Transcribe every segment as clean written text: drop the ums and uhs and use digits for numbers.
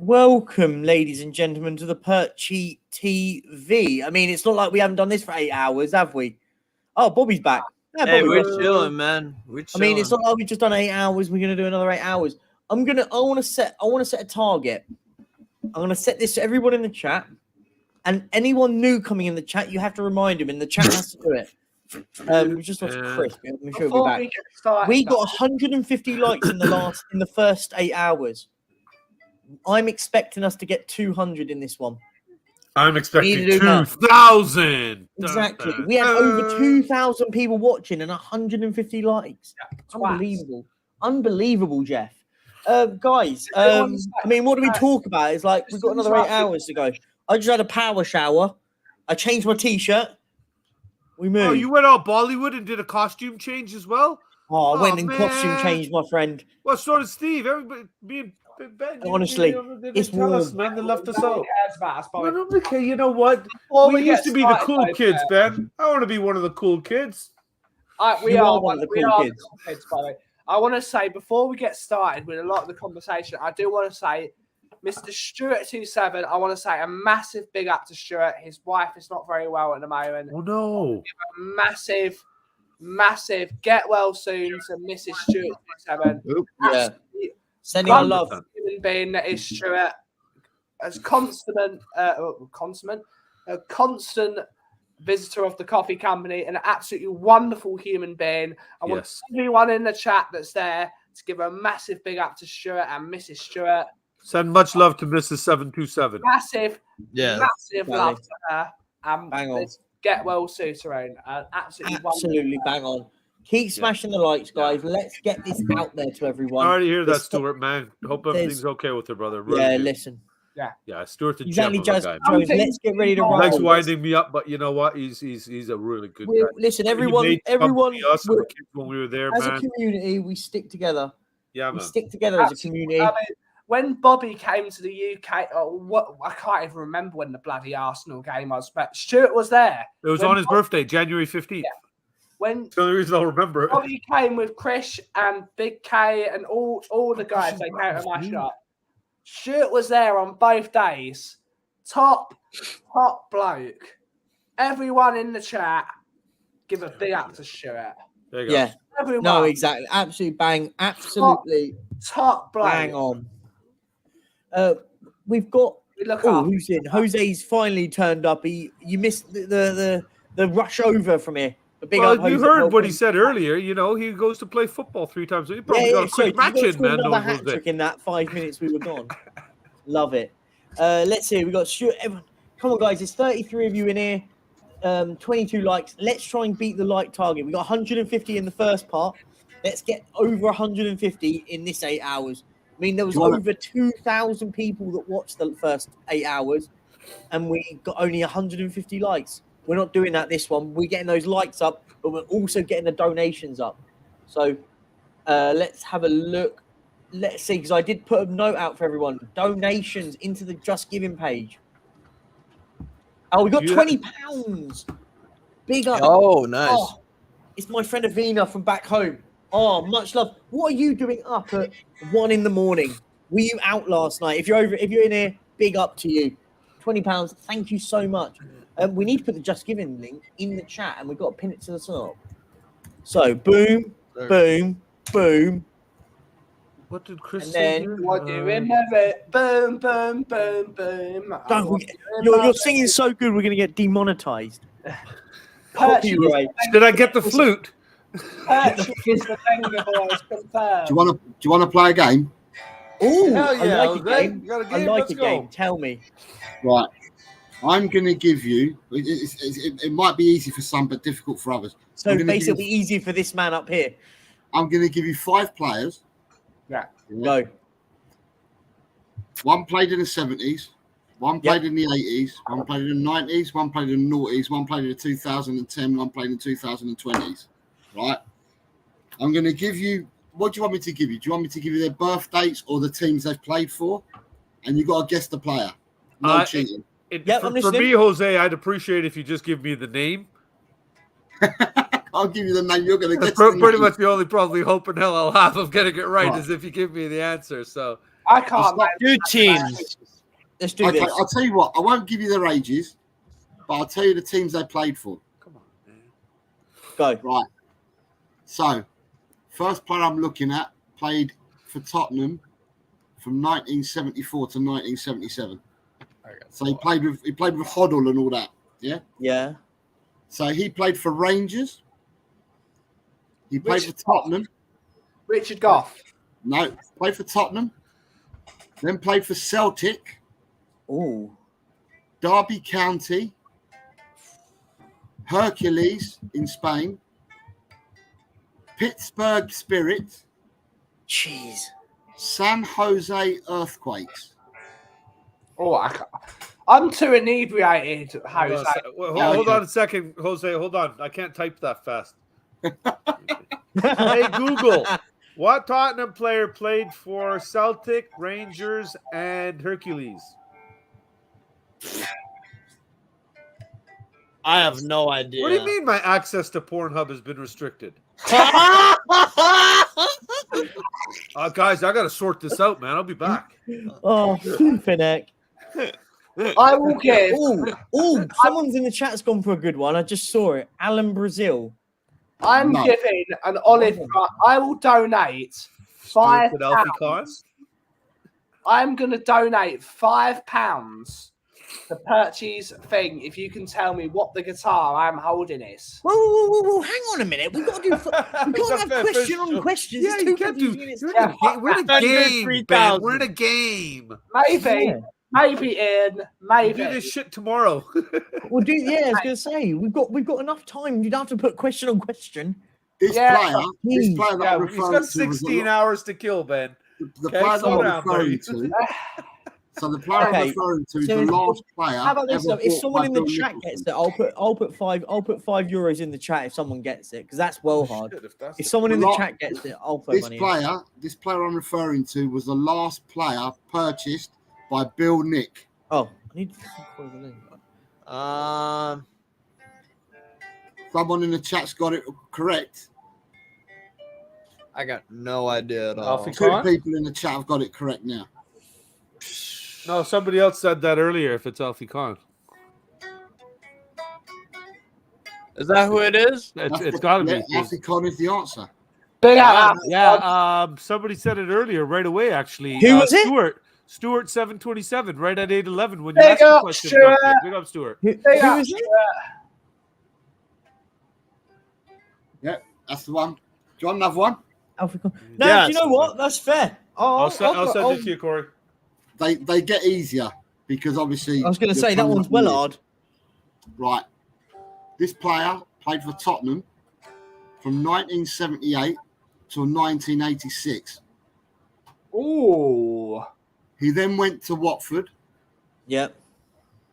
Welcome, ladies and gentlemen, to the Perchy TV. I mean, it's not like we haven't done this for 8 hours, have we? Oh, Bobby's back. Yeah, Hey, Bobby, we're chilling, man. We're chilling. I mean, it's not like we've just done 8 hours. We're gonna do another 8 hours. I want to set a target. I'm gonna set this to everyone in the chat, and anyone new coming in the chat, you have to remind them, and the chat has to do it. We just watched Chris. I'm sure he'll be back. We got 150 likes in the first 8 hours. I'm expecting us to get 200 in this one. I'm expecting 2,000. Exactly. We had over 2,000 people watching and 150 likes. Unbelievable. Unbelievable, Jeff. Guys, I mean, what do we talk about? It's like we've got another 8 hours to go. I just had a power shower. I changed my T-shirt. We moved. Oh, you went all Bollywood and did a costume change as well? Oh, I went in costume change, my friend. Well, so did Steve. Everybody, me and Ben. Honestly, it's warm. Us, man. They left us out. Well, Okay, you know what? We used to be the cool kids, Ben. I want to be one of the cool kids. We are one of the cool kids, by the way. I want to say, before we get started with a lot of the conversation, I do want to say, Mr. Stuart27, I want to say a massive big up to Stuart. His wife is not very well at the moment. Oh, no. Massive get well soon to Mrs. Stuart27. Yeah. Sending our love. Human being that is Stuart, as a constant visitor of the coffee company, and an absolutely wonderful human being. I want everyone in the chat that's there to give a massive big up to Stuart and Mrs. Stuart. Send much love to Mrs. 727. Massive love to her. Bang on. Get well soon, Tyrone. Absolutely bang on. Keep smashing the likes, guys. Let's get this out there to everyone. I already hear that, Stuart, man. Hope everything's okay with her, brother. Really yeah, good. Listen. Yeah, Stuart's a exactly, gem of a guy. Let's get ready to roll. He likes winding me up, but you know what? He's a really good guy. Listen, everyone, us and the kids when we were there, as man. a community, we stick together. Yeah, man. We stick together as a community. I mean, when Bobby came to the UK, I can't even remember when the bloody Arsenal game was, but Stuart was there. It was on his birthday, January 15th. Yeah. That's the only reason I'll remember it. Bobby came with Chris and Big K and all the guys they came to my shop. Stuart was there on both days. Top bloke. Everyone in the chat, give a big up to Stuart. There you go. Yeah. Everyone. No, exactly. Absolutely bang. Absolutely. Top bloke. Bang on. We've got. Who's in? Jose's finally turned up. You missed the rush over from here. Well, you heard what he said earlier. You know, he goes to play football 3 times. He probably got a quick match in, man. Another hat trick in that 5 minutes we were gone. Love it. Let's see. We got Stuart. Come on, guys. There's 33 of you in here. 22 likes. Let's try and beat the like target. We got 150 in the first part. Let's get over 150 in this 8 hours. I mean, there was over 2,000 people that watched the first 8 hours, and we got only 150 likes. We're not doing that this one. We're getting those likes up, but we're also getting the donations up. So let's have a look. Let's see, because I did put a note out for everyone. Donations into the Just Giving page. Oh, we got £20. Big up. Oh, nice. Oh, it's my friend Avina from back home. Oh, much love. What are you doing up at 1 in the morning? Were you out last night? If you're in here, big up to you. £20. Thank you so much. We need to put the Just Giving link in the chat, and we've got to pin it to the top. So, boom, boom, boom. What did Chris and say? Then, what do you remember? Boom, boom, boom, boom. You're singing so good, we're going to get demonetized. Did I get the flute? Purchase the finger boys confirmed. Do you want to play a game? Oh, I like a game. I like a game. Tell me. Right. I'm going to give you, it might be easy for some, but difficult for others. So basically easy for this man up here. I'm going to give you 5 players. Yeah. Go. One played in the 70s, one played in the 80s, one played in the 90s, one played in the noughties, one played in the 2010, one played in the 2020s. Right? I'm going to give you, what do you want me to give you? Do you want me to give you their birth dates or the teams they've played for? And you've got to guess the player. No cheating. For me, Jose, I'd appreciate if you just give me the name. I'll give you the name. You're going to get pretty much the only probably hope in hell I'll have of getting it right is if you give me the answer. So I can't. Two teams. Let's do Okay, this. I'll tell you what. I won't give you their ages, but I'll tell you the teams they played for. Come on, man. Go. Right. So, first player I'm looking at played for Tottenham from 1974 to 1977. So he played with Hoddle and all that. Yeah. Yeah. So he played for Rangers. He played for Tottenham. Richard Goff. No, played for Tottenham. Then played for Celtic, Ooh. Derby County, Hercules in Spain, Pittsburgh Spirit, Jeez. San Jose Earthquakes. Oh, I'm too inebriated, Jose. Hold on a second, Jose. Hold on. I can't type that fast. Hey, Google. What Tottenham player played for Celtic, Rangers, and Hercules? I have no idea. What do you mean my access to Pornhub has been restricted? Guys, I got to sort this out, man. I'll be back. Oh, Finneck. I will give. Oh, someone's in the chat's gone for a good one. I just saw it. Alan Brazil. I'm giving an olive. I will donate £5. I'm going to donate £5 to purchase thing if you can tell me what the guitar I'm holding is. Whoa. Hang on a minute. We've got to do. We can't have question on questions. Yeah, you can't do. We're in a game, Ben. We're in a game. Maybe Ian. Maybe We'll do this shit tomorrow. We'll do. Yeah, I was going to say we've got enough time. You don't have to put question on question. This player that I'm He's referring got to 16 hours to kill, Ben. The player that I'm referring to. So the player I'm referring to is the last player. How about this? If someone in the Bill chat Nicholson. gets it, I'll put €5 in the chat if someone gets it, because that's well hard. If someone in the chat gets it, I'll throw money in. This player I'm referring to was the last player purchased by Bill Nick. Oh, I need to follow the link. Someone in the chat's got it correct. I got no idea at all. Two people in the chat have got it correct now. No, somebody else said that earlier. If it's Alfie Khan, is that who it is? It's got to be. Alfie Khan is the answer. Somebody said it earlier, right away. Actually, Who was it? Stuart 727, right at 811. When you asked the question, big up Stuart. Who is it? Yeah, that's the one. Do you want another one? No, Yes. do you know what? That's fair. I'll send it to you, Corey. They get easier because obviously. I was going to say that one's well hard. Right. This player played for Tottenham from 1978 to 1986. Ooh. He then went to Watford. Yep.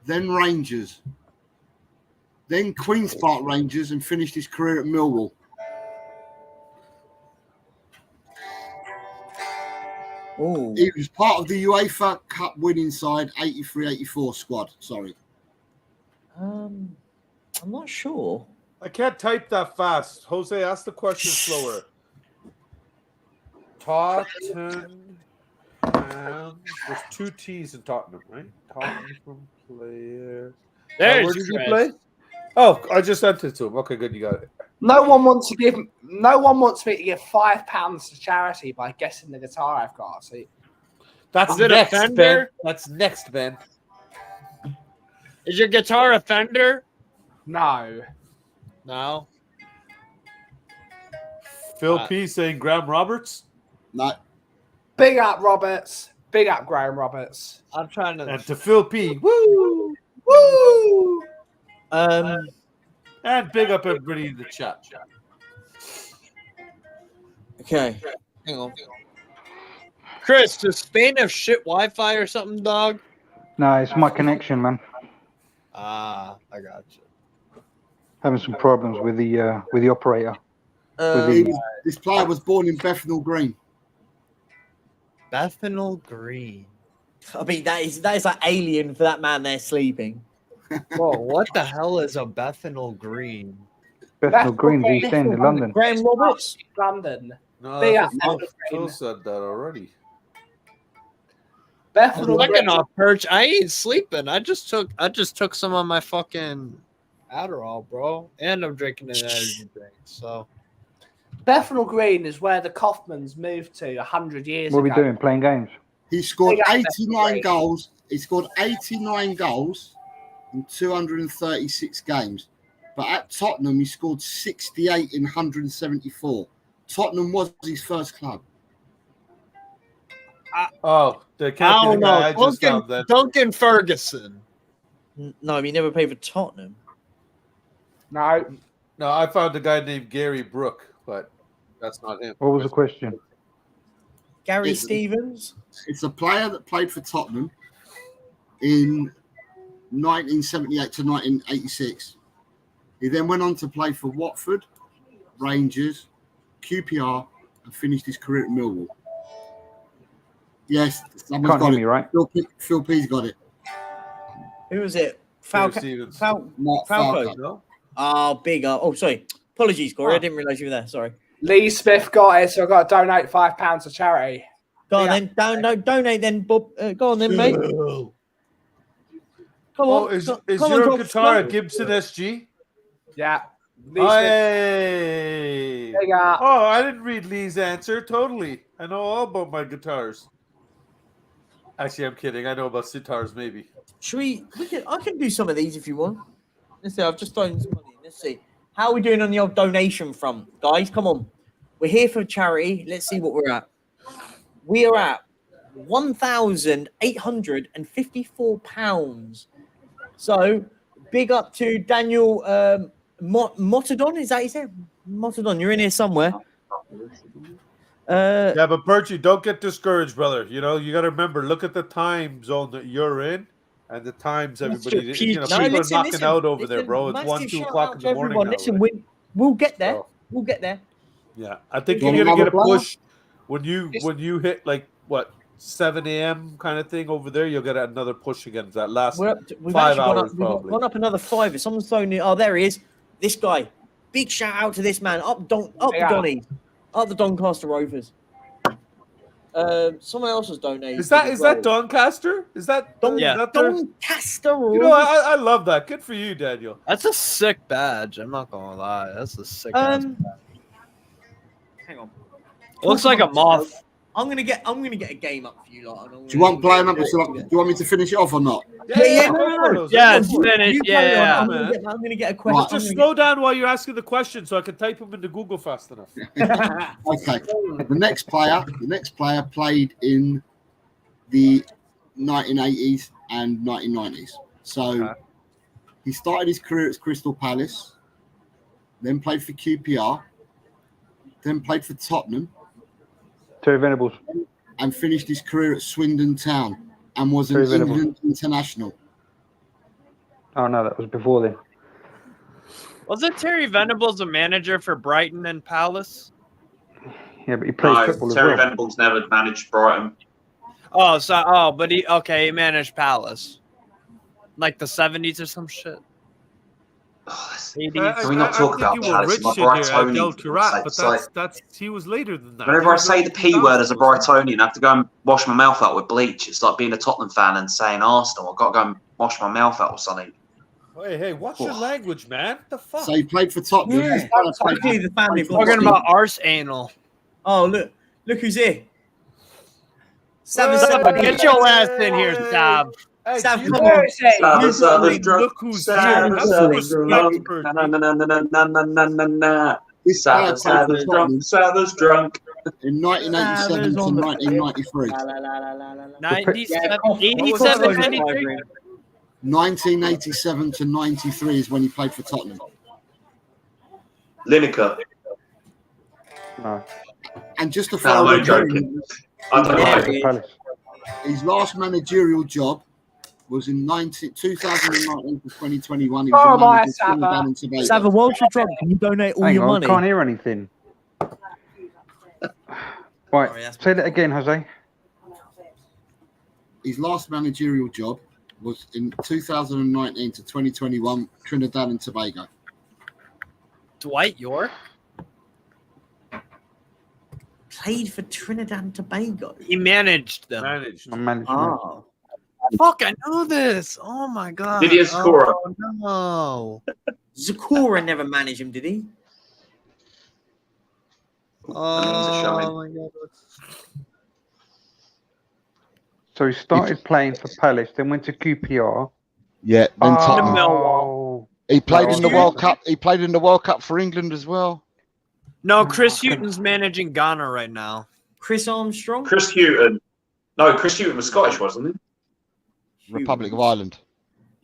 Then Rangers. Then Queen's Park Rangers and finished his career at Millwall. Oh. He was part of the UEFA Cup winning side 83-84 squad. Sorry. I'm not sure. I can't type that fast. Jose, ask the question slower. Tottenham. There's two T's in Tottenham, right? Tottenham player. There's where did you Chris. play? Oh, I just sent it to him. Okay, good. You got it. No one wants me to give £5 to charity by guessing the guitar I've got. See, That's it next, a Fender? Ben. That's next, Ben. Is your guitar a Fender? no. No. Phil P saying Graham Roberts. No. Big up Roberts. Big up Graham Roberts. I'm trying to. And to Phil P. Woo! Woo! And big up everybody in the chat. Okay. Hang on. Chris, does Spain have shit Wi-Fi or something, dog? No, it's my connection, man. I got you. Having some problems with the operator. This player was born in Bethnal Green. Bethnal Green. I mean, that is like alien for that man there sleeping. Whoa, what the hell is a Bethnal Green? Bethnal Green's East End of London. Graham Roberts. London. No, Big up Phil said that already. Bethnal Looking Green. off perch, I ain't sleeping. I just took some of my fucking Adderall, bro, and I'm drinking an energy drink. So Bethnal Green is where the Kaufmans moved to 100 years What are we ago. doing? Playing games? He scored Big up, 89 Bethnal goals. He scored 89 goals in 236 games. But at Tottenham, he scored 68 in 174. Tottenham was his first club. Oh, there I can't be the don't guy know. I just found then. Duncan Ferguson. No, he never played for Tottenham. No. No, I found a guy named Gary Brook, but that's not him. What was the question? Gary It's- Stevens. It's a player that played for Tottenham in 1978 to 1986. He then went on to play for Watford, Rangers, QPR, and finished his career at Millwall. Yes, someone's Can't got hear it. me, right? Phil P's got it. Who was it? Gary Falco. Stevens. Mark Falco. Falco. No? Oh, big up. Oh, sorry. Apologies, Corey. I didn't realise you were there. Sorry. Lee Smith got it, so I've got to donate £5 to charity. Go on Yeah. then. Donate then, Bob. Go on then, mate. Come Oh, on. is come your on, guitar Top. a Gibson SG? Yeah. Lee Smith. Hey. Big up. Oh, I didn't read Lee's answer. Totally. I know all about my guitars. Actually, I'm kidding. I know about sitars, maybe. Should we? I can do some of these if you want. Let's see. I've just thrown some money in. Let's see. How are we doing on the old donation front, guys? Come on. We're here for charity. Let's see what we're at. We are at £1,854. So big up to Daniel Motodon. Is that you said? Motodon, you're in here somewhere. Yeah, but Bertie, don't get discouraged, brother. You know, you got to remember, look at the time zone that you're in and the times everybody, people are knocking out over there, bro. It's 1, 2 o'clock in the morning now. Listen, Right? we'll get there. So, We'll get there. yeah, I think Don't you're gonna get a another push when you hit like what 7 a.m. kind of thing over there. You'll get another push again. That last We've 5 actually hours we've probably. gone up another five. Someone's thrown it. Oh, there he is. This guy. Big shout out to this man. Up the Donnies. Up the Doncaster Rovers. Someone else has donated. Is that Doncaster? Is that Yeah. is that their- Doncaster Rovers? You know, I love that. Good for you, Daniel. That's a sick badge. I'm not gonna lie. That's a sick. ass badge. Hang on. Looks like a moth. I'm gonna get a game up for you lot. Do you want playing up? Do you want me to finish it off or not? Yeah, go for those, Yeah, go for it. finish. You carry on. Yeah. I'm gonna get a question. Right. Just slow down while you're asking the question so I can type them into Google fast enough. Okay. The next player played in the 1980s and 1990s. So he started his career at Crystal Palace, then played for QPR, then played for Tottenham, Terry Venables. and finished his career at Swindon Town and was an Very Venables. England international. Oh no, that was before then. Wasn't Terry Venables a manager for Brighton and Palace? Yeah, but he played No, football Terry as well. Venables never managed Brighton. But he managed Palace, like the 70s or some shit. Oh, that's- 80s. Can we not talk about Palace? My Brightonian, But that's he was later than that. Whenever I say the P word as a Brightonian, I have to go and wash my mouth out with bleach. It's like being a Tottenham fan and saying Arsenal. I've got to go and wash my mouth out with something. Hey, what's your language, man? The fuck? So he played for Tottenham. Yeah. This player played Luckily, the family for Talking about arse anal. Oh, look who's here. Get your ass in here, Sav. Hey, Sav, do you come know- on. Savage drunk. Look who's here. Savage Have some drunk. respect for- Na, na, na, na, na, na, na, na, na, na. This player Savage played for Tottenham drunk. Savage drunk. in 1987 to 1993. 97, What was 87, that? 93. 1987 to 93 is when he played for Tottenham. Lineker. No, And just to No, follow I'm the joking. I don't Yeah. know. Crystal Palace. his last managerial job was in 2019 to 2021. He was Oh, a my manager of Sava. Trinidad and Tobago. Sava, whilst you're drunk, can you donate all Hang your on, money? can't hear anything. Right, Sorry, that's- say that again, Jose. His last managerial job was in 2019 to 2021, Trinidad and Tobago. Dwight York. Played for Trinidad and Tobago. He managed them. Management. Oh. Fuck, I know this. Oh my god. Didier Sakura. Oh, no. Zakura never managed him, did he? Oh my god. So he started playing for Palace, then went to QPR. Yeah, then Tottenham. Oh, He played No, in the okay. World Cup. He played in the World Cup for England as well. No, Chris Hughton's managing Ghana right now. Chris Armstrong? Chris Hughton. No, Chris Hughton was Scottish, wasn't he? Republic of Ireland.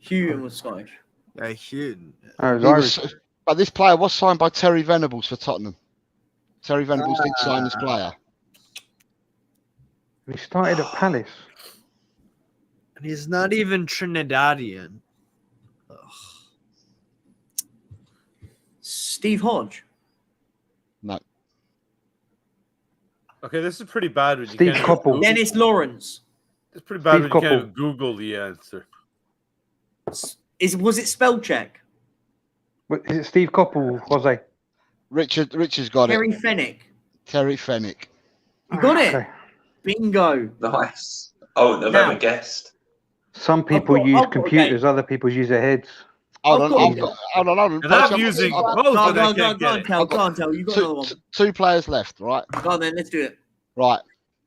Hughton was Scottish. Yeah, Hughton. oh, He was, but this player was signed by Terry Venables for Tottenham. Terry Venables did sign this player. He started at Palace. And he's not even Trinidadian. Ugh. Steve Hodge. No. Okay, this is pretty bad when you Steve can't Coppell. Google. Dennis Lawrence. It's pretty bad Steve when you can't Coppell. even Google the answer. Was it spell check? Is it Steve Coppell, Jose? Richard's got Terry it. Fennick. Terry Fennick. You got it. Okay. Bingo. Nice. Oh, I've Now- never guessed. Some people got- use I've got a computers, game. other people use their heads. Hold I've on, got- hold on. And I'm I've- using I've- both, Go on, and I go can't on, get it. Go on, tell. You got another one. two players left, right? Go on then, let's do it. Right.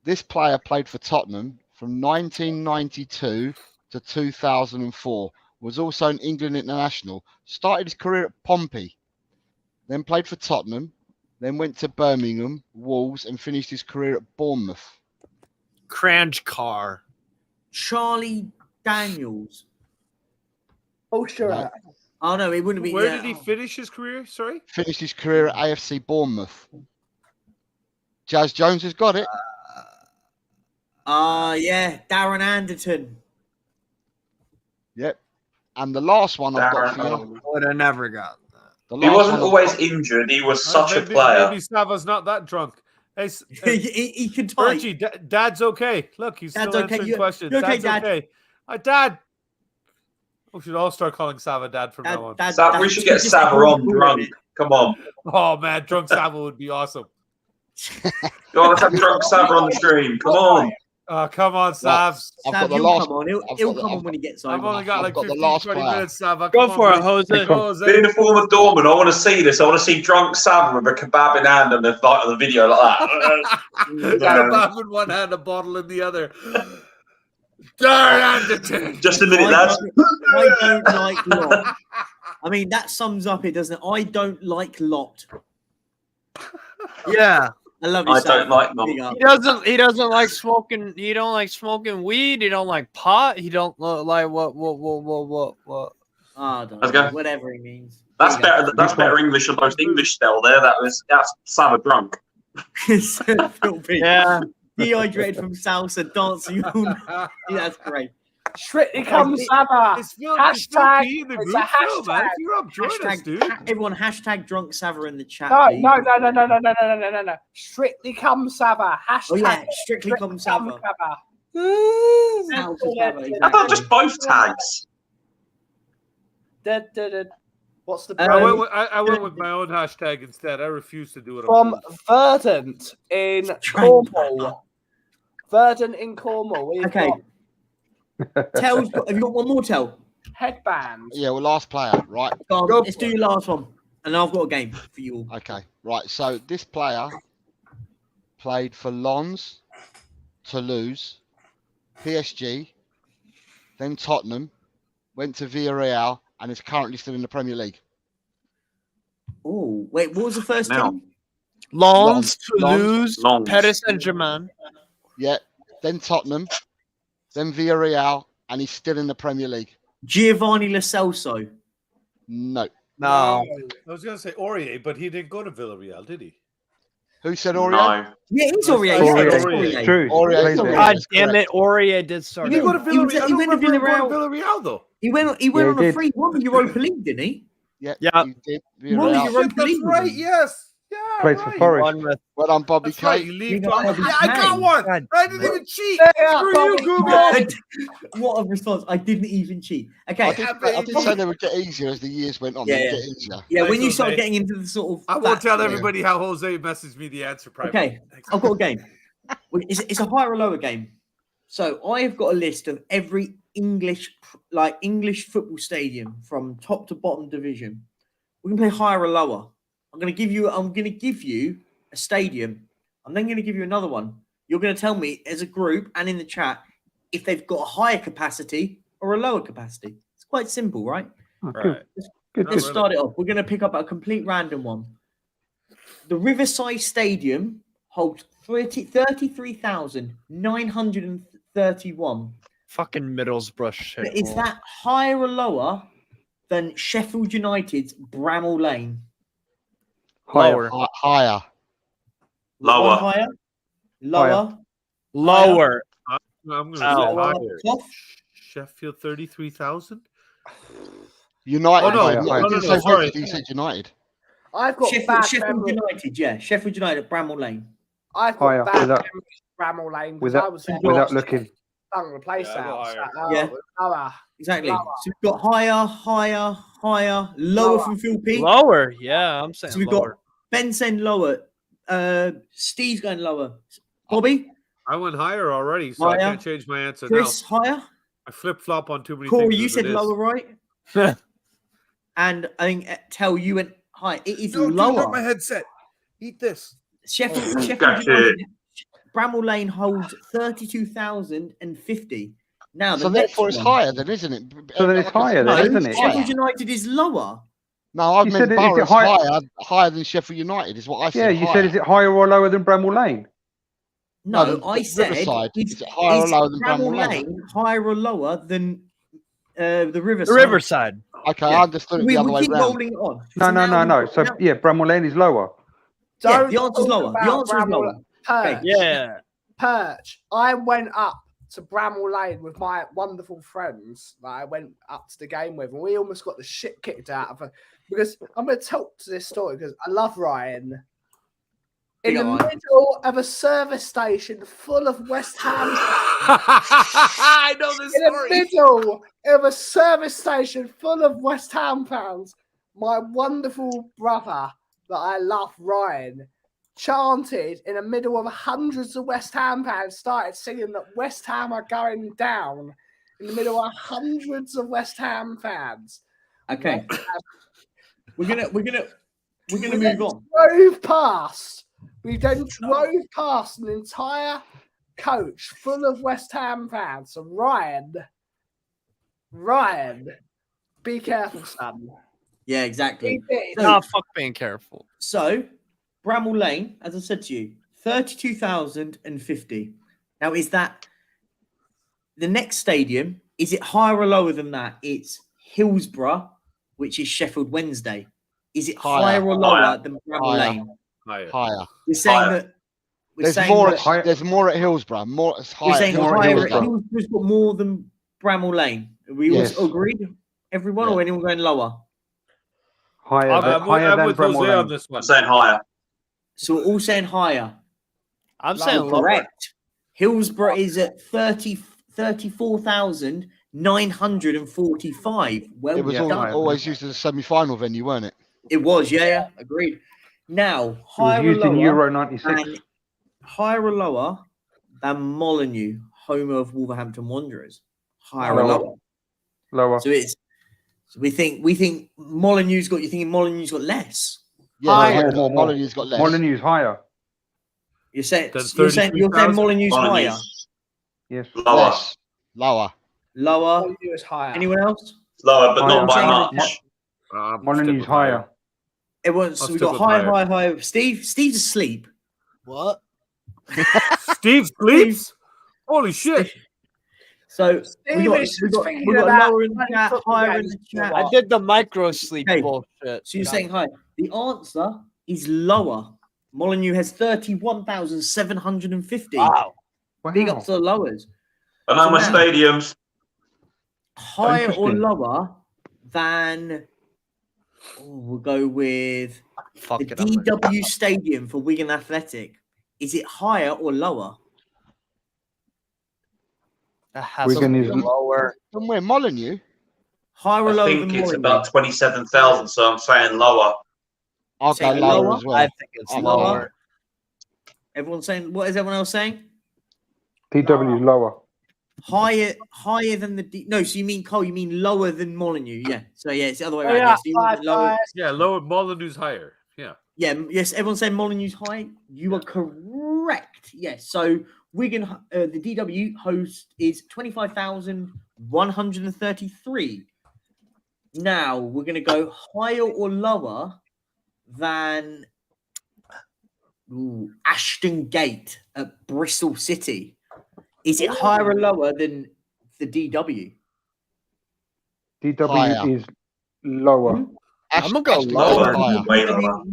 This player played for Tottenham from 1992 to 2004. Was also an England international. Started his career at Pompey. Then played for Tottenham. Then went to Birmingham, Wolves, and finished his career at Bournemouth. Kranjkar. Charlie Daniels. Oh, sure. No. Oh no, it wouldn't be. Where yeah. did he finish his career? Sorry? Finished his career at AFC Bournemouth. Jazz Jones has got it. Yeah, Darren Anderton. Yep. And the last one I've got for you. Darren. Would have never got that. The He last wasn't one I've always got- injured. He was such a maybe, player. Maybe Sava's not that drunk. Hey, he can type. Virgie, Dad's okay. Look, he's Dad's still okay. answering You- questions. you okay, Dad's Dad? okay. Dad. We should all start calling Sava Dad from now on. We should get Sava on drunk. Come on. Oh man, drunk Sava would be awesome. Go on, let's have drunk Sava on the stream. Come on. Oh, come on, Savs. I've Sav, got the he'll last. come on. He'll come on when he gets I've over. only got I've like got the 15, last 20 player. minutes, Sava. Go Come for on, it, Jose. Jose. Being a former doorman, I want to see this. I want to see drunk Sava with a kebab in hand and the video like that. Kebab in one hand, a bottle in the other. Darn Anderton. Just a minute, lads. I don't like Lot. I mean, that sums up it, doesn't it? I don't like Lot. Yeah. I love you, I Sam. don't like Lot. Big up. He doesn't like smoking. He don't like smoking weed. He don't like pot. He don't like what. I don't Let's know. go. Whatever he means. That's Big up. better. That's better English than most English spell there. That's Sava drunk. Filthy. Yeah. Dehydrated from salsa, dancing all night. Yeah, that's great. Strictly come Sava. It's filthy, Hashtag- filthy in the it's group a show, man. hashtag. If you're up, join us, dude. Everyone, hashtag drunk Sava in the chat. No, please. no. Strictly come Sava. Hashtag Oh yeah, strictly come Sava. Salsa Sava, I thought just both tags. What's the I went with my own hashtag instead. I refuse to do it. from on both. Verdant in Cornwall? Verdant in Cornwall. We've Okay. got Tell, have you got one more tell? headbands. Yeah, well, last player, right? Go on, Go let's do your last one. And I've got a game for you all. Okay, right. So this player played for Lens, Toulouse, PSG, then Tottenham, went to Villarreal, and is currently still in the Premier League. Oh, wait, what was the first Now. team? Lens, Toulouse, Lens. Paris Saint-Germain. Yeah, then Tottenham, then Villarreal, and he's still in the Premier League. Giovanni Lo Celso. No. No. I was going to say Aurier, but he didn't go to Villarreal, did he? Who said Aurier? No. Yeah, he's Aurier. Aurier. Yeah, it's Aurier. Aurier. True. Aurier. Plays there. God That's damn correct. it, Aurier did start. Did he go to He went Villarreal? to- I he don't went to remember him going Villarreal. to Villarreal, though. He went Yeah, on he a did. free one Europa League, didn't he? Yeah, Yeah. he did. He won the Villarreal. Europa That's League. right, yes. Yeah, Plays for right. Forest. Well done, Bobby That's right. K. You leave. You got Bobby Yeah, I got K. one. God I didn't even cheat. Yeah, Screw Bobby you, K. Google. What a response! I didn't even cheat. Okay, I did say they would get easier as the years went on. Yeah, They'd yeah. get easier. yeah. When Thanks, you start Jose. getting into the sort of, I won't tell facts, everybody how Jose messaged me the answer privately. Okay, Thanks. I've got a game. It's a higher or lower game. So I've got a list of every English football stadium from top to bottom division. We can play higher or lower. I'm going to give you a stadium. I'm then going to give you another one. You're going to tell me as a group and in the chat if they've got a higher capacity or a lower capacity. It's quite simple, right? Oh, Right. Good. Let's start it off. We're going to pick up a complete random one. The Riverside Stadium holds 33,931. Fucking Middlesbrough shit. Is that higher or lower than Sheffield United's Bramall Lane? Lower. Higher. Lower. One higher? Lower? Lower. I'm going to say Ow. higher. Tough? Sheffield 33,000. United. Oh, no. higher. No, He no, didn't no, say sorry. West, he said United. I've got bad Sheffield memory. United, yeah. Sheffield United at Bramall Lane. I've Higher, got bad without- memories of Bramall Lane because Without, I was there without last looking. stung the place Yeah, I go out. higher. So, Yeah. lower. Exactly. Lower. So we've got higher, lower Lower. from Phil P. Lower. Yeah, I'm saying So we've lower. got Ben saying lower. Steve's going lower. Bobby? I went higher already, so I Higher. can't change my answer Chris, now. higher? I flip flop on too many Corey, things. you as said it is. lower, right? And I think Tell you went high. It is No, dude, lower. not my headset. Eat this. Sheffield Gotcha. United, Bramall Lane holds 32,050. Now the So next therefore it's one. higher then, isn't it? So then it's higher No, then, isn't it? Sheffield United is lower. No, I You meant said it- is it Borough's higher- higher than Sheffield United is what I said. Yeah, you higher. said is it higher or lower than Bramall Lane? No, the I said Riverside. is Is it higher or is lower than Bramall Bramall Lane? Lane higher or lower than the The Riverside? Riverside. Okay, Yeah. I understood it We the other way keep round. rolling it on. No. now So now- yeah, Bramall Lane is lower. yeah, Don't the answer's talk lower. The about answer is Bramall- lower. Perch. Yeah. Perch. I went up to Bramall Lane with my wonderful friends that I went up to the game with, and we almost got the shit kicked out of her. Because I'm going to talk to this story because I love Ryan. In Big the up, Ryan. middle of a service station full of West Ham, I know this in the story. middle of a service station full of West Ham fans, my wonderful brother that I love, Ryan, chanted in the middle of hundreds of West Ham fans, started singing that West Ham are going down in the middle of hundreds of West Ham fans. Okay. We're gonna We move then on. drove past. We then drove past an entire coach full of West Ham fans. So Ryan, be careful, son. Yeah, exactly. Nah, fuck being careful. So, Bramall Lane, as I said to you, 32,050. Now, is that the next stadium? Is it higher or lower than that? It's Hillsborough, which is Sheffield Wednesday. Is it higher or lower Higher. than Bramall Higher. Lane? Higher. We're saying Higher. that. We're There's saying more. that- There's more at Hillsborough. More. It's We're higher. saying More at higher. Hillsborough. Hillsborough's got more than Bramall Lane. Are we Yes. all agreed? Everyone, Yeah. or anyone going lower? Higher I'm than, higher I'm than with Bramall Jose on Lane. this one. I'm saying higher. So we're all saying higher. I'm Lower. saying lower. Correct. Hillsborough is at 34,945. Well It was done. always used as a semi-final venue, weren't it? It was, yeah, agreed. Now, It was higher or used in lower Euro '96. than higher or lower than Molineux, home of Wolverhampton Wanderers. Higher or Lower. lower. Lower. So it's so we think Molineux's got. You thinking Molineux's got less? Yeah, Higher. More. Molyneux's got less. Molyneux's higher. You're saying Then you're saying 33,000? Molineux's higher, Molyneux's Yes. lower. Less. Lower. lower. Molineux is higher. Anyone else? Lower, but not by Higher. much. I'm Molyneux's sticking with higher. Everyone's I'll so we stick got with higher. higher. Steve's asleep. What? Steve sleeps? Holy shit. So Steve is just thinking we got about lower in the playing chat, football higher in games the for a chat. while. I did the micro sleep Okay. bullshit. So you're saying high. The answer is lower. Molineux has 31,750. Wow. Big Wow. up to the lowers. I know my So now- stadiums. Higher or Interesting. lower than We'll go with Fuck the it. I'm gonna- DW Stadium for Wigan Athletic. Is it higher or lower? That has to Wigan be is- lower. Somewhere Molyneux. Higher or I lower think than it's Molyneux? about 27,000, so I'm saying lower. I'll go Saying lower lower? as well. I think it's I'll go Lower. lower. Everyone's saying, what is everyone else saying? DW is lower. Higher than the no. So you mean Cole? You mean lower than Molyneux? Yeah. So yeah, it's the other way Oh, around. yeah, Yeah. So you want lower? Yeah, lower Molyneux's higher. Yeah. Yeah. Yes. Everyone's saying Molyneux's high. You are correct. Yes. So Wigan, the DW host is 25,133. Now we're going to go higher or lower than Ashton Gate at Bristol City. Is it higher or lower than the DW? DW Higher. is lower. I'm gonna go Ashton lower. Gate's higher. Way lower.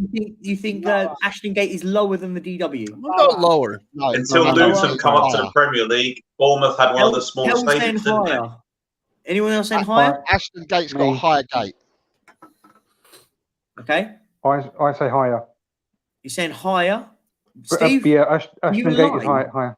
You think Ashton Gate is lower than the DW? I'm gonna go lower. No, Until no, Luton come up to the higher. Premier League, Bournemouth had one of the smallest Hell's saying stadiums, didn't they? higher. Anyone else saying higher? Ashton Gate's got a Me. higher gate. Okay. I say higher. You're saying higher. But, Steve? yeah, Ashton you Gate is lying? higher.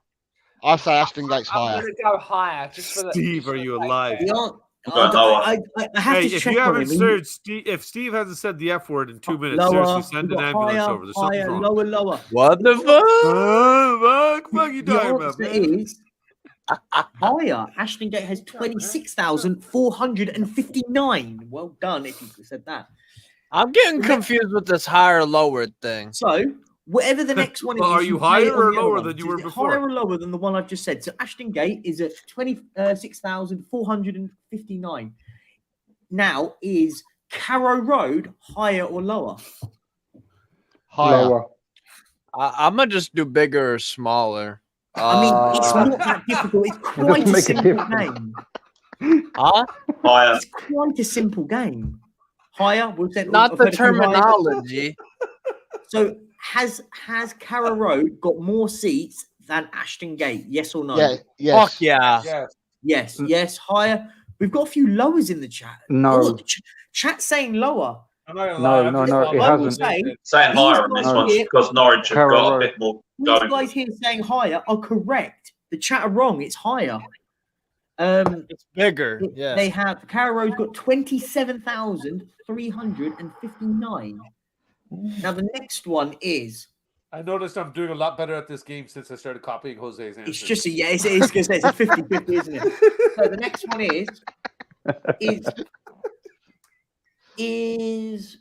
I say Ashton Gate's I'm higher. going to go higher. Just for the, Steve, are you alive? The an- Go lower. I have Hey, to if check you on haven't him. searched Steve, if Steve hasn't said the F word in 2 minutes, Lower, seriously, send we've an got ambulance higher, over. There's something higher, wrong. lower. What the fuck? Fuck you The talking about, answer man? is higher. Ashton Gate has 26,459. Well done if you said that. I'm getting confused with this higher lower thing. So, whatever the next one is, Well, are you play higher it on or the other lower one. than you So were is it before? Higher or lower than the one I've just said. So, Ashton Gate is at 26,459. Now, is Carrow Road higher or lower? Higher. Lower. I'm gonna just do bigger or smaller. I mean, it's not that difficult. It's quite a make a simple difference. game. Huh? Higher. It's quite a simple game. Higher, we'll say Not I've the heard a few higher. terminology. So has Carrow Road got more seats than Ashton Gate? Yes or no? Yeah. Yes. Fuck yeah. Yes, higher. We've got a few lowers in the chat. No. Oh, chat's saying lower. I'm not gonna No, lie. no, I'm no, just it I will hasn't. say Saying These higher on this guys one here- because Norwich have Carrow got a Road. bit more these going. guys here saying higher are correct. The chat are wrong. It's higher. It's bigger. Yeah. They have Carrow Road's got 27,359. Now the next one is I noticed I'm doing a lot better at this game since I started copying Jose's answers. it's just a it's going to say it's a 50-50, isn't it? So the next one is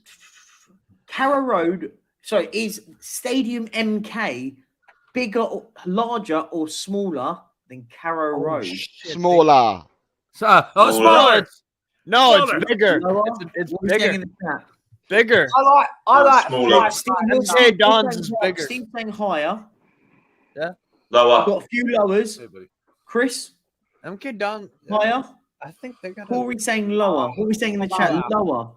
Carrow Road. Sorry, is Stadium MK bigger, or larger, or smaller than Carrow Road? Smaller. smaller. No, Smaller. it's bigger. Lower? It's What are we saying bigger. in the chat? Bigger. I like Smaller. Steve, higher. Okay, Don's is saying bigger. Steve's saying higher. We've Lower. got a few lowers. Hey, buddy. Chris, MK Don. higher. I think they got. Corey saying lower. What are we saying in the chat? Lower.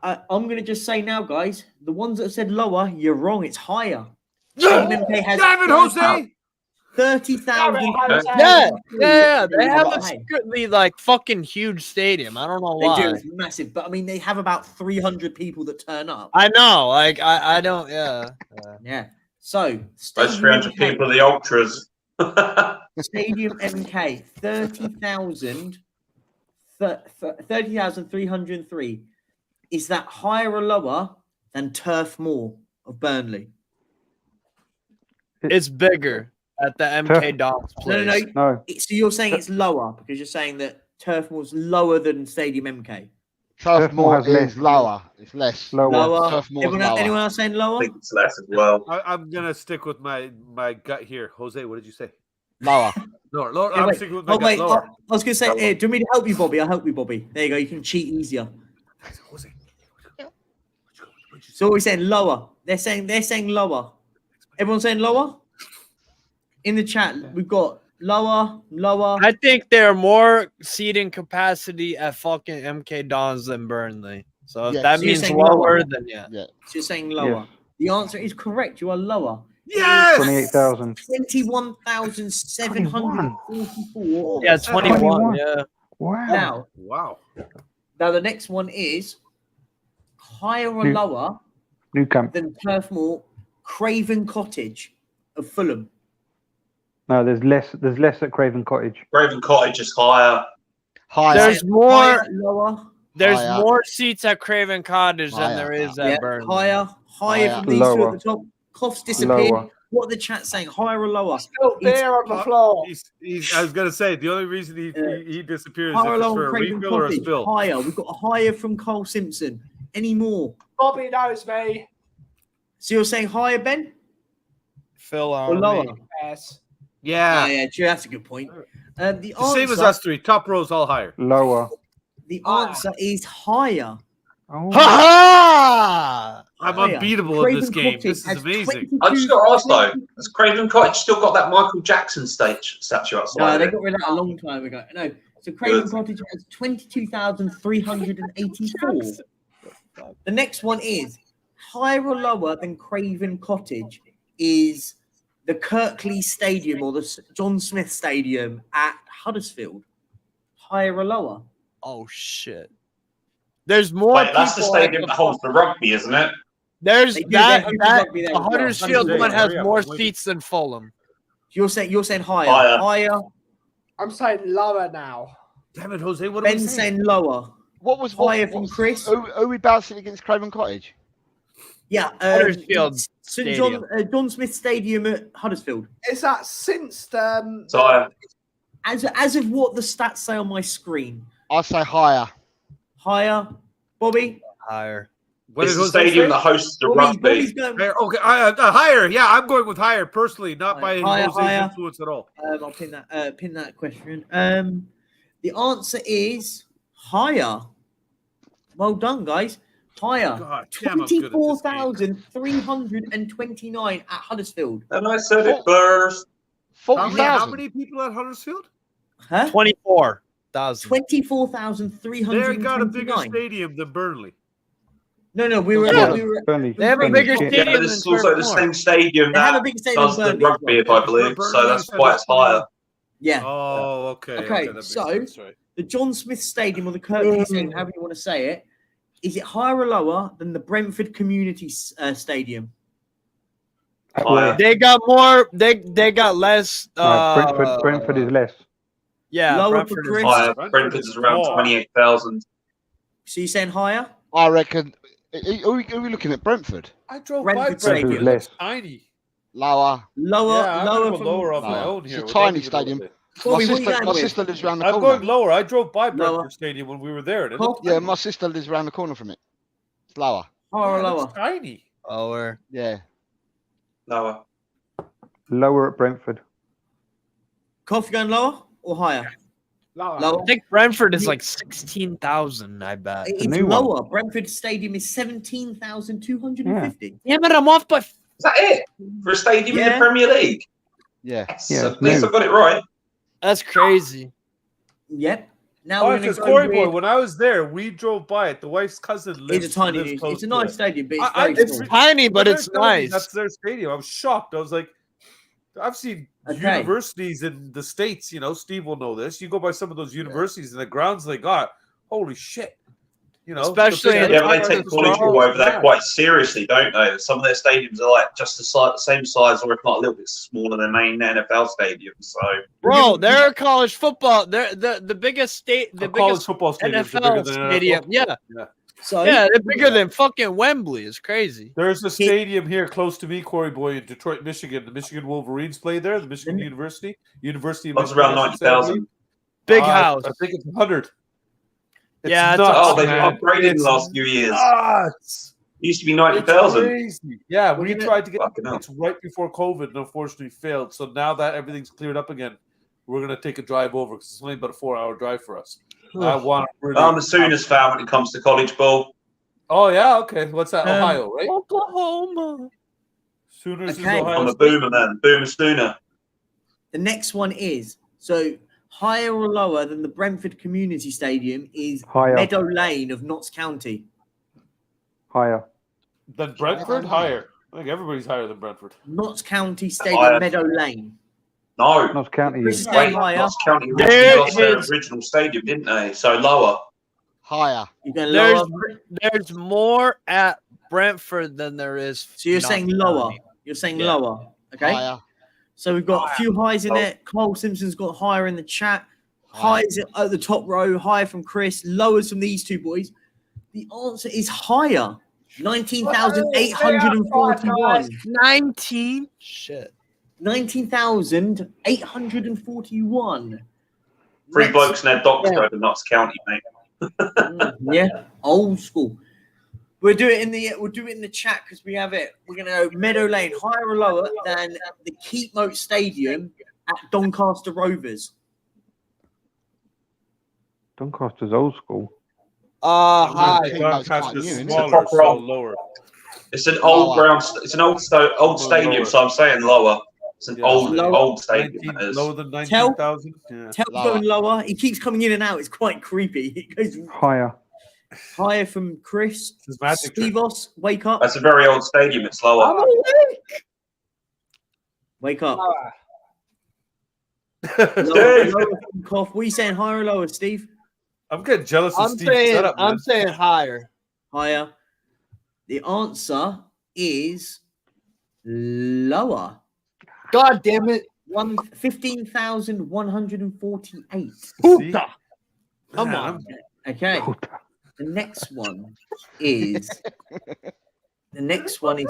I'm going to just say now, guys, the ones that have said lower, you're wrong. It's higher. Stadium MK has Damn it, Jose! 30,000. Yeah. They have a Hey. secretly like fucking huge stadium. I don't know They why. do. It's massive. But I mean, they have about 300 people that turn up. I know. Like I don't. Yeah. Yeah. So, Those Stadium 300 MK, people are the ultras. Stadium MK, 30,303. Is that higher or lower than Turf Moor of Burnley? It's bigger at the MK Dons place. No. No. So you're saying it's lower because you're saying that Turf Moor's lower than Stadium MK? Turf Moor has is less. lower. It's less. Lower. Lower. Turf Moor's Anyone, lower. anyone else saying I lower? think it's less as well. I'm gonna stick with my gut here. Jose, what did you say? Lower. Lower. Yeah, I'm wait. sticking with my Oh, gut. wait. Lower. I was going to say, do you want me to help you, Bobby? I'll help you, Bobby. There you go. You can cheat easier. Jose. So we're saying lower. They're saying lower. Everyone saying lower? In the chat, we've got lower. I think they're more seating capacity at fucking MK Dons than Burnley. So if Yeah, that so you're means saying lower, lower. then yeah. Yeah. So you're saying lower. The answer is correct. You are lower. Yes! 28,000. 21,744. Yeah, 21. 21. Yeah. Wow. Now, Wow. the next one is higher or lower New camp. than Turf Moor, Craven Cottage of Fulham? No, there's less at Craven Cottage. Craven Cottage is higher. There's more. Higher, lower. There's Higher. more seats at Craven Cottage than Higher. there is Yeah, at Burnley. higher Higher. from these two Lower. at the top. Coughs disappeared. Lower. What are the chat saying? Higher or lower? Spilled beer on the floor. I was gonna say the only reason he disappears is Higher or if it's lower for a Craven refill or a Cottage? spill. Higher. We've got a higher from Cole Simpson. Any more? Bobby knows me. So you're saying higher, Ben? Phil Or lower? Yes. Yeah, Yeah, true. That's a good point. The the same as answer, us three. Top rows all higher. Lower. the answer is higher. Oh. Ha ha! I'm Higher. unbeatable in Craven this game. Cottage This is has amazing. I just got to ask though, has Craven Cottage still got that Michael Jackson statue outside? No, of they it? got rid of that a long time ago. No, so Craven Good. Cottage has 22,384. The next one is higher or lower than Craven Cottage is the Kirkley Stadium or the John Smith Stadium at Huddersfield. Higher or lower? Oh shit! There's more. Wait, that's the people stadium at that holds the rugby, isn't it? There's They do, that. they do That rugby there the as well. Huddersfield Huddersfield, one has yeah, more yeah. seats than Fulham. You're saying higher. Higher. Higher. I'm saying lower now. Damn it, Jose. What are we Ben's saying? saying lower. What was Higher from Chris. Are we bouncing against Craven Cottage? Yeah, Huddersfield St. Stadium. John Smith Stadium at Huddersfield. Is that since the So As of what the stats say on my screen, I'll say higher. higher. Bobby. Higher. What it's did the Jose stadium say? that hosts the Bobby's rugby. going. Higher. Okay, higher. Yeah, I'm going with higher personally, not by Higher, Jose's higher. influence at all. I'll pin that question. The answer is higher. Well done, guys. Higher. God damn, I'm good at this game. 24,329 at Huddersfield. And I said it first. How 40,000. many people at Huddersfield? Huh? 24,000. 24,329. They got a bigger stadium than Burnley. No, we were. Burnley. They have a bigger Shit. Yeah, stadium but than it's also the Turf Moor. same stadium They have a that big stadium does in the Burnley as rugby, well. I believe. So Burnley that's said why that's it's higher. Yeah. Oh, okay. Okay, that makes so- sense, right. The John Smith Stadium or the Kirkley Stadium, however you want to say it, is it higher or lower than the Brentford Community Stadium? Higher. They got more. They got less. No, Brentford is less. Yeah, Lower Brentford for is Chris. Higher. Brentford Brentford's is around small. 28,000. So you're saying higher? I reckon. Are we looking at Brentford? I drove Brentford by Stadium. Brentford. Less. It's tiny. Lower. Lower, Yeah, I'm lower gonna go from lower on my No, own it's here. a What tiny are you gonna stadium. say? Bobby, what are you going My with? sister lives around the I'm corner. going lower. I drove by Brentford Lower. Stadium when we were there. and it Cool. looked Yeah, tiny. my sister lives around the corner from it. It's lower. Higher or Yeah, lower? it's tiny. lower. Yeah. Lower. Lower at Brentford. Coffee going lower or higher? lower? Lower. I think Brentford is like 16,000. I bet. It's new one. lower. Brentford Stadium is 17,250. Yeah, but I'm off by. Is that it? For a stadium in Yeah. the Premier League? Yeah. Yes. Yeah, At least no. I got it right. That's crazy. Yep. Now Oh, we're going because to go Corey Boy, with... when I was there, we drove by it. The wife's cousin lives. It's a tiny. lives close It's a to nice it. stadium, but it's I- very It's small. tiny, but When it's they're telling me nice. That's their stadium. I was shocked. I was like, I've seen Okay. universities in the States. You know, Steve will know this. You go by some of those universities and the grounds they got. Holy shit! You know, Especially the in- Yeah, but they big- take college small- ball over there yeah. quite seriously, don't they? Some of their stadiums are like just the same size, or if not a little bit smaller than main NFL stadiums. So Bro, they're college football. They're the biggest state, the A college biggest football stadiums are bigger NFL than stadium. NFL. Yeah, So yeah, they're bigger than fucking Wembley. It's crazy. There's a stadium here close to me, Corey Boy, in Detroit, Michigan. The Michigan Wolverines play there. The Michigan University of that's Michigan, around I should say, I 90,000. believe. Big house. I think it's 100. Yeah, it's nuts, Oh, they've man. upgraded in It's the last few years. nuts. It used to be It's 90,000. crazy. Yeah, we tried to get Fucking hell. it's right before COVID and unfortunately failed. So now that everything's cleared up again, we're gonna take a drive over because it's only about a 4-hour drive for us. I want to really I'm a Sooners fan when it comes to college ball. Oh yeah, okay. What's that? Ohio, right? Oklahoma. Sooners Okay. is Ohio. I'm a Boomer man. Boomer Sooner. the next one is higher or lower than the Brentford Community Stadium is Higher. Meadow Lane of Notts County. Higher. Then Brentford higher. I think everybody's higher than Brentford. Notts County Stadium, Higher. Meadow Lane. No. Notts County Chris is is Wait, saying higher. Notts County There lost their is- original stadium, didn't they? So lower. Higher. You're going lower. There's more at Brentford than there is. So you're saying lower. You're saying lower. Okay. Higher. So we've got a few highs in there. Cole Simpson's got higher in the chat. Highs at the top row. Higher from Chris. Lowers from these two boys. The answer is higher. 19,841. 19. Shit. 19,841. Three blokes and their dogs go to Notts County, mate. Yeah, old school. We'll do it in the chat because we have it. We're gonna go Meadow Lane higher or lower than the Keepmoat Stadium at Doncaster Rovers. Doncaster's old school. High. Doncaster's smaller, so lower. It's an old ground. It's an old stadium, so I'm saying lower. It's an old stadium. Lower than 19,000. Tell going lower. He keeps coming in and out. It's quite creepy. It goes higher. Higher from Chris. Stevos, wake up. That's a very old stadium. It's lower. I'm awake. Wake up. Lower from Cough. What are you saying, higher or lower, Steve? I'm getting jealous of Steve's setup, man. I'm saying higher. Higher. The answer is lower. God damn it. 15,148. Come on. Okay. The next one is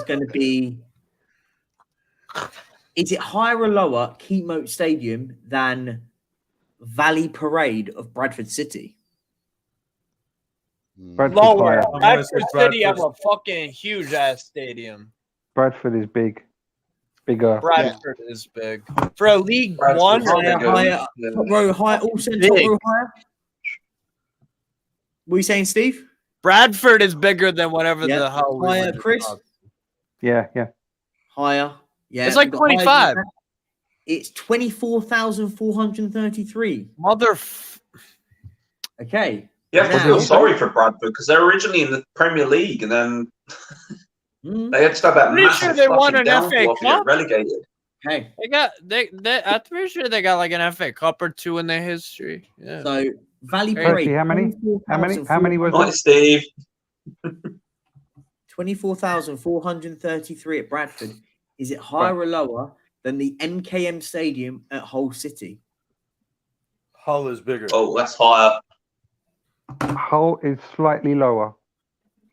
going to be, is it higher or lower, Keepmoat Stadium, than Valley Parade of Bradford City? Lower. Bradford City have a fucking huge ass stadium. Bradford is big. Bigger. Bradford is big. For a League One, higher, top row higher, also top row higher. What are you saying, Steve? Bradford is bigger than whatever the hell. Higher, Chris? Yeah. Higher. Yeah. It's like 25. It's 24,433. Okay. You have to feel sorry for Bradford because they're originally in the Premier League and then they had to have that massive they won an FA Cup. Cup. Okay. Relegated. I'm pretty sure they got like an FA Cup or two in their history. Yeah. So Valley Parade. How many was Nice, Steve. 24,433 at Bradford. Is it higher or lower than the MKM Stadium at Hull City? Hull is bigger. Oh, that's higher. Hull is slightly lower.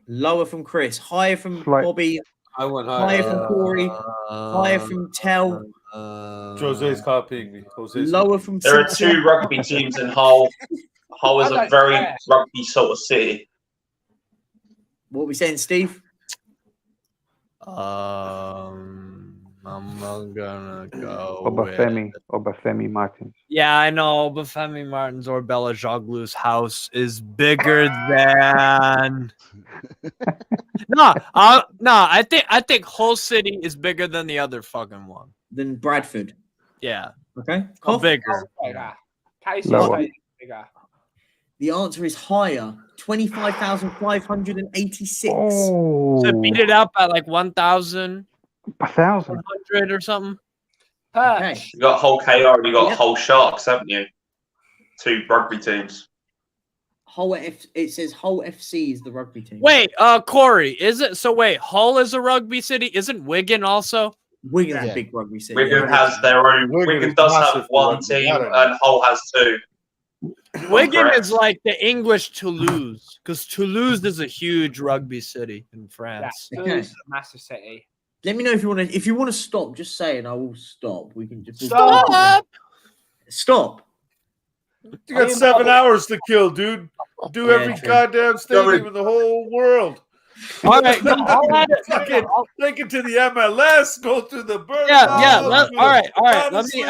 Lower from Chris. Higher from Bobby. I went higher from Corey. Higher from Tell. Jose's copying me. Lower from There are two rugby teams in Hull. Hull is a very rugby sort of city. What are we saying, Steve? I'm gonna go Obafemi Martins. Yeah, I know. Obafemi Martins or Bella Joglu's house is bigger than. I think Hull City is bigger than the other fucking one. Than Bradford. Yeah. Okay. Bigger. Lower. The answer is higher. 25,586. Oh. So beat it out by like 1,000. 1,000. 100 or something. Okay. You got Hull KR and you got Hull Sharks, haven't you? Two rugby teams. It says Hull FC is the rugby team. Wait, Corey, is it? So wait, Hull is a rugby city. Isn't Wigan also? Wigan's a big rugby city. Wigan has their own. Wigan does have one team, and Hull has two. Wigan is like the English Toulouse, because Toulouse is a huge rugby city in France. Yeah, Toulouse is a massive city. Let me know if you want to. If you want to stop, just say, and I will stop. We can just stop. You got 7 hours to kill, dude. Do every goddamn stadium in the whole world. All right, take it to the MLS. Go to the Burns. All right. Let me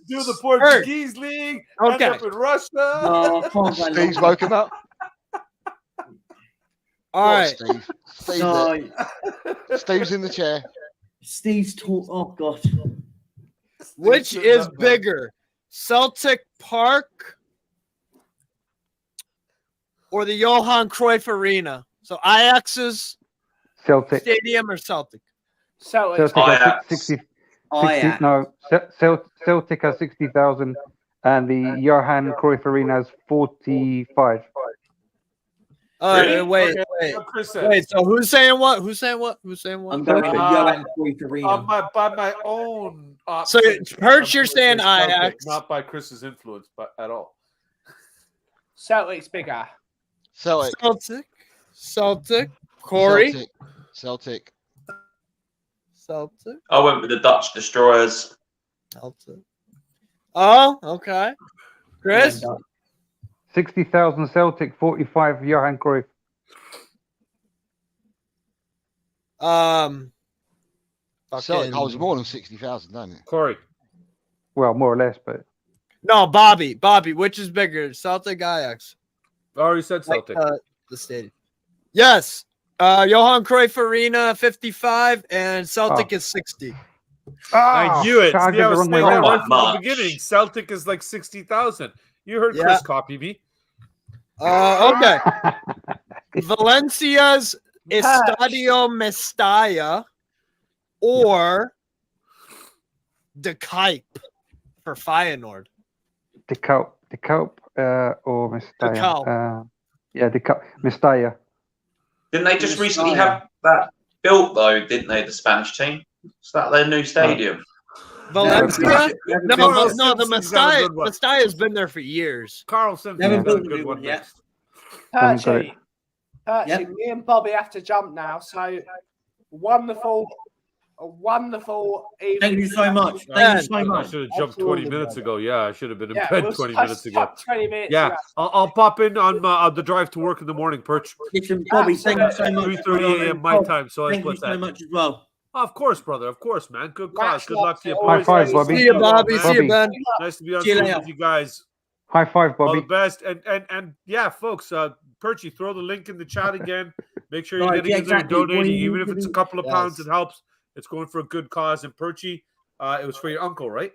do the Portuguese league. Okay. End up in Russia. Steve's woken up. All right, Steve's in the chair. Steve's talk. Oh God. Which is bigger, Celtic Park or the Johan Cruyff Arena? So Ajax's Celtic stadium or Celtic? Celtic. Celtic has 60,000 and the Johan Cruyff Arena has 45. Wait. So who's saying what? Who's saying what? I'm going with Johan Cruyff Arena. By my own. So Perch, you're saying Ajax, not by Chris's influence, but at all. Celtic's bigger. Celtic. Corey. Celtic. I went with the Dutch Destroyers. Celtic. Oh, okay. Chris. 60,000 Celtic, 45 Johan Cruyff. Celtic holds more than 60,000, don't it? Corey. Well, more or less, but No, Bobby, which is bigger, Celtic, Ajax? I already said Celtic. The stadium. Yes. Johan Cruyff Arena 55 and Celtic is 60. I knew it. I See, I was saying that right from the Much. beginning. Celtic is like 60,000. You heard Yeah. Chris copy me. Okay. Valencia's Estadio Mestalla or De Kuip for Feyenoord. De Kuip or Mestalla. Yeah, De Kuip, Mestalla. Didn't they just recently have that built though? Didn't they? The Spanish team. Is that their new stadium? Valencia? No, the Mestalla. Mestalla's been there for years. Carl Simpson Haven't got a built a good new one one yet. next. Perchy, Yep. me and Bobby have to jump now. So wonderful, a wonderful evening. Thank you so much. Yeah. Thank you so I much. should have jumped 20 minutes ago. Yeah, I should have been in Yeah, bed we'll 20 just minutes ago. jump 20 minutes Yeah, ago. I'll pop in on the drive to work in the morning, Perch. Listen, Bobby, thank you so much. 3:30 a.m. my time, so I Thank you split so that. much as well. Of course, brother. Of course, man. Good cause. Good luck to you. High boys. five, Nice to Bobby. See you, all, Bobby. man. See you, Ben. Nice to be on See you screen later. with you guys. High five, All the Bobby. best. And yeah, folks, Perchy, throw the link in the chat again. Make sure you're Right, getting yeah, in there and exactly. What donating. you Even need if to it's a do- couple of pounds, Yes. it helps. It's going for a good cause. And Perchy, it was for your uncle, right?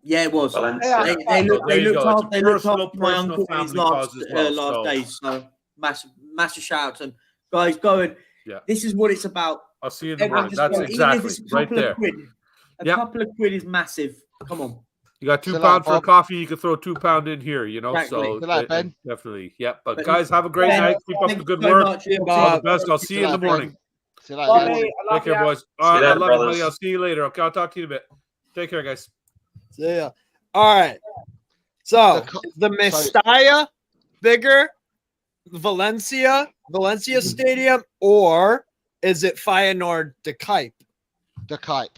Yeah, it was. Valencia. They So looked there you go. It's a they looked personal after my uncle in his family cause as well. last So days. So massive shout out to them. Guys, go and Yeah. this is what it's about. I'll see you in the Everyone morning. just That's go, even if exactly it's a right couple there. of quid. A Yep. couple of quid is massive. Come on. You got £2 Chill out, for a Bob. coffee. You can throw £2 in here, you know. Exactly. So Chill out, Ben. definitely, yep. But But- guys, have a great Ben, night. Keep up thank the you good so work. much. All the best. I'll see you in the Chill out, morning. Ben. See you later, Bobby, Ben. I Take love care, you. boys. you I later, love you, buddy. brothers. I'll see you later. Okay, I'll talk to you in a bit. Take care, guys. See ya. All right. So the Mestalla bigger, Valencia Stadium, or is it Feyenoord De Kuip? De Kuip.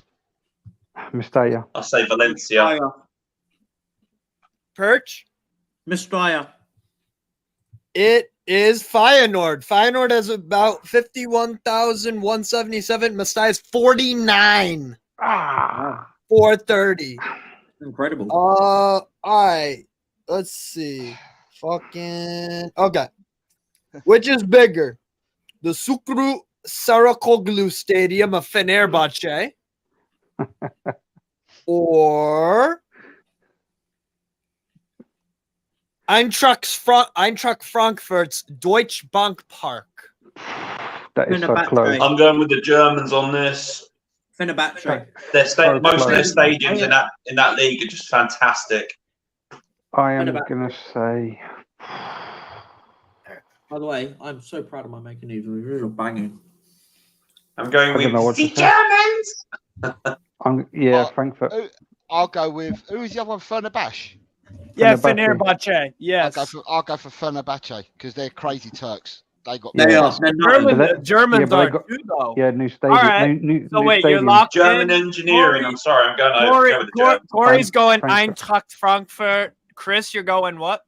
Mestalla. I'll say Valencia. Perch? Mestalla. It is Feyenoord. Feyenoord has about 51,177. Mestalla's 49. 430. Incredible. All right. Let's see. Okay. Which is bigger? The Sukru Sarakoglu Stadium of Fenerbahce or Eintracht Frankfurt's Deutsche Bank Park? That is so Fenerbahce. close. I'm going with the Germans on this. Fenerbahce. Most of their close. stadiums in that league are just fantastic. I am Fenerbahce. going to say. By the way, I'm so proud of my making these. These are banging. I'm going I don't know what with to the say. Germans. Frankfurt. I'll go with who is the other one? Fenerbahce. Yeah, Fenerbahce. Fenerbahce. Yes. I'll go for Fenerbahce because they're crazy Turks. They got They Yeah. are. They're not. Germans but they are got- too, though. Yeah, new stadium. All right. New So wait, stadium. you're locked German in. engineering. I'm sorry. I'm going over with the Germans. Corey's going Frankfurt. Eintracht Frankfurt. Chris, you're going what?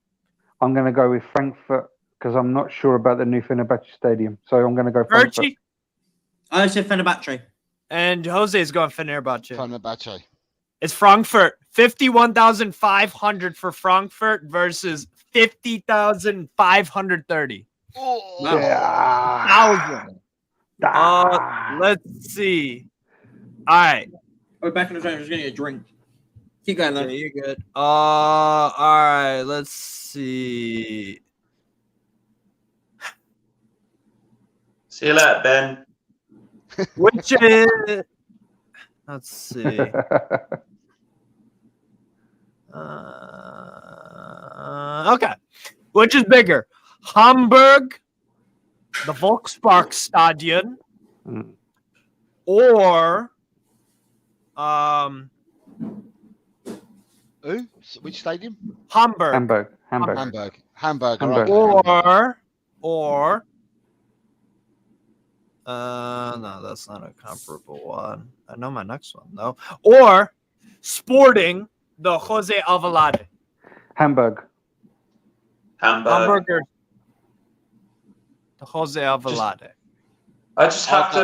I'm going to go with Frankfurt because I'm not sure about the new Fenerbahce stadium. So I'm going to go Frankfurt. Virgie? I said Fenerbahce. And Jose's going Fenerbahce. Fenerbahce. It's Frankfurt. 51,500 for Frankfurt versus 50,530. Oh, Yeah. Let's see. All right. We're back in the train. I'm just getting a drink. Keep going, though. Yeah, you're good. All right. Let's see. See you later, Ben. Which is. Let's see. Okay. Which is bigger? Hamburg the Volksparkstadion, Mm. or Who? Which stadium? Hamburg. Hamburg. Hamburg. Hamburg. Or no, that's not a comparable one. I know my next one though. Or Sporting, the Jose Alvalade. Hamburg. Hamburger. The Jose Alvalade. I just have to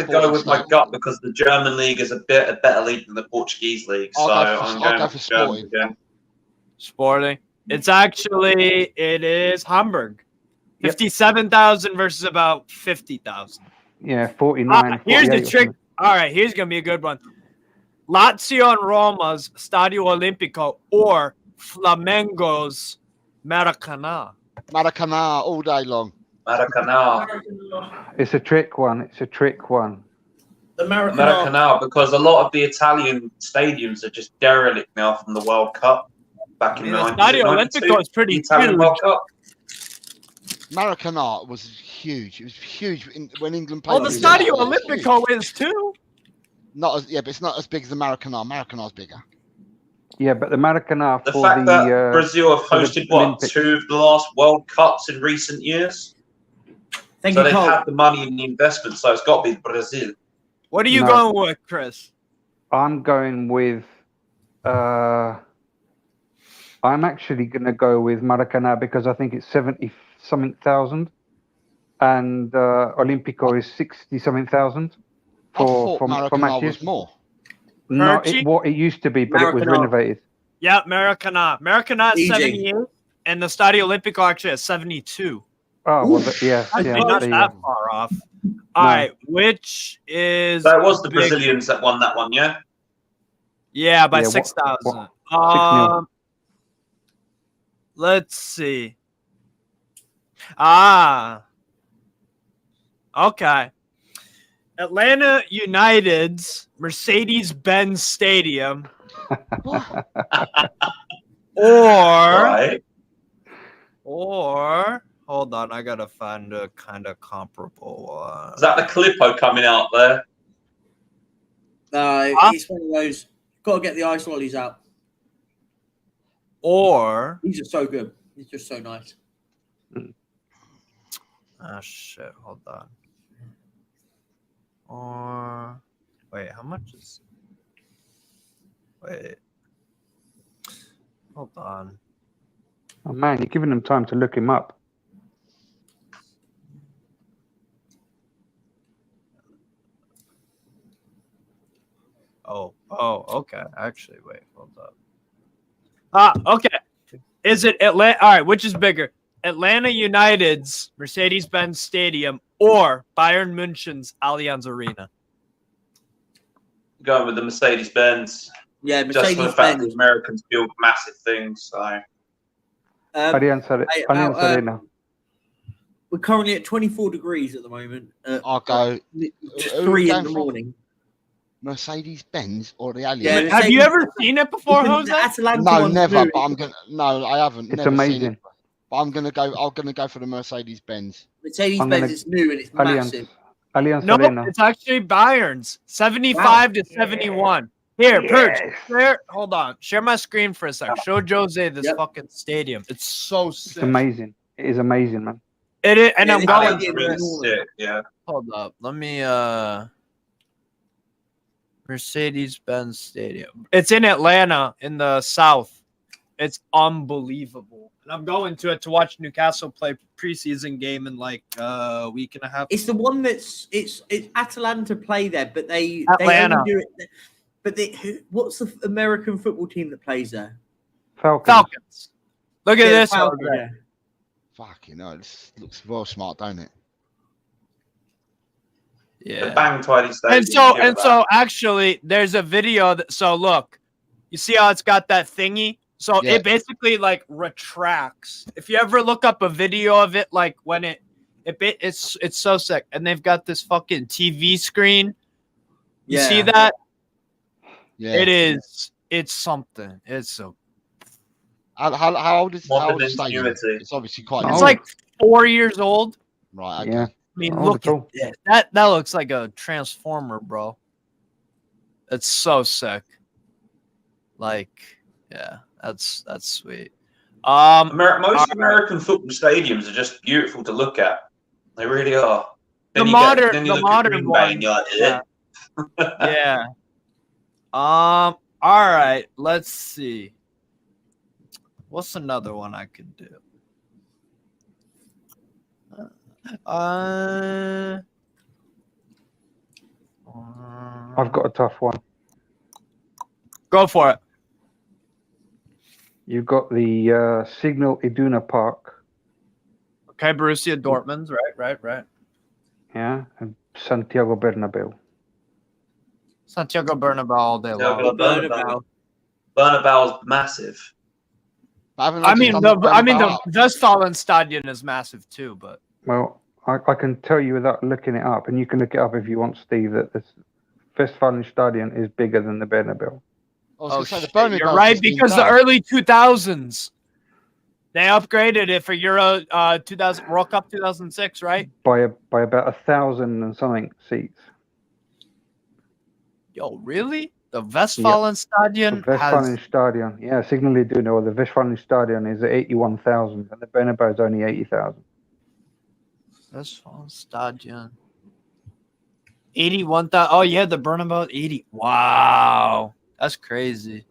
go with my gut because the German league is a better league than the Portuguese league. So I'm going for German again. Sporting. It is Hamburg. 57,000 versus about 50,000. Yeah, 49. Here's the trick. All right, here's going to be a good one. Lazio and Roma's Stadio Olimpico or Flamengo's Maracanã. Maracanã all day long. Maracanã. It's a trick one. The Maracanã, because a lot of the Italian stadiums are just derelict now from the World Cup back in the 90s. Stadio Olimpico is pretty Italian World Cup. Maracanã was huge. It was huge when England played. Oh, the Stadio Olimpico is too. But it's not as big as the Maracanã. Maracanã's bigger. Yeah, but the Maracanã. The fact that Brazil have hosted two of the last World Cups in recent years. They've had the money and the investment, so it's got to be Brazil. What are you going with, Chris? I'm going with. I'm actually going to go with Maracanã because I think it's 70-something thousand, and Olimpico is 60-something thousand for matches. Was more. No, it used to be, but it was renovated. Yeah, Maracanã. Maracanã is 78, and the Stadio Olimpico actually is 72. Oh, well, not that far off. All right, which is... So it was the Brazilians that won that one, yeah? Yeah, by 6,000. Let's see. Okay. Atlanta United's Mercedes-Benz Stadium. Or hold on, I gotta find a kind of comparable one. Is that the Calippo coming out there? It's one of those. Got to get the ice lollies out. Or these are so good. These are so nice. Oh shit! Hold on. Or wait, how much is? Wait. Hold on. Oh man, you're giving them time to look him up. Oh, okay. Actually, wait, hold up. Okay. Is it Atlanta? All right, which is bigger? Atlanta United's Mercedes-Benz Stadium or Bayern München's Allianz Arena? Going with the Mercedes-Benz. Yeah, Mercedes-Benz. Just for the fact that Americans build massive things, so. Allianz Arena. We're currently at 24 degrees at the moment. I'll go. 3 in the morning. Mercedes-Benz or the Allianz? Yeah, have you ever seen it before, Jose? No, never. But I'm gonna. No, I haven't. It's never amazing. Seen it, but I'm gonna go for the Mercedes-Benz. Mercedes-Benz is new and it's massive. Allianz Arena. It's actually Bayern's. 75 to 71. Here, Perch. Hold on. Share my screen for a sec. Show Jose this fucking stadium. It's so sick. It's amazing. It is amazing, man. It is, and I'm going to yeah. Hold up. Let me Mercedes-Benz Stadium. It's in Atlanta in the south. It's unbelievable. And I'm going to it to watch Newcastle play preseason game in like a week and a half. It's the one that's it's Atalanta play there, but they Atlanta. only do it. But what's the American football team that plays there? Falcons. Look at this. Fucking hell, this looks well smart, don't it? Yeah. The bang tidy stadium. And so actually there's a video so look, you see how it's got that thingy? So it basically like retracts. If you ever look up a video of it, like when it's so sick. And they've got this fucking TV screen. You see that? Yeah. It's something. It's so how old is the stadium? It's obviously quite old. 4 years old. Right. Okay. Yeah. I mean, Oh, look cool. at that. That looks like a transformer, bro. That's so sick. Like, yeah, that's sweet. Most American football stadiums are just beautiful to look at. They really are. Then you look at Green Bay and you're like, yeah. Yeah. All right. Let's see. What's another one I could do? I've got a tough one. Go for it. You've got the Signal Iduna Park. Okay, Borussia Dortmund. Right. Yeah, and Santiago Bernabeu. Santiago Bernabeu all day long. Bernabeu is massive. I mean, the Westfalenstadion is massive too, but well, I can tell you without looking it up, and you can look it up if you want, Steve, that the Westfalenstadion is bigger than the Bernabeu. You're right, because the early 2000s they upgraded it for Euro 2000 World Cup 2006, right? By about 1,000 and something seats. Yo, really? The Westfalenstadion Westfalenstadion, yeah, Signal Iduna, or the Westfalenstadion is 81,000, and the Bernabeu is only 80,000. Westfalenstadion. 81,000. Oh yeah, the Bernabeu 80. Wow, that's crazy.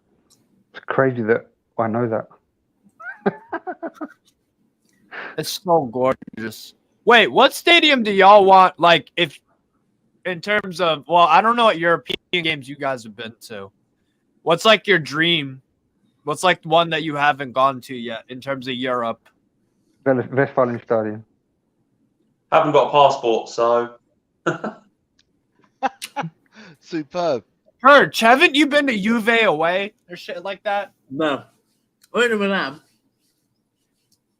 It's crazy that I know that. It's so gorgeous. Wait, what stadium do y'all want? Like, if in terms of, well, I don't know what European games you guys have been to. What's like your dream? What's like one that you haven't gone to yet in terms of Europe? Westfalenstadion. Haven't got a passport, so. Superb. Perch, haven't you been to Juve away or shit like that? No. I went to Milan.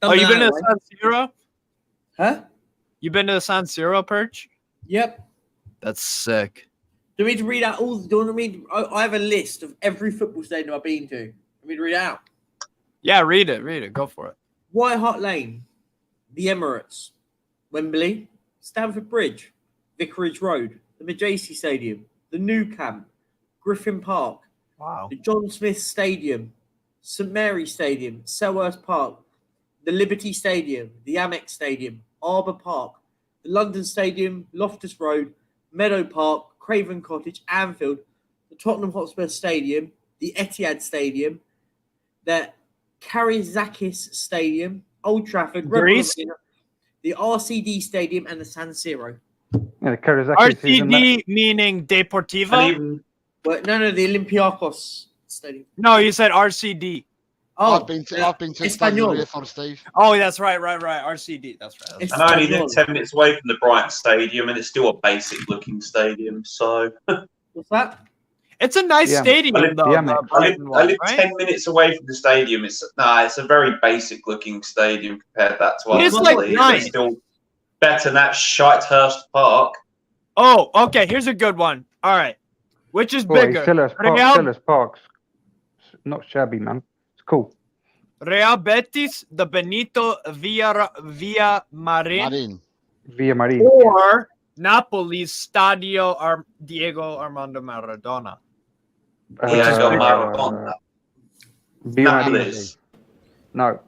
Oh, you been to the San Siro? Huh? You been to the San Siro, Perch? Yep. That's sick. Do you want me to read out all? Do you want me? I have a list of every football stadium I've been to. Want me to read it out? Yeah, read it. Read it. Go for it. White Hart Lane, the Emirates, Wembley, Stamford Bridge, Vicarage Road, the Majesty Stadium, the Nou Camp, Griffin Park, wow, the John Smith Stadium, St Mary's Stadium, Selhurst Park, the Liberty Stadium, the Amex Stadium, Arbour Park, the London Stadium, Loftus Road, Meadow Park, Craven Cottage, Anfield, the Tottenham Hotspur Stadium, the Etihad Stadium, the Karizakis Stadium, Old Trafford, Greece, the RCD Stadium, and the San Siro. Yeah, the Karizakis RCD meaning Deportivo? No, the Olympiacos Stadium. No, you said RCD. Oh, I've been to Stadium for Steve. Oh, that's right. RCD. That's right. And I only live 10 minutes away from the Brighton Stadium, and it's still a basic-looking stadium. So, what's that? It's a nice stadium. I live 10 minutes away from the stadium. It's a very basic-looking stadium compared that to others. It's like nice. It's still better than that Shitehurst Park. Oh, okay. Here's a good one. All right, which is bigger? Selhurst Park's not shabby, man. Cool. Real Betis, the Benito Villamarin, or Napoli's Stadio Diego Armando Maradona. Napoli's. No.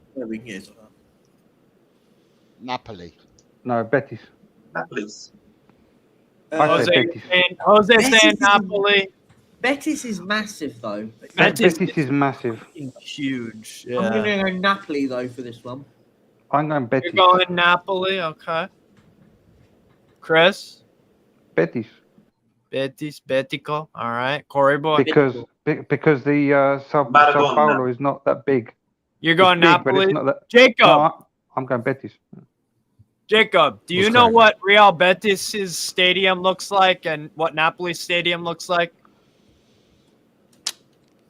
Napoli. No, Betis. Napoli's. Jose saying Napoli. Betis is massive, though. Betis is massive. Huge. Yeah. I'm going to go Napoli, though, for this one. I'm going Betis. You're going Napoli, okay. Chris? Betis. Betico. All right. Corey boy. Because the Sao Paulo is not that big. You're going Napoli? Jacob? No, I'm going Betis. Jacob, do you know what Real Betis' stadium looks like and what Napoli's stadium looks like?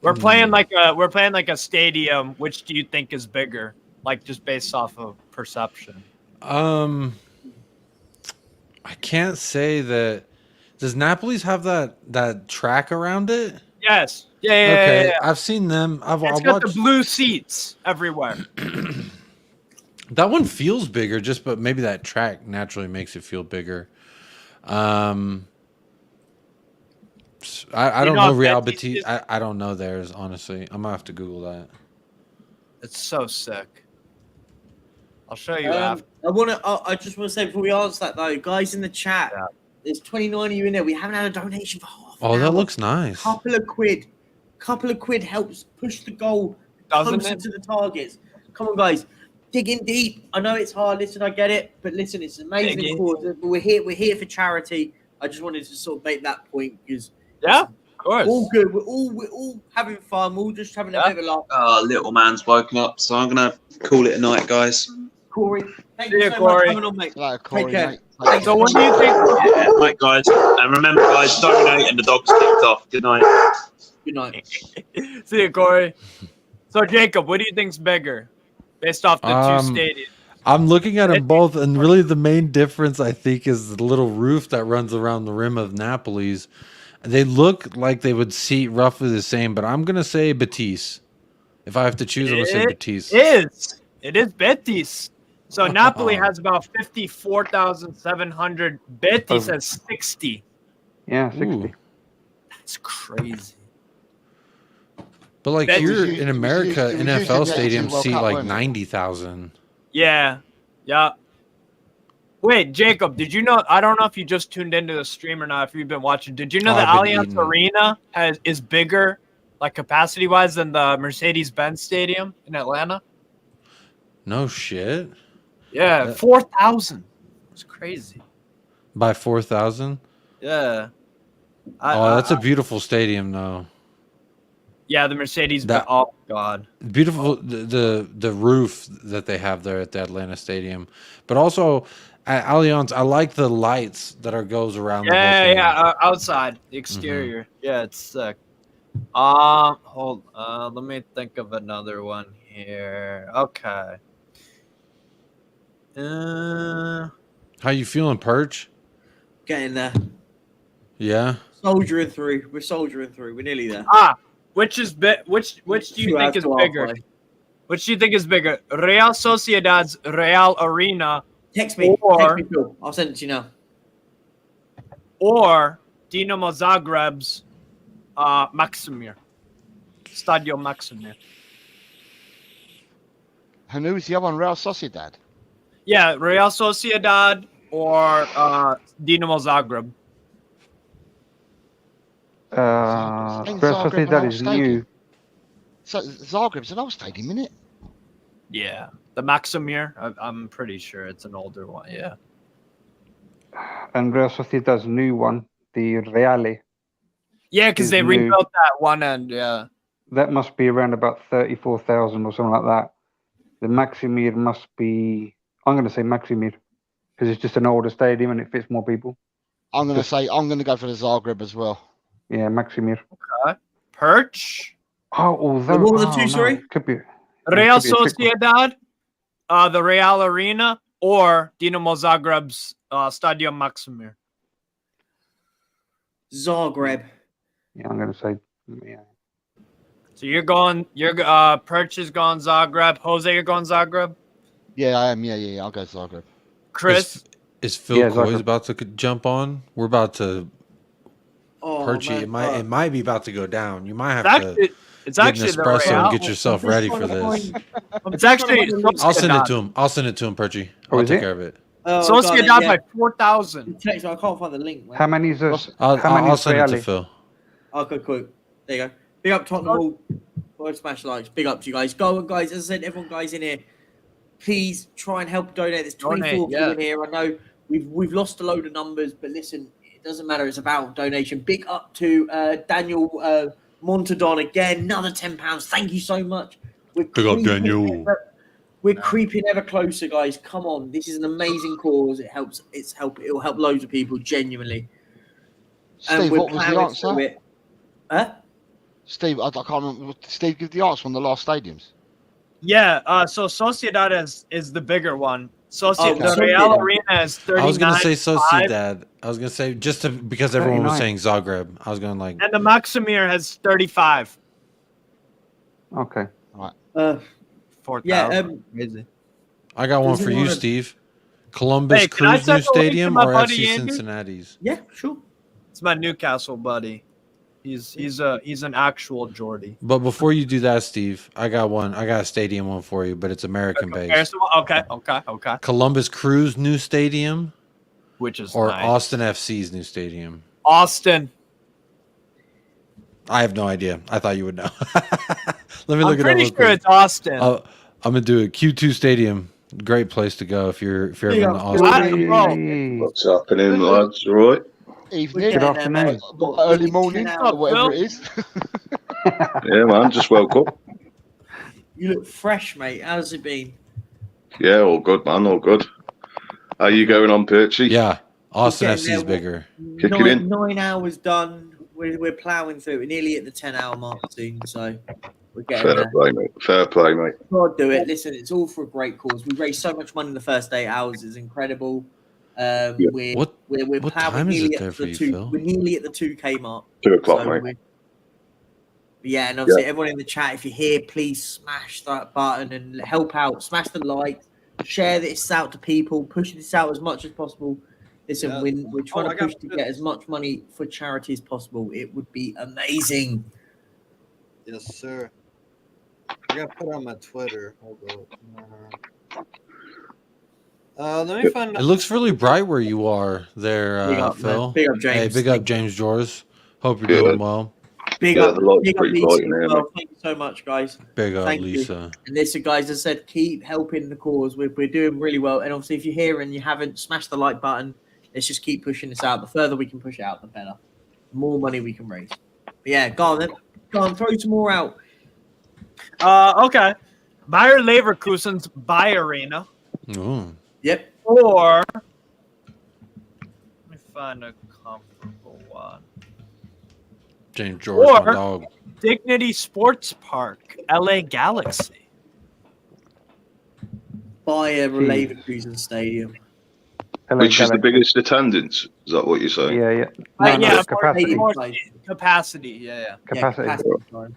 We're playing like a stadium. Which do you think is bigger? Like just based off of perception. I can't say that. Does Napoli's have that track around it? Yes. Yeah. I've seen them. I've got the blue seats everywhere. That one feels bigger, but maybe that track naturally makes it feel bigger. I don't know Real Betis. I don't know theirs, honestly. I'm gonna have to Google that. It's so sick. I'll show you after. I just want to say before we answer that though, guys in the chat, there's 29 of you in there. We haven't had a donation for half an hour. That looks nice. Couple of quid helps push the goal closer to the targets. Come on, guys, dig in deep. I know it's hard. Listen, I get it, but listen, it's an amazing cause. We're here for charity. I just wanted to sort of make that point because of course, all good. We're all having fun. We're all just having a bit of a laugh. Oh, little man's woken up, so I'm gonna call it a night, guys. Corey, thank you so much for coming on, mate. Take care. So what do you think? Yeah, night, guys. And remember, guys, donate and the dog's kicked off. Good night. Good night. See you, Corey. So Jacob, what do you think's bigger, based off the two stadiums? I'm looking at them both, and really the main difference I think is the little roof that runs around the rim of Napoli's. They look like they would seat roughly the same, but I'm gonna say Betis. If I have to choose, I'm gonna say Betis. It is Betis. So Napoli has about 54,700. Betis has 60. Yeah, 60. Ooh. That's crazy. But like here in America, NFL stadiums seat like 90,000. Yeah. Wait, Jacob, did you know? I don't know if you just tuned into the stream or not. If you've been watching, did you know the Allianz Arena is bigger, like capacity wise, than the Mercedes-Benz Stadium in Atlanta? No shit. Yeah, 4,000. It's crazy. By 4,000? Yeah. That's a beautiful stadium, though. Yeah, the Mercedes. Oh God, beautiful the roof that they have there at the Atlanta Stadium, but also at Allianz, I like the lights that goes around. Yeah, outside the exterior. Mm-hmm. Yeah, it's sick. Let me think of another one here. Okay. How you feeling, Perch? Getting there. Yeah. Soldiering through. We're soldiering through. We're nearly there. Which do you think is bigger? Which do you think is bigger? Real Sociedad's Real Arena. Text me. Phil. I'll send it to you now. Or Dinamo Zagreb's Maksimir. Stadio Maksimir. And who's the other one? Real Sociedad? Yeah, Real Sociedad or Dinamo Zagreb. Real Sociedad is new. So Zagreb's an old stadium, isn't it? Yeah, the Maksimir. I'm pretty sure it's an older one. Yeah. And Real Sociedad's new one, the Reale. Yeah, because they rebuilt that one end. Yeah. That must be around about 34,000 or something like that. The Maksimir must be. I'm going to say Maksimir because it's just an older stadium and it fits more people. I'm going to go for the Zagreb as well. Yeah, Maksimir. Okay. Perch. What were the two? Sorry. Could be Real Sociedad, the Real Arena, or Dinamo Zagreb's Stadio Maksimir. Zagreb. Yeah, I'm going to say. Yeah. So Perch is going Zagreb. Jose, you're going Zagreb. Yeah, I am. Yeah. I'll go Zagreb. Chris, is Phil Coys about to jump on? We're about to. Perchy, it might be about to go down. You might have to. It's actually get an espresso and get yourself ready for this. It's actually. I'll send it to him. Perchy. I'll take care of it. Sociedad by 4,000. I can't find the link. How many is this? I'll send it to Phil. Okay, cool. There you go. Big up Tottenham. Smash likes. Big up to you guys. Go on, guys. As I said, everyone, guys in here, please try and help donate. There's 24 of you in here. I know we've lost a load of numbers, but listen, it doesn't matter. It's about donation. Big up to Daniel Montadon again. Another £10. Thank you so much. Big up, Daniel. We're creeping ever closer, guys. Come on. This is an amazing cause. It'll help loads of people, genuinely. Steve, what was the answer? Huh? Steve, I can't remember. Steve, give the answer on the last stadiums. Yeah, so Sociedad is the bigger one. The Real Arena is 39. I was going to say Sociedad. I was going to say because everyone was saying Zagreb. I was going and the Maksimir has 35. Okay. All right. 4,000. Amazing. I got one Does for anyone you, have- Steve. Columbus Hey, can I Crew's new send a link to stadium my or buddy FC Andy? Cincinnati's? Yeah, sure. It's my Newcastle buddy. He's an actual Geordie. But before you do that, Steve, I got one. I got a stadium one for you, but it's American based. Okay. Columbus Crew's new stadium, Which is or nice. Austin FC's new stadium. Austin. I have no idea. I thought you would know. Let me I'm look it up. pretty real sure quick. it's Austin. I'm gonna do it. Q2 Stadium. Great place to go if you're ever in the Austin. What's happening, lads? All right? Evening. Good afternoon. Early morning, or whatever it is. Yeah, man. Just woke up. You look fresh, mate. How's it been? Yeah, all good, man. All good. How you going on, Perchy? Yeah, Austin Getting FC's there. bigger. Kick it in. 9 hours done. We're ploughing through. We're nearly at the 10-hour mark soon, so we're getting Fair there. play, mate. Fair play, mate. God, do it. Listen, it's all for a great cause. We raised so much money in the first 8 hours. It's incredible. We're What ploughing time is nearly it there at for the you, two. Phil? We're nearly at the 2K mark. 2 o'clock, So mate. yeah, and obviously everyone in the chat, if you're here, please smash that button and help out. Smash the like, share this out to people, push this out as much as possible. Listen, we're trying to push to get as much money for charity as possible. It would be amazing. Yes, sir. I gotta put on my Twitter. Let me find. It looks really bright where you are there, Big up, Phil. man. Big up, James. Hey, big up, James Jors. Hope you're Good. doing well. Big Yeah, up, the light's big up, pretty Lisa. bright in here, as well. mate. Thank you so much, guys. Big up, Thank you. Lisa. And listen, guys, as I said, keep helping the cause. We're doing really well. And obviously, if you're here and you haven't smashed the like button, let's just keep pushing this out. The further we can push it out, the better. The more money we can raise. But yeah, go on then. Go on, throw some more out. Okay. Bayer Leverkusen's Bayer Arena. Ooh. Yep. Or let me find a comparable one. James Jors, my Or dog. Dignity Sports Park, LA Galaxy. Bayer Leverkusen Stadium. Which is the biggest attendance? Is that what you're saying? Yeah. Yeah, capacity. Capacity, yeah. Capacity. Sorry.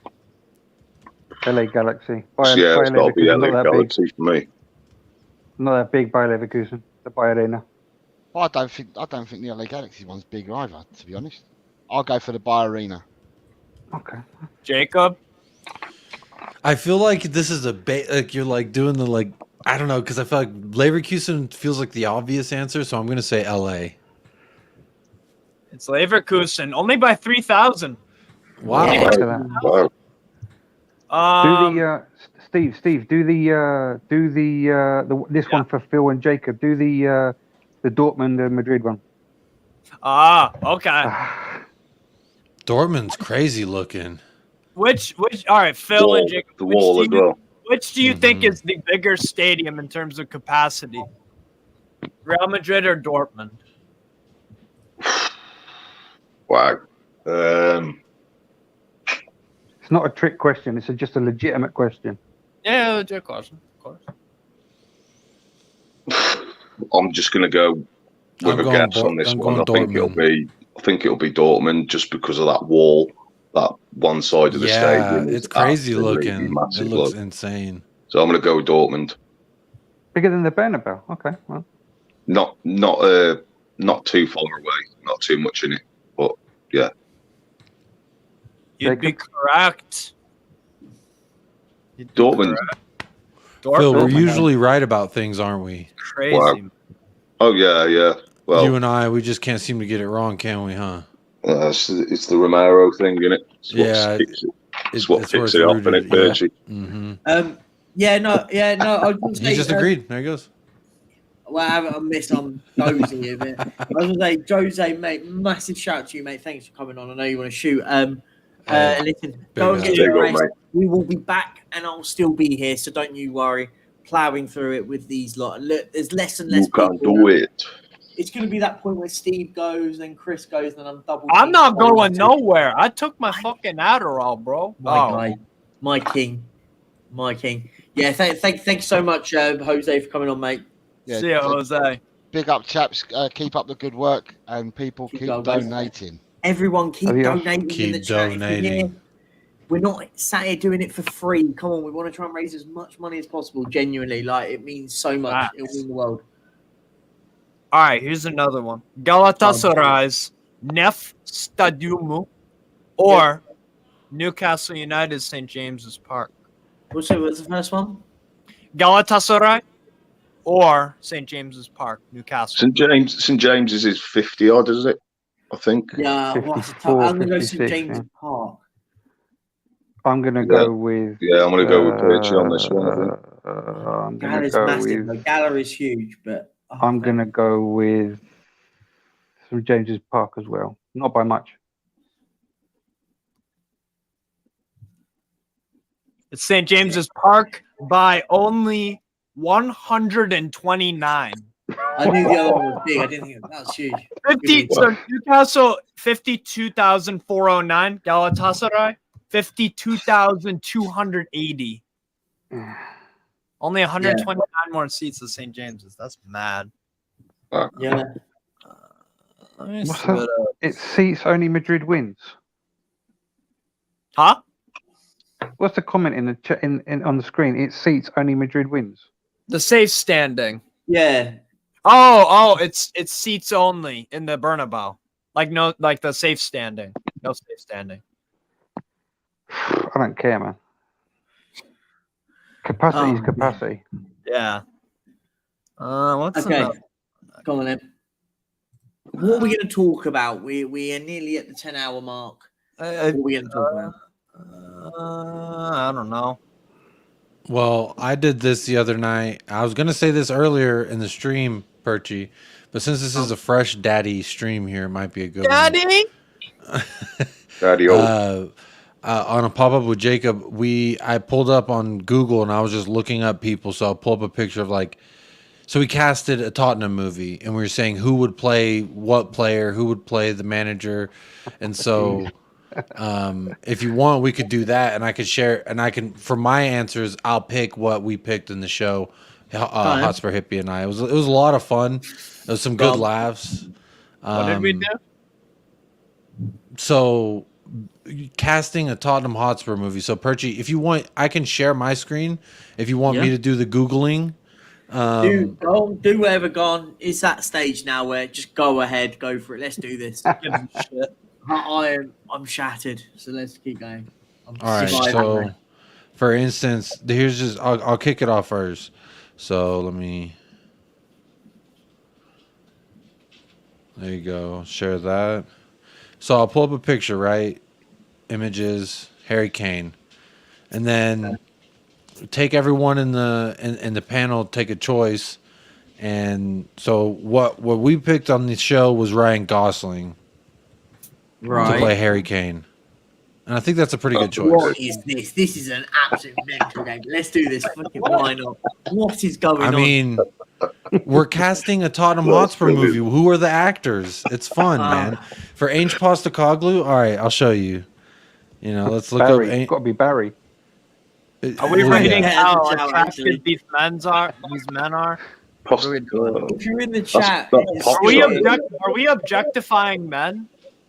LA Galaxy. Yeah, it's got to be Leverkusen, LA not that big. Galaxy for me. Not that big by Leverkusen. The Bayer Arena. I don't think the LA Galaxy one's big either, to be honest. I'll go for the Bayer Arena. Okay. Jacob? I feel like this is like you're like doing the like I don't know because I feel like Leverkusen feels like the obvious answer, so I'm gonna say LA. It's Leverkusen, only by 3,000. Wow. Yeah, look at that. Wow. Do the Steve. Do the this one for Phil and Jacob. Do the Dortmund and Madrid one. Okay. Dortmund's crazy looking. Which all right, Phil Wall, and Jacob. the wall as well. Which do you think is the bigger stadium in terms of capacity? Real Madrid or Dortmund? Wow. It's not a trick question. It's just a legitimate question. Yeah, legit question, of course. I'm just going to go with I'm a going guess on this I'm one. going I think it'll be Dortmund just because of that wall, that one side of the stadium. Yeah, it's crazy absolutely looking. massive, It looks look. insane. So I'm going to go with Dortmund. Bigger than the Bernabeu. Okay. Well. Not too far away, not too much in it, but yeah. You'd be correct. Dortmund. Phil, we're Dortmund. usually right about things, aren't we? Crazy. Wow. Oh yeah. Well, You and I, we just can't seem to get it wrong, can we? Huh? it's the Romero thing, isn't it? It's what kicks it off, isn't it, Percy? Mm-hmm. No. I was gonna say, He just agreed. There he goes. Well, I'm dozy a bit. I was gonna say, Jose, mate, massive shout to you, mate. Thanks for coming on. I know you want to shoot. Listen, go and get your rest. We will be back, and I'll still be here, so don't you worry. Plowing through it with these lot. Look, there's less and less. You can't do it. It's going to be that point where Steve goes, then Chris goes, then I'm double. I'm not going nowhere. I took my fucking Adderall, bro. My guy, my king. Yeah, thanks so much, Jose, for coming on, mate. Yeah, see you, Jose. Big up, chaps. Keep up the good work, and people keep donating. Everyone keep donating in the chat. We're not sat here doing it for free. Come on, we want to try and raise as much money as possible. Genuinely, like it means so much. It will mean the world. All right, here's another one. Galatasaray's Nef Stadyumu or Newcastle United St. James's Park. What's the first one? Galatasaray or St. James's Park, Newcastle. St. James's is 50 odd, is it? I think. Yeah, I'm going to go St. James's Park. I'm going to go with... Yeah, I'm going to go with Perchy on this one, I think. I'm going to Gala's go massive. with... Gala is huge, but... I'm going to go with St. James's Park as well. Not by much. It's St. James's Park by only 129. I knew the other one was big. I didn't think that was huge. So Newcastle 52,409. Galatasaray 52,280. Only 129 more seats than St. James's. That's mad. Yeah. It seats only Madrid wins. Huh? What's the comment in the chat on the screen? It seats only Madrid wins. The safe standing. Yeah. Oh, it's seats only in the Bernabeu. Like the safe standing. No safe standing. I don't care, man. Capacity is capacity. Yeah. What's okay? Come on then. What are we going to talk about? We are nearly at the 10-hour mark. What are we going to talk about? I don't know. Well, I did this the other night. I was going to say this earlier in the stream, Perchy, but since this is a fresh daddy stream here, it might be a good one. Daddy on a pop-up with Jacob, I pulled up on Google and I was just looking up people, so I'll pull up a picture of so we casted a Tottenham movie and we were saying who would play what player, who would play the manager, and so if you want, we could do that, and I could share, and I can, for my answers, I'll pick what we picked in the show, Hotspur Hippie and I. It was a lot of fun. It was some good laughs. What did we do? So, casting a Tottenham Hotspur movie. So, Perchy, if you want, I can share my screen. If you want me to do the Googling. Do whatever, gone. It's that stage now where just go ahead, go for it. Let's do this. Shit. I'm shattered, so let's keep going. All right, so for instance, here's just I'll kick it off first. So let me. There you go. Share that. So I'll pull up a picture, right? Images, Harry Kane, and then take everyone in the panel, take a choice, and so what we picked on the show was Ryan Gosling. Right. To play Harry Kane. And I think that's a pretty good choice. What is this? This is an absolute mental game. Let's do this. Fucking why not? What is going on? I mean, we're casting a Tottenham Hotspur movie. Who are the actors? It's fun, man. For Ange Postecoglou, all right, I'll show you. Let's look Barry. up. It's got to be Barry. Are we rating how attractive these men are? If you're in the chat, are we objectifying men?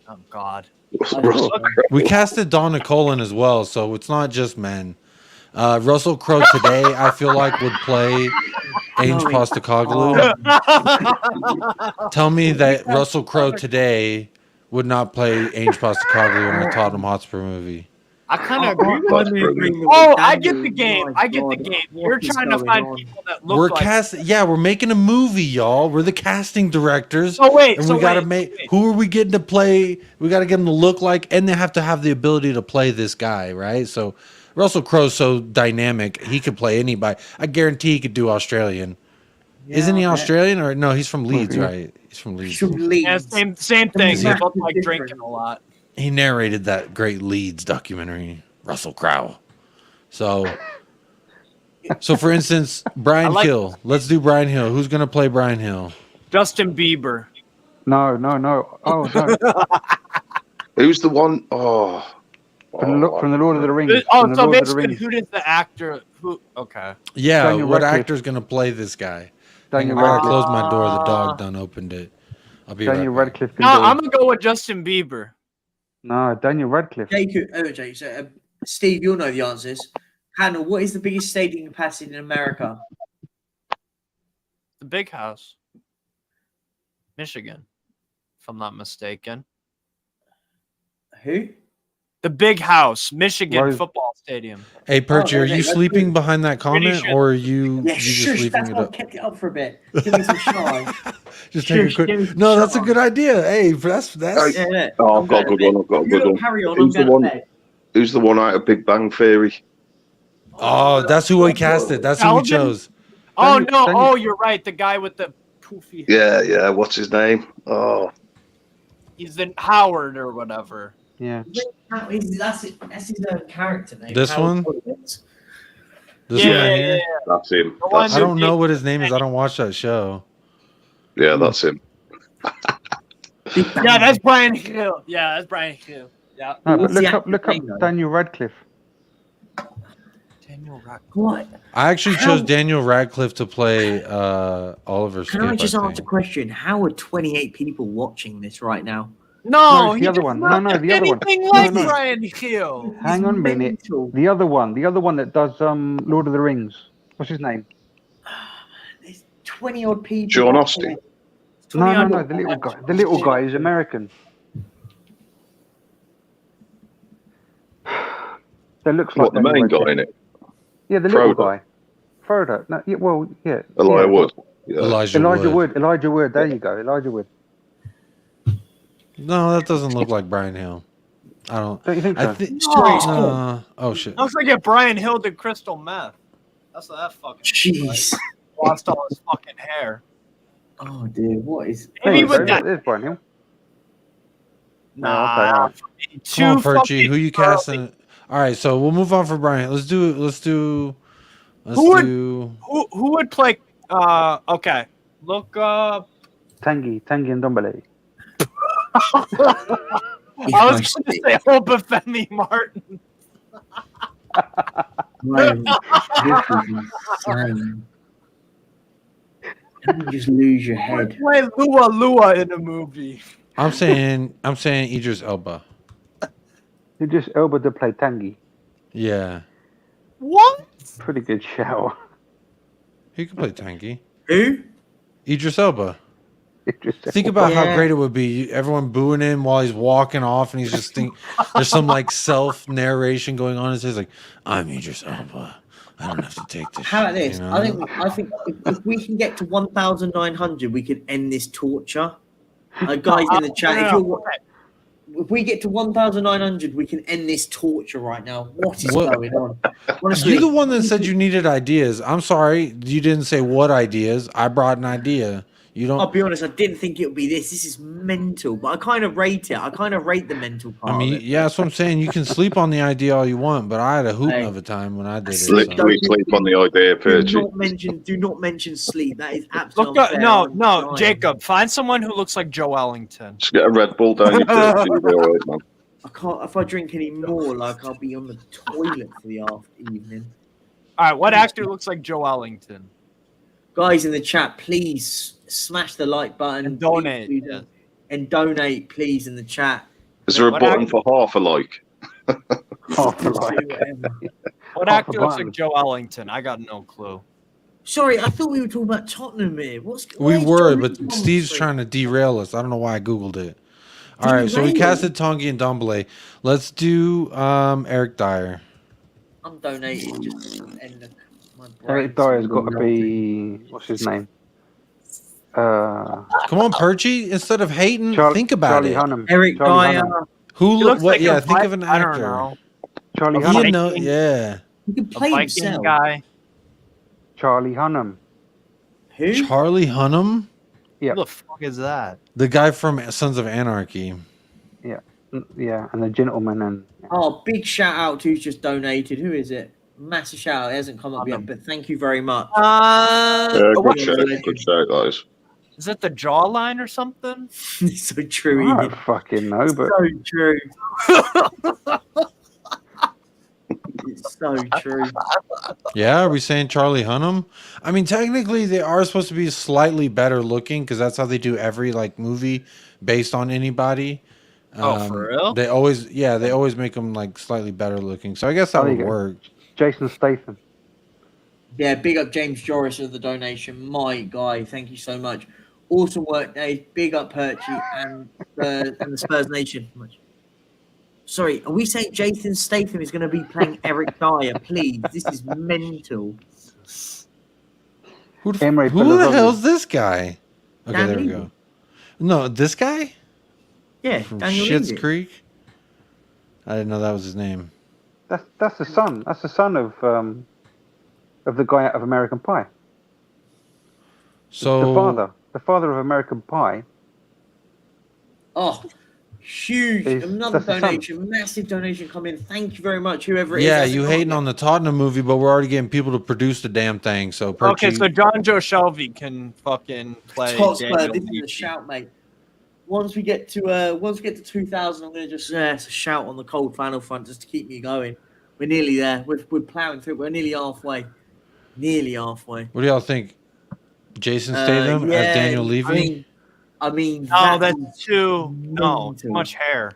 Oh God. We casted Donna Colin as well, so it's not just men. Russell Crowe today, I feel like, would play Ange Postecoglou. Tell me that Russell Crowe today would not play Ange Postecoglou in a Tottenham Hotspur movie. I kind of agree with you. Oh, I get the game. You're trying to find people that look we're making a movie, y'all. We're the casting directors. Oh, wait. And we got to make... Who are we getting to play? We got to get them to look like... And they have to have the ability to play this guy, right? So Russell Crowe's so dynamic. He could play anybody. I guarantee he could do Australian. Yeah, isn't he Australian? Or no, he's from Leeds, right? He's from Leeds. Yeah, same thing. He both like drinking a lot. He narrated that great Leeds documentary, Russell Crowe. So for instance, Brian Hill. Let's do Brian Hill. Who's going to play Brian Hill? Justin Bieber. No. Oh, no. Who's the one? From the Lord of the Rings. So basically, who is the actor? Okay. Yeah, what actor's going to play this guy? Daniel Radcliffe. Radcliffe. I closed my door. The dog done opened it. I'll be Daniel right Radcliffe. No, I'm going to go with Justin Bieber. No, Daniel Radcliffe. Jacob, Steve, you'll know the answers. Hannah, what is the biggest stadium capacity in America? The Big House. Michigan, if I'm not mistaken. Who? The Big House, Michigan Right. football stadium. Hey, Perchy, are no, you that's sleeping good. behind that comment, or are you Yeah, just shush, leaving that's it why I up? kept it up for a bit. Give me some shine. Just take a Shush, give me quick. some No, that's a shine. good idea. Hey, that's Yeah, yeah. Oh, I'm I've got a going good to bed. one. I've got a You good lot one. carry on. Who's the I'm going one? to bed. Who's the one out of Big Bang Theory? Oh, that's who we casted. That's who we Sheldon? chose. Oh Daniel- no! Daniel- Oh, you're right. The guy with the poofy hair. Yeah. What's his name? Oh, He's in Howard or whatever. Yeah. That's his character name. This Howard one? Collins. This Yeah, one right yeah, here. yeah. that's him. The one That's I him. don't know what his name is. I don't watch that show. Yeah, that's him. Yeah, that's Brian Hill. Yeah, that's Brian Hill. Yeah. No, but What's look the up actor's name, though? Daniel Radcliffe. Daniel Radcliffe. What? I actually How- chose Daniel Radcliffe to play Oliver Can Skip. I just ask a think. question? How are 28 people watching this right now? No, it's the he other does one. not No, look the other one. anything No, like no. Brian Hill. Hang on a minute. Mental. The other one that does Lord of the Rings. What's his name? There's 20 odd people. Sean watching Austin. it. 20 No, odd the little guy. people. The little guy is American. That looks like What, the Daniel main Radcliffe. guy in it? Yeah, the little Frodo. guy. Frodo. No, yeah, well, yeah. Elijah yeah. Wood. Yeah. Elijah Wood. Elijah Wood. There you go. Elijah Wood. No, that doesn't look like Brian Hill. I don't. Don't you think so? I think. No. Oh shit. Looks like if Brian Hill did crystal meth. That's what that fucking Jeez. lost all his fucking hair. Oh dear, what is? There Maybe you with go. that. There's Brian Hill. Nah. Come on, Perchy. fucking Who you early. casting? All right, so we'll move on for Brian. Let's do. Who would play? Okay. Look up. Tangy and Dombele. I was going to say Obafemi Martin. Man, this is insane. You just lose your head. Play Lua in a movie. I'm saying Idris Elba. You just Elba to play Tangy. Yeah, What? Pretty good shout. he could play Tanky. Who? Idris Elba. Think about how great it would be. Everyone booing him while he's walking off, and he's just there's some like self narration going on. It says like, "I'm Idris Elba. I don't have to take this." How about shit," this? you know? I think if we can get to 1,900, we could end this torture. Guys in the chat, if we get to 1,900, we can end this torture right now. What is going on? Honestly, You're the one that said you needed ideas. I'm sorry, you didn't say what ideas. I brought an idea. You don't. I'll be honest, I didn't think it would be this. This is mental, but I kind of rate it. I kind of rate the mental part. I mean, of it. yeah, that's what I'm saying. You can sleep on the idea all you want, but I had a hoot of a time when I did it. Literally sleep on the idea, Perchy. Do not mention sleep. That is absolutely Look up, unfair. no, Jacob. Find someone who looks like Joe Ellington. Just get a Red Bull down your throat. You'll be all right, man. I can't. If I drink any more, like I'll be on the toilet for the evening. All right, what actor looks like Joe Ellington? Guys in the chat, please smash the like button And donate. And donate, please, in the chat. Is there a button for half a like? Half a like. What actor looks like Joe Ellington? I got no clue. Sorry, I thought we were talking about Tottenham here. We were, but Steve's trying to derail us. I don't know why I googled it. All right, so we casted Tongi and Dombele. Let's do Eric Dyer. I'm donating. Just end my Eric Dyer's got to be, what's his name? Come on, Perchy. Instead of hating, think about Charlie it. Hunnam. Eric Charlie Dyer. Hunnam. Who He look? looks What? like Yeah, a think of an I don't actor. know. Charlie He Hunnam. know, yeah. He can A play Viking himself. guy. Charlie Hunnam. Who? Charlie Hunnam, Yeah. Who the fuck is that? the guy from Sons of Anarchy. Yeah. Yeah. And the gentleman and. Oh, big shout out to who's just donated. Who is it? Massive shout out. It hasn't come up yet, but thank you very much. Good shout, good shout, guys. Is it the jawline or something? It's so true. I Ian. don't fucking know, but. So true. It's so true. Yeah, are we saying Charlie Hunnam? I mean, technically, they are supposed to be slightly better looking because that's how they do every like movie based on anybody. For real? They always make them like slightly better looking. So I guess that would work. Jason Statham. Yeah, big up James Joris of the donation. My guy, thank you so much. Awesome work, Dave. Big up Perchy and the Spurs Nation. Sorry, are we saying Jason Statham is going to be playing Eric Dyer? Please, this is mental. Who the hell's this guy? Okay, Dan there we Levy. go. No, this guy? Yeah, From Daniel Schitt's Levy. Creek? I didn't know that was his name. That's the son. That's the son of the guy out of American Pie. So the father of American Pie. Oh, huge! Another donation, massive donation coming. Thank you very much, whoever it is. Yeah, you hating on the Tottenham movie, but we're already getting people to produce the damn thing. So okay, so John Joe Shelby can fucking play. Hotspur, this is a shout, mate. Once we get to 2000, I'm gonna just shout on the cold final front just to keep me going. We're nearly there. We're plowing through. We're nearly halfway. Nearly halfway. What do y'all think? Jason Statham as Daniel Levy? I mean, no, that's too much hair.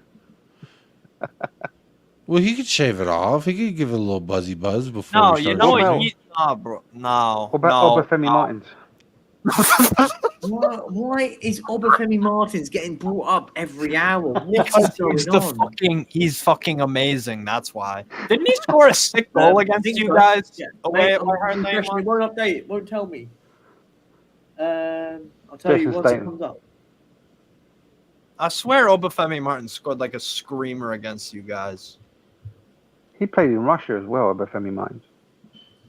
Well, he could shave it off. He could give it a little buzzy buzz before. No, you know what? Bro, no. What about Obafemi Martins? Why is Obafemi Martins getting brought up every hour? Because he's fucking amazing. That's why. Didn't he score a sick goal against you guys? Yeah. Away at It won't update. It won't tell me. I'll tell you once it comes up. I swear Obafemi Martins scored like a screamer against you guys. He played in Russia as well, Obafemi Martins.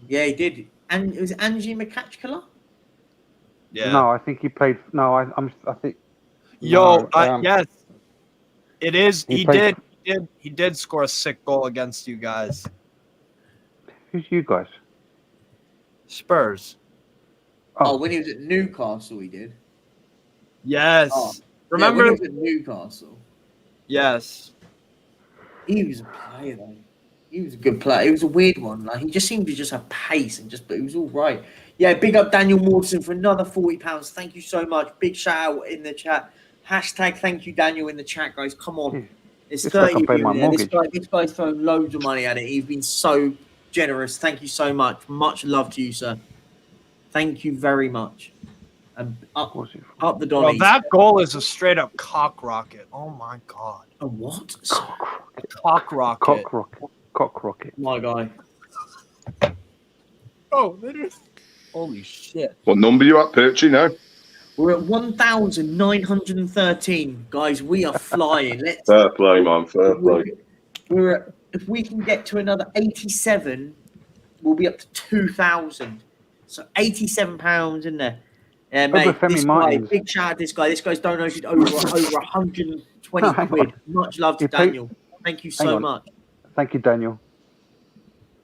Yeah, he did. And it was Angie Makachkala? Yeah. No, I think he played. No, I think. Yes, it is. He did score a sick goal against you guys. Who's you guys? Spurs. Oh, when he was at Newcastle, he did. Yes. Oh, remember when he was at Newcastle? Yes. He was a player though. He was a good player. It was a weird one. Like he just seemed to just have pace but he was all right. Yeah, big up Daniel Morrison for another £40. Thank you so much. Big shout out in the chat. Hashtag thank you, Daniel, in the chat, guys. Come on. It's 30 of you there. This guy's throwing loads of money at it. He's been so generous. Thank you so much. Much love to you, sir. Thank you very much. And up the Donnies. That goal is a straight up cock rocket. Oh my god. A what? A cock rocket. Cock rocket. My guy. Oh, literally. Holy shit. What number are you at, Perchy, now? We're at 1,913. Guys, we are flying. Fair play, man. Fair play. If we can get to another 87, we'll be up to 2,000. So £87 in there. Yeah, mate. This guy, big shout out to this guy. This guy's donated over 120 quid. Much love to Daniel. Thank you so much. Thank you, Daniel.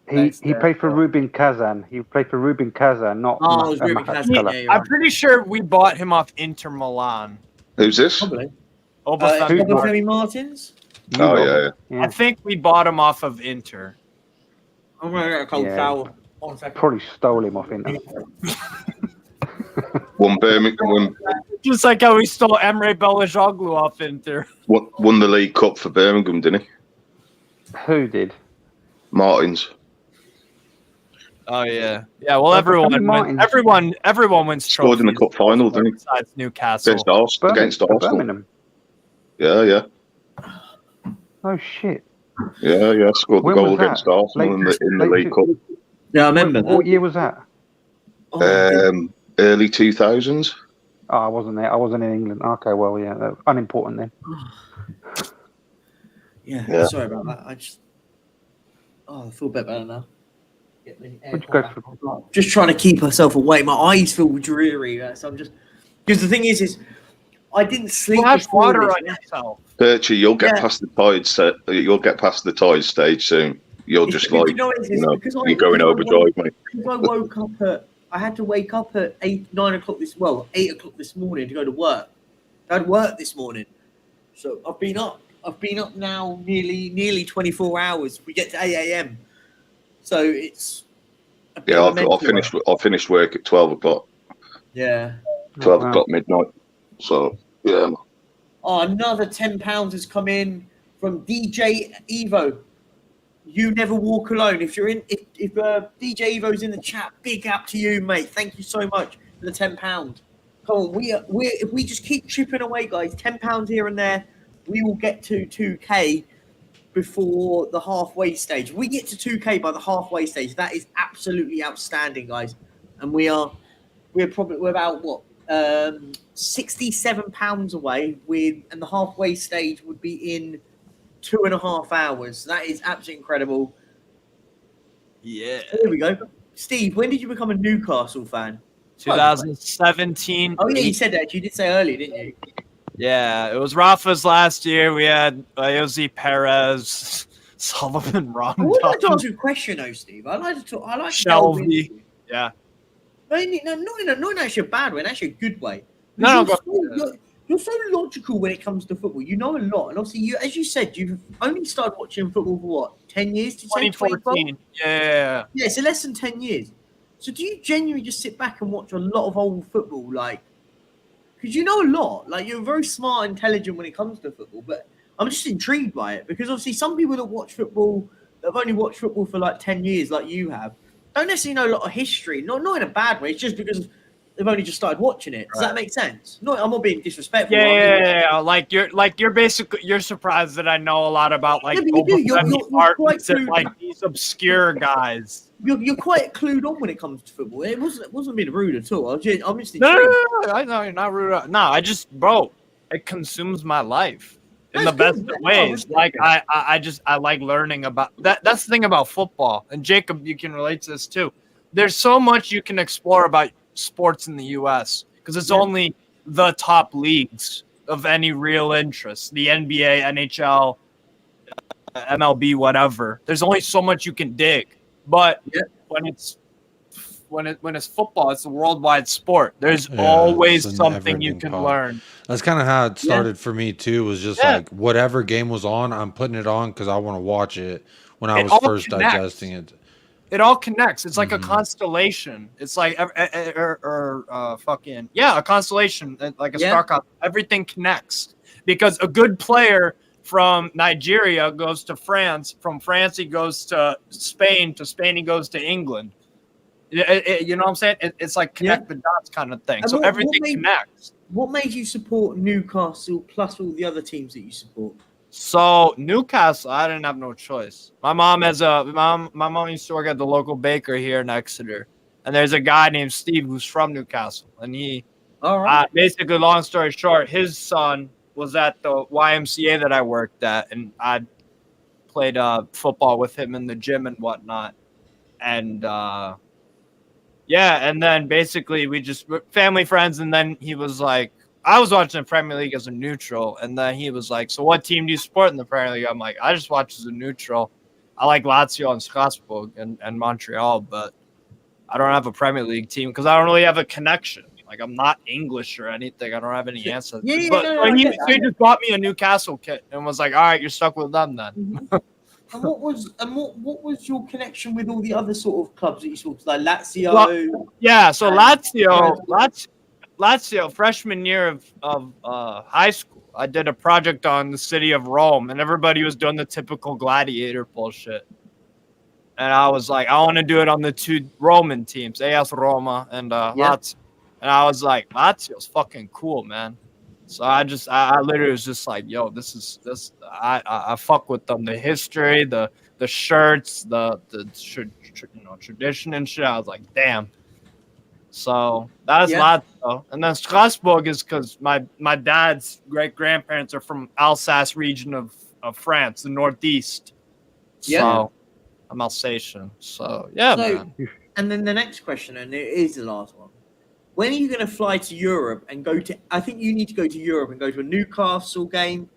He played for Rubin Kazan. He played for Rubin Kazan, not. Oh, it was Rubin Kazan. I'm pretty sure we bought him off Inter Milan. Who's this? Probably. Obafemi Martins? Oh, yeah. I think we bought him off of Inter. I'm going to get a cold shower. 1 second. Probably stole him off Inter. Won Birmingham. Just like how we stole Emre Belözoğlu off Inter. Won the League Cup for Birmingham, didn't he? Who did? Martins. Oh yeah, yeah. Well, everyone wins trophies. Scored in the cup final, didn't he? Besides Newcastle against Arsenal. Birmingham. Yeah. Oh shit. Yeah. Scored the goal against Arsenal in the League Cup. Yeah, I remember that. What year was that? Early 2000s. Oh, I wasn't there. I wasn't in England. Okay, well, yeah, that was unimportant then. Yeah, sorry about that. I feel a bit better now. Just trying to keep myself awake. My eyes feel dreary, so I'm just because the thing is I didn't sleep. Have water on yourself. Perchy, you'll get past the tide set. You'll get past the tide stage soon. You'll just you're going overdrive, mate. I had to wake up at 8 o'clock this morning to go to work. I had work this morning, so I've been up now nearly 24 hours. We get to 8 a.m. So it's I finished work at 12 o'clock. Yeah. 12 o'clock midnight. So yeah. Oh, another £10 has come in from DJ Evo. You never walk alone. If DJ Evo's in the chat, big up to you, mate. Thank you so much for the £10. Come on, if we just keep chipping away, guys, £10 here and there, we will get to 2K before the halfway stage. If we get to 2K by the halfway stage, that is absolutely outstanding, guys. And we're about what? £67 away and the halfway stage would be in 2.5 hours. That is absolutely incredible. Yeah. There we go. Steve, when did you become a Newcastle fan? 2017. Oh, yeah, you said that. You did say earlier, didn't you? Yeah, it was Rafa's last year. We had Jose Perez, Sullivan, Rondon. I would like to ask you a question, though, Steve. I like Shelby. Yeah. No, not actually a bad way, actually a good way. No, you're so logical when it comes to football. You know a lot, and obviously, as you said, you've only started watching football for what, 10 years? 2014. Yeah. Yeah, so less than 10 years. So do you genuinely just sit back and watch a lot of old football, like? Because you know a lot. Like, you're very smart, intelligent when it comes to football, but I'm just intrigued by it because obviously some people that watch football, that have only watched football for like 10 years, like you have, don't necessarily know a lot of history. Not in a bad way. It's just because they've only just started watching it. Does that make sense? No, I'm not being disrespectful. Yeah. Like you're basically surprised that I know a lot about like these obscure guys. You're quite clued on when it comes to football. It wasn't being rude at all. I'm just no, I know you're not rude. No, I just it consumes my life in the best ways. Like I like learning about that. That's the thing about football. And Jacob, you can relate to this too. There's so much you can explore about sports in the U.S. because it's only the top leagues of any real interest. The NBA, NHL, MLB, whatever. There's only so much you can dig. But when it's football, it's a worldwide sport. There's always something you can learn. That's kind of how it started for me too. Was just like whatever game was on, I'm putting it on because I want to watch it. When I was first digesting it, it all connects. It's like a constellation. It's like a constellation, like a star constellation. Everything connects because a good player from Nigeria goes to France. From France, he goes to Spain. To Spain, he goes to England. You know what I'm saying? It's like connect the dots kind of thing. And so everything connects. What made you support Newcastle plus all the other teams that you support? So Newcastle, I didn't have no choice. My mom my mom used to work at the local baker here in Exeter, and there's a guy named Steve who's from Newcastle, and he, basically, long story short, his son was at the YMCA that I worked at, and I played football with him in the gym and whatnot, and and then basically we just were family friends, and then he was like, I was watching the Premier League as a neutral, and then he was like, so what team do you support in the Premier League? I'm like, I just watch as a neutral. I like Lazio and Strasbourg and Montreal, but I don't have a Premier League team because I don't really have a connection. Like, I'm not English or anything. I don't have any answers. He just bought me a Newcastle kit and was like, all right, you're stuck with them then. Mm-hmm. And what was your connection with all the other sort of clubs that you saw, like Lazio? Well, so Lazio, freshman year of high school, I did a project on the city of Rome, and everybody was doing the typical gladiator bullshit. And I was like, I want to do it on the two Roman teams, AS Roma and Lazio. And I was like, Lazio's fucking cool, man. So I literally was just like, yo, I fuck with them. The history, the shirts, the tradition and shit. I was like, damn. So that's Lazio. And then Strasbourg is because my dad's great grandparents are from Alsace region of France, the Northeast. So I'm Alsatian. So man. And then the next question, and it is the last one. When are you going to fly to Europe and go to? I think you need to go to Europe and go to a Newcastle game,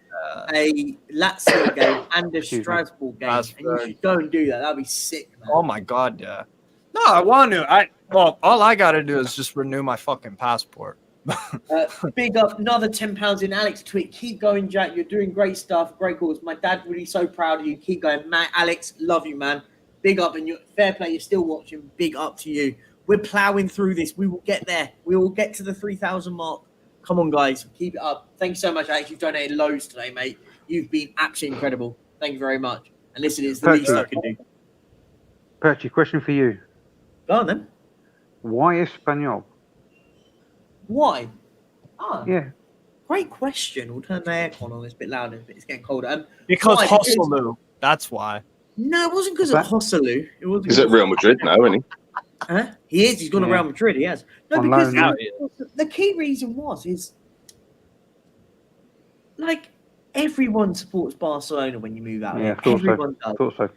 a Lazio game, and a Strasbourg game. And you should go and do that. That'd be sick, man. Oh my god, yeah. No, I want to. All I got to do is just renew my fucking passport. Big up, another £10 in Alex tweet. Keep going, Jack. You're doing great stuff. Great calls. My dad really so proud of you. Keep going, man. Alex, love you, man. Big up, and fair play. You're still watching. Big up to you. We're plowing through this. We will get there. We will get to the 3,000 mark. Come on, guys. Keep it up. Thank you so much, Alex. You've donated loads today, mate. You've been absolutely incredible. Thank you very much. And listen, it's the least I can do. Perchy, question for you. Go on, then. Why Espanol? Why? Yeah. Great question. We'll turn the aircon on. It's a bit louder, but it's getting colder. Because Hosselu. That's why. No, it wasn't because of Hosselu. It wasn't. He's at Real Madrid now, isn't he? Huh? He is. He's gone to Real Madrid. He has. No, On because loan. the key reason is like everyone supports Barcelona when you move out. Yeah, there. Everyone does. Thought so.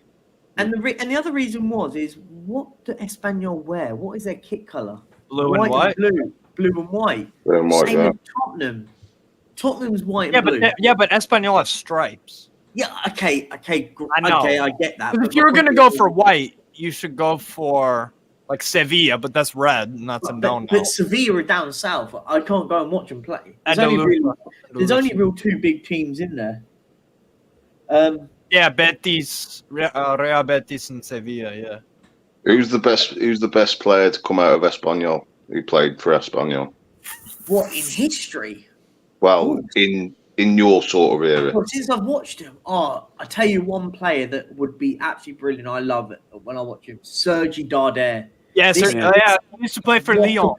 And the other reason is what do Espanyol wear? What is their kit colour? Blue and white. Blue and white. Blue and white, Same yeah. with Tottenham. Tottenham's white and blue. But Espanyol has stripes. Yeah. Okay. I know. Okay, I get that. If you were gonna go for white, you should go for like Sevilla, but that's red, and that's a no-no. But Sevilla are down south. I can't go and watch them play. There's only real two big teams in there. Yeah, Betis, Real Betis, and Sevilla. Yeah. Who's the best player to come out of Espanyol? Who played for Espanyol? What in history? Well, in your sort of era. Well, since I've watched him, I tell you one player that would be absolutely brilliant. I love it when I watch him. Sergi Darder. Yeah, he used to play for Lyon.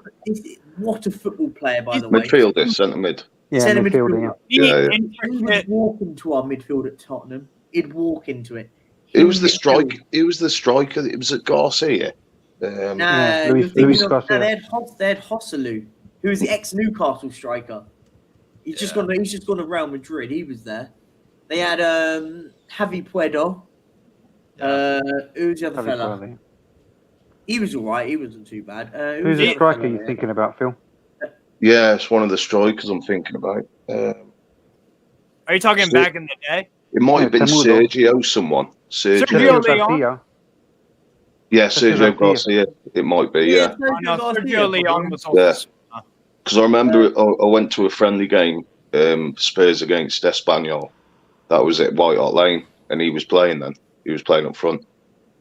What a football player, by the way. Midfielder, centre mid. Yeah, Centre midfielder. He would walk into our midfield at Tottenham. He'd walk into it. Who was the striker? It was at Garcia. Luis Garcia. They had Hosselu, who was the ex-Newcastle striker. He's just gone to Real Madrid. He was there. They had Javi Puedo. Who's the other fella? Puedo. He was all right. He wasn't too bad. Who's the striker you're thinking about, Phil? Yeah, it's one of the strikers I'm thinking about. Are you talking back in the day? It might have been Sergio someone. Sergio Leon? Yeah, Sergio Garcia. It might be, yeah. Sergio Leon was also... Because I remember I went to a friendly game, Spurs against Espanyol. That was at White Hart Lane, and he was playing then. He was playing up front.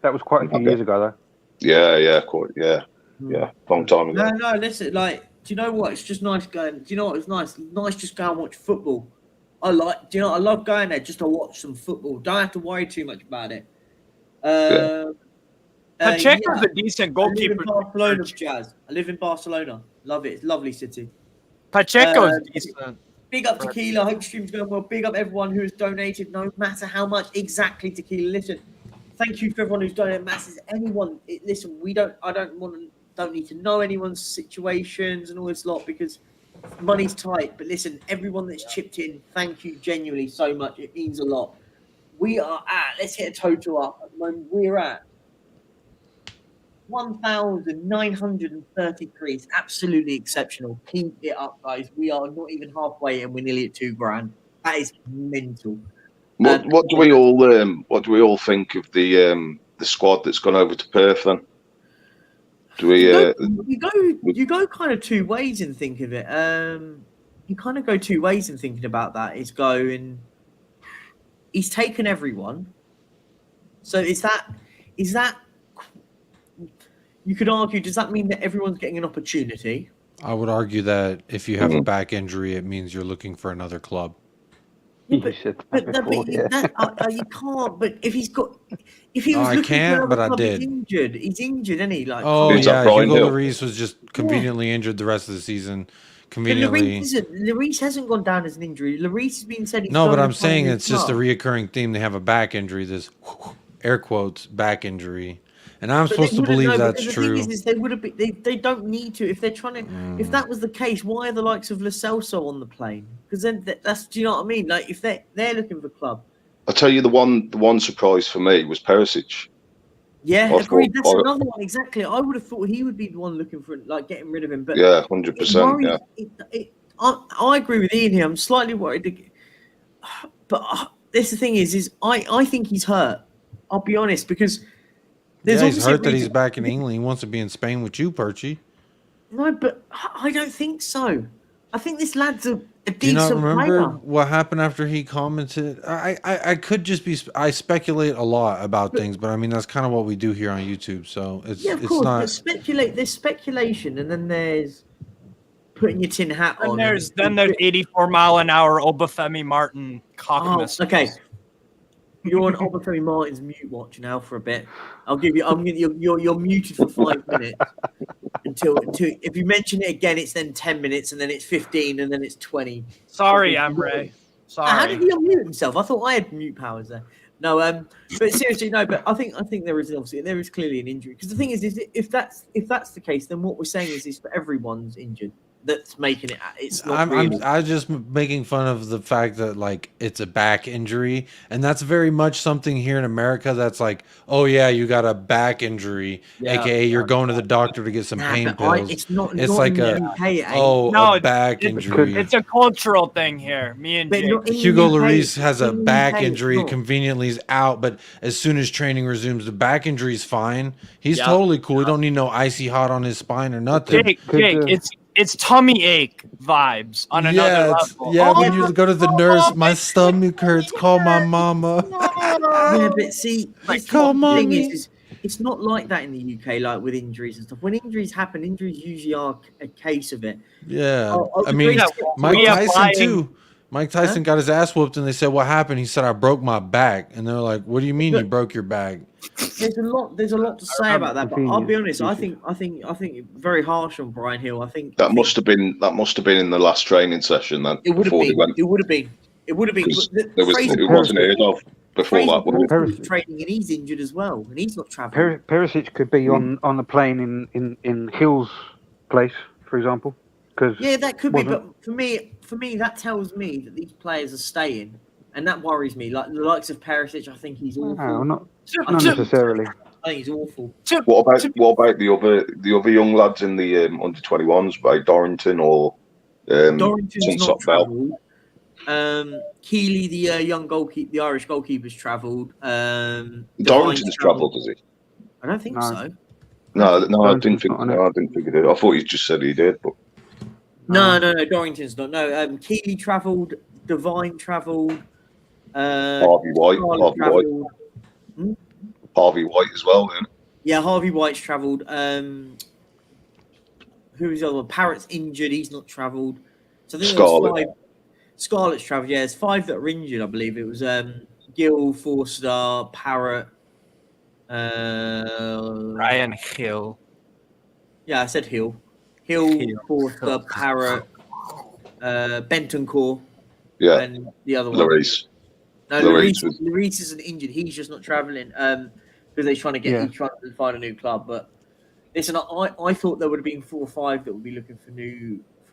That was quite a few years ago, though. Yeah, long time ago. No, listen, do you know what? It's just nice going. Do you know what? It's nice. Nice just go and watch football. I love going there just to watch some football. Don't have to worry too much about it. Pacheco's a decent goalkeeper. I live in Barcelona. Love it. It's a lovely city. Pacheco's decent. Big up Tequila. Hope stream's going well. Big up everyone who has donated, no matter how much exactly Tequila. Listen, thank you for everyone who's donated. Masses. Anyone. Listen, I don't need to know anyone's situations and all this lot because money's tight. But listen, everyone that's chipped in, thank you genuinely so much. It means a lot. We are at. Let's hit a total up. At the moment, we're at 1,933. It's absolutely exceptional. Keep it up, guys. We are not even halfway, and we're nearly at $2,000. That is mental. What do we all think of the squad that's gone over to Perth then? Do we? You go kind of two ways in thinking of it. You kind of go two ways in thinking about that. Is going. He's taken everyone. So is that? You could argue, does that mean that everyone's getting an opportunity? I would argue that if you have a back injury, it means you're looking for another club. Yeah, you can't. But if he was looking for another club, he's injured. He's injured, isn't he? Hugo Lloris was just conveniently injured the rest of the season. Lloris hasn't gone down as an injury. Lloris has been said. No, but I'm saying it's just a reoccurring theme. They have a back injury. This air quotes back injury. And I'm supposed to believe that's true. The thing is they would have been. They don't need to if they're trying to. If that was the case, why are the likes of Lo Celso on the plane? Because then that's. Do you know what I mean? Like if they're looking for a club. I'll tell you the one surprise for me was Perisic. Yeah, agreed. That's another one. Exactly. I would have thought he would be the one looking for getting rid of him. But yeah, 100%. Yeah. I agree with Ian here. I'm slightly worried, but this the thing is I think he's hurt. I'll be honest because. He's hurt that he's back in England. He wants to be in Spain with you, Perchy. No, but I don't think so. I think this lad's a decent player. Do you not remember what happened after he commented? I could just be. I speculate a lot about things, but I mean that's kind of what we do here on YouTube. So it's of course. Not. There's speculation, and then there's putting your tin hat on. Then there's 84-mile-an-hour Obafemi Martin cock missiles. Okay. You're on Obafemi Martin's mute watch now for a bit. You're muted for 5 minutes until if you mention it again, it's then 10 minutes, and then it's 15, and then it's 20. Sorry, Emre. Sorry. How did he unmute himself? I thought I had mute powers there. No, but seriously, no. But I think there is clearly an injury, because the thing is if that's the case, then what we're saying is for everyone's injured. That's making it. It's not. I'm just making fun of the fact that like it's a back injury, and that's very much something here in America. That's like, oh yeah, you got a back injury, aka you're going to the doctor to get some pain pills. It's not. It's not like a back injury. It's a cultural thing here. Me and Hugo Lloris has a back injury. Conveniently, he's out, but as soon as training resumes, the back injury is fine. He's totally cool. He don't need no icy hot on his spine or nothing. Jake, it's tummy ache vibes on another level. Yeah, when you go to the nurse, my stomach hurts. Call my mama. Yeah, but see, call mommy. It's not like that in the UK, like with injuries and stuff. When injuries happen, injuries usually are a case of it. Yeah, I mean, Mike Tyson too. Mike Tyson got his ass whooped, and they said, "What happened?" He said, "I broke my back." And they're like, "What do you mean you broke your back?" There's a lot to say about that, but I'll be honest. I think very harsh on Brian Hill. I think that must have been in the last training session. Then it would have been. It would have been. It wasn't heard of before that. He's training and he's injured as well, and he's not traveling. Perisic could be on the plane in Hill's place, for example. Yeah, that could be, but for me, that tells me that these players are staying, and that worries me. Like the likes of Perisic, I think he's awful. No, not necessarily. I think he's awful. What about the other young lads in the under 21s, by Dorrington or Dorrington's not travelled. Keeley, the Irish goalkeeper's travelled. Dorrington's travelled, does he? I don't think so. No, I didn't think he did. I thought he just said he did, but. No, Dorrington's not. No, Keeley travelled, Devine travelled. Harvey White as well, then. Yeah, Harvey White's travelled. Who's the other one? Parrott's injured. He's not travelled. So I think Scarlett. Scarlett's travelled. Yeah, there's 5 that are injured. I believe it was Gill, Forster, Parrott, Ryan Hill. Yeah, I said Hill. Hill, Forster, Parrott, Bentancur, and the other one. Lloris. No, Lloris isn't injured. He's just not travelling because he's trying to find a new club. But listen, I thought there would have been 4 or 5 that would be looking for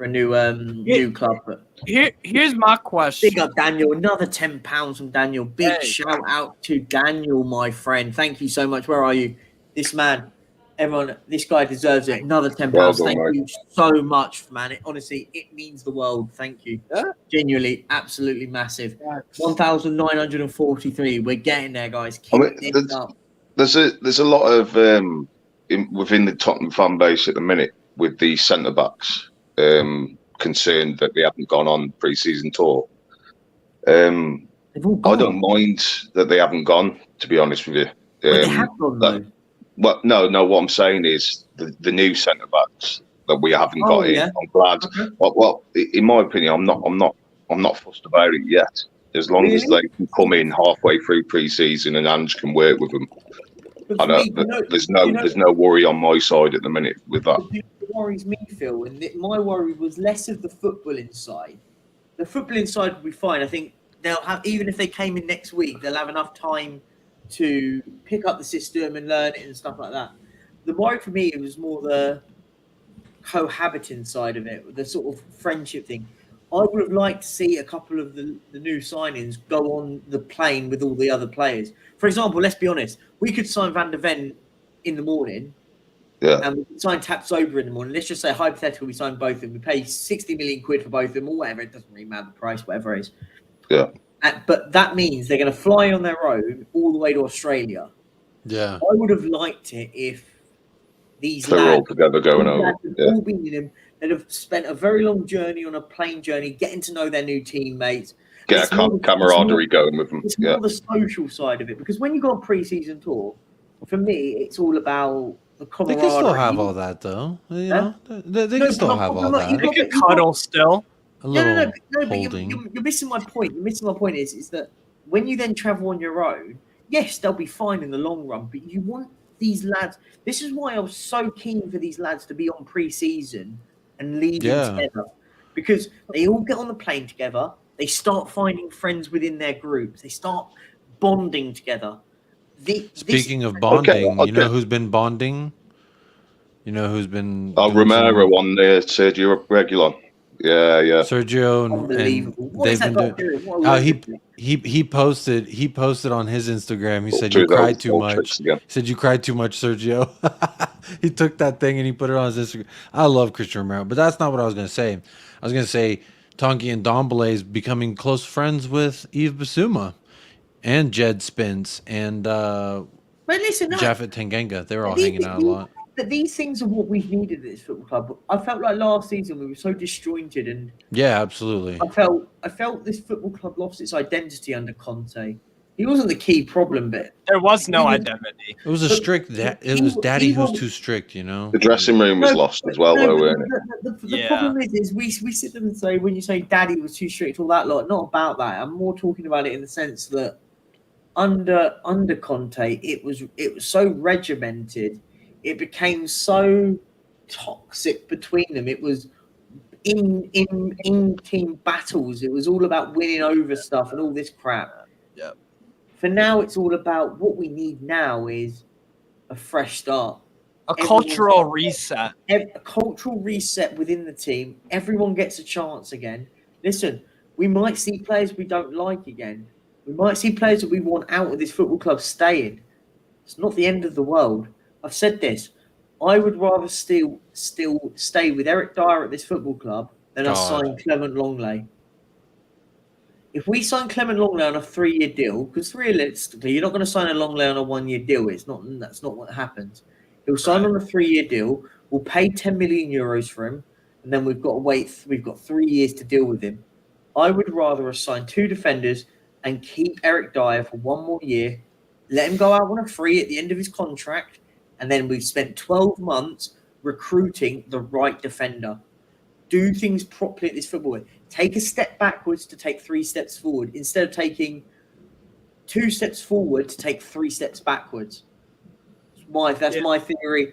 a new club. But here's my question. Big up Daniel. Another £10 from Daniel. Big shout out to Daniel, my friend. Thank you so much. Where are you? This man. Everyone, this guy deserves it. Another £10. Thank you so much, man. It means the world. Thank you. Yeah. Genuinely, absolutely massive. 1,943. We're getting there, guys. Keep it up. There's a lot of within the Tottenham fan base at the minute with the centre backs concerned that they haven't gone on pre-season tour. I don't mind that they haven't gone. To be honest with you, they have gone though. Well, no. What I'm saying is the new centre backs that we haven't got in. I'm glad. Okay. Well, in my opinion, I'm not fussed about it yet. As long as they can come in halfway through pre-season and Ange can work with them, there's no worry on my side at the minute with that. What worries me, Phil, and my worry was less of the footballing side. The footballing side will be fine. I think they'll have, even if they came in next week, they'll have enough time to pick up the system and learn it and stuff like that. The worry for me, it was more the cohabiting side of it, the sort of friendship thing. I would have liked to see a couple of the new signings go on the plane with all the other players. For example, let's be honest, we could sign Van der Ven in the morning, and we could sign Tapsoba in the morning. Let's just say, hypothetically, we sign both of them. We pay 60 million quid for both of them, or whatever. It doesn't really matter the price, whatever it is. Yeah. But that means they're going to fly on their own all the way to Australia. Yeah. I would have liked it if these lads all together going over. All been in them. They'd have spent a very long journey on a plane journey, getting to know their new teammates. Get a camaraderie going with them. It's more the social side of it. Because when you go on pre-season tour, for me, it's all about the They can still camaraderie. have all that, though. You know, they can still have all that. They can cuddle still. A little but holding. you're missing my point. You're missing my point is that when you then travel on your own, yes, they'll be fine in the long run, but you want these lads. This is why I was so keen for these lads to be on pre-season and leading together, because they all get on the plane together. They start finding friends within their groups. They start bonding together. Speaking of bonding, you know who's been bonding? You know who's been? Romero on there, Sergio Regulon. Yeah. Sergio and they've been doing. He posted on his Instagram. He said you cried too much. He said you cried too much, Sergio. He took that thing and he put it on his Instagram. I love Christian Romero, but that's not what I was gonna say. I was gonna say Tonki and Dombele is becoming close friends with Yves Bissouma and Jed Spence and Jaffet Tanganga. They were all hanging out a lot. But these things are what we've needed at this football club. I felt like last season we were so disjointed, and yeah, absolutely. I felt this football club lost its identity under Conte. He wasn't the key problem, but there was no identity. It was a strict. It was Daddy who's too strict, you know. The dressing room was lost as well, though, weren't it? The problem is we sit there and say when you say Daddy was too strict, all that lot. Not about that. I'm more talking about it in the sense that under Conte, it was so regimented. It became so toxic between them. It was in team battles. It was all about winning over stuff and all this crap. Yeah. For now, it's all about what we need now is a fresh start. Cultural reset. A cultural reset within the team. Everyone gets a chance again. Listen, we might see players we don't like again. We might see players that we want out of this football club staying. It's not the end of the world. I've said this. I would rather still stay with Eric Dyer at this football club than us sign Clement Longley. If we sign Clement Longley on a 3-year deal, because realistically, you're not going to sign a Longley on a 1-year deal. That's not what happens. He'll sign on a 3-year deal. We'll pay 10 million euros for him, and then we've got to wait. We've got 3 years to deal with him. I would rather assign 2 defenders and keep Eric Dyer for 1 more year. Let him go out on a free at the end of his contract. And then we've spent 12 months recruiting the right defender. Do things properly at this football. Take a step backwards to take 3 steps forward instead of taking 2 steps forward to take 3 steps backwards. That's my theory.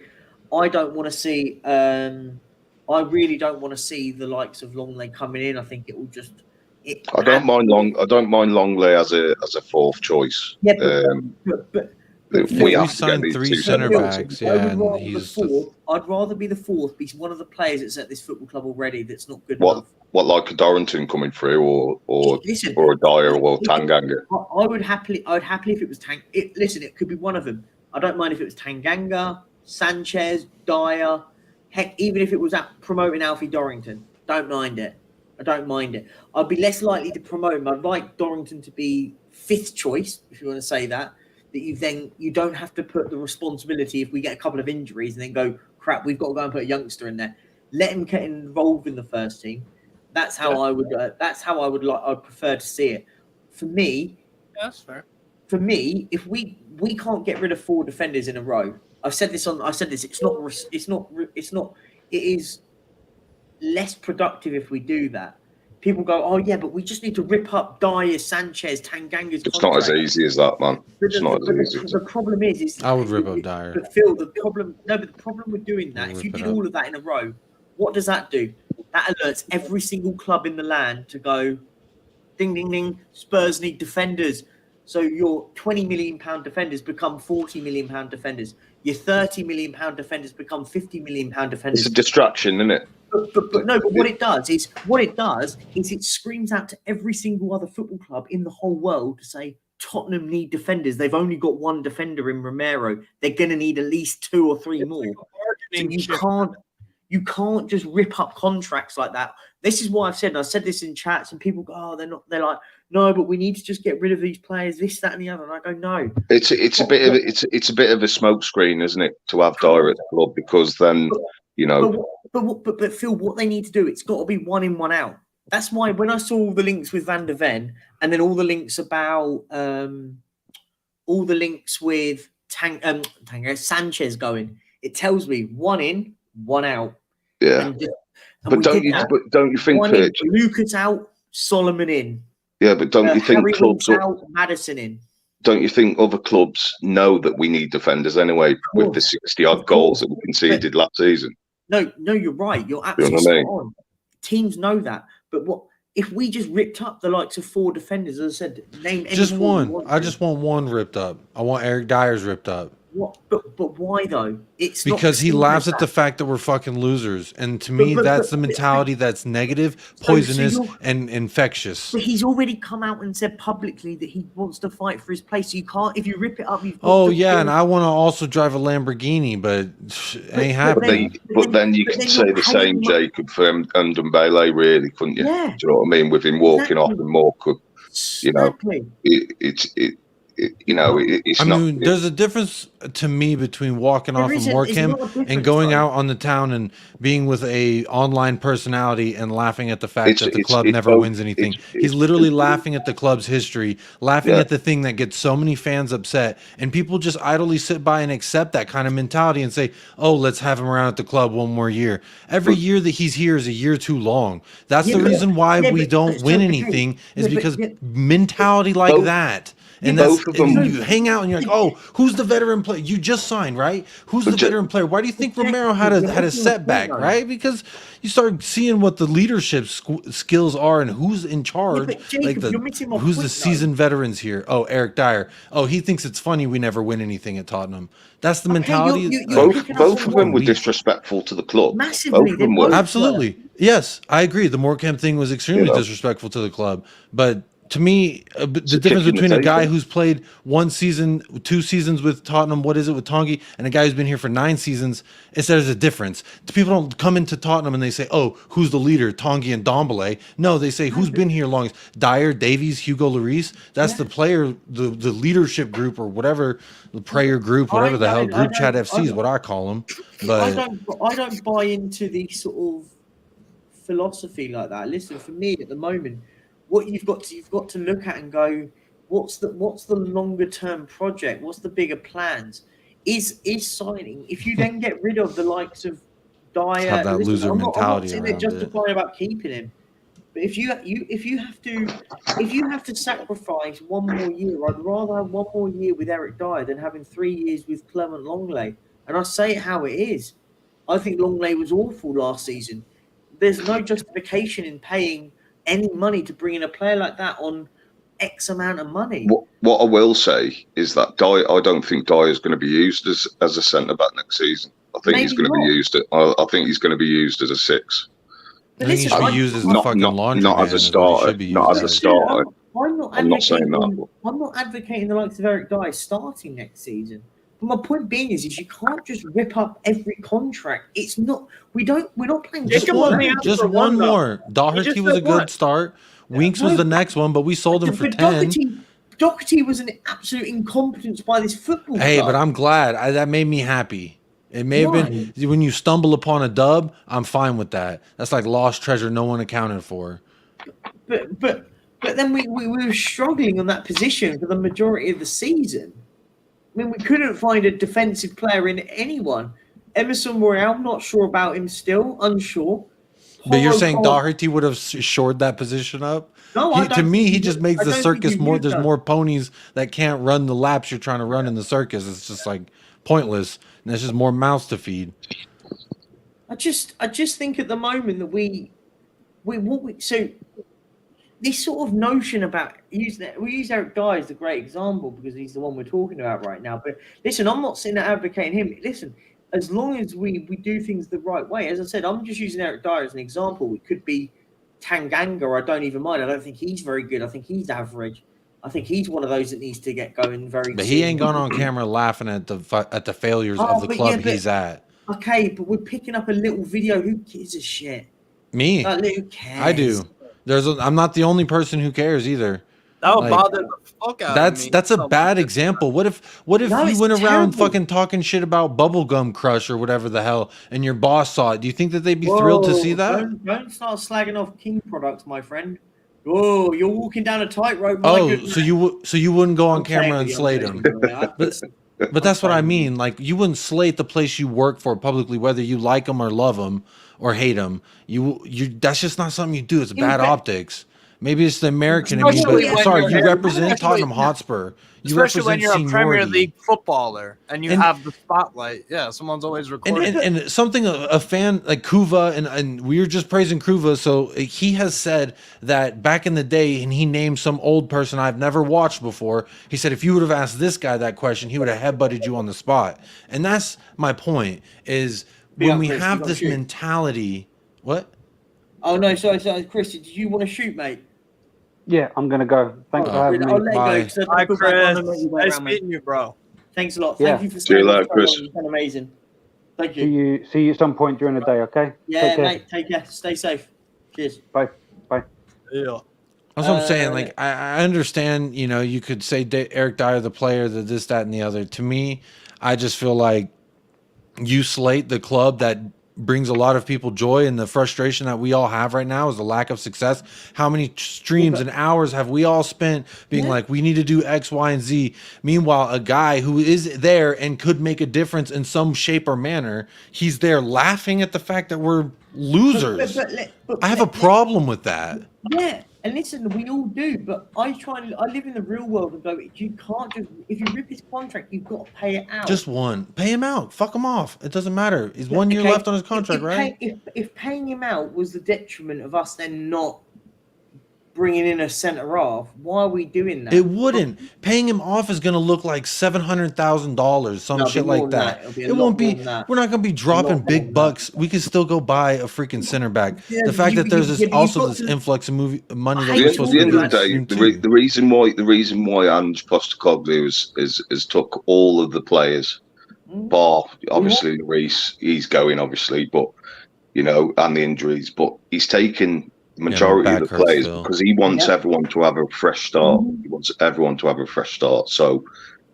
I don't want to see. I really don't want to see the likes of Longley coming in. I think it will just. I don't mind Longley as a 4th choice. Yeah, but we have signed 3 centre backs. Yeah, I'd rather be the 4th, be one of the players that's at this football club already that's not good enough. What like a Dorrington coming through, or a Dyer or Tanganga? I'd happily if it was it could be one of them. I don't mind if it was Tanganga, Sanchez, Dyer. Heck, even if it was promoting Alfie Dorrington, don't mind it. I don't mind it. I'd be less likely to promote him. I'd like Dorrington to be 5th choice, if you want to say that. That you don't have to put the responsibility if we get a couple of injuries and then go, crap, we've got to go and put a youngster in there. Let him get involved in the first team. That's how I would. I'd prefer to see it. For me, that's fair. For me, if we can't get rid of 4 defenders in a row, I've said this. It is less productive if we do that. People go, oh yeah, but we just need to rip up Dyer, Sanchez, Tanganga's. It's not as easy as that, man. It's not as easy. The problem is I would rip up Dyer. But Phil, the problem with doing that, if you did all of that in a row, what does that do? That alerts every single club in the land to go, ding, ding, ding. Spurs need defenders. So your £20 million defenders become £40 million defenders. Your £30 million defenders become £50 million defenders. It's a distraction, isn't it? But what it does is it screams out to every single other football club in the whole world to say Tottenham need defenders. They've only got 1 defender in Romero. They're going to need at least 2 or 3 more. So you can't just rip up contracts like that. This is why I've said, and I said this in chats, and people go, oh, they're like, no, but we need to just get rid of these players, this, that, and the other. And I go, no. It's a bit of a smokescreen, isn't it, to have Dyer at the club, because then you know. But Phil, what they need to do, it's got to be 1 in, 1 out. That's why when I saw all the links with Van der Ven, and then all the links about all the links with Sanchez going, it tells me 1 in, 1 out. Yeah. But don't you think Pitch, Lucas out, Solomon in. Yeah, but don't you think Harry clubs out, Madison in? Don't you think other clubs know that we need defenders anyway with the 60-odd goals that we conceded last season? No, you're right. You're absolutely spot on. Teams know that. But what if we just ripped up the likes of 4 defenders? As I said, name any just one. I just want one ripped up. I want Eric Dyer's ripped up. What? But why though? It's because he laughs at the fact that we're fucking losers, and to me, that's the mentality that's negative, poisonous, and infectious. But he's already come out and said publicly that he wants to fight for his place. So you can't, if you rip it up. And I want to also drive a Lamborghini, but it ain't happening. But then you can say the same, Jacob, for Ndombele, really, couldn't you? Yeah. Do you know what I mean? With him walking off and more, it's I mean, there's a difference to me between walking off of Morecambe and going out on the town and being with a online personality and laughing at the fact that the club never wins anything. He's literally laughing at the club's history, laughing at the thing that gets so many fans upset, and people just idly sit by and accept that kind of mentality and say, "Oh, let's have him around at the club one more year." Every year that he's here is a year too long. That's the reason why we don't win anything, is because mentality like that. And you hang out and you're like, oh, who's the veteran player? You just signed, right? Who's the veteran player? Why do you think Romero had a setback, right? Because you start seeing what the leadership skills are and who's in charge. Who's the seasoned veterans here? Oh, Eric Dyer. Oh, he thinks it's funny we never win anything at Tottenham. That's the mentality. Both of them were disrespectful to the club. Massively. Absolutely. Yes, I agree. The Morecambe thing was extremely disrespectful to the club. But to me, the difference between a guy who's played 1 season, 2 seasons with Tottenham, with Tongi, and a guy who's been here for 9 seasons, is there's a difference. People don't come into Tottenham and they say, oh, who's the leader, Tongi and Ndombele? No, they say, who's been here longest? Dyer, Davies, Hugo Lloris? That's the player, the leadership group or whatever, the prayer group, whatever the hell, Group Chat FC is what I call them. But I don't buy into the sort of philosophy like that. Listen, for me at the moment, what you've got to look at and go, what's the longer term project? What's the bigger plans? Is signing, if you then get rid of the likes of Dyer, have that loser mentality. I'm not justifying about keeping him, but if you have to sacrifice 1 more year, I'd rather have 1 more year with Eric Dyer than having 3 years with Clement Longley. And I say it how it is. I think Longley was awful last season. There's no justification in paying any money to bring in a player like that on X amount of money. What I will say is that I don't think Dyer is going to be used as a centre back next season. I think he's going to be used. I think he's going to be used as a 6. I think he should be used as the fucking laundry not as a starter. Not as a starter. I'm not saying that. I'm not advocating the likes of Eric Dyer starting next season. But my point being is you can't just rip up every contract. It's not. We're not playing. Just one more. Doherty was a good start. Winks was the next one, but we sold him for 10. Doherty was an absolute incompetence by this football club. Hey, but I'm glad. That made me happy. It may have been when you stumble upon a dub. I'm fine with that. That's like lost treasure no one accounted for. But then we were struggling on that position for the majority of the season. I mean, we couldn't find a defensive player in anyone. Emerson Royale, I'm not sure about him still, unsure. But you're saying Doherty would have shored that position up? No, to me, he just makes the circus more. There's more ponies that can't run the laps you're trying to run in the circus. It's just like pointless. And there's just more mouths to feed. I just think at the moment that so this sort of notion about we use Eric Dyer as the great example because he's the one we're talking about right now. But listen, I'm not sitting there advocating him. Listen, as long as we do things the right way, as I said, I'm just using Eric Dyer as an example. It could be Tanganga. I don't even mind. I don't think he's very good. I think he's average. I think he's one of those that needs to get going very. But he ain't gone on camera laughing at the failures of the club he's at. Okay, but we're picking up a little video. Who gives a shit? Me. Who cares? I do. I'm not the only person who cares either. That would bother the fuck out of me. That's a bad example. What if you went around fucking talking shit about Bubblegum Crush or whatever the hell, and your boss saw it? Do you think that they'd be thrilled to see that? Don't start slagging off King products, my friend. Oh, you're walking down a tightrope. So you wouldn't go on camera and slate him. But that's what I mean. Like, you wouldn't slate the place you work for publicly, whether you like them or love them or hate them. You that's just not something you do. It's bad optics. Maybe it's the American in me, but sorry, you represent Tottenham Hotspur. You Especially when represent you're a Premier seniority. League footballer and you have the spotlight. Yeah, someone's always recording. And something a fan like Kuva, and we were just praising Kuva, so he has said that back in the day, and he named some old person I've never watched before. He said if you would have asked this guy that question, he would have headbutted you on the spot. And that's my point, is when we have this mentality. What? Oh, no, sorry, Chris, did you want to shoot, mate? Yeah, I'm going to go. Thanks for having me. I'll let you go. Bye, Chris. Nice meeting you, bro. Thanks a lot. Yeah. Thank you for See you staying later, so Chris. long. You've been amazing. Thank you. See you at some point during the day, okay? Yeah, mate. Take care. Stay safe. Cheers. Bye. Bye. Yeah. That's what I'm saying. Like, I understand, you know, you could say Eric Dyer, the player, the this, that, and the other. To me, I just feel like you slate the club that brings a lot of people joy, and the frustration that we all have right now is the lack of success. How many streams and hours have we all spent being like, we need to do X, Y, and Z? Meanwhile, a guy who is there and could make a difference in some shape or manner, he's there laughing at the fact that we're losers. I have a problem with that. Yeah, and listen, we all do, but I live in the real world and go, you can't just, if you rip his contract, you've got to pay it out. Just one. Pay him out. Fuck him off. It doesn't matter. He's 1 year left on his contract, right? If paying him out was the detriment of us then not bringing in a centre half, why are we doing that? It wouldn't. Paying him off is going to look like $700,000, some shit like that. It won't be. We're not going to be dropping big bucks. We can still go buy a freaking center back. The fact that there's this influx of money that we're supposed to do. At the end of the day, the reason why Ange Postecoglou has took all of the players, bar obviously Reece, he's going obviously, but you know, and the injuries, but he's taken the majority of the players because he wants everyone to have a fresh start. He wants everyone to have a fresh start. So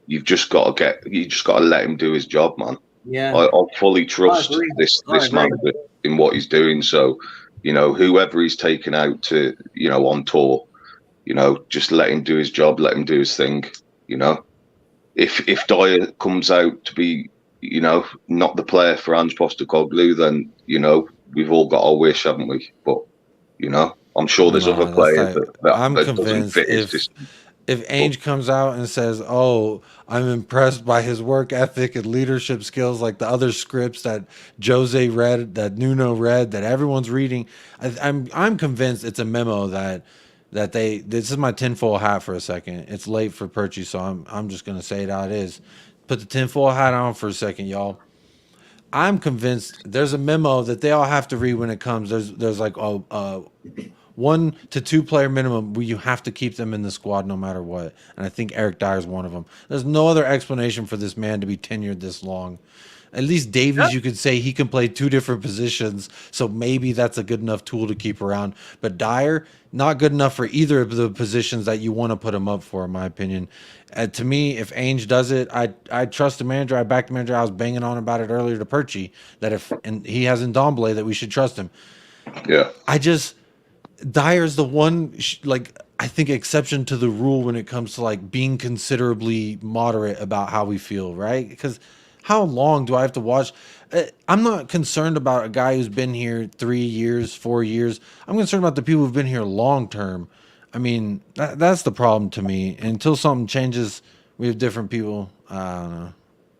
you've just got to let him do his job, man. Yeah, I fully trust this man in what he's doing. So, you know, whoever he's taken out to, you know, on tour, you know, just let him do his job, let him do his thing. You know, if Dyer comes out to be, you know, not the player for Ange Postecoglou, then, you know, we've all got our wish, haven't we? But you know, I'm sure there's other players that I'm that convinced doesn't fit. if Ainge comes out and says, "Oh, I'm impressed by his work ethic and leadership skills," like the other scripts that Jose read, that Nuno read, that everyone's reading, I'm convinced it's a memo that they. This is my tinfoil hat for a second. It's late for Perchy, so I'm just gonna say it how it is. Put the tinfoil hat on for a second, y'all. I'm convinced there's a memo that they all have to read when it comes. There's like a 1 to 2 player minimum where you have to keep them in the squad no matter what. And I think Eric Dyer is one of them. There's no other explanation for this man to be tenured this long. At least Davies, you could say he can play 2 different positions, so maybe that's a good enough tool to keep around. But Dyer, not good enough for either of the positions that you want to put him up for, in my opinion. To me, if Ainge does it, I trust the manager. I back the manager. I was banging on about it earlier to Perchy, that and he has Ndombele, that we should trust him. Yeah. Dyer's the one, I think, exception to the rule when it comes to like being considerably moderate about how we feel, right? Because how long do I have to watch? I'm not concerned about a guy who's been here 3 years, 4 years. I'm concerned about the people who've been here long term. I mean, that's the problem to me. Until something changes, we have different people. I don't know.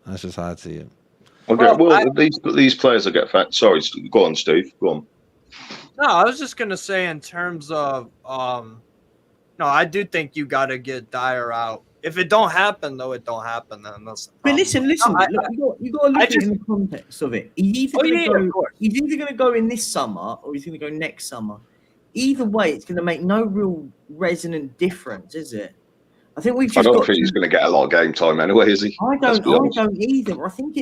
That's just how I see it. Okay, well, these players will get fat. Sorry, go on, Steve. Go on. No, I was just gonna say in terms of no, I do think you got to get Dyer out. If it don't happen, though, it don't happen. Then that's the but problem. listen. Look, you got to look at it in the context of it. He's either going to go in this summer or he's going to go next summer. Either way, it's going to make no real resonant difference, is it? I think we've just. I don't think he's going to get a lot of game time anyway, is he? I don't either. I think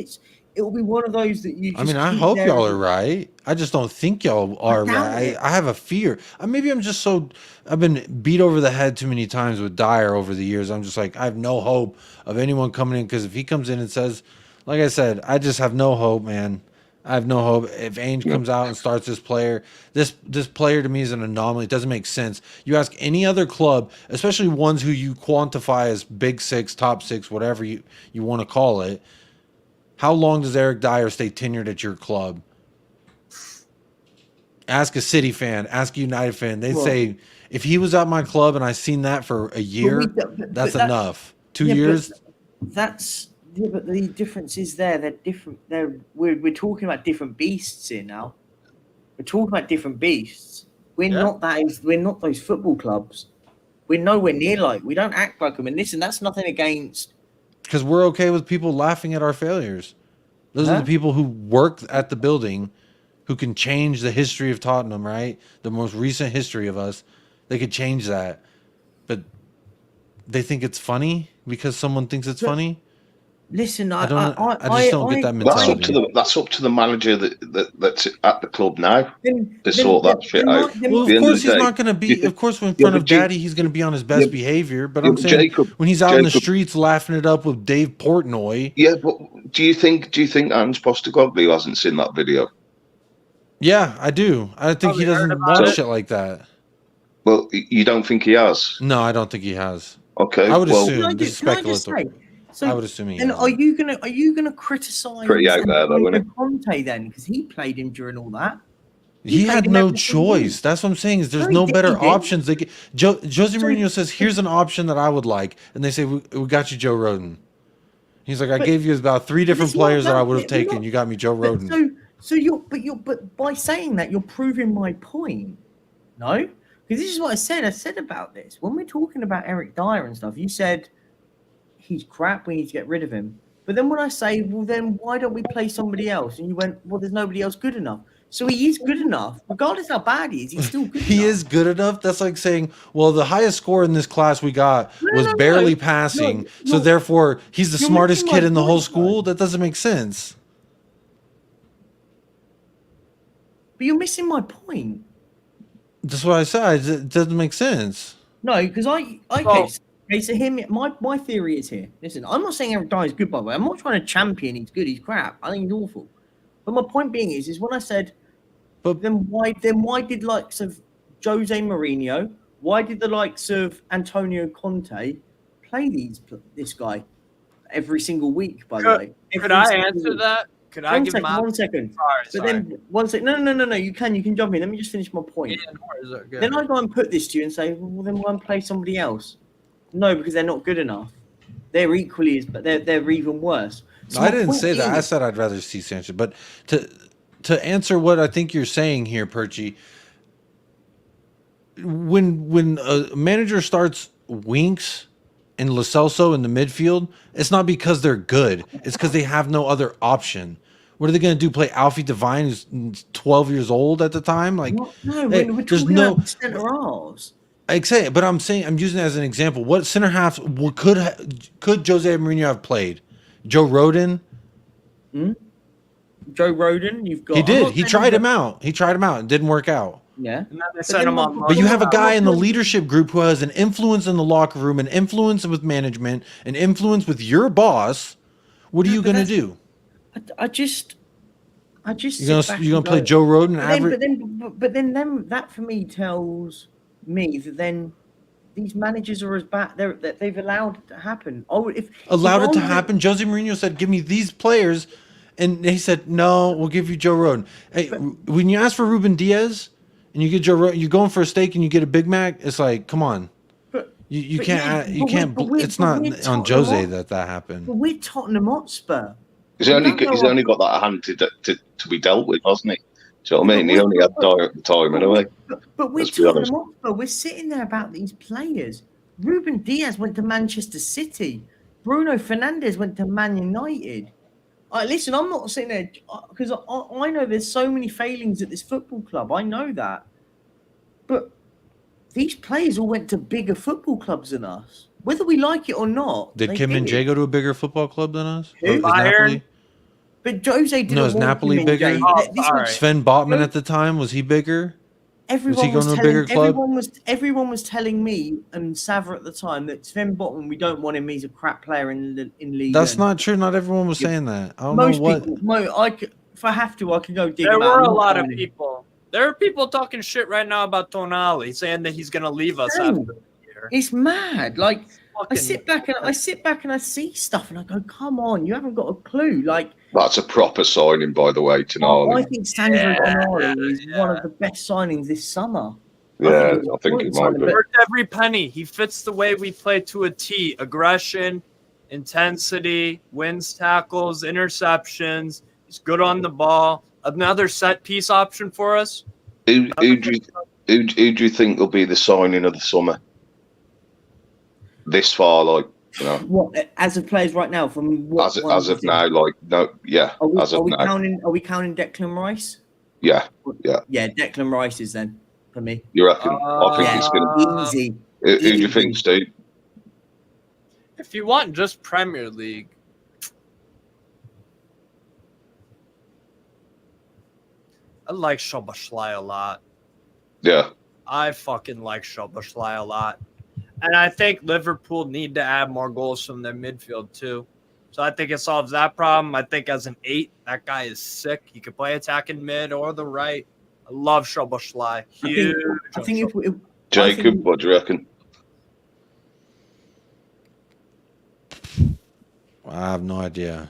it'll be one of those that you. Just I hope y'all are right. I just don't think y'all are right. I have a fear. Maybe I'm just I've been beat over the head too many times with Dyer over the years. I'm just like, I have no hope of anyone coming in, because if he comes in and says, like I said, I just have no hope, man. I have no hope. If Ainge comes out and starts this player to me is an anomaly. It doesn't make sense. You ask any other club, especially ones who you quantify as big six, top six, whatever you want to call it. How long does Eric Dyer stay tenured at your club? Ask a City fan, ask a United fan. They'd say, if he was at my club and I seen that for a year, that's enough. 2 years? But the difference is they're different. We're talking about different beasts here now. We're talking about different beasts. We're not those football clubs. We're nowhere near like. We don't act like them. And listen, that's nothing against. Because we're okay with people laughing at our failures. Those are the people who work at the building, who can change the history of Tottenham, right? The most recent history of us. They could change that. But they think it's funny because someone thinks it's funny. Listen, I just don't get that mentality. That's up to the manager that's at the club now to sort that shit out. Well, of course he's not going to be. Of course, in front of Daddy, he's going to be on his best behavior. But I'm saying when he's out in the streets laughing it up with Dave Portnoy. Yeah, but do you think Ange Postecoglou hasn't seen that video? Yeah, I do. I think he doesn't watch shit like that. Well, you don't think he has? No, I don't think he has. Okay, I would assume. This is speculative. So, I would assume he and are you gonna criticize Pretty out there, though, isn't it? Conte then, because he played him during all that? He had no choice. That's what I'm saying. Is there's no better options. They get, Jose Mourinho says, "Here's an option that I would like," and they say, "We got you Joe Rodon." He's like, "I gave you about 3 different players that I would have taken. You got me Joe Rodon." But by saying that, you're proving my point. No, because this is what I said. I said about this when we're talking about Eric Dyer and stuff. You said he's crap. We need to get rid of him. But then when I say, well, then why don't we play somebody else? And you went, well, there's nobody else good enough. So he is good enough, regardless how bad he is. He's still good. He is good enough. That's like saying, well, the highest score in this class we got was barely passing, so therefore he's the smartest kid in the whole school. That doesn't make sense. But you're missing my point. That's what I said. It doesn't make sense. No, because Okay, so my theory is here. Listen, I'm not saying Eric Dyer is good, by the way. I'm not trying to champion he's good, he's crap. I think he's awful. But my point being is when I said, then why did likes of Jose Mourinho, why did the likes of Antonio Conte play this guy every single week? By the way, could I answer that? Could I give one second? Sorry. Then one second. No. You can jump in. Let me just finish my point. Yeah, then I go and put this to you and say, well, then why play somebody else? No, because they're not good enough. They're equally but they're even worse. So I didn't say that. I said I'd rather see Sanchez. But to answer what I think you're saying here, Perchy, when a manager starts Winks and Lo Celso in the midfield, it's not because they're good. It's because they have no other option. What are they going to do? Play Alfie Devine, who's 12 years old at the time? Like, we're talking about center halves. I'm using it as an example. What center halves could Jose Mourinho have played? Joe Rodon? Joe Rodon, you've got. He did. He tried him out. It didn't work out. Yeah. But you have a guy in the leadership group who has an influence in the locker room, an influence with management, an influence with your boss. What are you going to do? I just. You're gonna play Joe Rodon? But then that for me tells me that then these managers are as bad. They've allowed it to happen. Allowed it to happen. Jose Mourinho said, "Give me these players," and they said, "No, we'll give you Joe Rodon." Hey, when you ask for Ruben Diaz and you get Joe Rodon, you're going for a steak and you get a Big Mac. It's like, come on, you can't. It's not on Jose that happened. But we're Tottenham Hotspur. He's only got that hand to be dealt with, hasn't he? Do you know what I mean? He only had Dyer at the time anyway. But we're Tottenham Hotspur. We're sitting there about these players. Ruben Diaz went to Manchester City. Bruno Fernandes went to Man United. Listen, I'm not sitting there because I know there's so many failings at this football club. I know that. But these players all went to bigger football clubs than us. Whether we like it or not. Did Kim and Jay go to a bigger football club than us? Who? Bayern? But Jose didn't. No, is Napoli bigger? Sven Botman at the time, was he bigger? Everyone was everyone was telling me and Savra at the time that Sven Botman, we don't want him. He's a crap player in league. That's not true. Not everyone was saying that. I don't know what. if I have to, I can go dig There him out. were a lot of people. There are people talking shit right now about Tonali, saying that he's gonna leave us after the year. It's mad. Like I sit back and I see stuff and I go, "Come on, you haven't got a clue." Like that's a proper signing, by the way, Tonali. I think Sandro Tonali is one of the best signings this summer. Yeah, I think he might be. Worth every penny. He fits the way we play to a T. Aggression, intensity, wins tackles, interceptions. He's good on the ball. Another set piece option for us. Who do you think will be the signing of the summer? This far, like, you know. What as of players right now? From what as of now, like, no, yeah. Are we now. Are we counting Declan Rice? Yeah. Yeah, Declan Rice is then for me. You reckon? I think it's going to easy. Who do you think, Steve? If you want just Premier League, I like Szoboszlai a lot. Yeah. I fucking like Szoboszlai a lot. And I think Liverpool need to add more goals from their midfield too. So I think it solves that problem. I think as an 8, that guy is sick. He could play attacking mid or the right. I love Szoboszlai. Huge. I think Jacob, what do you reckon? I have no idea.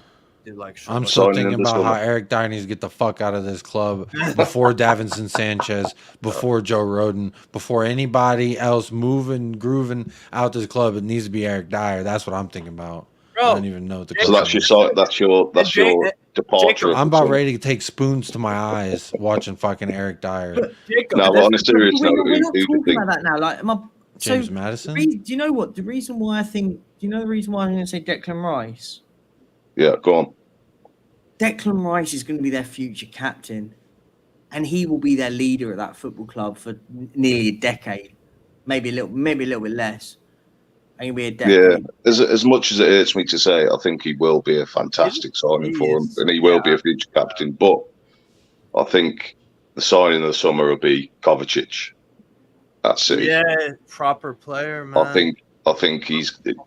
Like I'm still thinking about how Eric Dyer needs to get the fuck out of this club before Davinson Sanchez, before Joe Rodon, before anybody else moving, grooving out this club. It needs to be Eric Dyer. That's what I'm thinking about. Bro, I don't even know what the so that's your departure. I'm about ready to take spoons to my eyes watching fucking Eric Dyer. No, on a serious note, we're not talking about that now. Like, James Maddison. Do you know what? The reason why I'm going to say Declan Rice? Yeah, go on. Declan Rice is going to be their future captain, and he will be their leader at that football club for nearly a decade, maybe a little bit less. I think it'll be a decade. Yeah, as much as it hurts me to say, I think he will be a fantastic signing for him, and he will be a future captain. But I think the signing of the summer will be Kovacic. That's it. Yeah, proper player, man. I think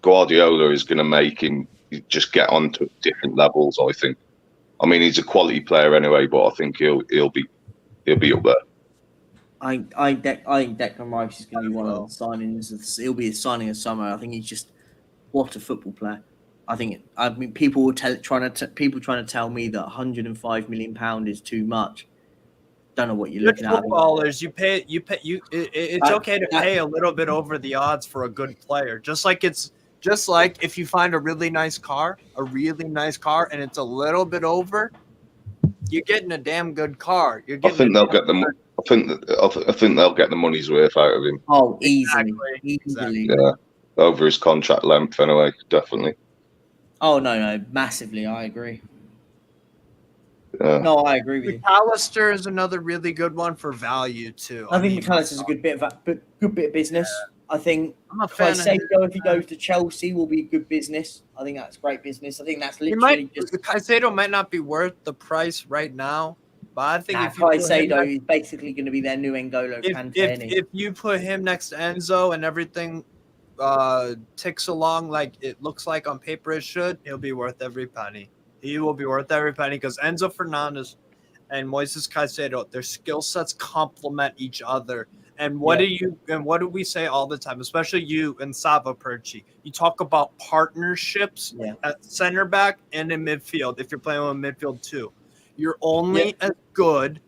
Guardiola is going to make him just get onto different levels. I think. I mean, he's a quality player anyway, but I think he'll be up there. I think Declan Rice is going to be one of the signings. He'll be a signing of summer. I think he's just what a football player. I mean, people trying to tell me that 105 million pound is too much. Don't know what you're looking at. Footballers, it's okay to pay a little bit over the odds for a good player. Just like if you find a really nice car, and it's a little bit over, you're getting a damn good car. I think they'll get the. I think they'll get the money's worth out of him. Oh, easily. Yeah, over his contract length anyway, definitely. Oh no, massively. I agree. Yeah. No, I agree with you. McAllister is another really good one for value too. I think McAllister is a good bit of business. Yeah. I think Caicedo, if he goes to Chelsea, will be good business. I think that's great business. I think that's literally Caicedo might not be worth the price right now, but I think if Caicedo is basically going to be their new N'Golo Kante. If you put him next to Enzo and everything ticks along like it looks like on paper it should, he'll be worth every penny. He will be worth every penny because Enzo Fernandez and Moises Caicedo, their skill sets complement each other. And what do we say all the time, especially you and Sava Perci? You talk about partnerships at center back and in midfield. If you're playing with midfield too, you're only as good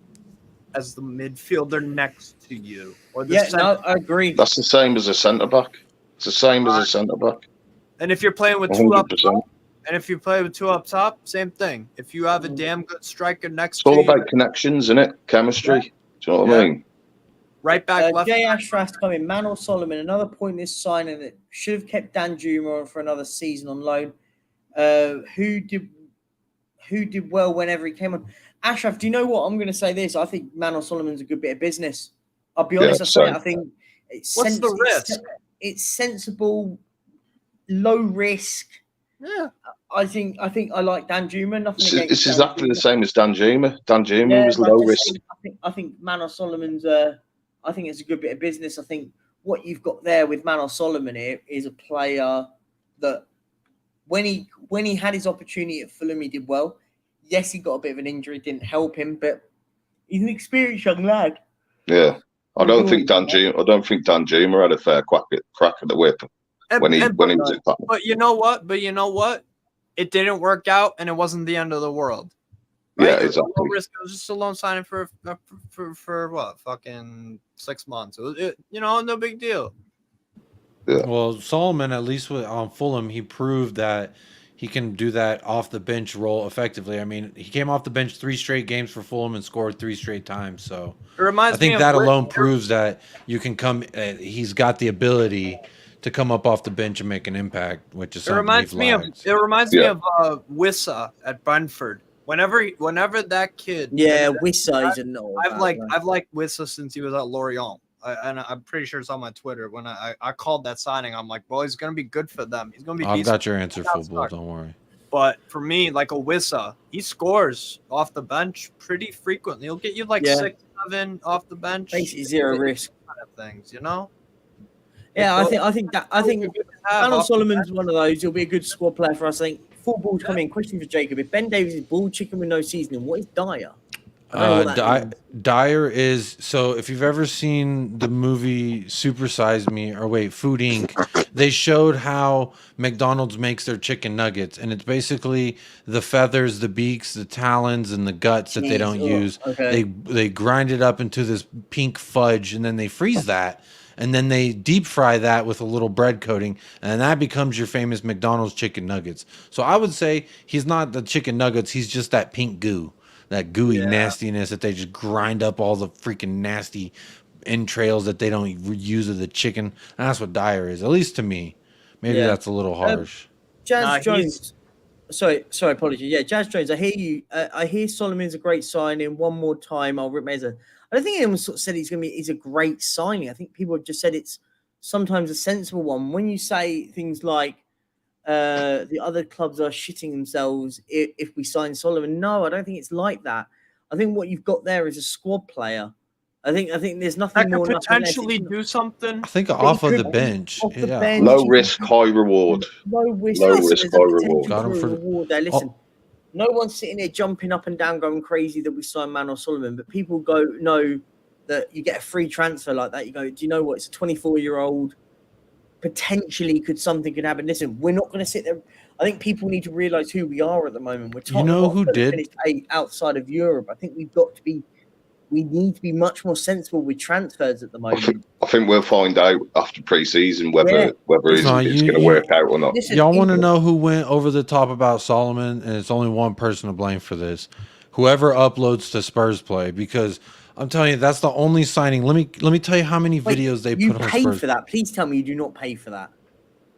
as the midfielder next to you. Or the I agree. That's the same as a centre back. It's the same as a centre back. And if you're playing with 2 up top, and if you play with 2 up top, same thing. If you have a damn good striker next to you, it's all about connections, isn't it? Chemistry. Do you know what I mean? Right back, left. Jay Ashraf's coming. Manor Solomon, another point in this signing that should have kept Dan Juma on for another season on loan. Who did well whenever he came on? Ashraf, do you know what? I'm going to say this. I think Manor Solomon's a good bit of business. I'll be honest. I think it's what's the risk? It's sensible, low risk. Yeah. I think I like Dan Juma. It's exactly the same as Dan Juma. Dan Juma was low risk. I think Manor Solomon's I think it's a good bit of business. I think what you've got there with Manor Solomon here is a player that when he had his opportunity at Fulham, he did well. Yes, he got a bit of an injury, didn't help him, but he's an experienced young lad. Yeah, I don't think Dan Juma had a fair crack at the whip when he was at Tottenham. But you know what? It didn't work out, and it wasn't the end of the world. Right? Yeah, exactly. Low risk. It was just a loan signing for what? Fucking 6 months. No big deal. Yeah. Well, Solomon, at least on Fulham, he proved that he can do that off the bench role effectively. I mean, he came off the bench 3 straight games for Fulham and scored 3 straight times. So I think that alone proves that you can come. He's got the ability to come up off the bench and make an impact, which is something we've lacked. It reminds me of Wissa at Brentford. Whenever that kid, Wissa is a no. I've liked Wissa since he was at Lorient. And I'm pretty sure it's on my Twitter. When I called that signing, I'm like, boy, he's gonna be good for them. He's gonna be. I've got your answer, football. Don't worry. But for me, like a Wissa, he scores off the bench pretty frequently. He'll get you like 6, 7 off the bench. Basically zero risk kind of things, you know. Yeah, I think Manuel Solomon's one of those. He'll be a good squad player for us. I think football's coming in. Question for Jacob: if Ben Davies is ball chicken with no seasoning, what is Dyer? Dyer is, so if you've ever seen the movie Food Inc., they showed how McDonald's makes their chicken nuggets, and it's basically the feathers, the beaks, the talons, and the guts that they don't use. Okay. They grind it up into this pink fudge, and then they freeze that, and then they deep fry that with a little bread coating, and that becomes your famous McDonald's chicken nuggets. So I would say he's not the chicken nuggets, he's just that pink goo. That gooey nastiness that they just grind up all the freaking nasty entrails that they don't use of the chicken. And that's what Dyer is, at least to me. Maybe that's a little harsh. Jazz Jones. Sorry, apologies. Yeah, Jazz Jones, I hear you. I hear Solomon's a great signing. One more time, I'll rip Meza. I don't think anyone sort of said he's a great signing. I think people have just said it's sometimes a sensible one. When you say things like, the other clubs are shitting themselves if we sign Solomon. No, I don't think it's like that. I think what you've got there is a squad player. I think there's nothing more. That could potentially do something. I think off of the bench. Low risk, high reward. Low risk, high reward. There. Listen, no one's sitting there jumping up and down, going crazy that we signed Manuel Solomon. But people know that you get a free transfer like that. You go, do you know what? It's a 24-year-old. Potentially something could happen. Listen, we're not going to sit there. I think people need to realize who we are at the moment. We're talking who did outside of Europe. I think we need to be much more sensible with transfers at the moment. I think we'll find out after pre-season whether it's going to work out or not. Listen, y'all want to know who went over the top about Solomon? And it's only one person to blame for this. Whoever uploads to Spurs play, because I'm telling you, that's the only signing. Let me tell you how many videos they put on Spurs. You pay for that. Please tell me you do not pay for that.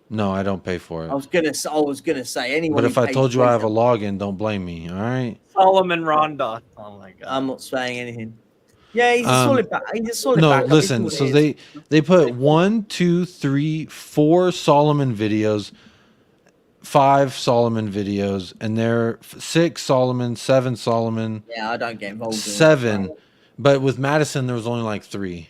No, I don't pay for it. I was gonna say anyone. But if I told you I have a login, don't blame me. All right. Solomon Rondon. Oh my god. I'm not saying anything. Yeah, he's a solid back. He's a solid back. No, listen. So they put 1, 2, 3, 4 Solomon videos, 5 Solomon videos, and they're 6 Solomon, 7 Solomon. Yeah, I don't get involved. 7. But with Madison, there was only like 3.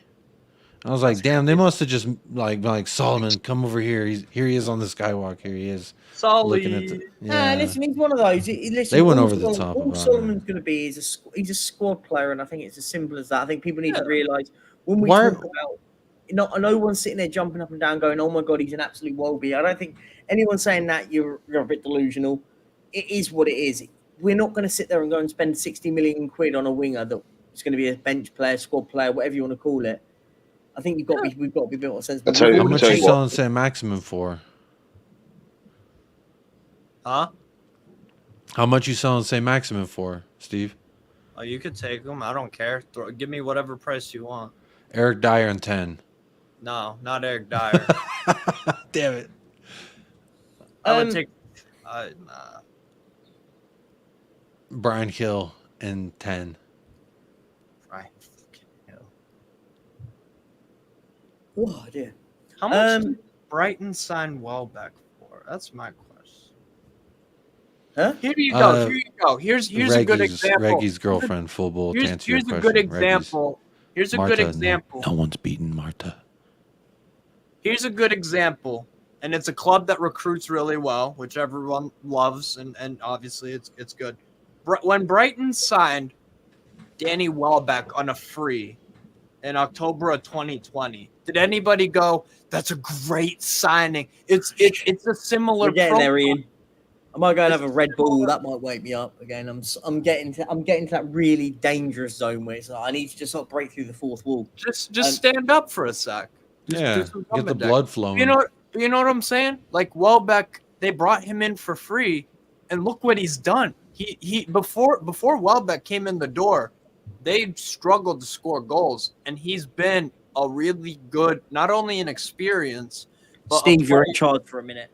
I was like, damn, they must have just like Solomon, come over here. Here he is on the skywalk. Here he is. Solid. Listen, he's one of those. They went over the top. All Solomon's going to be is he's a squad player, and I think it's as simple as that. I think people need to realize when we talk about, no one's sitting there jumping up and down going, oh my god, he's an absolute woebie. I don't think anyone saying that you're a bit delusional. It is what it is. We're not going to sit there and go and spend 60 million quid on a winger that it's going to be a bench player, squad player, whatever you want to call it. I think we've got to be a bit more sensible. How much are you selling St. Maximin for? Huh? How much you selling St. Maximin for, Steve? Oh, you could take them. I don't care. Give me whatever price you want. Eric Dyer and 10. No, not Eric Dyer. Damn it. I would take. Brian Hill and 10. Oh dear. How much did Brighton sign Welbeck for? That's my question. Huh? Here you go. Here's a good example. Reggie's girlfriend, football. To answer your question. Here's a good example. Here's a good example. No one's beaten Marta. Here's a good example, and it's a club that recruits really well, which everyone loves, and obviously it's good. when Brighton signed Danny Welbeck on a free in October of 2020, did anybody go, "That's a great signing"? It's a similar. We're getting there, Ian. I might go and have a Red Bull. That might wake me up again. I'm getting to that really dangerous zone where it's like I need to just not break through the fourth wall. Just stand up for a sec. Get the blood flowing. You know what I'm saying? Like Welbeck, they brought him in for free, and look what he's done. He before Welbeck came in the door, they struggled to score goals, and he's been a really good, not only in experience, but Steve, you're in charge for a minute.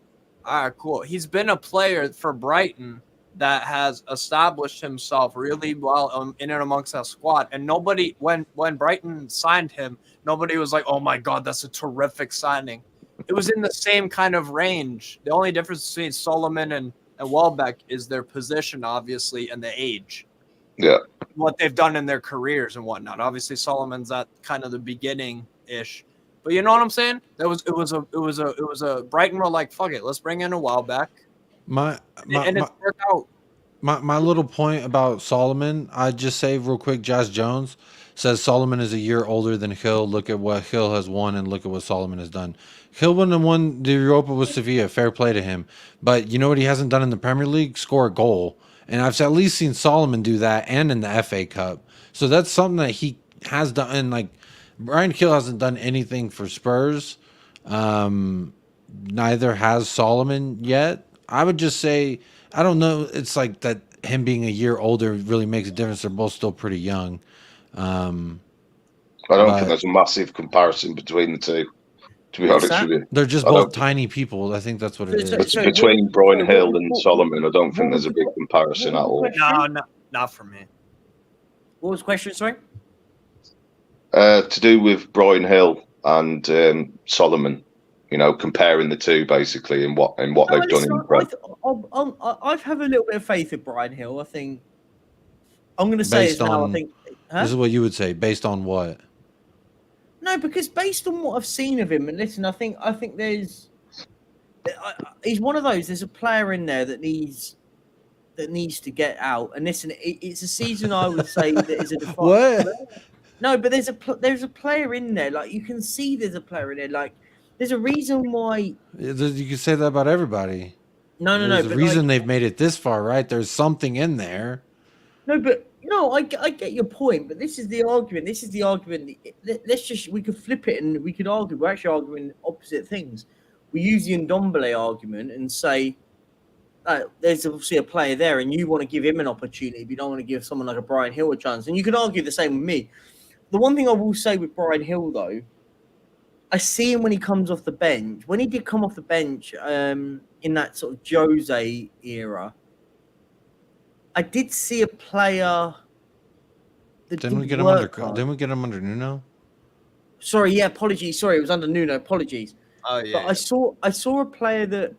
All right, cool. He's been a player for Brighton that has established himself really well in and amongst that squad. And nobody, when Brighton signed him, nobody was like, "Oh my God, that's a terrific signing." It was in the same kind of range. The only difference between Solomon and Welbeck is their position, obviously, and the age. Yeah. What they've done in their careers and whatnot. Obviously, Solomon's at kind of the beginning-ish. But you know what I'm saying? It was a Brighton were like, fuck it, let's bring in a Welbeck. And it worked out. My little point about Solomon, I'd just say real quick, Josh Jones says Solomon is a year older than Hill. Look at what Hill has won and look at what Solomon has done. Hill wouldn't have won the Europa with Sevilla, fair play to him. But you know what he hasn't done in the Premier League? Score a goal. And I've at least seen Solomon do that and in the FA Cup. So that's something that he has done. And like Brian Hill hasn't done anything for Spurs. Neither has Solomon yet. I would just say, I don't know. It's like that him being a year older really makes a difference. They're both still pretty young. I don't think there's a massive comparison between the two, to be honest with you. They're just both tiny people. I think that's what it is. Between Brian Hill and Solomon, I don't think there's a big comparison at all. No, not for me. What was the question, sorry? To do with Brian Hill and Solomon, you know, comparing the two basically and what they've done in Prem. I have a little bit of faith in Brian Hill. I think I'm going to say it now. I think this is what you would say based on what? No, because based on what I've seen of him, and listen, I think there's he's one of those. There's a player in there that needs to get out. And listen, it's a season I would say that is a what? No, but there's a player in there. Like you can see, there's a player in there. Like there's a reason why. You can say that about everybody. No. There's a reason they've made it this far, right? There's something in there. No, I get your point, but this is the argument. We could flip it and we could argue. We're actually arguing opposite things. We use the Ndombele argument and say there's obviously a player there, and you want to give him an opportunity, but you don't want to give someone like a Brian Hill a chance. And you can argue the same with me. The one thing I will say with Brian Hill, though, I see him when he comes off the bench. When he did come off the bench in that sort of Jose era, I did see a player that Didn't we get him under Nuno? Sorry, apologies. Sorry, it was under Nuno. Apologies. Oh yeah. But I saw a player that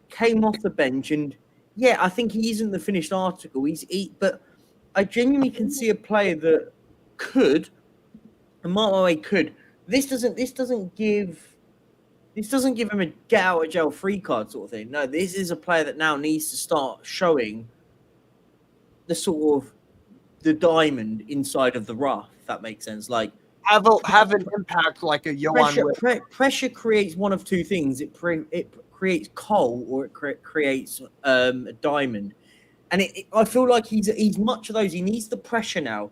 came off the bench, and I think he isn't the finished article. But I genuinely can see a player that could, and Mark my way could. This doesn't give him a get out of jail free card sort of thing. No, this is a player that now needs to start showing the sort of the diamond inside of the rough, if that makes sense. Like have an impact like a Johan. Pressure creates one of two things. It creates coal or it creates a diamond. And I feel like he's much of those. He needs the pressure now.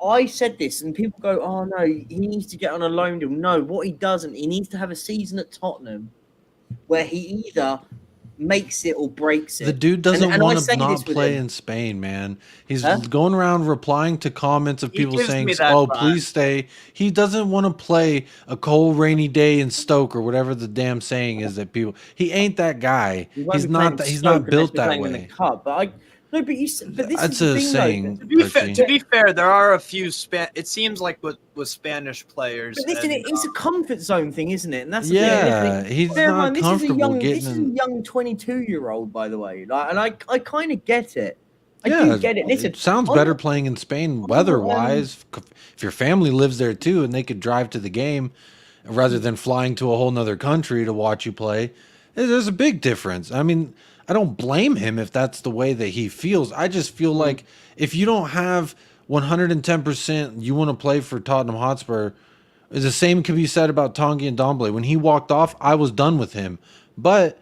I said this, and people go, "Oh no, he needs to get on a loan deal." No, what he doesn't, he needs to have a season at Tottenham where he either makes it or breaks it. The dude doesn't want to not play in Spain, man. He's going around replying to comments of people saying, please stay. He doesn't want to play a cold, rainy day in Stoke or whatever the damn saying is that people. He ain't that guy. He's not built that way. In the cup, but but this That's is the a thing, saying. To be fair, there are a few it seems like with Spanish players. But listen, it's a comfort zone thing, isn't it? And that's he's not comfortable This is a young 22-year-old, by the way. And I kind of get it. I do get it. Listen, it sounds better playing in Spain weather-wise. If your family lives there too, and they could drive to the game rather than flying to a whole nother country to watch you play. There's a big difference. I mean, I don't blame him if that's the way that he feels. I just feel like if you don't have 110%, you want to play for Tottenham Hotspur. The same can be said about Tanguy and Ndombele. When he walked off, I was done with him. But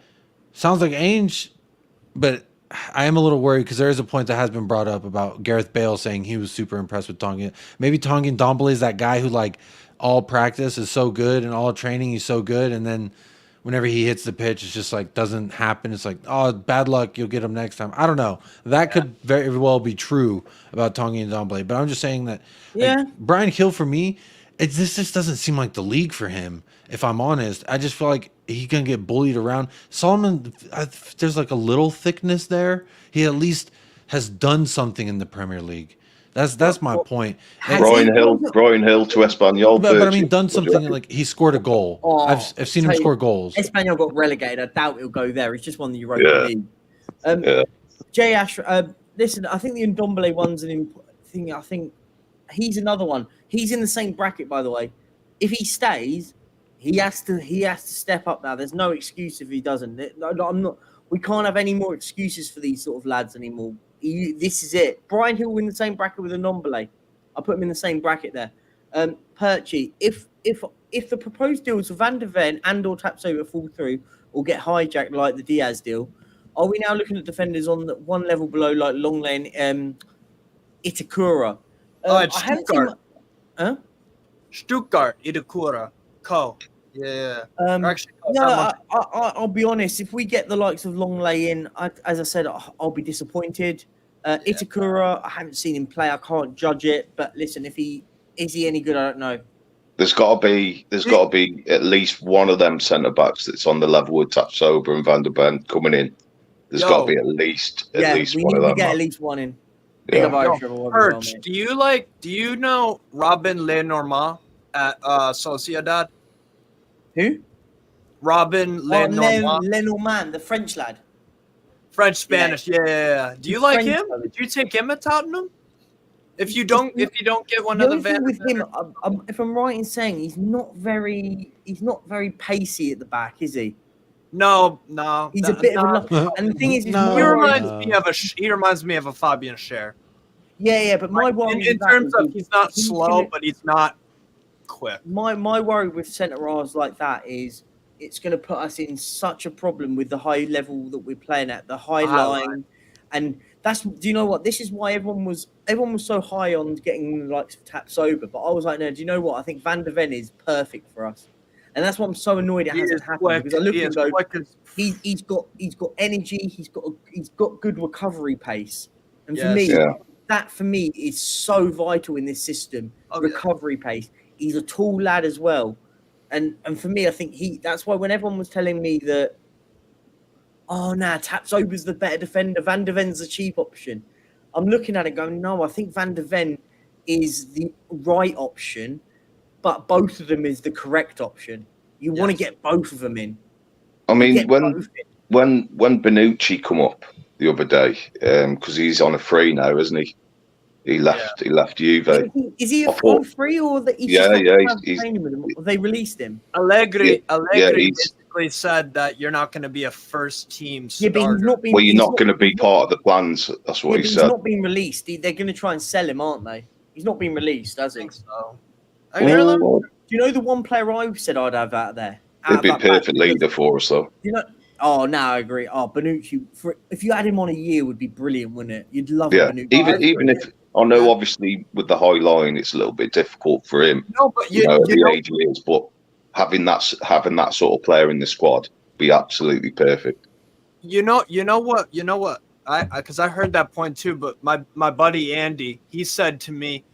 sounds like Ainge. But I am a little worried because there is a point that has been brought up about Gareth Bale saying he was super impressed with Tanguy. Maybe Tanguy and Ndombele is that guy who like all practice is so good and all training he's so good, and then whenever he hits the pitch, it's just like doesn't happen. It's like, oh, bad luck. You'll get him next time. I don't know. That could very well be true about Tanguy and Ndombele. But I'm just saying that Brian Hill for me, this just doesn't seem like the league for him. If I'm honest, I just feel like he can get bullied around. Solomon, there's like a little thickness there. He at least has done something in the Premier League. That's my point. Brian Hill to Espanyol. But I mean, done something like he scored a goal. I've seen him score goals. Espanyol got relegated. I doubt he'll go there. He's just won the Europa League. Jay Ash, listen, I think the Ndombele one's an thing. I think he's another one. He's in the same bracket, by the way. If he stays, he has to step up now. There's no excuse if he doesn't. I'm not. We can't have any more excuses for these sort of lads anymore. This is it. Brian Hill in the same bracket with Ndombele. I put him in the same bracket there. Perchy, if the proposed deals for Van der Ven and or Tapsoba fall through or get hijacked like the Diaz deal, are we now looking at defenders on one level below like Longlane, Itakura? Stuttgart. Stuttgart, Itakura, Co. Yeah. I'll be honest. If we get the likes of Longley in, as I said, I'll be disappointed. Itakura, I haven't seen him play. I can't judge it. But listen, is he any good? I don't know. There's got to be at least one of them centre backs that's on the level with Tapsoba and Van der Ven coming in. There's got to be at least one of them. We get at least one in. Perch, do you know Robin Lenormand at Sociedad? Who? Robin Lenormand. Lenormand, the French lad. French-Spanish, yeah. Do you like him? Did you take him at Tottenham? If you don't get one of the Van with him, if I'm right in saying he's not very pacey at the back, is he? No. He's a bit of a. And the thing is, he reminds me of a Fabian Schär. Yeah, but my worry in terms of he's not slow, but he's not quick. My worry with centre halves like that is it's going to put us in such a problem with the high level that we're playing at, the high line, and that's. Do you know what? This is why everyone was so high on getting the likes of Tapsoba, but I was like, no. Do you know what? I think Van der Ven is perfect for us. And that's why I'm so annoyed it hasn't happened. Because I look at him and go, he's got energy, he's got good recovery pace. And for me, is so vital in this system. Recovery pace. He's a tall lad as well. And for me, I think that's why when everyone was telling me that, Tapsoba's the better defender, Van der Ven's the cheap option. I'm looking at it going, no, I think Van der Ven is the right option. But both of them is the correct option. You want to get both of them in. I mean, when Bonucci come up the other day, because he's on a free now, isn't he? He left Juve. Is he on free or that he's training with him? Or they released him? Allegri basically said that you're not going to be a first team starter. Yeah, but you're not going to be part of the plans. That's what he said. He's not being released. They're going to try and sell him, aren't they? He's not been released, has he? I think so. Do you know the one player I said I'd have out there? He'd be a perfect leader for us, though. You know? Oh, no, I agree. Oh, Bonucci, if you had him on a year, would be brilliant, wouldn't it? You'd love Bonucci. Even if I know, obviously, with the high line, it's a little bit difficult for him. No, but the age he is, but having that sort of player in the squad be absolutely perfect. You know what? Because I heard that point too. But my buddy Andy, he said to me,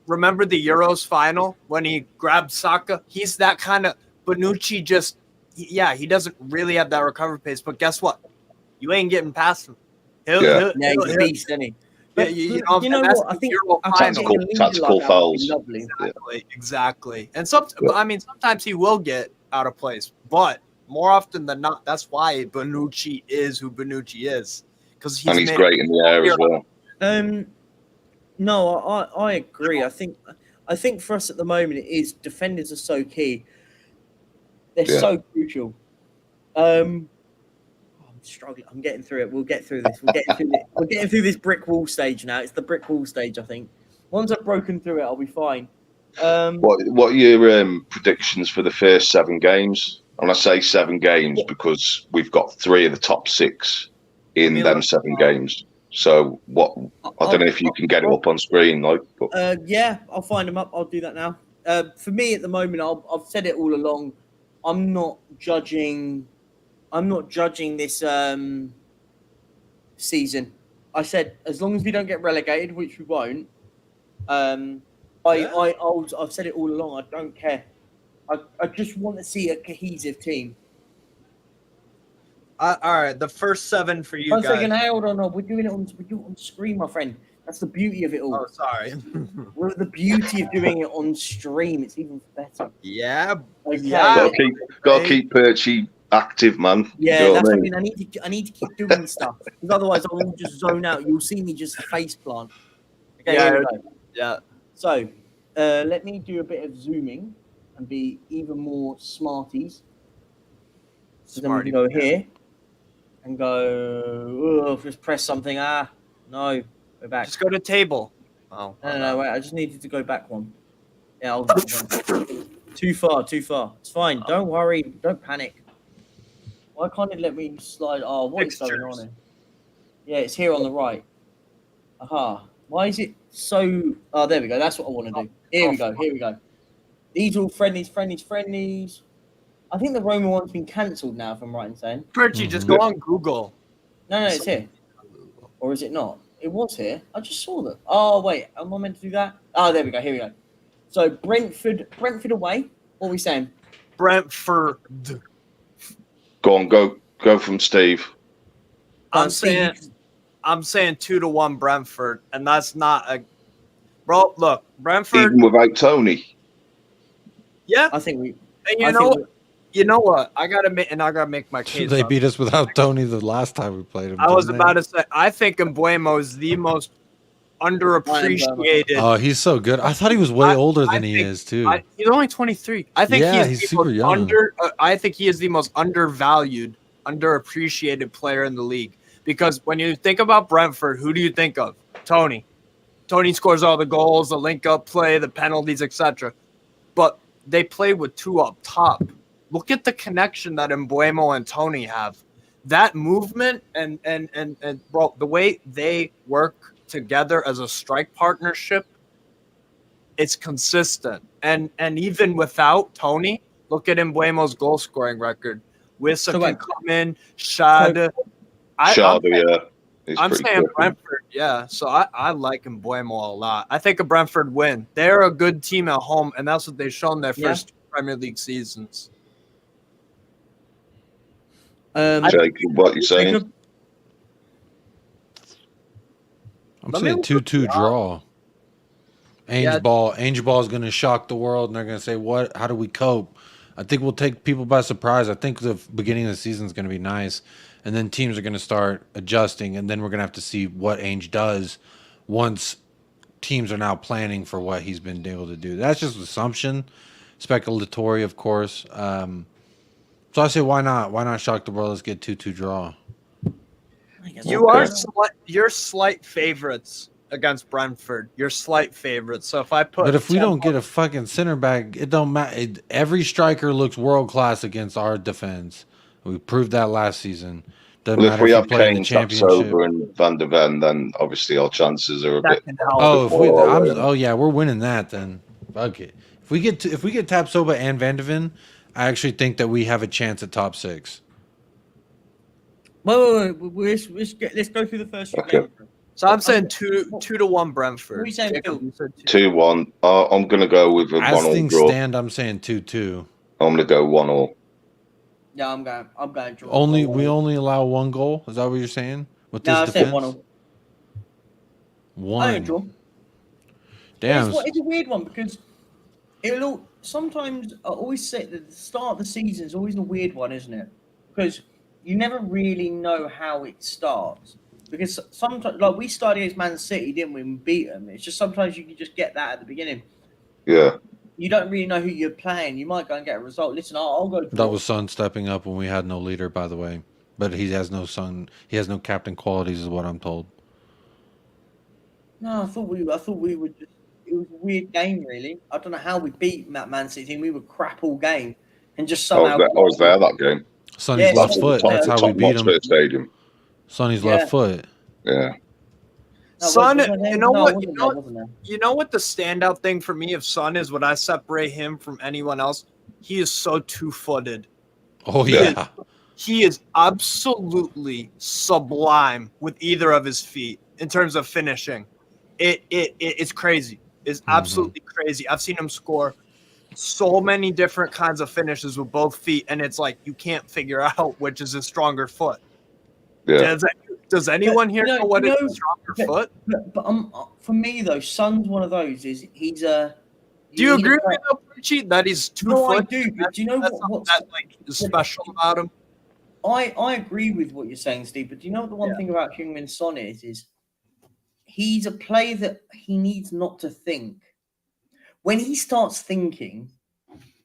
remember the Euros final when he grabbed Saka? He's that kind of Bonucci. He doesn't really have that recovery pace. But guess what? You ain't getting past him. He's a beast, isn't he? But, you know what? I think tactical fouls. Exactly. And sometimes he will get out of place, but more often than not, that's why Bonucci is who Bonucci is, because he's great in the air as well. No, I agree. I think for us at the moment, it is defenders are so key. They're so crucial. I'm struggling. I'm getting through it. We'll get through this. We're getting through this brick wall stage now. It's the brick wall stage, I think. Once I've broken through it, I'll be fine. What are your predictions for the first 7 games? And I say 7 games because we've got 3 of the top 6 in them 7 games. So what? I don't know if you can get it up on screen, like. But. Yeah, I'll find them up. I'll do that now. For me, at the moment, I've said it all along. I'm not judging this season. I said as long as we don't get relegated, which we won't. I've said it all along. I don't care. I just want to see a cohesive team. All right, the first 7 for you guys. 1 second, hold on. We're doing it on screen, my friend. That's the beauty of it all. Oh, sorry. We're the beauty of doing it on stream. It's even better. Yeah. Okay. Gotta keep Perchy active, man. Yeah, you know that's what what I mean. I need to keep doing stuff because otherwise I will just zone out. You'll see me just face plant. Okay, yeah, here we go. Yeah. So, let me do a bit of zooming and be even more smarties. So then we can go here and go. Just press something. No, go back. Just go to table. Oh. No, wait. I just needed to go back one. Yeah, I'll too far. It's fine. Don't worry. Don't panic. Why can't it let me slide? Oh, what is going on here? Yeah, it's here on the right. Aha. Why is it so... Oh, there we go. That's what I want to do. Here we go. These are all friendlies. I think the Roma one's been cancelled now, if I'm right in saying. Perchy, just go on Google. No, it's here. Or is it not? It was here. I just saw them. Oh, wait. Am I meant to do that? Oh, there we go. Here we go. So, Brentford away. What are we saying? Brentford. Go on, go from Steve. I'm saying 2-1 Brentford, and that's not a bro. Look, Brentford even without Tony. Yeah, I think we. And you know what? I gotta make my case. They beat us without Tony the last time we played him. I was about to say, I think Mbuemo is the most underappreciated. Oh, he's so good. I thought he was way older than he is too. He's only 23. I think he's super young. I think he is the most undervalued, underappreciated player in the league. Because when you think about Brentford, who do you think of? Tony. Tony scores all the goals, the link-up play, the penalties, etc. But they play with 2 up top. Look at the connection that Mbuemo and Tony have. That movement and bro, the way they work together as a strike partnership, it's consistent. And even without Tony, look at Mbuemo's goal scoring record. Wissa can come in, Shad. I'm saying Brentford, yeah. So I like Mbuemo a lot. I think a Brentford win. They're a good team at home, and that's what they've shown their first Premier League seasons. Jake, what you saying? I'm saying 2-2 draw. Ainge Ball is going to shock the world, and they're going to say, "What? How do we cope?" I think we'll take people by surprise. I think the beginning of the season is going to be nice, and then teams are going to start adjusting, and then we're going to have to see what Ainge does once teams are now planning for what he's been able to do. That's just assumption, speculatory, of course. So I say, why not? Why not shock the world? Let's get 2-2 draw. You're slight favorites against Brentford. You're slight favorites. So if I put, but if we don't get a fucking center back, it don't matter. Every striker looks world class against our defense. We proved that last season. Doesn't matter if we have play Kane, Tapsoba, and Van de Ven, then obviously our chances are a bit. We're winning that. Then fuck it. If we get Tapsoba and Van de Ven, I actually think that we have a chance at top 6. Wait. Let's go through the first few games. So I'm saying 2-1 Brentford. What are you saying, 2-1. I'm going to go with a 1-1 draw. As things stand, I'm saying 2-2. I'm going to go 1-1. Yeah, I'm going draw. We only allow 1 goal. Is that what you're saying? With this defense? I said 1-1. I draw. Damn. It's a weird one because sometimes I always say that the start of the season is always a weird one, isn't it? Because you never really know how it starts. Because sometimes, like we started against Man City, didn't we? And beat them. It's just sometimes you can just get that at the beginning. Yeah. you don't really know who you're playing. You might go and get a result. Listen, I'll go. That was Son stepping up when we had no leader, by the way. But he has no Son. He has no captain qualities, is what I'm told. No, I thought we were just. It was a weird game, really. I don't know how we beat that Man City team. We were crap all game, and just somehow. I was there that game. Sonny's left foot. That's how we beat him. Stadium. Sonny's left foot. Yeah. Son, you know what? You know what the standout thing for me of Son is? What I separate him from anyone else. He is so two-footed. Oh yeah. He is absolutely sublime with either of his feet in terms of finishing. It's crazy. It's absolutely crazy. I've seen him score so many different kinds of finishes with both feet, and it's like you can't figure out which is his stronger foot. Yeah. Does anyone here know what is a stronger foot? But for me though, Son's one of those. Is he's a. Do you agree with me that he's 2 foot? I do. But do you know what's like special about him? I agree with what you're saying, Steve. But do you know what the one thing about Heung-min Son is he's a player that he needs not to think. When he starts thinking,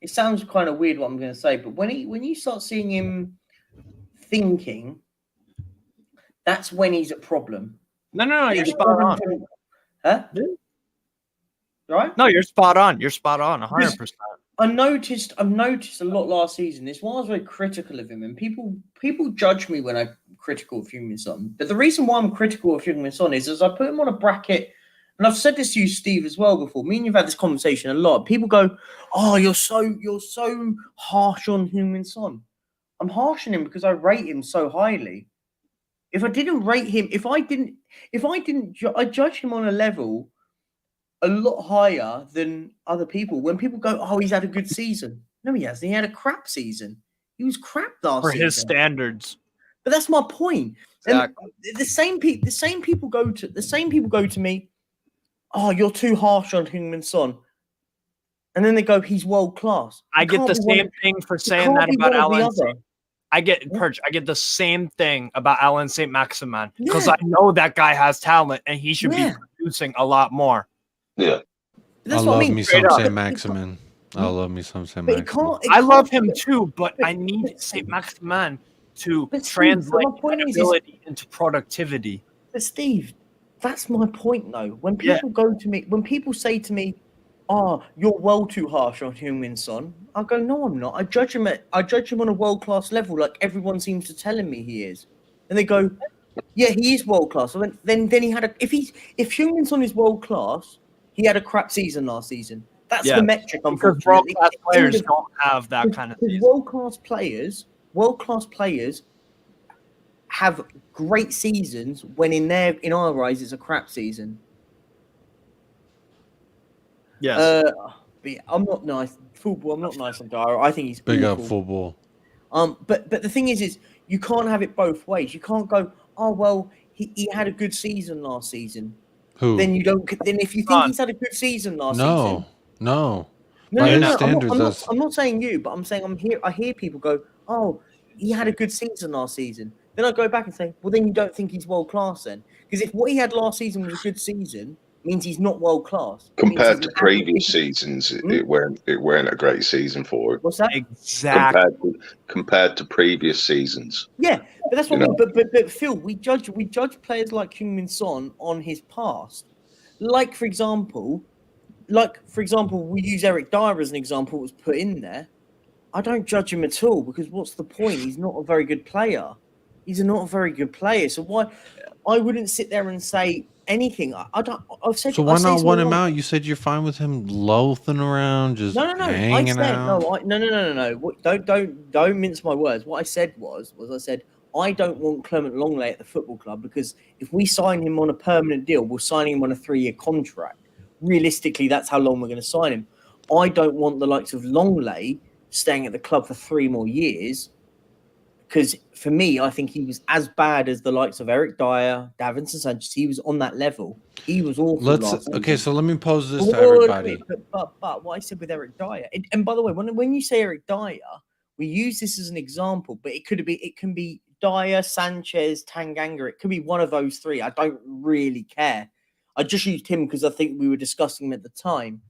it sounds kind of weird what I'm going to say, but when you start seeing him thinking, that's when he's a problem. No, you're spot on. Huh? Right? No, you're spot on. You're spot on, 100%. I've noticed a lot last season. It's why I was very critical of him, and people judge me when I'm critical of Heung-min Son. But the reason why I'm critical of Heung-min Son is as I put him on a bracket, and I've said this to you, Steve, as well before. Me and you've had this conversation a lot. People go, "Oh, you're so harsh on Heung-min Son." I'm harsh on him because I rate him so highly. If I didn't rate him, I judge him on a level a lot higher than other people. When people go, "Oh, he's had a good season," no, he hasn't. He had a crap season. He was crap last season for his standards. But that's my point. Exactly. And the same people go to me, "Oh, you're too harsh on Heung-min Son," and then they go, "He's world class." I get the same thing for saying that about Alan. I get the same thing about Alan St. Maximin because I know that guy has talent and he should be producing a lot more. Yeah. That's I what love I mean. me some St. Maximin. I love me some St. Maximin. I love him too, but I need St. Maximin to translate that ability into productivity. But Steve, that's my point though. When people go to me, when people say to me, "Oh, you're well too harsh on Heung-min Son," I go, "No, I'm not. I judge him on a world-class level, like everyone seems to telling me he is." And they go, "Yeah, he is world class." So then he had if Heung-min Son is world class, he had a crap season last season. That's the metric. Because world-class players don't have that kind of season. World-class players have great seasons when in our eyes it's a crap season. Yes. But I'm not nice. Football, I'm not nice on Dyer. I think he's big awful. up football. But the thing is you can't have it both ways. You can't go, "Oh well, he had a good season last season." Who? Then you don't. Then if you think he's had a good season last season, no. I'm not saying you, but I'm saying I hear people go, "Oh, he had a good season last season." Then I go back and say, "Well, then you don't think he's world class then?" Because if what he had last season was a good season, it means he's not world class. Compared to previous seasons, it weren't a great season for him. What's that? Exactly. Compared to previous seasons. Yeah, but that's what I mean. But Phil, we judge players like Heung-min Son on his past. Like for example, we use Eric Dyer as an example. Was put in there. I don't judge him at all because what's the point? He's not a very good player. He's not a very good player. So why? I wouldn't sit there and say anything. I don't. I've said. So why not want him out? You said you're fine with him loafing around, just hanging out. No. Don't mince my words. What I said was I said I don't want Clement Longley at the football club because if we sign him on a permanent deal, we're signing him on a 3-year contract. Realistically, that's how long we're going to sign him. I don't want the likes of Longley staying at the club for 3 more years. Because for me, I think he was as bad as the likes of Eric Dyer, Davinson Sanchez. He was on that level. He was awful. So let me pose this to everybody. But what I said with Eric Dyer, and by the way, when you say Eric Dyer, we use this as an example, but it can be Dyer, Sanchez, Tanganga. It could be one of those 3. I don't really care. I just used him because I think we were discussing him at the time.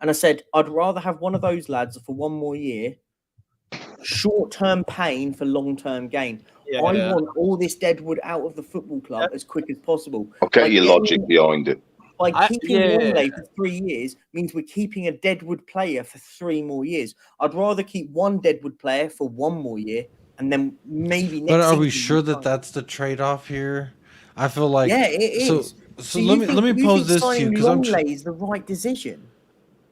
and I said, I'd rather have one of those lads for one more year, short-term pain for long-term gain. I want all this deadwood out of the football club as quick as possible. I'll get your logic behind it. By keeping Longley for 3 years means we're keeping a deadwood player for 3 more years. I'd rather keep one deadwood player for 1 more year and then maybe next. But are we sure that that's the trade-off here? I feel like it is. So let me pose this to you because Longley is the right decision.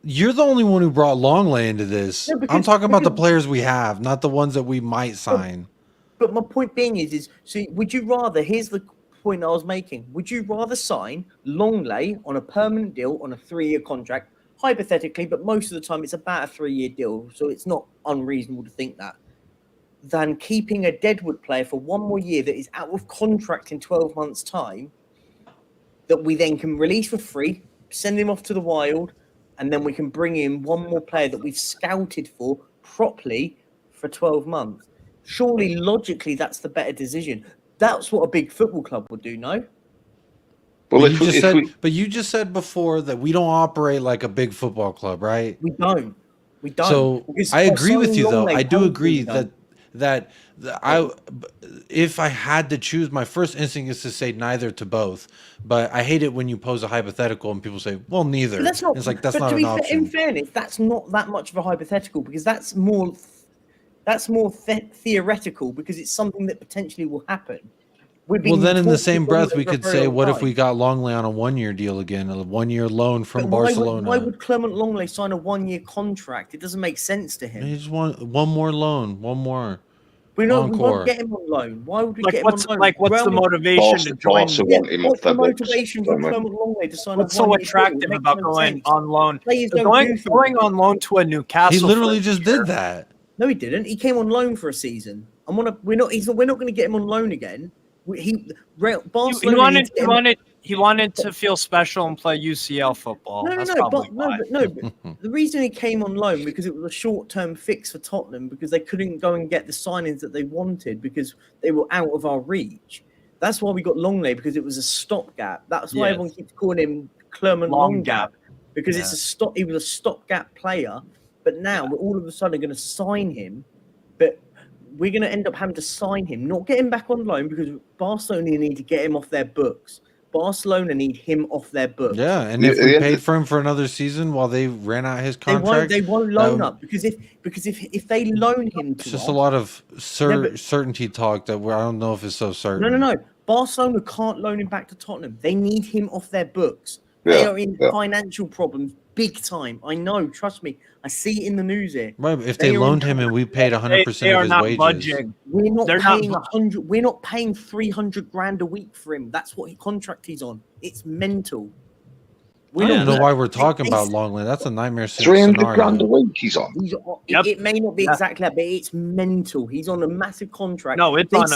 You're the only one who brought Longley into this. No, I'm talking about the players we have, not the ones that we might sign. But my point being is so would you rather? Here's the point I was making. Would you rather sign Longley on a permanent deal on a 3-year contract, hypothetically, but most of the time it's about a 3-year deal, so it's not unreasonable to think that, than keeping a deadwood player for 1 more year that is out of contract in 12 months' time, that we then can release for free, send him off to the wild, and then we can bring in one more player that we've scouted for properly for 12 months. Surely, logically, that's the better decision. That's what a big football club would do, no? Well, but you just said before that we don't operate like a big football club, right? We don't. So I agree with you, though. I do agree that if I had to choose, my first instinct is to say neither to both. But I hate it when you pose a hypothetical and people say, "Well, neither." But that's not. It's like that's not an option. In fairness, that's not that much of a hypothetical because that's more theoretical because it's something that potentially will happen. Well, then in the same breath, we could say, what if we got Longley on a 1-year deal again, a 1-year loan from Barcelona? Why would Clement Longley sign a 1-year contract? It doesn't make sense to him. He just want one more loan, one more. We won't get him on loan. Why would we get him on loan? What's the motivation to join? What's the motivation for Clement Longley to sign a 1-year deal? What's so attractive about going on loan? Going on loan to a Newcastle. He literally just did that. No, he didn't. He came on loan for a season. We're not going to get him on loan again. He wanted to feel special and play UCL football. But the reason he came on loan because it was a short-term fix for Tottenham because they couldn't go and get the signings that they wanted because they were out of our reach. That's why we got Longley because it was a stopgap. That's why everyone keeps calling him Clement Long Gap because he was a stopgap player. But now we're all of a sudden going to sign him, but we're going to end up having to sign him, not get him back on loan because Barcelona need to get him off their books. Barcelona need him off their books. Yeah, and if we paid for him for another season while they ran out his contract, they won't loan up because if they loan him, it's just a lot of certainty talk that I don't know if it's so certain. No. Barcelona can't loan him back to Tottenham. They need him off their books. They are in financial problems. Big time. I know. Trust me. I see it in the news here. Right. If they loaned him and we paid 100% of his wages, budging. We're not paying $300,000 a week for him. That's what contract he's on. It's mental. I don't know why we're talking about Longley. That's a nightmare scenario. $300,000 a week he's on. It may not be exactly that, but it's mental. He's on a massive contract. No, it's on.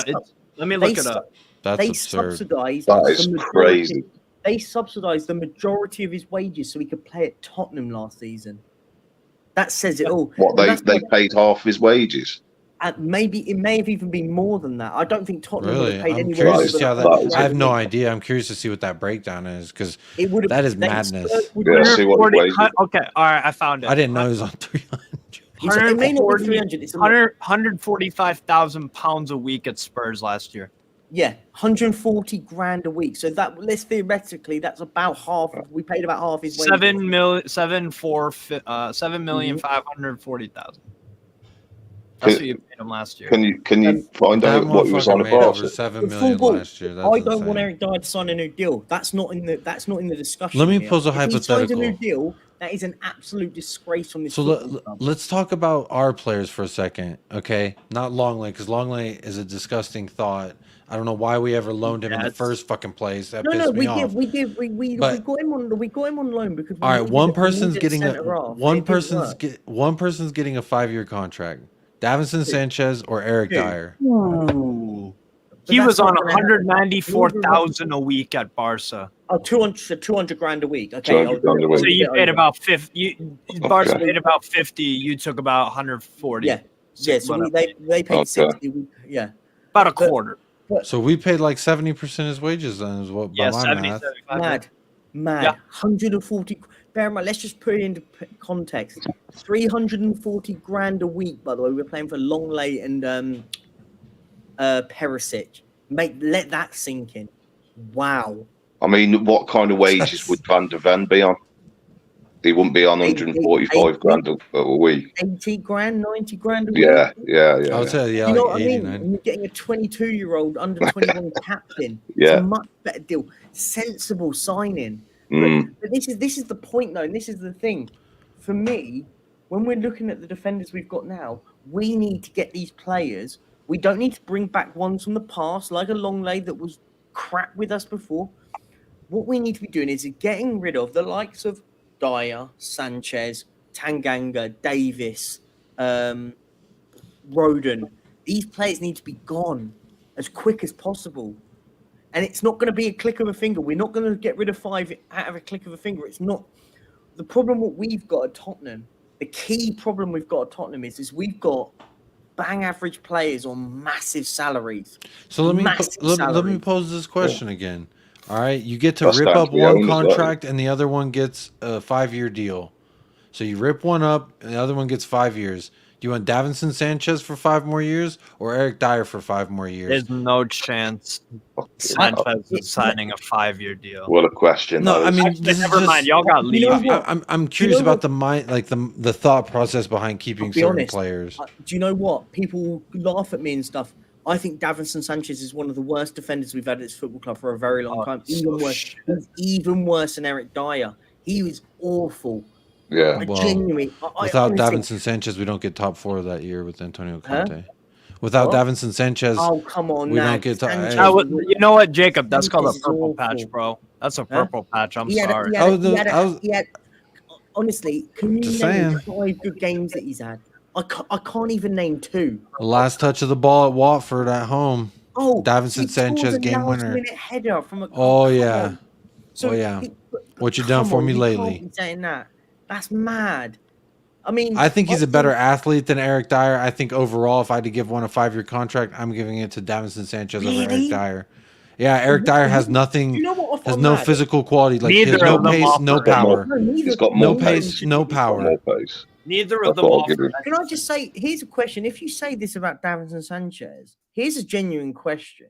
Let me look it up. That's absurd. That is crazy. They subsidised the majority of his wages so he could play at Tottenham last season. That says it all. What, they paid half his wages? Maybe it may have even been more than that. I don't think Tottenham would have paid I'm any curious more. To see how that, I have no idea. I'm curious to see what that breakdown is because that is madness. See what okay, all right, I found it. I didn't know he was on 300. It may not be 300. It's 145,000 pounds a week at Spurs last year. Yeah, $140,000 a week. So that let's theoretically, that's about half. We paid about half his wages. 7,540,000. That's what you paid him last year. Can you find out what he was on about? Over 7 million last year. That's I don't want Eric Dyer to sign a new deal. That's not in the discussion. Let me pose a hypothetical. If he signs a new deal, that is an absolute disgrace on this. So let's talk about our players for a second, okay? Not Longley, because Longley is a disgusting thought. I don't know why we ever loaned him in the first fucking place. That pissed me off. We got him on loan because. All right, one person's getting a 5-year contract. Davinson Sanchez or Eric Dyer. Ooh. He was on 194,000 a week at Barca. Oh, $200,000 a week. Okay. $200,000 So you paid about 50. Barca paid about 50. You took about 140. Yeah. So they paid 60. Yeah. About a quarter. So we paid like 70% of his wages then, is what by my math. Mad. Yeah. 140. bear in mind, let's just put it into context. 340 grand a week, by the way. We're playing for Longley and Perisic. Let that sink in. Wow. I mean, what kind of wages would Van der Ven be on? He wouldn't be on 145 grand a week. 80 grand, 90 grand a week. Yeah. I would say, You know what 80, I mean? And you're getting a 22-year-old under 21 captain. Yeah. It's a much better deal. Sensible signing. But this is the point, though, and this is the thing. For me, when we're looking at the defenders we've got now, we need to get these players. We don't need to bring back ones from the past, like a Longley that was crap with us before. What we need to be doing is getting rid of the likes of Dyer, Sanchez, Tanganga, Davis, Roden. These players need to be gone as quick as possible. And it's not going to be a click of a finger. We're not going to get rid of 5 out of a click of a finger. It's not. The problem what we've got at Tottenham, the key problem we've got at Tottenham is we've got bang average players on massive salaries. So let me pose this question again. All right, you get to rip up one contract and the other one gets a 5-year deal. So you rip one up and the other one gets 5 years. Do you want Davinson Sanchez for 5 more years or Eric Dyer for 5 more years? There's no chance Sanchez is signing a 5-year deal. What a question! No, I mean, never mind. Y'all got leave. I'm curious about the mind, like the thought process behind keeping certain players. Do you know what? People laugh at me and stuff. I think Davinson Sanchez is one of the worst defenders we've had at this football club for a very long time. Even worse than Eric Dyer. He was awful. Yeah. Genuinely. Without Davinson Sanchez, we don't get top 4 that year with Antonio Conte. Without Davinson Sanchez, come on, we don't get top. You know what, Jacob? That's called a purple patch, bro. That's a purple patch. I'm sorry. Honestly, can you name 5 good games that he's had? I can't even name 2. The last touch of the ball at Watford at home. Oh, Davinson Sanchez game winner. Header from a What you done for me lately? Can't be saying that. That's mad. I mean, I think he's a better athlete than Eric Dyer. I think overall, if I had to give one a 5-year contract, I'm giving it to Davinson Sanchez over Eric Dyer. Yeah, Eric Dyer has nothing. Has no physical quality. Like he has no pace, no power. He's got no pace, no power. Neither of them offer. Can I just say, here's a question. If you say this about Davinson Sanchez, here's a genuine question.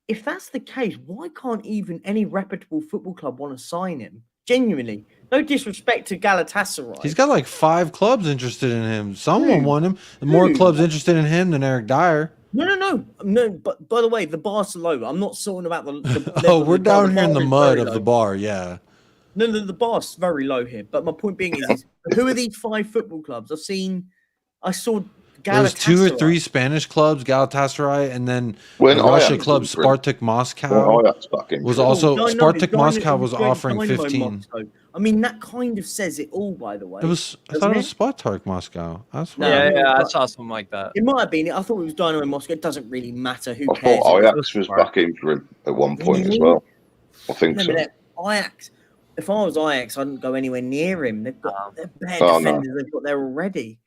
If that's the case, why can't even any reputable football club want to sign him? Genuinely. No disrespect to Galatasaray. He's got like 5 clubs interested in him. Someone want him. More clubs interested in him than Eric Dyer. No. But by the way, the bar's low. I'm not talking about the oh, we're down here in the mud of the bar. Yeah. No, the bar's very low here. But my point being is who are these 5 football clubs? I saw There's 2 or 3 Spanish clubs, Galatasaray, and then the Russia club Spartak Moscow was also Spartak Moscow was offering 15. I mean, that kind of says it all, by the way. I thought it was Spartak Moscow. I saw something like that. It might have been. I thought it was Dynamo Moscow. It doesn't really matter. Who I cares? thought Ajax was back in for him at one point as well. I think so. Ajax. If I was Ajax, I wouldn't go anywhere near him. They've got better defenders they've got there already.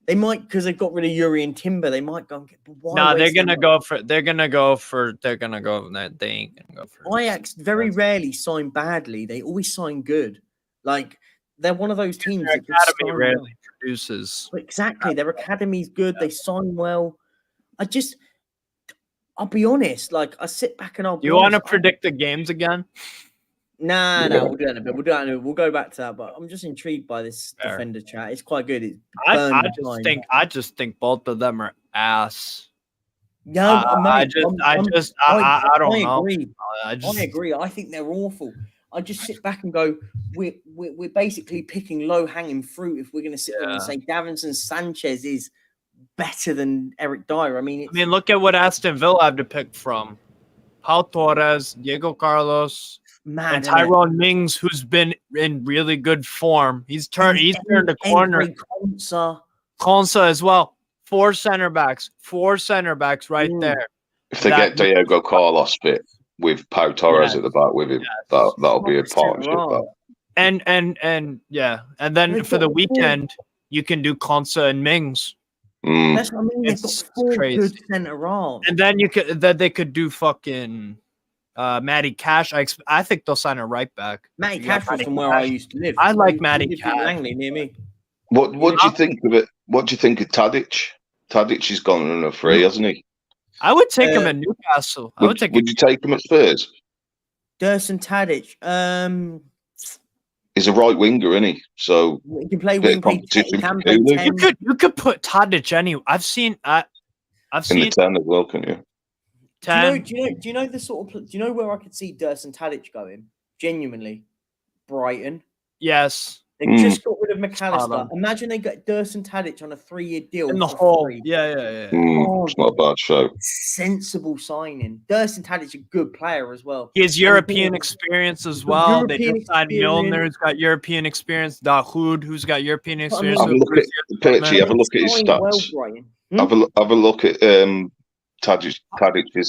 They might, because they've got rid of Yuri and Timber. They might go and get. No, they're gonna go for. They ain't gonna go for. Ajax very rarely sign badly. They always sign good. Like they're one of those teams. Their academy rarely produces. Exactly, their academy's good. They sign well. I'll be honest. Like I sit back and You want to predict the games again? Nah, we'll do that in a bit. We'll go back to that. But I'm just intrigued by this defender chat. It's quite good. I just think both of them are ass. No, I don't know. I agree. I think they're awful. I just sit back and go, we're basically picking low hanging fruit if we're going to sit there and say Davinson Sanchez is better than Eric Dyer. I mean, look at what Aston Villa have to pick from: Pau Torres, Diego Carlos. And Tyrone Mings, who's been in really good form. He's turned the corner. Konsa as well. 4 center backs right there. If they get Diego Carlos fit with Pau Torres at the back with him, that'll be a partnership. And then for the weekend, you can do Konsa and Mings. That's what I mean. They've got 4 good center halves. And then they could do fucking Matty Cash. I think they'll sign a right back. Matty Cash was from where I used to live. I like Matty Cash. Langley near me. What do you think of it? What do you think of Tadic? Tadic has gone on a free, hasn't he? I would take him at Newcastle. Would you take him at Spurs? Dusan Tadic. He's a right winger, isn't he? So he can play wing. You could put Tadic anywhere. I've seen in the 10 as well, can you? 10. Do you know the sort of? Do you know where I could see Dusan Tadic going? Genuinely, Brighton. Yes. They just got rid of McAllister. Imagine they got Dusan Tadic on a 3-year deal. In the hole. Yeah. It's not a bad show. Sensible signing. Dusan Tadic's a good player as well. He has European experience as well. They just signed Milner, who's got European experience. Dahoud, who's got European experience. Have a look at his stats. Have a look at Tadic's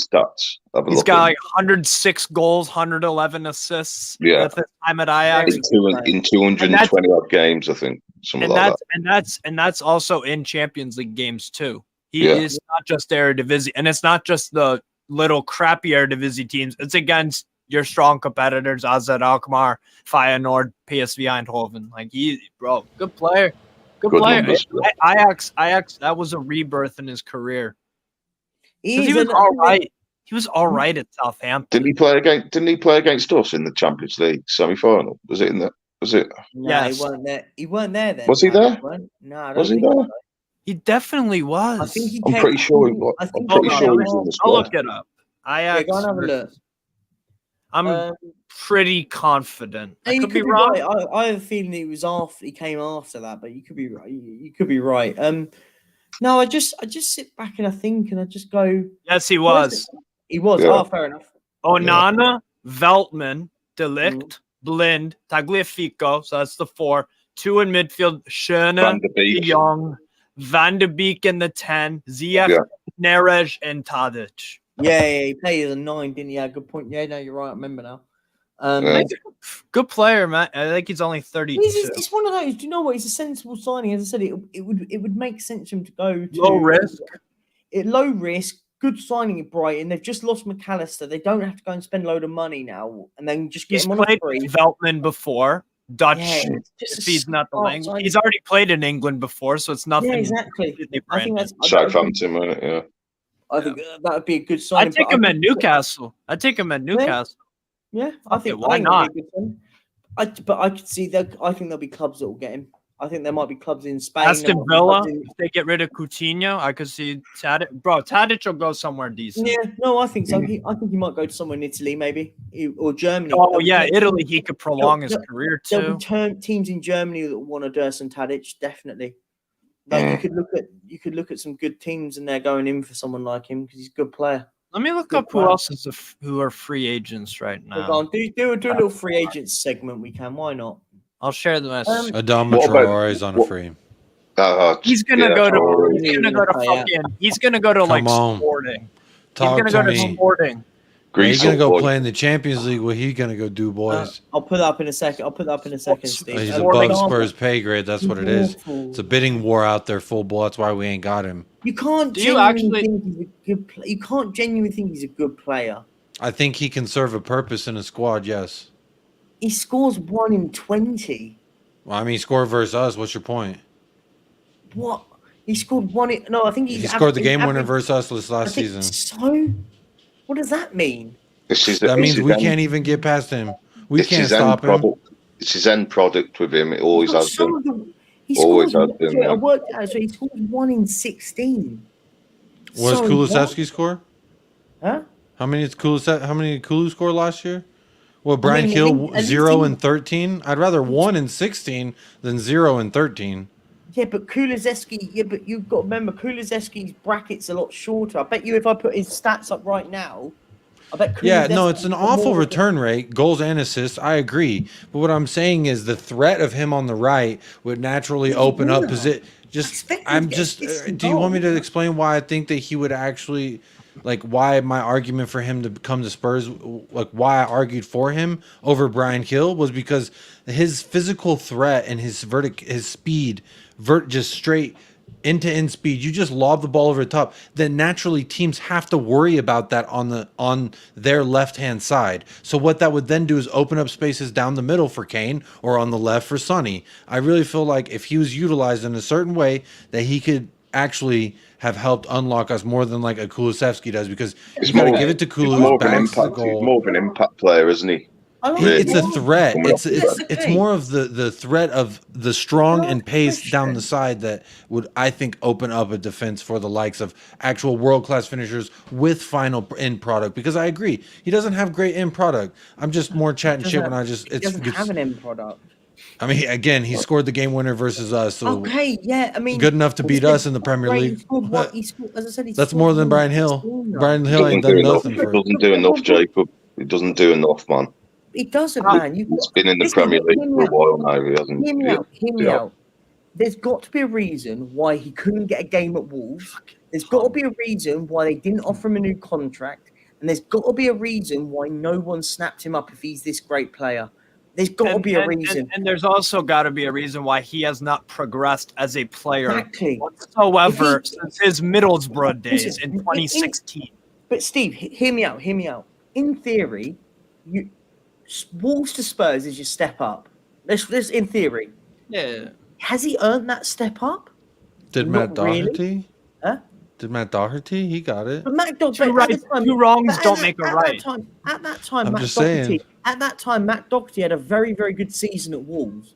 stats. He's got like 106 goals, 111 assists. Yeah, at the time at Ajax in 220 odd games, I think. And that's also in Champions League games too. He is not just Eredivisie, and it's not just the little crappy Eredivisie teams. It's against your strong competitors: AZ Alkmaar, Feyenoord, PSV Eindhoven. Like good player, good player. Ajax, that was a rebirth in his career. He was all right. He was all right at Southampton. Didn't he play against us in the Champions League semi-final? Was it? No, yes. he weren't there. He weren't there then. Was he there? No, I don't was he think there? so. He definitely was. I think I'm pretty sure he was. I'm pretty sure he was in the squad. I'll look it up. Go and have a look. I'm pretty confident. I could be wrong. Right. I have a feeling he came after that, but you could be right. You could be right. No, I just sit back and I think, and I just go. Yes, he was. He was. Yeah. Oh, fair enough. Onana, Veltman, De Ligt, Blind, Tagliafico. So that's the 4. 2 in midfield. Schöne, De Jong, Van de Beek in the 10. Ziyech, Neres, and Tadic. Yeah, he played as a 9, didn't he? Yeah, good point. Yeah, no, you're right. I remember now. Good player, man. I think he's only 32. It's one of those. Do you know what? He's a sensible signing. As I said, it would make sense for him to go to low risk. Low risk, good signing at Brighton. They've just lost McAllister. They don't have to go and spend a load of money now, and then just get him on a free. He's played Veltman before. Dutch. If he's not the language. He's already played in England before, so it's nothing. Yeah, exactly. I think that's Southampton, yeah. I think that would be a good signing. I'd take him at Newcastle. Yeah, I think why not? But I could see that. I think there'll be clubs that will get him. I think there might be clubs in Spain. Aston Villa, if they get rid of Coutinho, I could see Tadic. Bro, Tadic will go somewhere decent. Yeah, no, I think so. I think he might go to somewhere in Italy, maybe, or Germany. Oh yeah, Italy. He could prolong his career too. There'll be teams in Germany that want to Dusan Tadic, definitely. Like you could look at some good teams and they're going in for someone like him because he's a good player. Let me look up who else who are free agents right now. Go on, do a little free agents segment. We can. Why not? I'll share the message. Adama Traore is on a free. He's gonna go to. He's gonna go to fucking. He's gonna go to Sporting. Talk he's gonna go to Sporting. He's gonna go play in the Champions League. What he gonna go do, boys? I'll put that up in a second. Steve. He's above Spurs pay grade. That's what it is. It's a bidding war out there, full ball. That's why we ain't got him. You can't. Genuinely think he's a good player. You can't genuinely think he's a good player. I think he can serve a purpose in a squad. Yes. He scores 1 in 20. Well, I mean, he scored versus us. What's your point? What? He scored 1 in... No, I think he scored the game winner versus us last season. So? What does that mean? That means we can't even get past him. We can't stop him. It's his end product with him. It always has been. Always has been. I worked out, so he scored 1 in 16. What does Kulusevski score? Huh? How many did Kulu score last year? Well, Brian Hill 0 and 13. I'd rather 1 and 16 than 0 and 13. Yeah, but Kulusevski. Yeah, but you've got to remember Kulusevski's bracket's a lot shorter. I bet you if I put his stats up right now, I bet. Yeah, no, it's an awful return rate, goals and assists. I agree, but what I'm saying is the threat of him on the right would naturally open up. Do you want me to explain why I think that he would actually? Like why my argument for him to come to Spurs, like why I argued for him over Brian Hill was because his physical threat and his speed, just straight end-to-end speed, you just lob the ball over the top, then naturally teams have to worry about that on their left-hand side. So what that would then do is open up spaces down the middle for Kane or on the left for Sonny. I really feel like if he was utilized in a certain way, that he could actually have helped unlock us more than like a Kulusevski does, because you got to give it to Kulu. He's more of an impact player, isn't he? It's a threat. It's more of the threat of the strong and pace down the side that would, I think, open up a defense for the likes of actual world-class finishers with final end product. Because I agree, he doesn't have great end product. I'm just more chatting shit when I just he doesn't have an end product. I mean, again, he scored the game winner versus us. So okay, yeah, I mean, good enough to beat us in the Premier League. As I said, that's more than Brian Hill. Brian Hill ain't done nothing for it. He doesn't do enough, Jacob. He doesn't do enough, man. He doesn't, man. He's been in the Premier League for a while now. He hasn't. Hear me out. There's got to be a reason why he couldn't get a game at Wolves. There's got to be a reason why they didn't offer him a new contract. And there's got to be a reason why no one snapped him up if he's this great player. There's got to be a reason. And there's also got to be a reason why he has not progressed as a player whatsoever since his Middlesbrough days in 2016. But Steve, hear me out. In theory, Wolves to Spurs is your step up. This in theory. Yeah. Has he earned that step up? Did Matt Doherty? Really? Huh? Did Matt Doherty? He got it. But Matt Doherty, two wrongs don't make a right. At that time, I'm Matt just Doherty, saying. At that time, Matt Doherty had a very, very good season at Wolves.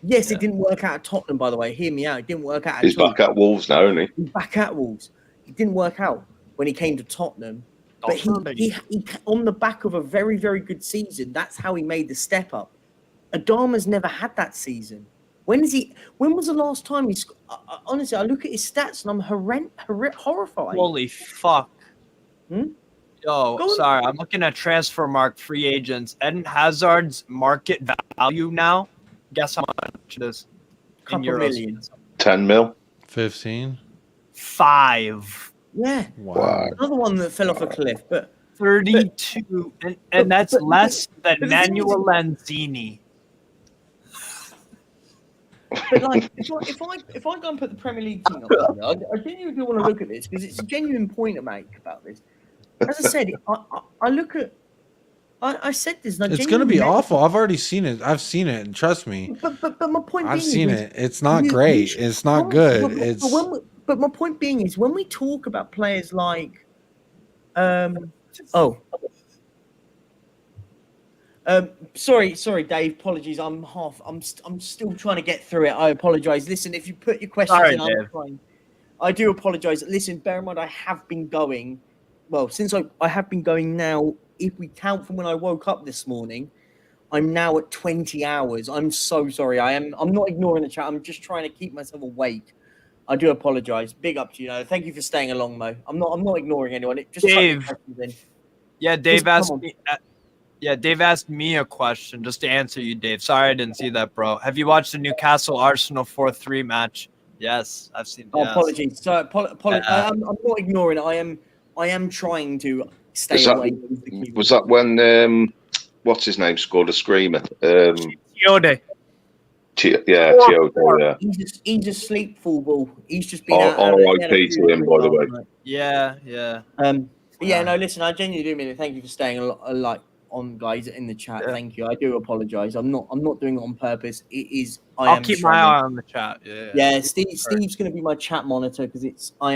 Yes, it didn't work out at Tottenham, by the way. Hear me out. It didn't work out at He's back at Wolves now, isn't he? He's back at Wolves. It didn't work out when he came to Tottenham. But he on the back of a very, very good season, that's how he made the step up. Adama's never had that season. When was the last time he honestly, I look at his stats and I'm horrified. Holy fuck. Sorry. I'm looking at transfer mark free agents. Eden Hazard's market value now. Guess how much it is in euros? Million. 10 mil. 15. 5. Yeah. Wow. Another one that fell off a cliff, but 32, and that's less than Manuel Lanzini. But like, if I go and put the Premier League thing up, I genuinely do want to look at this because it's a genuine point to make about this. As I said, I look at. I said this. And it's going to be awful. I've already seen it. I've seen it, and trust me. But my point. I've seen it. It's not great. It's not good. But my point being is when we talk about players like, sorry, Dave. Apologies. I'm still trying to get through it. I apologize. Listen, if you put your questions in, I'm trying. I do apologize. Listen, bear in mind, I have been going. Well, since I have been going now, if we count from when I woke up this morning, I'm now at 20 hours. I'm so sorry. I'm not ignoring the chat. I'm just trying to keep myself awake. I do apologize. Big up to you. Thank you for staying along, Mo. I'm not ignoring anyone. Dave. Yeah, Dave asked me. Yeah, Dave asked me a question just to answer you, Dave. Sorry I didn't see that, bro. Have you watched the Newcastle Arsenal 4-3 match? Yes, I've seen. Oh, yes. Apologies. So I'm not ignoring it. I am trying to stay away. Was that when what's his name scored a screamer? Teode. Teode. Yeah. He's asleep, football. He's just been. R.I.P. to him, by the way. Yeah. Yeah. No, listen. I genuinely do mean it. Thank you for staying on, guys, in the chat. Yeah. Thank you. I do apologize. I'm not doing it on purpose. It is. I'll keep my eye on the chat. Yeah. Steve's going to be my chat monitor because my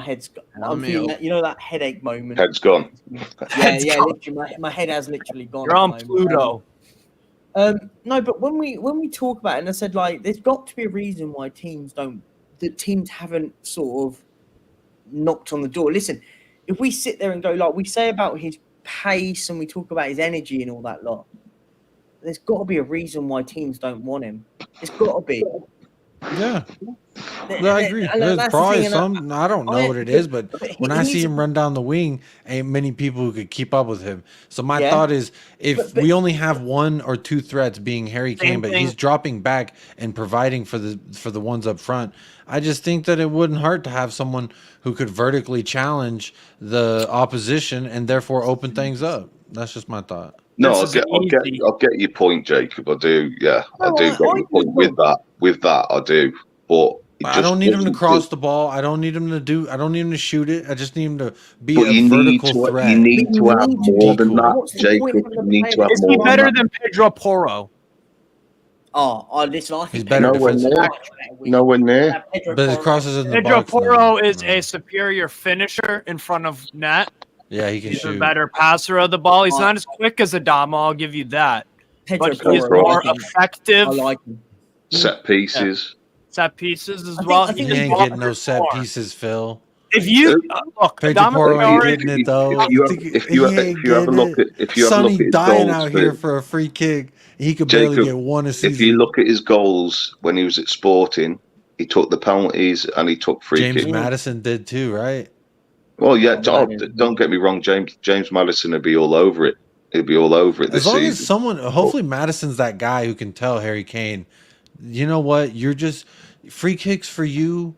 head's. I'm feeling that, that headache moment. Head's gone. Yeah. Literally, my head has literally gone. You're on Pluto. No, but when we talk about it, and I said like, there's got to be a reason why teams haven't sort of knocked on the door. Listen, if we sit there and go like we say about his pace and we talk about his energy and all that lot, there's got to be a reason why teams don't want him. There's got to be. Yeah. No, I agree. There's probably some. I don't know what it is, but when I see him run down the wing, ain't many people who could keep up with him. So my thought is, if we only have one or two threats, being Harry Kane, but he's dropping back and providing for the ones up front, I just think that it wouldn't hurt to have someone who could vertically challenge the opposition and therefore open things up. That's just my thought. No, I'll get your point, Jacob. I do. Yeah, I do get your point with that. With that, I do. but I don't need him to cross the ball. I don't need him to shoot it. I just need him to be but a vertical threat. You need to have more than that, Jacob. You need to have Is he better than Pedro Porro? Oh, listen, I think he's better defensively. Nowhere near. But his crosses in the Pedro box. Porro is a superior finisher in front of net. Yeah, he can He's shoot. a better passer of the ball. He's not as quick as Adama, I'll give you that. Pedro But he's more effective. I like him. Set pieces. Set pieces as well. He ain't getting no set pieces, Phil. If you look, Pedro Porro ain't getting it though. If you have a look at Sonny his dying goals, out here for a free kick. He could barely Jacob, get one a season. if you look at his goals when he was at Sporting, he took the penalties and he took free kicks. James Madison did too, right? Well, yeah. Don't get me wrong. James Madison would be all over it. He'd be all over it this season. As long season. as someone, hopefully Madison's that guy who can tell Harry Kane, you know what? You're just free kicks for you,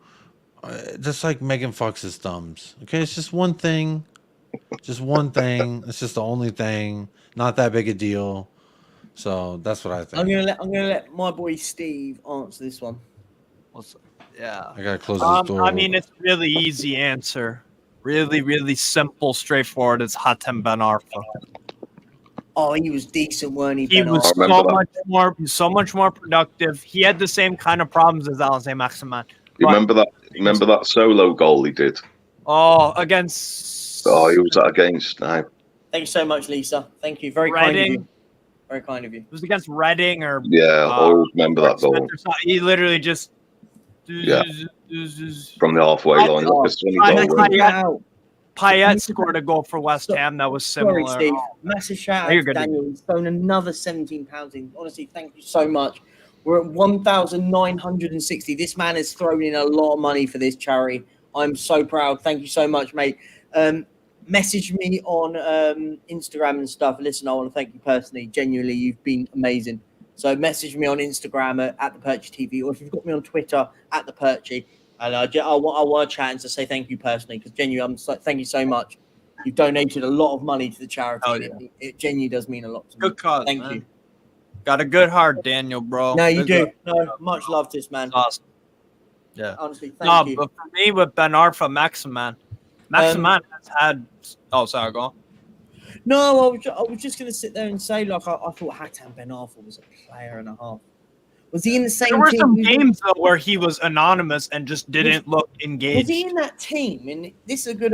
just like Megan Fox's thumbs. Okay, it's just one thing. Just one thing. It's just the only thing. Not that big a deal. So that's what I think. I'm gonna let my boy Steve answer this one. Yeah. I gotta close this door. I mean, it's really easy answer. Really, really simple, straightforward. It's Hatem Ben Arfa. Oh, he was decent, weren't he? He was so much more productive. He had the same kind of problems as Alizé Maximin. Remember that solo goal he did? Oh, against. Oh, he was against. No. Thank you so much, Lisa. Thank you. Very kind of you. Very kind of you. It was against Reading or. Yeah, I always remember that goal. He literally just. Yeah. From the halfway line. Payet scored a goal for West Ham that was similar. Sorry, Steve. Massive shout out to Daniel. He's thrown another £17 in. Honestly, thank you so much. We're at 1,960. This man has thrown in a lot of money for this charity. I'm so proud. Thank you so much, mate. Message me on Instagram and stuff. Listen, I want to thank you personally. Genuinely, you've been amazing. So message me on Instagram at the Perchy TV, or if you've got me on Twitter at the Perchy. And I want to chat and to say thank you personally, because genuinely, thank you so much. You've donated a lot of money to the charity. Oh, yeah. It genuinely does mean a lot to me. Good cause. Thank you. Got a good heart, Daniel, bro. No, you do. No, much love to this man. Awesome. Yeah. Honestly, thank you. But for me, with Ben Arfa, Maximin has had. Oh, sorry, go on. No, I was just going to sit there and say, like, I thought Hatem Ben Arfa was a player and a half. Was he in the same team? There were some games, though, where he was anonymous and just didn't look engaged. Was he in that team? And this is a good...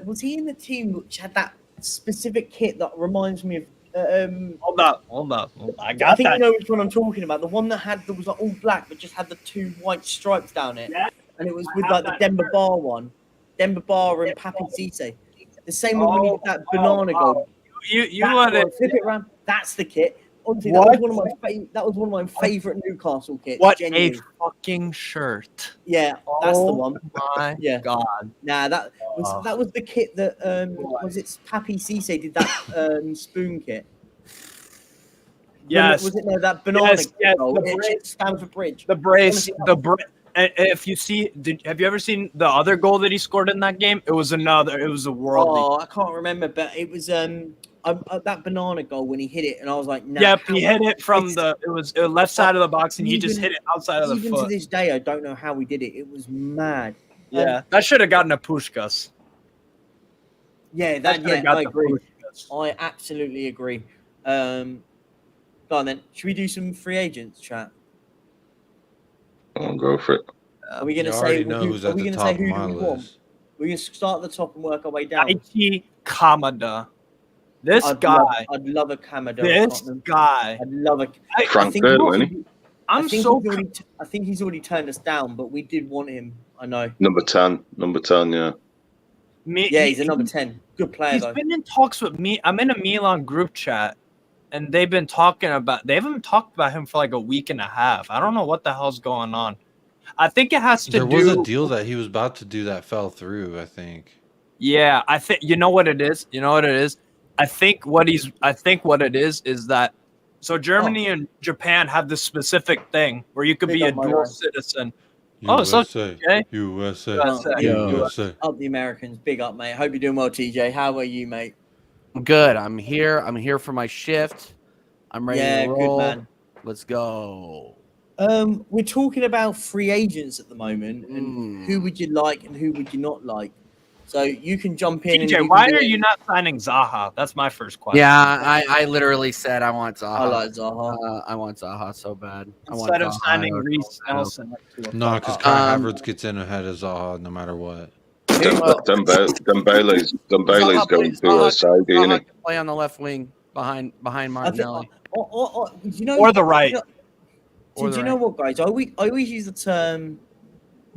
was he in the team which had that specific kit that reminds me of... Hold up. I think you know which one I'm talking about. The one that was like all black, but just had the 2 white stripes down it. Yeah. And it was with like the Demba Ba one. Demba Ba and Papi Cisse. The same one when he did that banana goal. You want to flip it around. That's the kit. Honestly, that was one of my favorite Newcastle kits. What a fucking shirt! Yeah, that's the one. My God! Nah, that was the kit that was it Papi Cisse did that spoon kit. Yes. Was it that banana goal? Stamford Bridge. The brace. If you see, have you ever seen the other goal that he scored in that game? It was a world. Oh, I can't remember, but it was that banana goal when he hit it, and I was like, nah. Yep, he hit it from it was left side of the box, and he just hit it outside of the foot. Even to this day, I don't know how he did it. It was mad. Yeah, that should have gotten a Puskás. Yeah, I agree. I absolutely agree. Go on then. Should we do some free agents chat? I'll go for it. Are we going to say who's at the top of my list? We're going to start at the top and work our way down. Aichi Kamada. I'd love a Kamada. This guy. I'd love a Frank Burley. I think he's already turned us down, but we did want him. I know. Number 10, yeah. He's a number 10. Good player, He's been in talks with me. I'm in a Milan group chat, and they haven't talked about him for like a week and a half. I don't know what the hell's going on. I think it has to do. There was a deal that he was about to do that fell through, I think. Yeah, I think you know what it is. I think what it is that so Germany and Japan have this specific thing where you could be a dual citizen. USA, USA. Up the Americans. Big up, mate. Hope you're doing well, TJ. How are you, mate? Good. I'm here for my shift. I'm ready to roll. Good man. Let's go. We're talking about free agents at the moment, and who would you like and who would you not like? So you can jump in. TJ, why are you not signing Zaha? That's my first question. Yeah, I literally said I want Zaha. I like Zaha. I want Zaha so bad. Instead of signing Reece Nelson. No, because Kai Havertz gets in ahead of Zaha no matter what. Dembele's going to Saudi, isn't he? Play on the left wing behind Martinelli. Or the right. Do you know what, guys? I always use the term.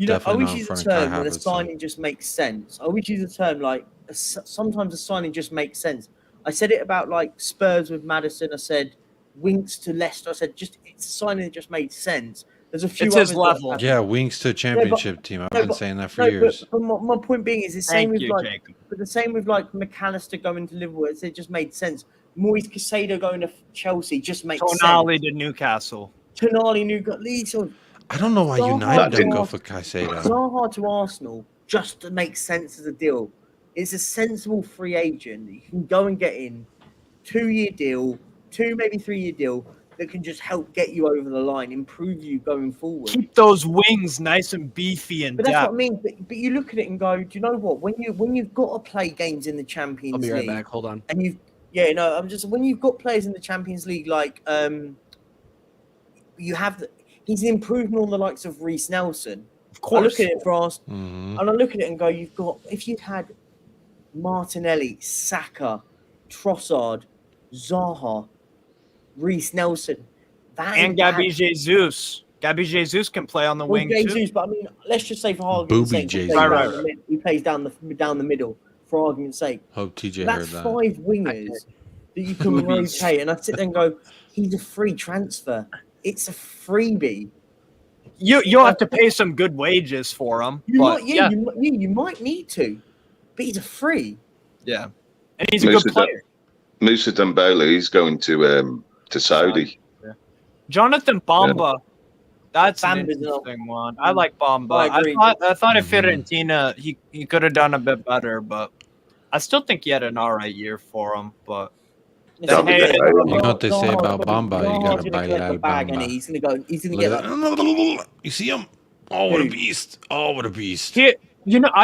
I always use the term when a signing just makes sense. I always use the term like sometimes a signing just makes sense. I said it about like Spurs with Maddison. I said Winks to Leicester. I said just it's a signing that just made sense. There's a few. It's his level. Yeah, Winks to championship team. I've been saying that for years. But my point being is the same with McAllister going to Liverpool. It just made sense. Moise Caicedo going to Chelsea just makes sense. Tonali to Newcastle. I don't know why United don't go for Caicedo. Zaha to Arsenal just makes sense as a deal. It's a sensible free agent that you can go and get in, 2-year deal, 2 maybe 3-year deal that can just help get you over the line, improve you going forward. Keep those wings nice and beefy and. But that's what I mean. But you look at it and go, do you know what? When you've got to play games in the Champions League, I'll be right back. Hold on. And when you've got players in the Champions League like you have he's an improvement on the likes of Reece Nelson. Of course. I look at it for us, and I look at it and go, if you'd had Martinelli, Saka, Trossard, Zaha, Reece Nelson, and Gabby Jesus. Gabby Jesus can play on the wing Jesus, too. but I mean, let's just say for argument's sake, he plays down the middle for argument's sake. Hope TJ That's heard that. 5 wingers that you can rotate, and I sit there and go, he's a free transfer. It's a freebie. You'll have to pay some good wages for him. You might need to, but he's a free. Yeah, and he's a good player. Moussa Dembele is going to Saudi. Yeah. Jonathan Bamba, that's an interesting one. I like Bamba. I thought at Fiorentina he could have done a bit better, but I still think he had an alright year for him. But you know what they say about Bamba? You gotta bailar Bamba. He's gonna get that. You see him? Oh, what a beast! Oh, what a beast! I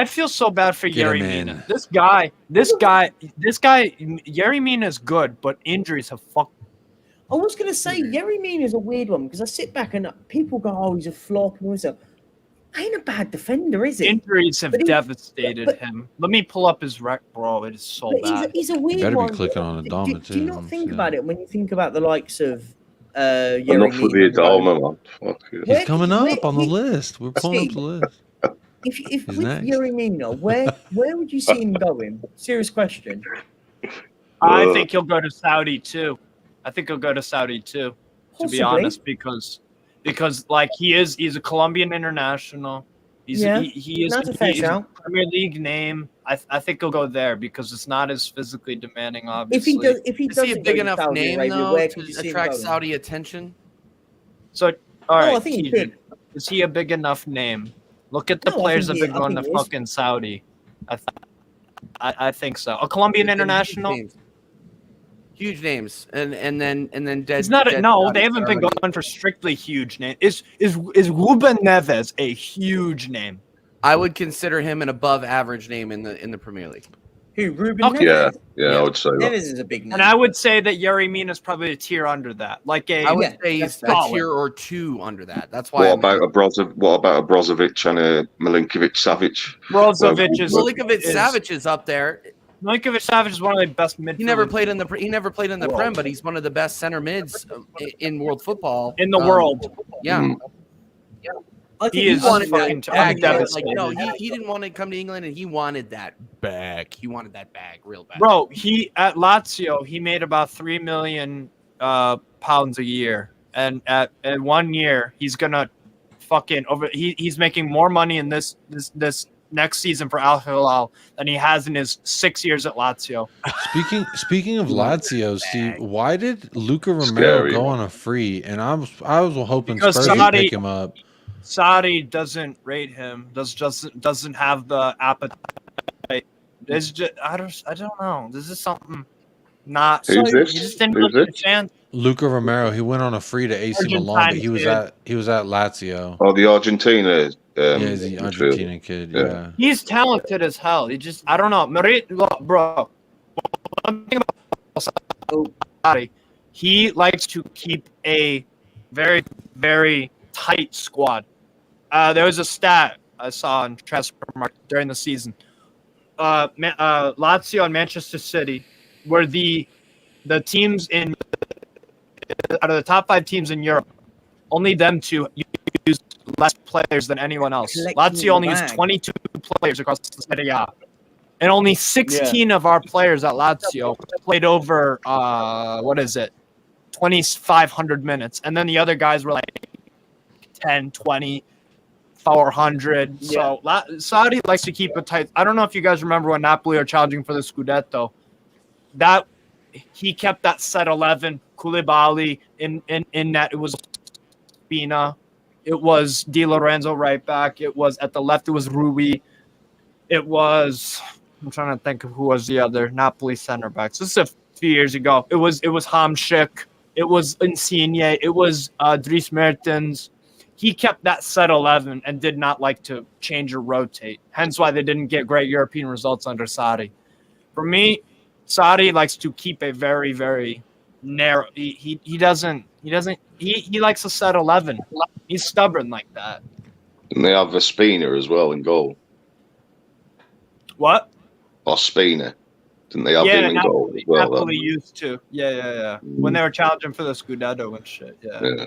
feel so bad for Yerry Mina. This guy, Yerry Mina is good, but injuries have fucked. I was gonna say Yerry Mina is a weird one because I sit back and people go, "Oh, he's a flop," and all this stuff. Ain't a bad defender, is he? Injuries have devastated him. Let me pull up his rec, bro. It is so bad. He's a weird one. You better be clicking on Adama too. Do you not think about it when you think about the likes of Yerry Enough with the Adama, man. Fuck you. He's coming up on the list. We're pulling up the list. If with Yerry Mina, where would you see him going? Serious question. I think he'll go to Saudi too. To be honest, because like he's a Colombian international. He is a Premier League name. I think he'll go there because it's not as physically demanding. Obviously, is he a big enough name though to attract Saudi attention? So all right, I think he could. Is he a big enough name? Look at the players that have been going to fucking Saudi. I think so. A Colombian international. Huge names, and then dead. It's not they haven't been going for strictly huge names. Is Ruben Neves a huge name? I would consider him an above average name in the Premier League. Who, Ruben Neves? Yeah, I would say that. Neves is a big name. And I would say that Yerry Mina is probably a tier under that. I would say he's a tier or 2 under that. That's why. What about a Brozovic and a Milinkovic Savic? Milinkovic Savic is up there. Milinkovic Savic is one of the best midfielders. He never played in the Prem, but he's one of the best center mids in world football. In the world. Yeah. He is fucking devastated. No, he didn't want to come to England, and he wanted that bag. He wanted that bag real bad. Bro, he at Lazio he made about £3 million pounds a year, and at 1 year he's gonna fucking he's making more money in this next season for Al Hilal than he has in his 6 years at Lazio. Speaking of Lazio, Steve, why did Luca Romero go on a free? And I was hoping Spurs would pick him up. Saudi doesn't rate him. Doesn't have the appetite. It's just I don't know. This is something not. Who's this? He just didn't have a chance. Luca Romero, he went on a free to AC Milan, but he was at Lazio. Oh, the Argentina. Yeah, he's the Argentinian kid. Yeah. He's talented as hell. He just, I don't know, bro. One thing about he likes to keep a very, very tight squad. There was a stat I saw on Transfermarkt during the season. Lazio and Manchester City were the teams out of the top 5 teams in Europe. Only them two used less players than anyone else. Lazio only used 22 players across the Serie A. And only 16 of our players at Lazio played over, 2,500 minutes. And then the other guys were like 10, 20, 400. Yeah. So Saudi likes to keep it tight. I don't know if you guys remember when Napoli are challenging for the Scudetto. That he kept that set 11. Koulibaly in net. It was Spina. It was Di Lorenzo right back. It was at the left. It was Rui. It was, I'm trying to think of who was the other Napoli center backs. This is a few years ago. It was Hamšík. It was Insigne. It was Dries Mertens. He kept that set 11 and did not like to change or rotate. Hence why they didn't get great European results under Sarri. For me, Sarri likes to keep a very, very narrow. He likes a set 11. He's stubborn like that. And they have Spina as well in goal. What? Spina. Didn't they have him in goal as well? Napoli used to. Yeah. When they were challenging for the Scudetto and shit. Yeah.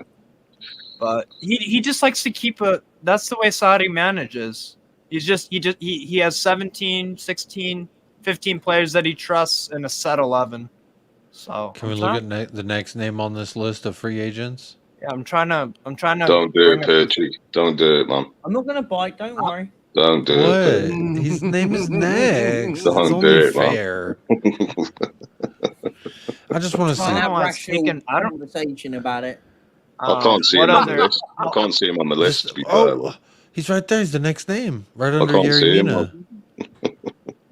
But he just likes to keep that's the way Sarri manages. He has 17, 16, 15 players that he trusts in a set 11. So can we look at the next name on this list of free agents? Yeah, I'm trying to. Don't do it, Perchy. Don't do it, man. I'm not gonna bite. Don't worry. Don't do it. His name is next. Don't do it, fair. I just want to see. I don't conversation about it. I can't see him on the list. I can't see him on the list. To be fair, he's right there. He's the next name, right under Yeremina.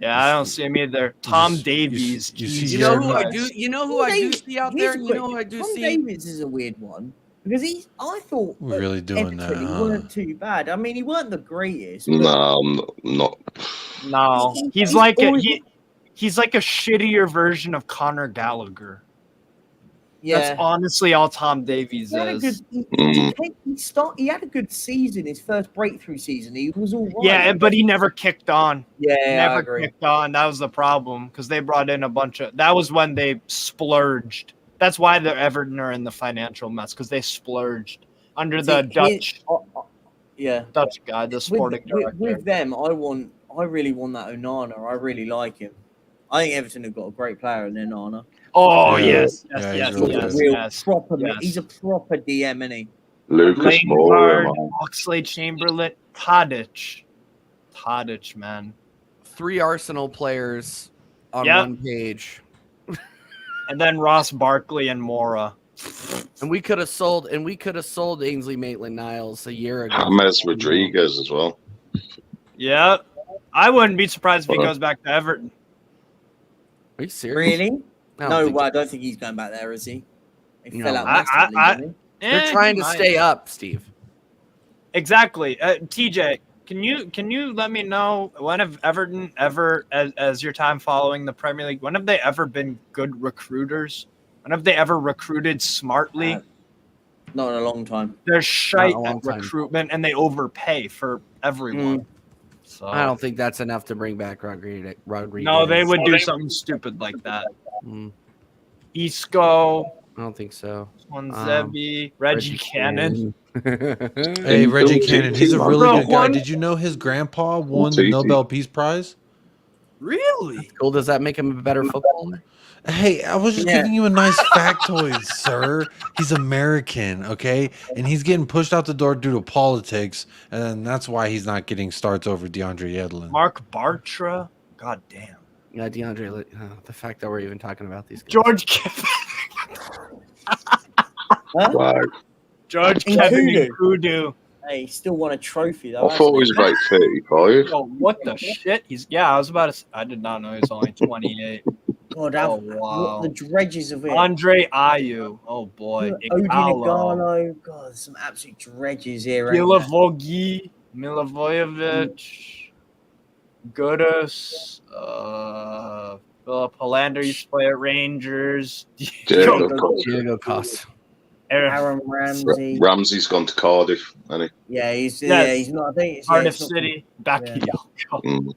Yeah, I don't see him either. Tom Davies. You know who I do? You know who I do see out there? You know who I do see? Tom Davies is a weird one because I thought we're really doing that. He weren't too bad. I mean, he weren't the greatest. No, I'm not. No, he's like a shittier version of Conor Gallagher. Yeah, that's honestly all Tom Davies is. He had a good season, his first breakthrough season. He was all right. Yeah, but he never kicked on. Yeah, never kicked on. That was the problem because they brought in a bunch of. That was when they splurged. That's why the Everton are in the financial mess because they splurged under the Dutch. Dutch guy, the sporting director. With them, I really want that Onana. I really like him. I think Everton have got a great player in Onana. Oh yes. He's a proper DM, isn't he? Lucas Moura, Oxlade Chamberlain, Tadic, man. 3 Arsenal players on one page, and then Ross Barkley and Moura. And we could have sold Ainsley Maitland-Niles a year ago. James Rodriguez as well. Yeah, I wouldn't be surprised if he goes back to Everton. Are you serious? Really? I don't think he's going back there, is he? He fell out massively, They're trying to stay up, Steve. Exactly. TJ, can you let me know when have Everton ever, as your time following the Premier League, when have they ever been good recruiters? When have they ever recruited smartly? Not in a long time. They're shite at recruitment and they overpay for everyone. So I don't think that's enough to bring back Rodriguez. No, they would do something stupid like that. Isco. I don't think so. Swanzebi, Reggie Cannon. Hey, Reggie Cannon. He's a really good guy. Did you know his grandpa won the Nobel Peace Prize? Really? That's cool. Does that make him a better footballer? Hey, I was just giving you a nice factoid, sir. He's American, okay? And he's getting pushed out the door due to politics, and that's why he's not getting starts over DeAndre Yedlin. Mark Bartra? God damn. Yeah, DeAndre, the fact that we're even talking about these guys. George Kevin. George Kevin Kudu. Hey, he still won a trophy, though. I thought he was about 35. Oh, what the shit? I was about to. I did not know he was only 28. God, what the dredges of it. Andre Ayew. Oh boy. Odin Igalo. God, some absolute dredges here. Milivojevic, Milivojevic, Gudus, Philip Hollander used to play at Rangers. Diego Costa. Aaron Ramsey. Ramsey's gone to Cardiff, hasn't he? Yeah, he's not. I think it's Cardiff City. Bakayoko.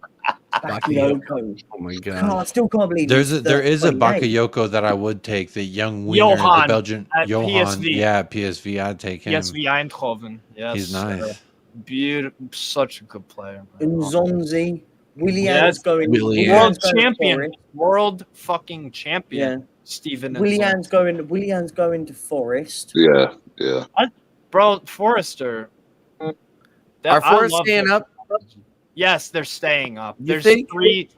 Oh my god! I still can't believe there is a Bakayoko that I would take. The young winger, the Belgian Johan. PSV. Yeah, PSV. I'd take him. PSV Eindhoven. Yes, he's nice. Beautiful, such a good player. Nzonzi. Willian's going. World champion. World fucking champion. Yeah. Stephen. Willian's going to Forest. Yeah. Bro, Forrester. Are Forest staying up? Yes, they're staying up. There's 3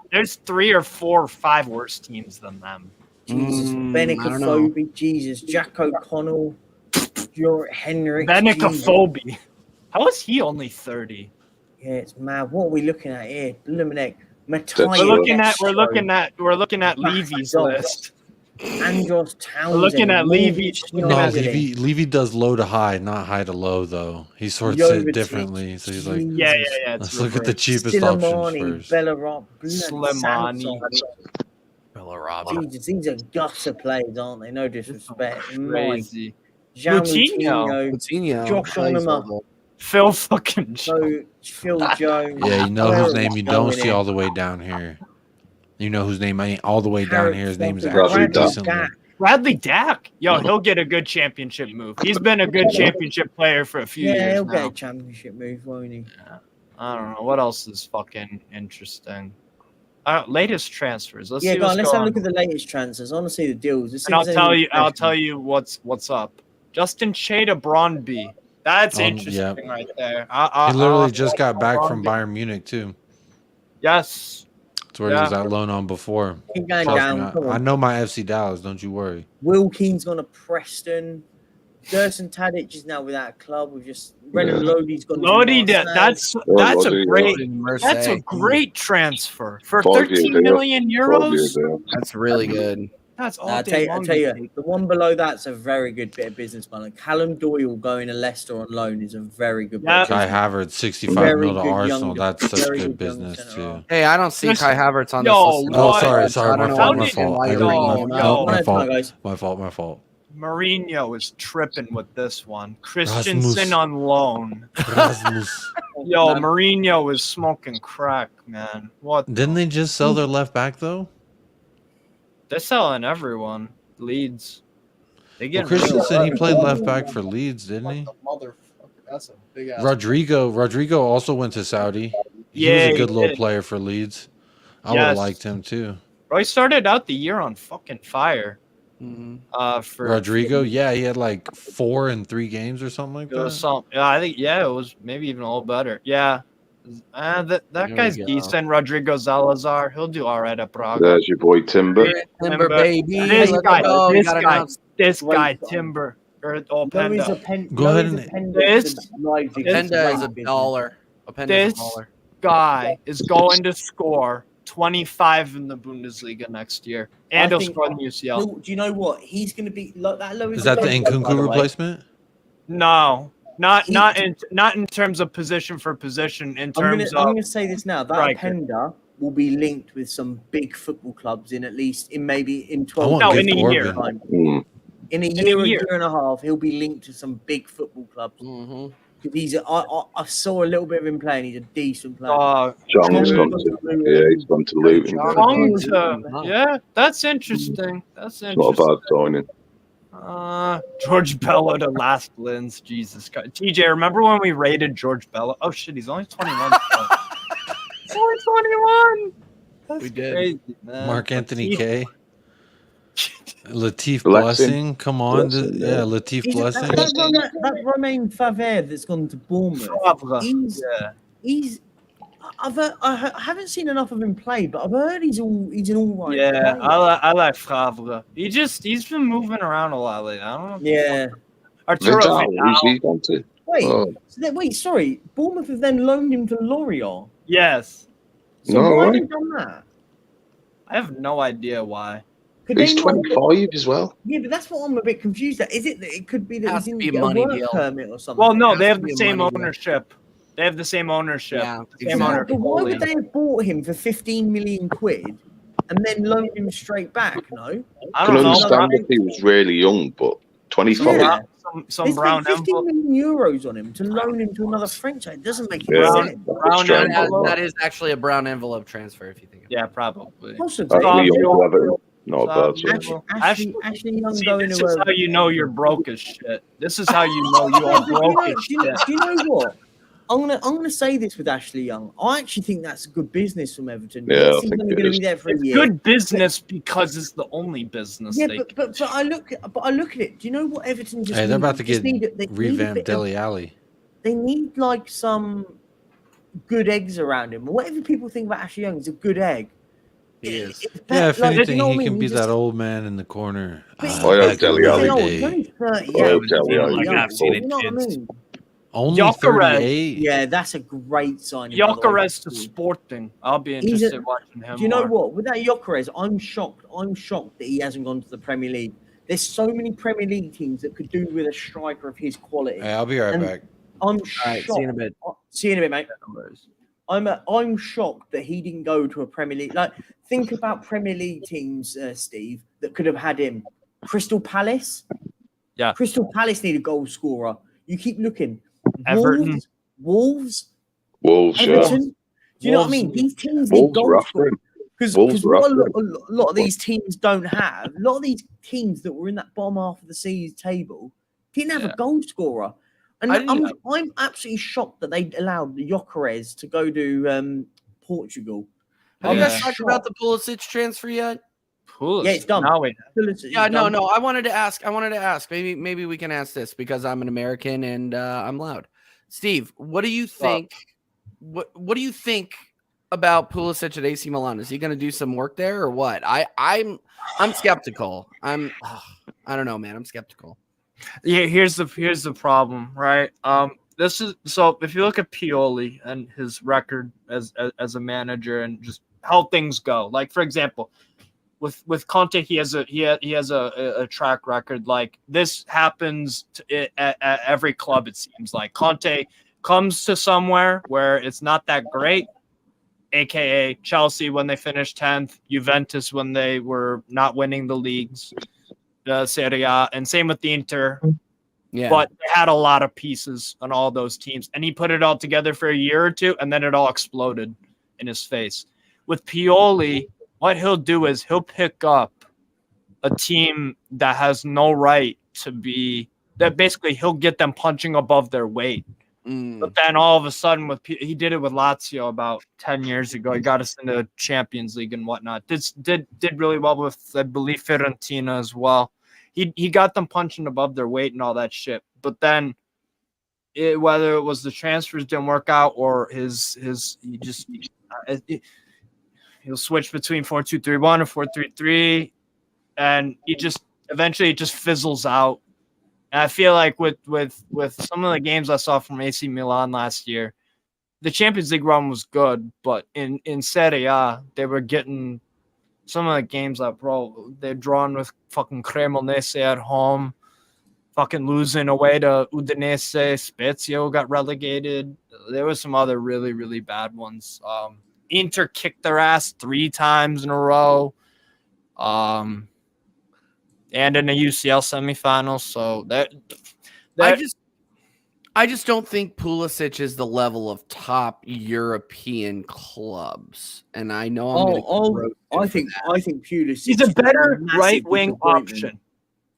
or 4 or 5 worse teams than them. Jesus, Benicophobe, Jesus, Jack O'Connell, Henrik. Benicophobe. How is he only 30? Yeah, it's mad. What are we looking at here? Luminek, We're looking at Levy's list. Andros Townsend. We're looking at Levy. No, Levy does low to high, not high to low though. He sorts it differently. So he's like, yeah. Let's look at the cheapest options first. Slimani. Jesus, these are gutter plays, aren't they? No disrespect. Crazy. Coutinho. Josh Onema. Phil fucking Jones. Phil Jones. Yeah, you know whose name you don't see all the way down here. You know whose name ain't all the way down here. His name's actually decently. Bradley Dack. Yo, he'll get a good championship move. He's been a good championship player for a few years now. Yeah, he'll get a championship move, won't he? Yeah. I don't know. What else is fucking interesting? Latest transfers. Let's have a look at the latest transfers. I want to see the deals. And I'll tell you what's up. Justin Shea to Brøndby. That's interesting right there. He literally just got back from Bayern Munich too. Yes. That's where he was at loan on before. Keep going down. I know my FC Dallas. Don't you worry. Wilkins gone to Preston. Gerson Tadic is now without a club. We've just Brennan Lodi's gone. Lodi, that's a great transfer for 13 million euros. That's really good. That's all. I tell you, the one below that's a very good bit of business, man. Callum Doyle going to Leicester on loan is a very good. Kai Havertz, 65 mil to Arsenal. That's such good business too. Hey, I don't see Kai Havertz on this list. Oh, sorry, my fault. Mourinho is tripping with this one. Christensen on loan. Yo, Mourinho is smoking crack, man. What? Didn't they just sell their left back though? They're selling everyone. Leeds. Christensen, he played left back for Leeds, didn't he? That's a big ass. Rodrigo also went to Saudi. He was a good little player for Leeds. I would have liked him too. Bro, he started out the year on fucking fire. For Rodrigo, he had like 4 in 3 games or something like that. I think it was maybe even a little better. Yeah. That guy's decent. Rodrigo Salazar, he'll do all right at Prague. There's your boy Timber. Timber baby. This guy Timber. Go ahead and Openda is a baller. This guy is going to score 25 in the Bundesliga next year, and he'll score in the UCL. Do you know what? He's going to be like that. Is that the Nkunku replacement? No. Not in terms of position for position. I'm going to say this now. That Openda will be linked with some big football clubs in 12. No, in a year. In a year and a half, he'll be linked to some big football clubs. Because I saw a little bit of him playing. He's a decent player. He's gone to Luton. Yeah, that's interesting. That's interesting. Not a bad signing. George Bello to Last Lins. Jesus Christ. TJ, remember when we rated George Bello? Oh shit, he's only 21. He's only 21. That's we did. Crazy, man. Mark Anthony K. Latif Blessing. Come on. Latif Blessing. That Romain Favre that's gone to Bournemouth. I haven't seen enough of him play, but I've heard he's an all right. Yeah, I like Favre. He's been moving around a lot lately. I don't know. Yeah. Arturo Wait, sorry. Bournemouth have then loaned him to Lorient. Yes. So why have you done that? I have no idea why. He's 25 as well. Yeah, but that's what I'm a bit confused at. Is it that it could be that Has he to didn't be a get a money work deal. permit or something? Well, no, Has they to have be the a same money deal. ownership. They have the same ownership. Yeah, The same Yeah, owner. but why would they have bought him for 15 million quid and then loaned him straight back? No, I I don't can know. understand if he was really young, but 25. Yeah. Some They brown spent 15 envelope. million euros on him to loan him to another franchise. It doesn't make any Yeah, sense. Brown strange. envelope. That is actually a brown envelope transfer, if you think. Yeah, probably. Possibly. Ashley Young Savio. to Everton. Not a bad Savio. one. Ashley Young See, going this to is how you know you're broke as shit. This is how you know you are broke as do shit. you know what? I'm gonna say this with Ashley Young. I actually think that's good business from Everton. Yeah, Yes, I he's think only it going to is. be there for It's a year. good business because it's the only business. Yeah, they but I look at it. Do you know what Everton just? Hey, they're about to Just get they revamped need Dele Alli. They need like some good eggs around him. Whatever people think about Ashley Young is a good egg. He is. Yeah, if anything, you know what he I mean? can be that old man in the corner. I hope Back in Dele the Alli. day. He's only 38. I hope Dele He's Alli. young, I've seen it, you know what I kids. mean? Only Gyökeres. 38. Yeah, that's a great signing. by the way. Gyökeres to Sporting. I'll be interested in watching him. Do you know more. what? With that Gyökeres, I'm shocked. I'm shocked that he hasn't gone to the Premier League. There's so many Premier League teams that could do with a striker of his quality. Hey, I'll be right back. I'm All right, shocked. see you in a bit. See you in a bit, mate. I'm shocked that he didn't go to a Premier League. Like, think about Premier League teams, Steve, that could have had him. Crystal Palace. Yeah. Crystal Palace need a goal scorer. You keep looking. Everton. Wolves. Wolves, yeah. Everton. Do you know what I mean? These teams need Wolves goal were after scorers. him. Because Wolves were what after a lot of these teams don't have, a lot of these teams that were in that bottom half of the season table didn't have a goal scorer. And I'm absolutely shocked that they allowed the Gyökeres to go to Portugal. Have you guys talked about the Pulisic transfer yet? Yeah, it's done. Yeah, no. I wanted to ask. Maybe we can ask this because I'm an American and I'm loud. Steve, what do you think? What do you think about Pulisic at AC Milan? Is he going to do some work there or what? I'm skeptical. I don't know, man. I'm skeptical. Yeah, here's the problem, right? This is so if you look at Pioli and his record as a manager and just how things go. Like for example, with Conte, he has a track record. Like this happens at every club. It seems like Conte comes to somewhere where it's not that great, aka Chelsea when they finished 10th, Juventus when they were not winning the leagues. Serie A, and same with the Inter. Yeah. But they had a lot of pieces on all those teams. And he put it all together for a year or two, and then it all exploded in his face. With Pioli, what he'll do is he'll pick up a team that has no right to be – that basically he'll get them punching above their weight. But then all of a sudden, he did it with Lazio about 10 years ago. He got us into Champions League and whatnot. Did really well with, I believe, Fiorentina as well. He got them punching above their weight and all that shit. But then, whether it was the transfers didn't work out or he'll switch between 4-2-3-1 or 4-3-3, and eventually it just fizzles out. And I feel like with some of the games I saw from AC Milan last year, the Champions League run was good, but in Serie A, they were getting some of the games that they're drawn with fucking Cremonese at home, fucking losing away to Udinese. Spezia got relegated. There were some other really, really bad ones. Inter kicked their ass 3 times in a row. And in the UCL semifinals, so I just don't think Pulisic is the level of top European clubs, and I know I think Pulisic. He's a better right wing option.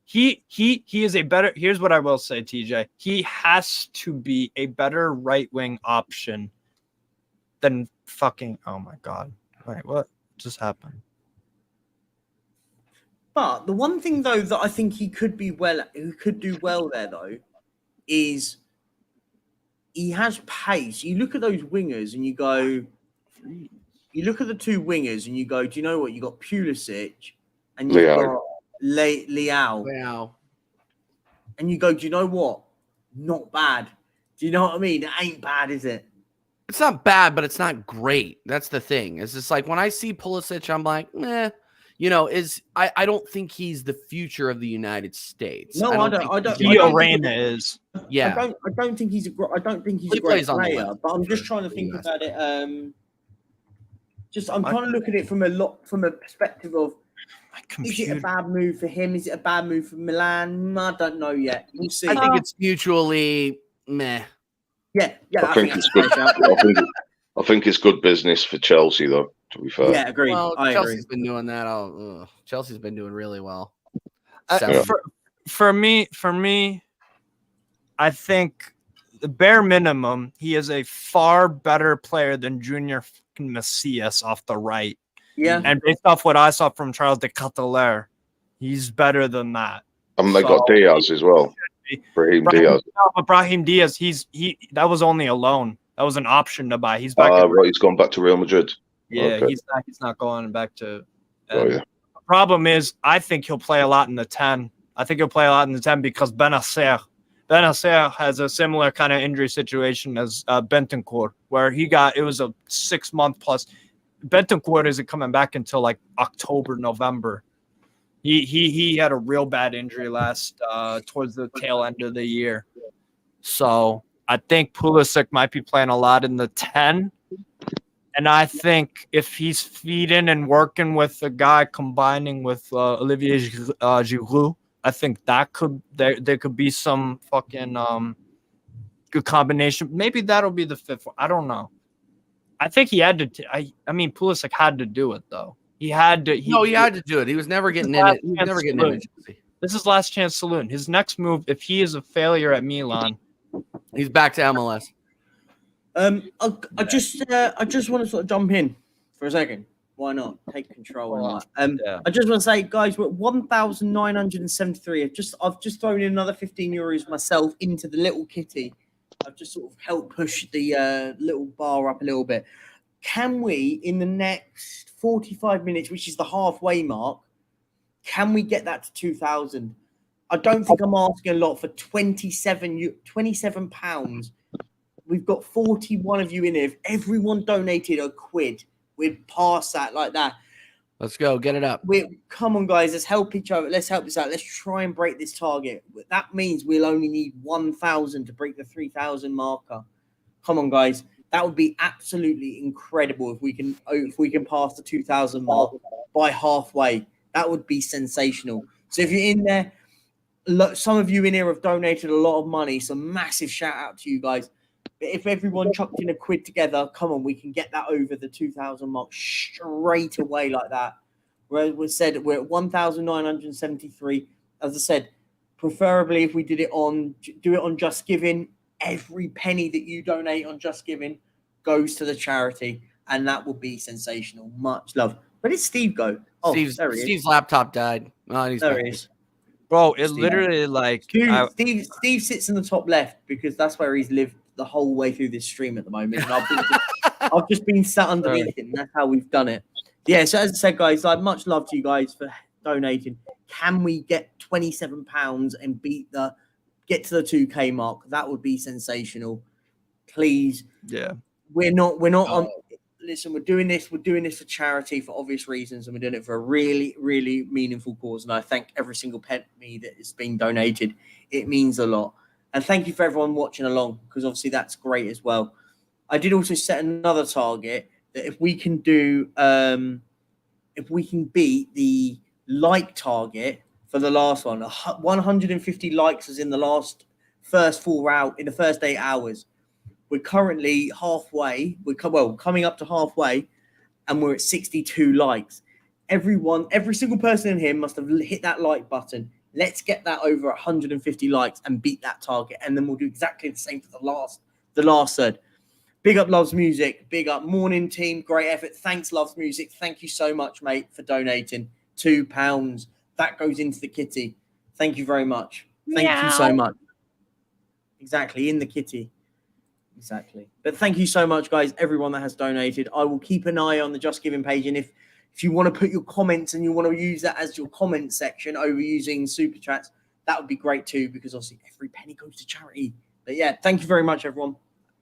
He is a better. Here's what I will say, TJ. He has to be a better right wing option than fucking. Oh my god! Wait, what just happened? But the one thing though that I think he could do well there though, is he has pace. You look at those wingers and you go, you look at the 2 wingers and you go, do you know what? You got Pulisic and you've got Leao. And you go, do you know what? Not bad. Do you know what I mean? It ain't bad, is it? It's not bad, but it's not great. That's the thing. It's just like when I see Pulisic, I'm like, you know, I don't think he's the future of the United States. No, I don't. Gio Reyna is. Yeah, I don't think he's a great player, but I'm just trying to think about it. I'm trying to look at it from a perspective of, is it a bad move for him? Is it a bad move for Milan? I don't know yet. We'll see. I think it's mutually meh. Yeah. I think it's good. I think it's good business for Chelsea, though. To be fair. Yeah, agreed. Well, Chelsea's been doing that. Chelsea's been doing really well. For me, I think the bare minimum, he is a far better player than Junior Macias off the right. Yeah. And based off what I saw from Charles de Ketelaere, he's better than that. And they got Diaz as well. Brahim Diaz. No, but Brahim Diaz, that was only a loan. That was an option to buy. He's back. Right, he's gone back to Real Madrid. Yeah, okay. He's not going back to. The problem is, I think he'll play a lot in the 10. I think he'll play a lot in the 10 because Benacer has a similar kind of injury situation as Bentancur, where it was a 6 month plus. Bentancur isn't coming back until like October, November. He had a real bad injury towards the tail end of the year. So I think Pulisic might be playing a lot in the 10. And I think if he's feeding and working with a guy combining with Olivier Giroud, I think there could be some fucking good combination. Maybe that'll be the fifth one. I don't know. I think he had to. I mean, Pulisic had to do it though. He had to. He had to do it. He was never getting in it. He was never getting in it. This is last chance saloon. His next move, if he is a failure at Milan, he's back to MLS. I just want to sort of jump in for a second. Why not take control? I just want to say, guys, we're at 1,973. I've just thrown in another 15 euros myself into the little kitty. I've just sort of helped push the little bar up a little bit. Can we, in the next 45 minutes, which is the halfway mark, can we get that to 2,000? I don't think I'm asking a lot for 27 pounds. We've got 41 of you in here. If everyone donated a quid, we'd pass that like that. Let's go. Get it up. Come on, guys. Let's help each other. Let's help this out. Let's try and break this target. That means we'll only need 1,000 to break the 3,000 marker. Come on, guys. That would be absolutely incredible if we can pass the 2,000 mark by halfway. That would be sensational. So if you're in there, some of you in here have donated a lot of money. So massive shout out to you guys. But if everyone chucked in a quid together, come on, we can get that over the 2,000 mark straight away like that. Where we said we're at 1,973. As I said, preferably if we do it on Just Giving, every penny that you donate on Just Giving goes to the charity, and that will be sensational. Much love. Where did Steve go? Oh, Steve's laptop died. Oh, there he is. Bro, it literally like Steve sits in the top left because that's where he's lived the whole way through this stream at the moment. And I've just been sat underneath it, and that's how we've done it. Yeah, so as I said, guys, like much love to you guys for donating. Can we get £27 and get to the 2K mark? That would be sensational. Please. Yeah. We're not on. Listen, we're doing this for charity for obvious reasons, and we're doing it for a really, really meaningful cause. And I thank every single penny that is being donated. It means a lot. And thank you for everyone watching along, because obviously that's great as well. I did also set another target that if we can beat the like target for the last one, 150 likes was in the first 8 hours. We're currently halfway. Coming up to halfway, and we're at 62 likes. Every single person in here must have hit that like button. Let's get that over 150 likes and beat that target, and then we'll do exactly the same for the last third. Big up Loves Music. Big up Morning Team. Great effort. Thanks, Loves Music. Thank you so much, mate, for donating £2. That goes into the kitty. Thank you very much. Thank you so much. Exactly, in the kitty. Exactly. But thank you so much, guys, everyone that has donated. I will keep an eye on the Just Giving page, and if you want to put your comments and you want to use that as your comment section over using Super Chats, that would be great too, because obviously every penny goes to charity. But yeah, thank you very much, everyone.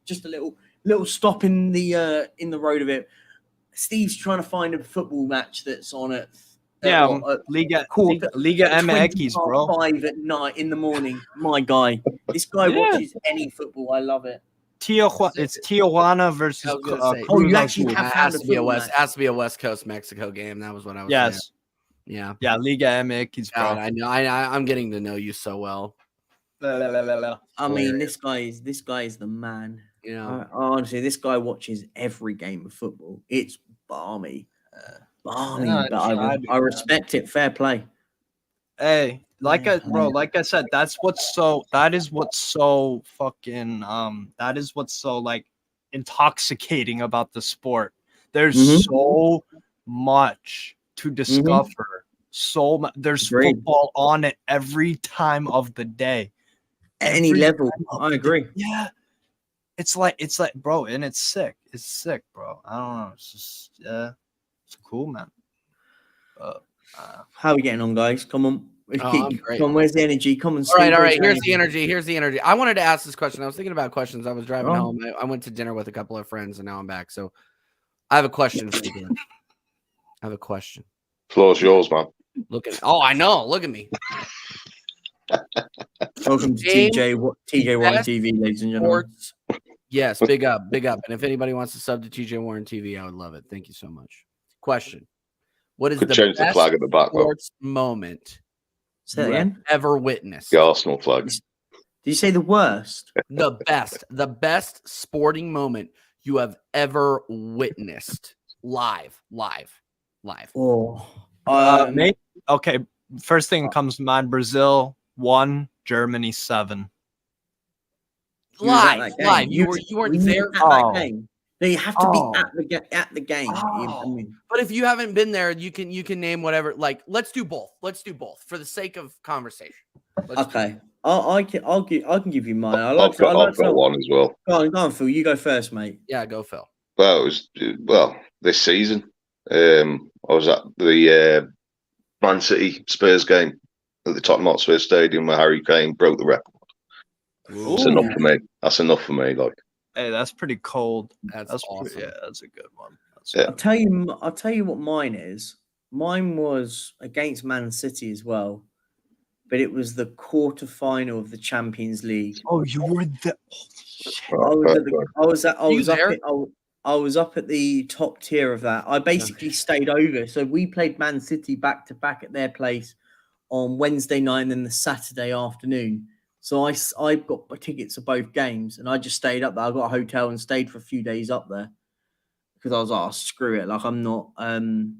Just a little little stop in the road of it. Steve's trying to find a football match that's on at Liga MX, bro. 5 at night in the morning. My guy, this guy watches any football. I love it. It's Tijuana versus. You actually have has to be a West Coast Mexico game. That was what I was saying. Yeah, Liga MX, bro. God, I know. I'm getting to know you so well. I mean, this guy is the man. Honestly, this guy watches every game of football. It's balmy, but I respect it. Fair play. Hey, like I said, that is what's so fucking that is what's so like intoxicating about the sport. There's so much to discover. So much. There's football on it every time of the day. Any level. I agree. Yeah. It's like, bro, and it's sick. It's sick, bro. I don't know. It's just, it's cool, man. How are we getting on, guys? Come on. I'm great. Come on, where's the energy? Come on, Steve. All right. Here's the energy. I wanted to ask this question. I was thinking about questions. I was driving home. I went to dinner with a couple of friends, and now I'm back. So I have a question for you. I have a question. Floor's yours, man. I know. Look at me. Welcome to TJ Warren TV, ladies and gentlemen. Yes, big up. And if anybody wants to sub to TJ Warren TV, I would love it. Thank you so much. Question: what is the best flag at the back, sports moment you ever witnessed? The Arsenal flag. Did you say the worst? The best sporting moment you have ever witnessed live. Maybe. Okay, first thing that comes to mind: Brazil 1, Germany 7. Live. You weren't there at that game. No, you have to be at the game. But if you haven't been there, you can name whatever. Like, let's do both. For the sake of conversation. Okay, I can give you mine. I've got one as well. Go on, Phil. You go first, mate. Yeah, go, Phil. Well, it was this season. I was at the Man City Spurs game at the Tottenham Hotspur Stadium where Harry Kane broke the record. That's enough for me. That's enough for me. Like, hey, that's pretty cold. That's awesome. That's a good one. I'll tell you what mine is. Mine was against Man City as well, but it was the quarterfinal of the Champions League. Oh, you were the. I was up at the top tier of that. I basically stayed over. So we played Man City back to back at their place on Wednesday night and then the Saturday afternoon. So I got tickets to both games and I just stayed up there. I got a hotel and stayed for a few days up there because I was like, oh, screw it. Like I'm not gonna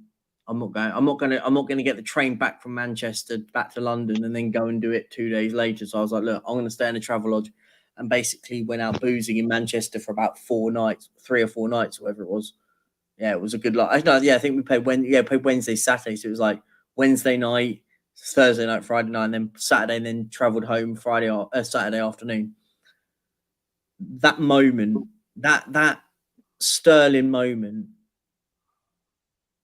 get the train back from Manchester back to London and then go and do it 2 days later. So I was like, look, I'm gonna stay in a travel lodge. And basically went out boozing in Manchester for about 3 or 4 nights, whatever it was. Yeah, it was a good lot. I think we played Wednesday, Saturday. So it was like Wednesday night, Thursday night, Friday night, and then Saturday, and then travelled home Saturday afternoon. That moment, that Sterling moment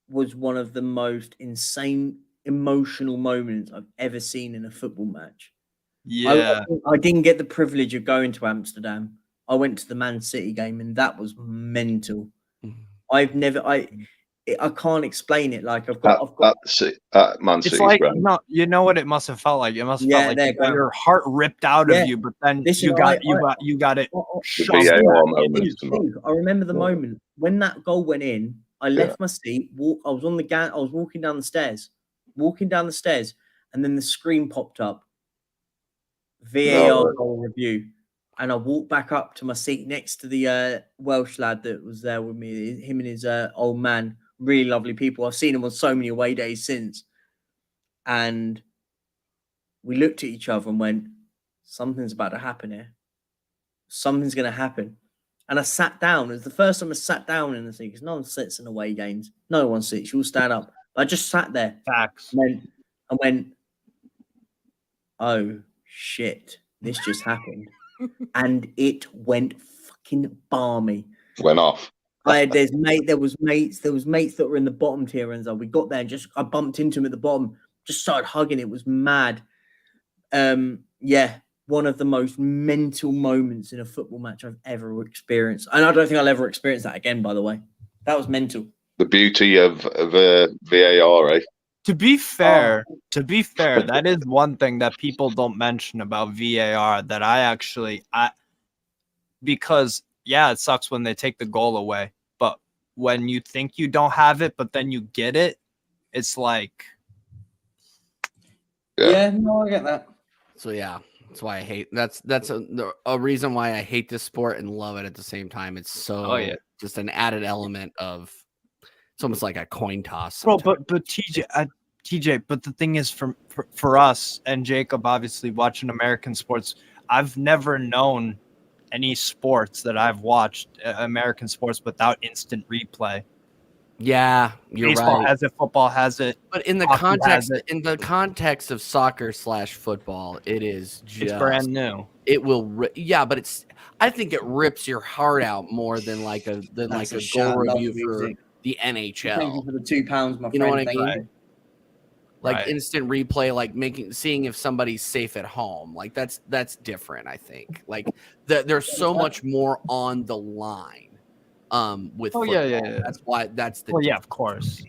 was one of the most insane, emotional moments I've ever seen in a football match. Yeah, I didn't get the privilege of going to Amsterdam. I went to the Man City game, and that was mental. I can't explain it. Like I've got Man City. It's like you know what it must have felt like. It must have felt like your heart ripped out of you, but then you got it. I remember the moment when that goal went in. I left my seat. I was walking down the stairs, and then the screen popped up. VAR goal review, and I walked back up to my seat next to the Welsh lad that was there with me. Him and his old man, really lovely people. I've seen them on so many away days since, and we looked at each other and went, "Something's about to happen here. Something's going to happen." And I sat down. It was the first time I sat down in the seat because no one sits in away games. No one sits. You all stand up. I just sat there. Facts. And I went, "Oh shit, this just happened." And it went fucking balmy. Went off. There was mates that were in the bottom tier, and so we got there and I bumped into him at the bottom, just started hugging. It was mad. We one of the most mental moments in a football match I've ever experienced. And I don't think I'll ever experience that again, by the way. That was mental. The beauty of VAR, eh? To be fair, that is one thing that people don't mention about VAR that because it sucks when they take the goal away, but when you think you don't have it, but then you get it, it's like, yeah, no, I get that. So that's why I hate. That's a reason why I hate this sport and love it at the same time. It's so just an added element of. It's almost like a coin toss. Bro, but TJ, but the thing is, for us and Jacob, obviously watching American sports, I've never known any sports that I've watched American sports without instant replay. Yeah, you're Baseball right. has it, football has it, but in the context of soccer/football, it is just it's brand new. It will, but it's. I think it rips your heart out more than like a goal review for the NHL. Thank you for the £2, my friend. You know what I mean? Right. Like instant replay, like seeing if somebody's safe at home. Like that's different. I think like there's so much more on the line. With football. Yeah. That's the of course.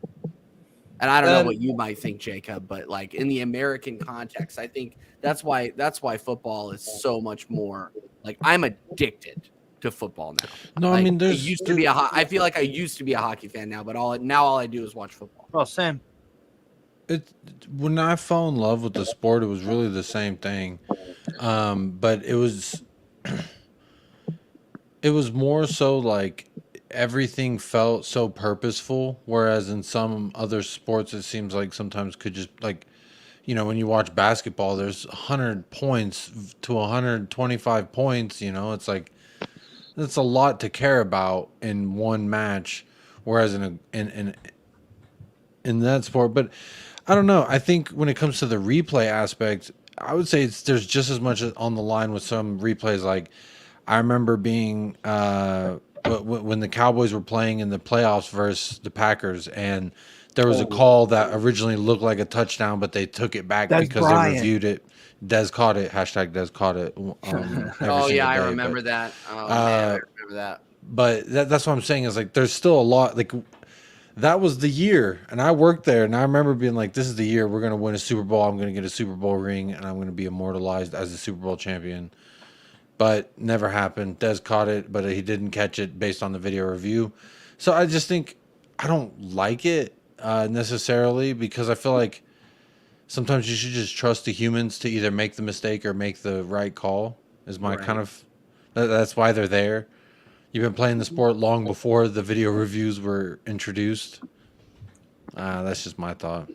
And I don't know what you might think, Jacob, but like in the American context, I think that's why football is so much more like I'm addicted to football now. No, like, I mean I used to be I feel like I used to be a hockey fan now, but all I do is watch football. Oh, same. When I fell in love with the sport, it was really the same thing, but it was more so like everything felt so purposeful, whereas in some other sports it seems like sometimes could just like, when you watch basketball, there's 100 points to 125 points. It's like that's a lot to care about in one match, whereas in that sport, but. I don't know. I think when it comes to the replay aspect, I would say there's just as much on the line with some replays. Like I remember being when the Cowboys were playing in the playoffs versus the Packers, and there was a call that originally looked like a touchdown, but they took it back because they reviewed it. Des caught it. #Des caught it. I remember that. Oh, man, I remember that. But that's what I'm saying is like there's still a lot like. That was the year, and I worked there, and I remember being like, this is the year we're going to win a Super Bowl. I'm going to get a Super Bowl ring, and I'm going to be immortalized as a Super Bowl champion. But never happened. Des caught it, but he didn't catch it based on the video review. So I just think I don't like it necessarily because I feel like sometimes you should just trust the humans to either make the mistake or make the right call is my kind of – that's why they're there. You've been playing the sport long before the video reviews were introduced. That's just my thought.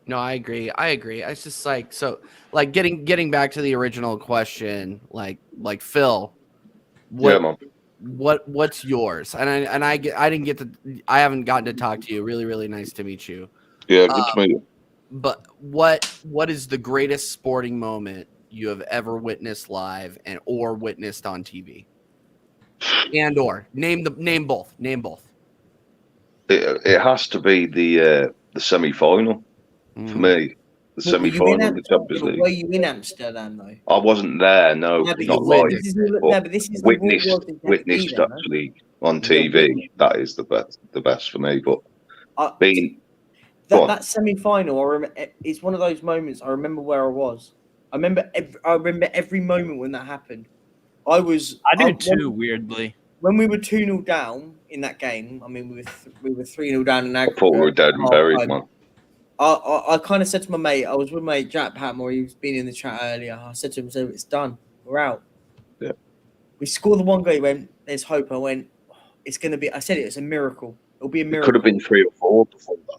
No, I agree. It's just like so. Like getting back to the original question. Like Phil, what's yours? And I haven't gotten to talk to you. Really, really nice to meet you. Yeah, good to meet you. But what is the greatest sporting moment you have ever witnessed live or witnessed on TV? And or name both. It has to be the semi-final for me. The semi-final of the Champions League. Were you in Amsterdam though? I wasn't there. No, not live. But this is witnessed actually on TV. That is the best for me. But that semi-final, it's one of those moments. I remember where I was. I remember every moment when that happened. I do too, weirdly. When we were 2-0 down in that game, I mean, we were 3-0 down in aggregate. I thought we were dead and buried, man. I kind of said to my mate, I was with my mate Jack Patmore, he's been in the chat earlier. I said to him, so it's done. We're out. Yeah. We scored the one goal. He went, there's hope. I went, it's going to be, I said it's a miracle. It'll be a miracle. It could have been 3 or 4 before that.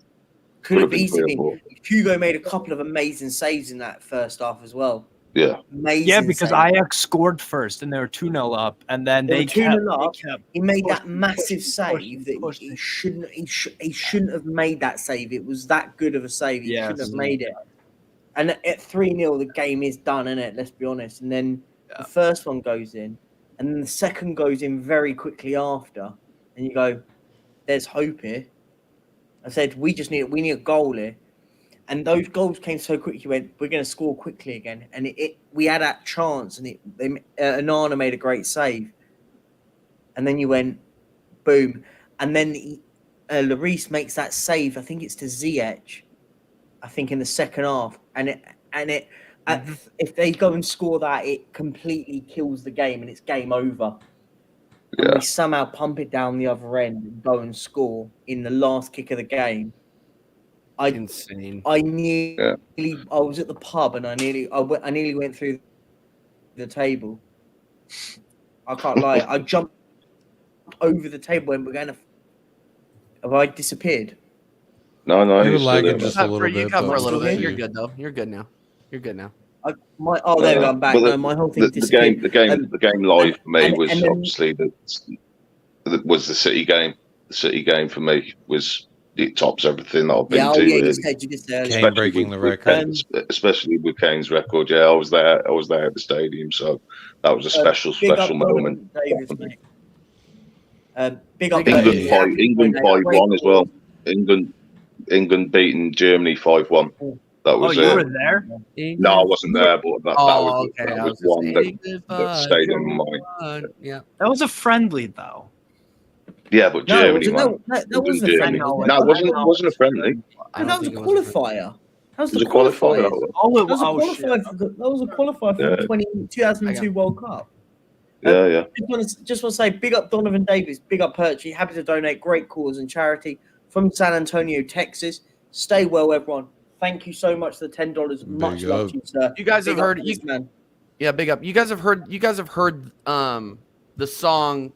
Could have easily been. Hugo made a couple of amazing saves in that first half as well. Yeah. Amazing because Ajax scored first and they were 2-0 up, and then they kept. He made that massive save that he shouldn't have made that save. It was that good of a save. He shouldn't have made it. And at 3-0, the game is done, isn't it? Let's be honest. And then the first one goes in, and then the second goes in very quickly after, and you go, "There's hope here." I said, "We need a goal here." And those goals came so quick. You went, we're going to score quickly again. And we had that chance, and Onana made a great save. And then you went, boom. And then Lloris makes that save. I think it's to Ziyech. I think in the second half. If they go and score that, it completely kills the game, and it's game over. And we somehow pump it down the other end and go and score in the last kick of the game. Insane. I was at the pub and I nearly went through the table. I can't lie. I jumped over the table and we're going to. Have I disappeared? No, You were still lagging there. just a little bit. You got for a little bit. Still You're you. good though. You're good now. You're good now. There we go. I'm back. But No, my whole thing disappeared. the game live for me was obviously was the City game. The City game for me it tops everything that I've been to. You Really. just said Kane breaking the record. Especially with Kane's record. Yeah, I was there at the stadium, so that was a special moment. Davis, mate. Big up England 5-1 as well. England beating Germany 5-1. That was. You were there? No, I wasn't there, but that was one that stayed in my mind. Yeah, that was a friendly though. Yeah, but Germany. That wasn't a friendly. No, it wasn't a friendly. That was a qualifier. That was a qualifier. That was a qualifier for the 2002 World Cup. Yeah. Just want to say, big up Donovan Davis, big up Perchy. Happy to donate, great cause and charity from San Antonio, Texas. Stay well, everyone. Thank you so much for the $10. Much love to you, sir. You guys big have heard, man. Yeah, big up. You guys have heard the song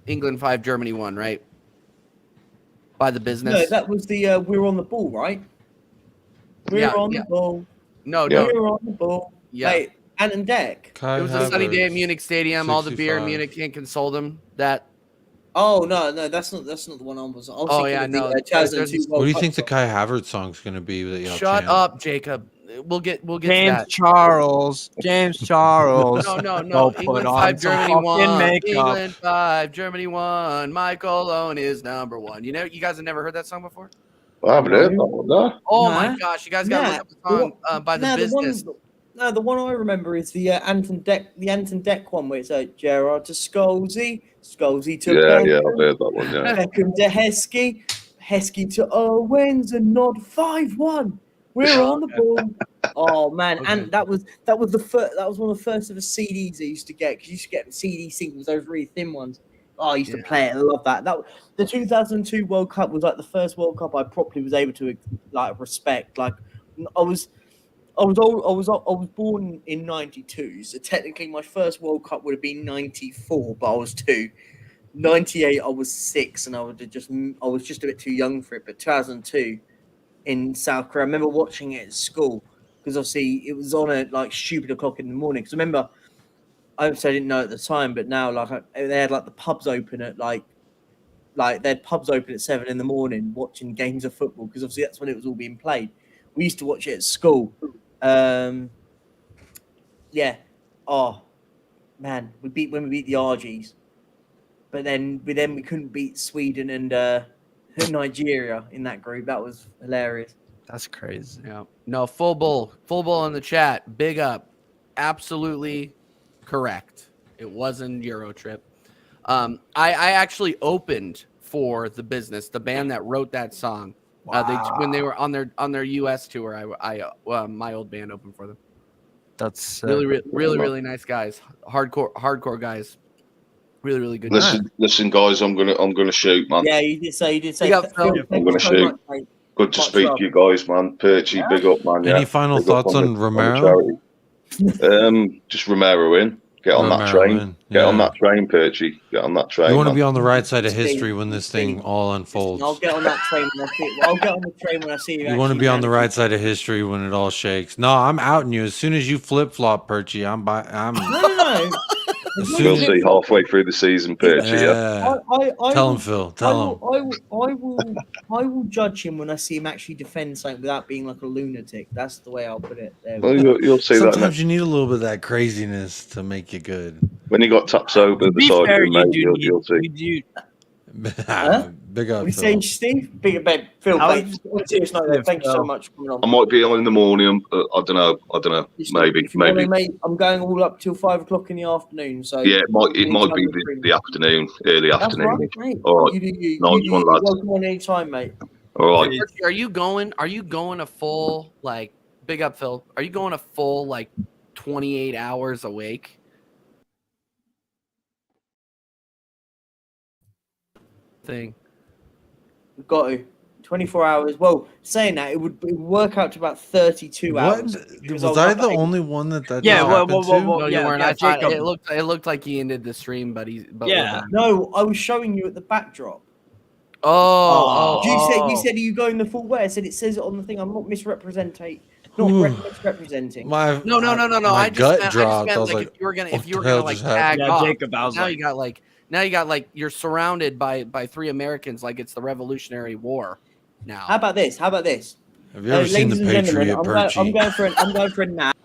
England 5, Germany 1, right? By The Business. No, that was the We're on the Ball, right? We're on the ball. No. We're on the ball. Yeah. Wait, Ant and Deck. It was a sunny day at Munich Stadium. 65. All the beer in Munich can't console them. That. Oh no, that's not the one I was. Oh yeah, no. What do you think the Kai Havertz song's gonna be? That Shut up, Jacob. We'll get James to that. James Charles. No. England 5, Germany 1. England 5, Germany 1. Michael Owen is number 1. You guys have never heard that song before? I haven't heard that one. No. Oh my gosh, you guys gotta look up the song by The Business. The one I remember is the Anton Deck one where it's Gerard to Scholesy to Beckham. Yeah, I've heard that one. Yeah. Beckham to Heskey to Owens and Nod 5-1. We're on the ball. Oh man, okay. And that was one of the first of the CDs I used to get, because you used to get CD singles, those really thin ones. Oh, I used to play it. I love that. The 2002 World Cup was like the first World Cup I properly was able to like respect. Like I was born in 92, so technically my first World Cup would have been 94, but I was 2. 98, I was 6, and I was just a bit too young for it. But 2002 in South Korea, I remember watching it at school, because obviously it was on at like stupid o'clock in the morning. Because I remember, I didn't know at the time, but now they had like the pubs open at like they had pubs open at 7 in the morning watching games of football, because obviously that's when it was all being played. We used to watch it at school. Oh man, when we beat the RGs, but then we couldn't beat Sweden and Nigeria in that group. That was hilarious. That's crazy. Yeah. No, full bull in the chat. Big up. Absolutely correct. It wasn't Euro trip. I actually opened for The Business, the band that wrote that song. Wow. When they were on their US tour, my old band opened for them. That's really nice guys. Hardcore guys. Really good. Listen, guys, I'm gonna shoot, man. Yeah, you did say. I'm gonna shoot. Good to speak to you guys, man. Perchy, big up, man. Any final thoughts on Romero? Just Romero in. Get on that train. Get on that train, Perchy. Get on that train. You want to be on the right side of history when this thing all unfolds. I'll get on that train when I see it. I'll get on the train when I see you. You want to be on the right side of history when it all shakes. No, I'm outing you. As soon as you flip-flop, Perchy, No. We'll see halfway through the season, Perchy. Yeah. Tell him, Phil. Tell him. I will judge him when I see him actually defend something without being like a lunatic. That's the way I'll put it. Well, you'll see that. Sometimes you need a little bit of that craziness to make you good. When you got taps over the side of him, mate, you'll see. Big up. We say Steve. Big up, Phil. Mate, on a serious note, thank you so much for coming on. I might be on in the morning. I don't know. Maybe. If you want to, mate, I'm going all up till 5 o'clock in the afternoon. So yeah, it might be the afternoon, early That's afternoon. right, mate. All right. You Nice one, lads. welcome on any time, mate. All right. Are you going a full like big up, Phil? Are you going a full like 28 hours awake? Thing. We've got to 24 hours. Well, saying that it would work out to about 32 hours. Was I the only one that Yeah, happened to? No, you weren't. Yeah, Jacob. It looked like he ended the stream, but No, I was showing you at the backdrop. You said, are you going the full way? I said it says it on the thing. I'm not misrepresenting. No. My gut dropped. I was like, if you were gonna like tag off. Jacob, now you got like you're surrounded by 3 Americans like it's the Revolutionary War. Now, how about this? Have you ever seen the Patriot Perchy? I'm going for a nap.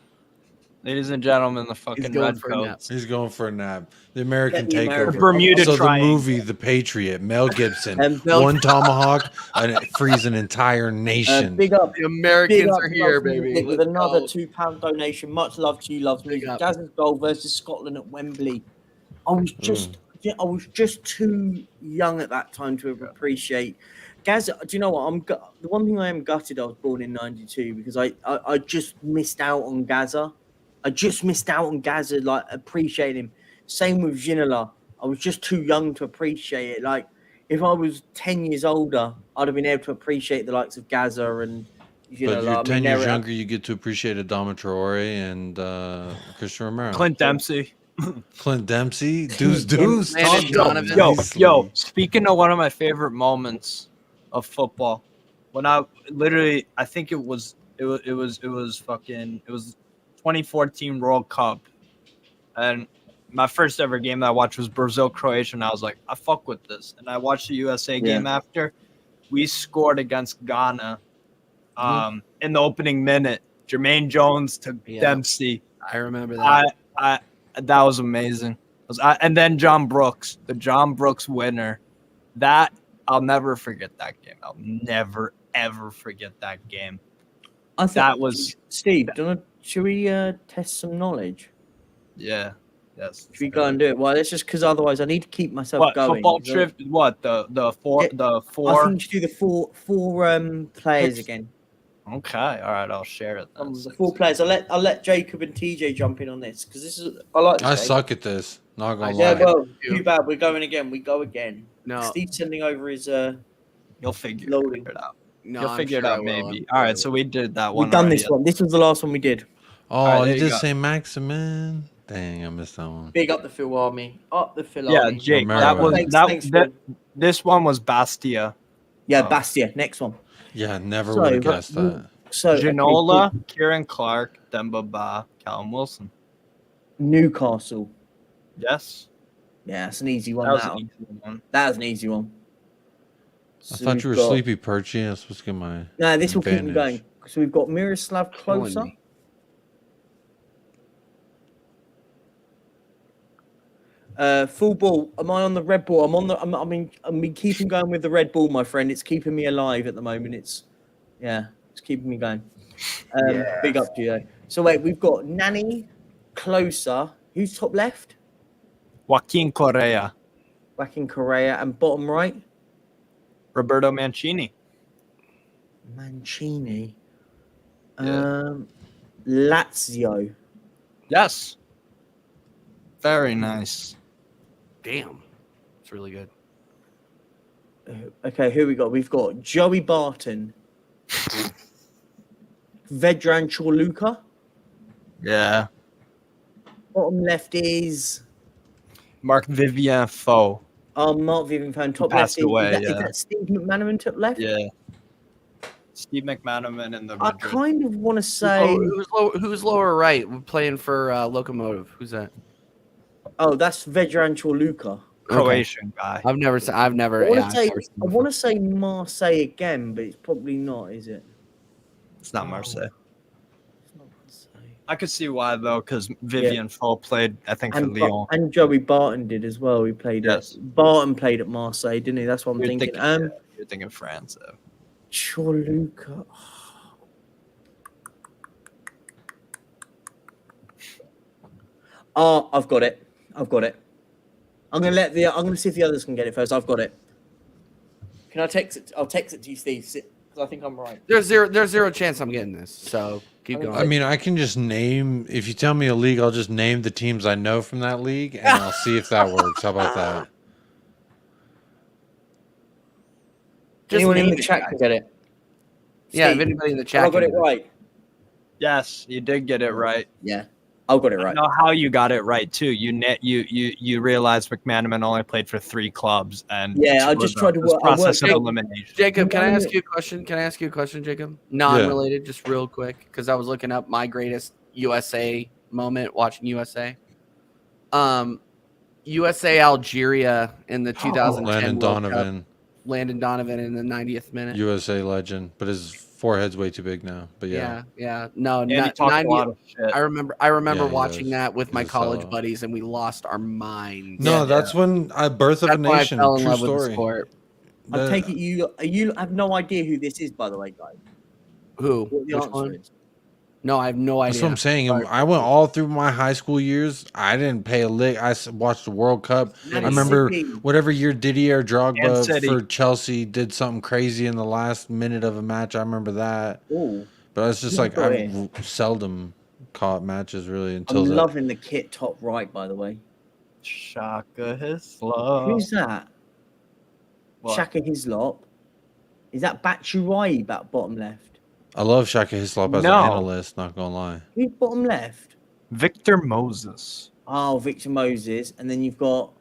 Ladies and gentlemen, the fucking red coats. He's going for a nap. The American takeover. Bermuda so Triangle. the movie, The Patriot, Mel Gibson, one tomahawk, and it frees an entire nation. Big up. The Americans are here, baby. With another £2 donation. Much love to you, loves me. Gazza's goal versus Scotland at Wembley. I was just too young at that time to appreciate. Gazza, do you know what? The one thing I am gutted I was born in '92 because I just missed out on Gazza. Like appreciating him. Same with Ginola. I was just too young to appreciate it. Like if I was 10 years older, I'd have been able to appreciate the likes of Gazza and Ginola. But you're 10 years younger, you get to appreciate Adama Traore and Christian Romero. Clint Dempsey. Deuce. Yo, speaking of one of my favorite moments of football, when I think it was 2014 World Cup, and my first ever game that I watched was Brazil-Croatia, and I was like, I fuck with this. And I watched the USA game after. We scored against Ghana in the opening minute. Jermaine Jones to Dempsey. I remember that. That was amazing. And then John Brooks, the John Brooks winner. That I'll never forget that game. I'll never, ever forget that game. That was Steve. Should we test some knowledge? Yeah. Yes. Should we go and do it? Well, it's just because otherwise I need to keep myself going. Football trip? What the four? I think you should do the four players again. Okay. All right. I'll share it. Then. The 4 players. I'll let Jacob and TJ jump in on this because this is I like. I suck at this. Not gonna lie. Yeah. Well, too bad. We're going again. We go again. No. Steve's sending over his. You'll figure it out. No, you'll figure it out maybe. All right. So we did that one. We've done this one. This was the last one we did. Oh, right, you did say Maximin. Dang, I missed that one. Big up the Phil Army. Up the Phil Yeah, Army. Jake. Romero. This one was Bastia. Yeah, Bastia. Next one. Yeah, never would have guessed that. So Ginola, Kieran Clark, Demba Ba, Callum Wilson. Newcastle. Yes. Yeah, that's an easy one. That was an easy one. I thought you were sleepy, Perchy. I was supposed to get my. No, this will keep me going. So we've got Miroslav Klose. Full ball. Am I on the red ball? I've been keeping going with the red ball, my friend. It's keeping me alive at the moment. It's keeping me going. Big up to you. So wait, we've got Nani, Closer. Who's top left? Joaquin Correa. And bottom right? Roberto Mancini. Lazio. Yes. Very nice. Damn. It's really good. Okay, who we got? We've got Joey Barton. Vedran Chorluka. Yeah. Bottom left is Mark Vivien Foe. Mark Vivien Foe. Top passed left away, is that Steve McManaman top left? Yeah. Steve McManaman in the. I kind of want to say. Who's lower right? We're playing for Locomotive. Who's that? Oh, that's Vedran Chorluka. Croatian guy. I've never. I want to say Marseille again, but it's probably not, is it? It's not Marseille. I could see why though, because Vivian Foe played, I think, for Lyon, and Joey Barton did as well. He played Barton played at Marseille, didn't he? That's what I'm thinking. You're thinking France. Chorluka. Oh, I've got it. I'm gonna see if the others can get it first. I've got it. Can I text it? I'll text it to you, Steve, because I think I'm right. There's zero chance I'm getting this. So keep going. I mean, I can just name. If you tell me a league, I'll just name the teams I know from that league, and I'll see if that works. How about that? Anyone in the chat can get it. Yeah, if anybody in the chat. I got it right. Yes, you did get it right. Yeah, I got it right. I know how you got it right too. You realized McManaman only played for 3 clubs, and I just tried to work process of elimination. Jacob, can I ask you a question? Jacob? Non-related, just real quick, because I was looking up my greatest USA moment watching USA. USA Algeria in the 2010 World Cup. Landon Donovan in the 90th minute. USA legend, but his forehead's way too big now. But yeah. No, he talked a lot of shit. I remember watching that with my college buddies, and we lost our minds. No, that's when Birth of a Nation. I fell in True love story. with the sport. I take it you have no idea who this is, by the way, guys. Who? What the answer is? No, I have no idea. That's what I'm saying. I went all through my high school years. I didn't pay a lick. I watched the World Cup. I remember whatever year Didier Drogba for Chelsea did something crazy in the last minute of a match. I remember that. Ooh. But it's just like I've seldom caught matches really until. I'm loving the kit top right, by the way. Shaka Hislop. Who's that? What? Shaka Hislop. Is that Batshuayi bottom left? I love Shaka Hislop as an analyst, not gonna lie. Who's bottom left? Victor Moses. Oh, Victor Moses. And then you've got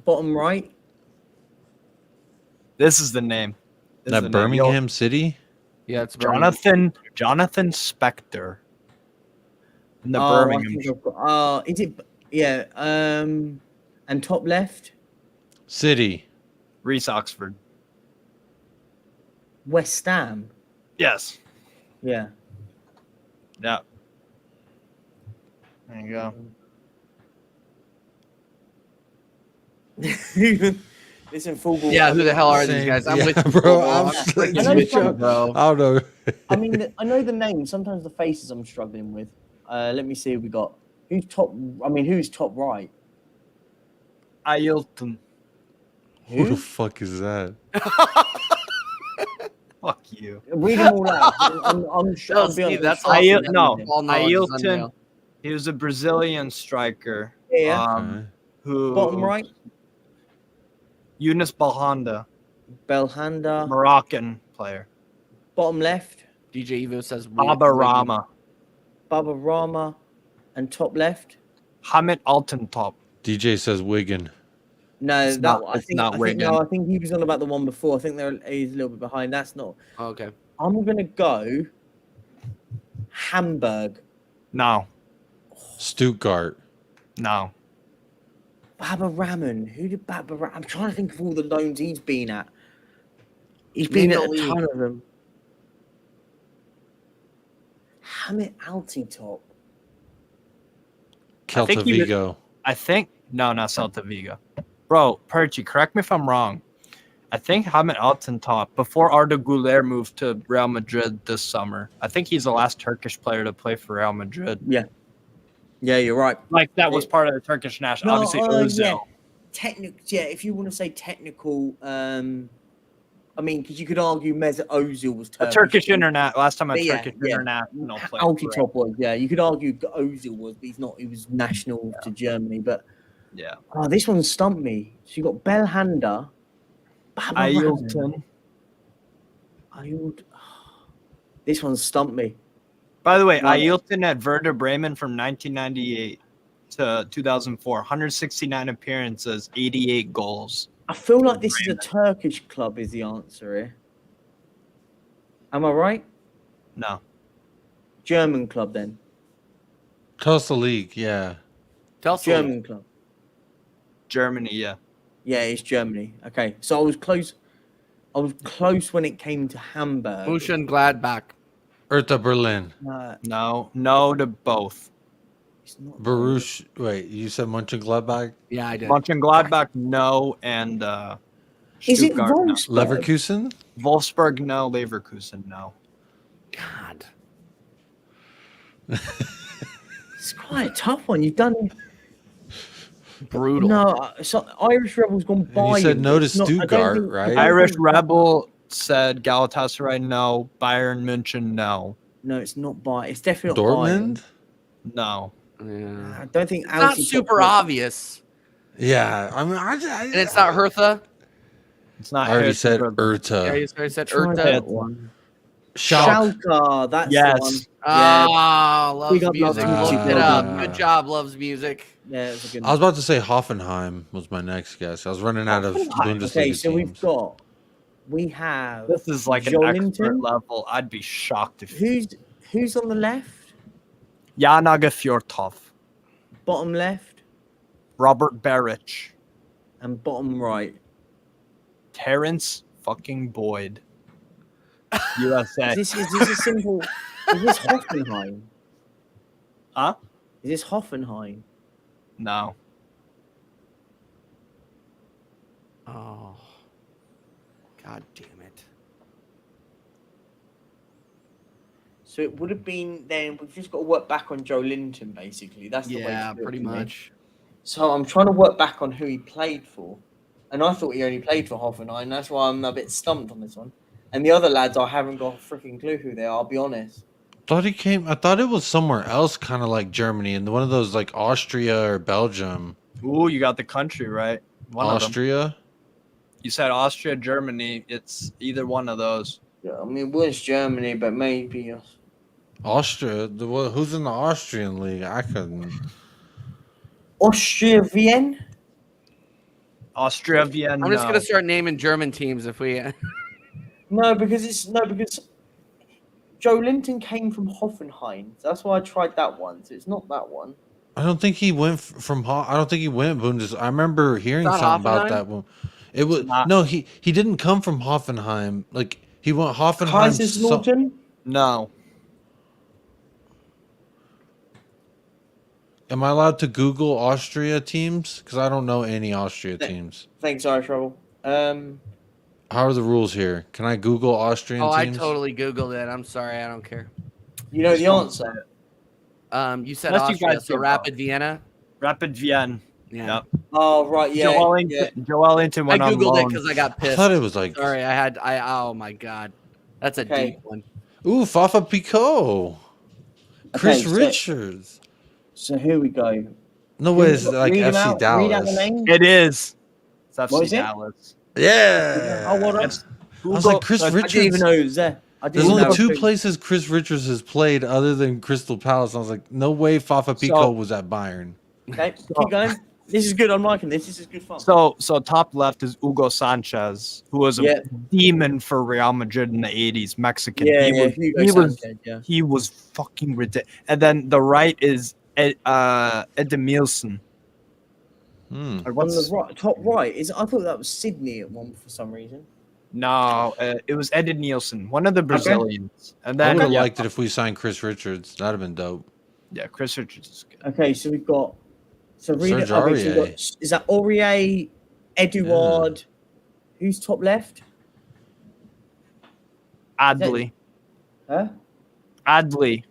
bottom right. This is the name. That Birmingham City? Yeah, it's Jonathan Spector. In the Birmingham. Is it? Yeah. And top left? City. Reece Oxford. West Ham. Yes. Yeah. Yeah. There you go. Listen, football. Yeah, who the hell are these guys? I'm with you, bro. I don't know. I mean, I know the names. Sometimes the faces I'm struggling with. Let me see who we got. Who's top? I mean, who's top right? Ailton. Who the fuck is that? Fuck you. Read them all out. I'm sure. No, Steve, that's Ailton. He was a Brazilian striker. Yeah. Who? Bottom right. Yunus Belhanda. Moroccan player. Bottom left. DJ Evo says Baba Rama. And top left. Hamid Altintop. DJ says Wigan. No, I think he was on about the one before. I think he's a little bit behind. That's not. Oh, okay. I'm gonna go Hamburg. No. Stuttgart. No. Baba Rahman. Who did Baba Rahman? I'm trying to think of all the loans he's been at. He's been at a ton of them. Hamid Altintop. Celta Vigo. I think not Celta Vigo. Bro, Perchi, correct me if I'm wrong. I think Hamid Altintop, before Arda Güler moved to Real Madrid this summer, I think he's the last Turkish player to play for Real Madrid. Yeah. Yeah, you're right. Like, that was part of the Turkish national. Obviously, Ozil. Yeah, if you want to say technical, I mean, because you could argue Mesut Ozil was Turkish. Turkish international. Last time Turkish international player. Altintop was, yeah. You could argue Ozil was, but he's not. He was national to Germany, but. Yeah. Oh, this one stumped me. So you got Belhanda, Ailton. This one stumped me. By the way, Ailton at Werder Bremen from 1998 to 2004, 169 appearances, 88 goals. I feel like this is a Turkish club. Is the answer here? Am I right? No. German club then. Tell us the league, yeah. German club. Germany, yeah. Yeah, it's Germany. Okay, so I was close. I was close when it came to Hamburg. Mönchengladbach. Hertha Berlin. No to both. Borussia. Wait, you said Mönchengladbach? Yeah, I did. Mönchengladbach, no, and Is it Stuttgart, no. Wolfsburg? Leverkusen? Wolfsburg, no. Leverkusen, no. God. It's quite a tough one. You've done brutal. No, so Irish Rebels gone by. You said no to Stuttgart, right? Irish Rebel said Galatasaray, no. Bayern München, no. No, it's not Bayern. It's definitely not Dortmund? Bayern. No. Yeah. I don't think it's not super obvious. Yeah, I mean, and it's not Hertha. It's not. I already said Hertha. Yeah, you already said Hertha. Schalke, that's yes. the one. Ah, loves Big up, music. loves Looked it up. Good job, loves music. Yeah, it was a good I was about to say Hoffenheim was my next guess. I was running out of Bundesliga Okay, so teams. we have. This is like an expert level. I'd be shocked if. Who's on the left? Janaga Fjortov. Bottom left. Robert Beric. And bottom right. Terrence fucking Boyd. USA. Is this a simple? Is this Hoffenheim? Huh? Is this Hoffenheim? No. Oh. God damn it. So it would have been then. We've just got to work back on Joe Linton, basically. That's the way. Yeah, pretty much. So I'm trying to work back on who he played for, and I thought he only played for Hoffenheim. That's why I'm a bit stumped on this one. And the other lads, I haven't got a freaking clue who they are. I'll be honest. I thought it was somewhere else, kind of like Germany, and one of those like Austria or Belgium. Ooh, you got the country right. One Austria. You said Austria, Germany. It's either one of those. Yeah, I mean, it was Germany, but maybe Austria. Who's in the Austrian league? I couldn't. Austria Vienna. Austria Vienna. I'm just gonna start naming German teams if we. No, because Joe Linton came from Hoffenheim. So that's why I tried that one. So it's not that one. I don't think he went from. I don't think he went Bundes. I remember hearing something about that one. It was no. He didn't come from Hoffenheim. Like he went Hoffenheim. Kaiserslautern? No. Am I allowed to Google Austria teams? Because I don't know any Austria teams. Thanks, Irish Rebel. How are the rules here? Can I Google Austrian teams? I totally Googled it. I'm sorry, I don't care. You know the answer. You said Unless Austria, you guys so Rapid Vienna. Rapid Vienna. Yeah. Yep. Oh right, yeah. Joe Ellington went on I Googled loan. it because I got pissed. I thought it was like. Sorry, oh my god, that's a deep one. Ooh, Fafa Picault. Chris Richards. So here we go. No way, it's like FC Dallas. It is. It's FC What is it? Dallas. Yeah. Oh, what That's I was like, Chris Richards. I didn't even know it was there. There's only two places Chris Richards has played other than Crystal Palace. I was like, no way Fafa Picault was at Bayern. Okay, keep going. This is good. I'm liking this. This is good fun. So top left is Hugo Sanchez, who was a demon for Real Madrid in the 80s, Mexican. He was fucking ridiculous. And then the right is Edemilson. On the right, top right I thought that was Sydney at one for some reason. No, it was Ed Nielsen, one of the Brazilians. And then I would have liked it if we signed Chris Richards. That'd have been dope. Yeah, Chris Richards is good. Okay, so we've got Serge Aurier. Is that Aurier, Eduard? Yeah. Who's top left? Adley. Huh? Adley.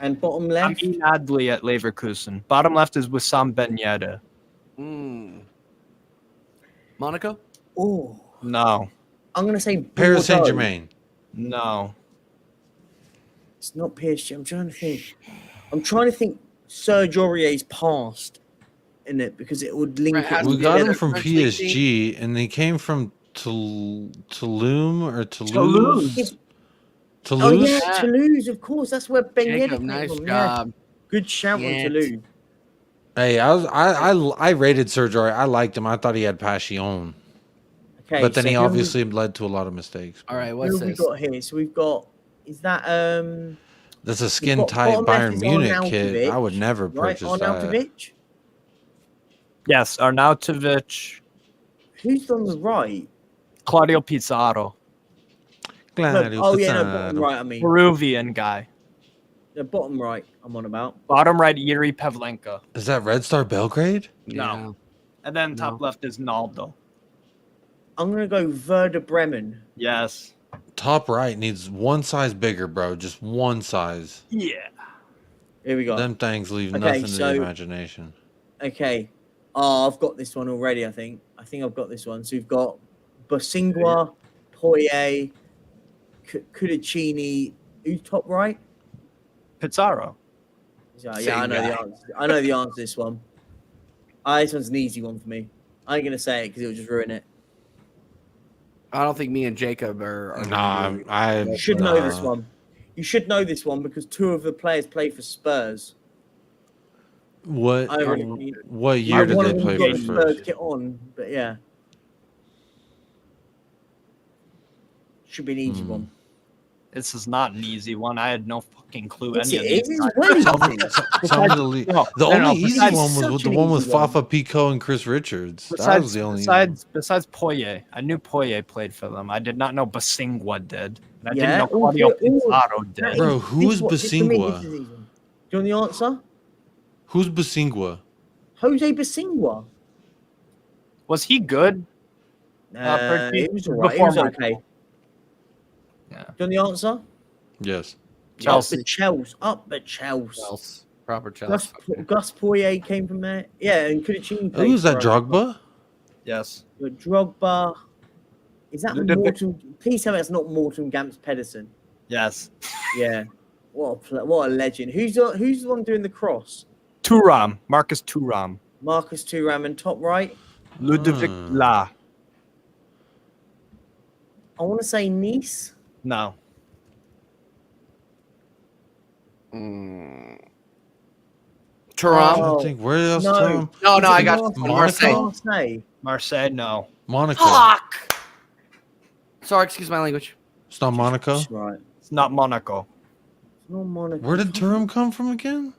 And bottom left? I mean Adley at Leverkusen. Bottom left is Wissam Ben Yedder. Monaco? Oh. No. I'm going to say Paris Saint-Germain. No. It's not PSG. I'm trying to think Serge Aurier's past in it because it would link it. We got him from PSG and he came from Toulouse or Toulouse. Oh yeah, Toulouse, of course. That's where Ben Yedder came nice from. job. Yeah. Good shout on Toulouse. Hey, I rated Serge Aurier. I liked him. I thought he had passion. Okay, but then he obviously led to a lot of mistakes. All right, what's this? We got here? So we've got. Is that That's a skin tight Bayern Munich kid. I would never purchase that. Arnautovic? Yes, Arnautovic. Who's on the right? Claudio Pizarro. Oh yeah, no, bottom right. I mean, Peruvian guy. The bottom right. I'm on about. Bottom right, Yuri Pavlenka. Is that Red Star Belgrade? No. And then top left is Naldo. I'm gonna go Werder Bremen. Yes. Top right needs one size bigger, bro. Just one size. Yeah. Here we go. Them things leave nothing to the imagination. Okay. Oh, I've got this one already, I think. I've got this one. So we've got Bosingwa, Poirier, Cudicini. Who's top right? Pizarro. Yeah, I know the answer. I know the answer to this one. This one's an easy one for me. I ain't going to say it because it'll just ruin it. I don't think me and Jacob are You should know this one. You should know this one because two of the players play for Spurs. What year did they play for Spurs? Get on, but yeah. Should be an easy one. This is not an easy one. I had no fucking clue. Yes, any of it these is. guys. The only easy one was the one with Fafa Pico and Chris Richards. That was the only. Besides Poirier, I knew Poirier played for them. I did not know Bosingwa did. And I didn't know Oh, Claudio Pizarro did. Bro, who is Bosingwa? Do you want the answer? Who's Bosingwa? Jose Bosingwa. Was he good? He was alright. He was okay. Yeah. Do you want the answer? Yes. Chelsea. Up at Chelsea. Proper Chelsea. Gus Poirier came from there. Yeah, and Cudicini. Who's that, Drogba? Yes. Drogba. Is that Morton? Please tell me that's not Morton Gamps Pedersen. Yes. Yeah. What a legend. Who's the one doing the cross? Thuram. Marcus Thuram. Marcus Thuram and top right? Ludovic La. I want to say Nice. No. Thuram. I think where else? No, I got Marseille. Marseille, no. Monaco. Fuck. Sorry, excuse my language. It's not Monaco. That's right. It's not Monaco. It's not Monaco. Where did Thuram come from again?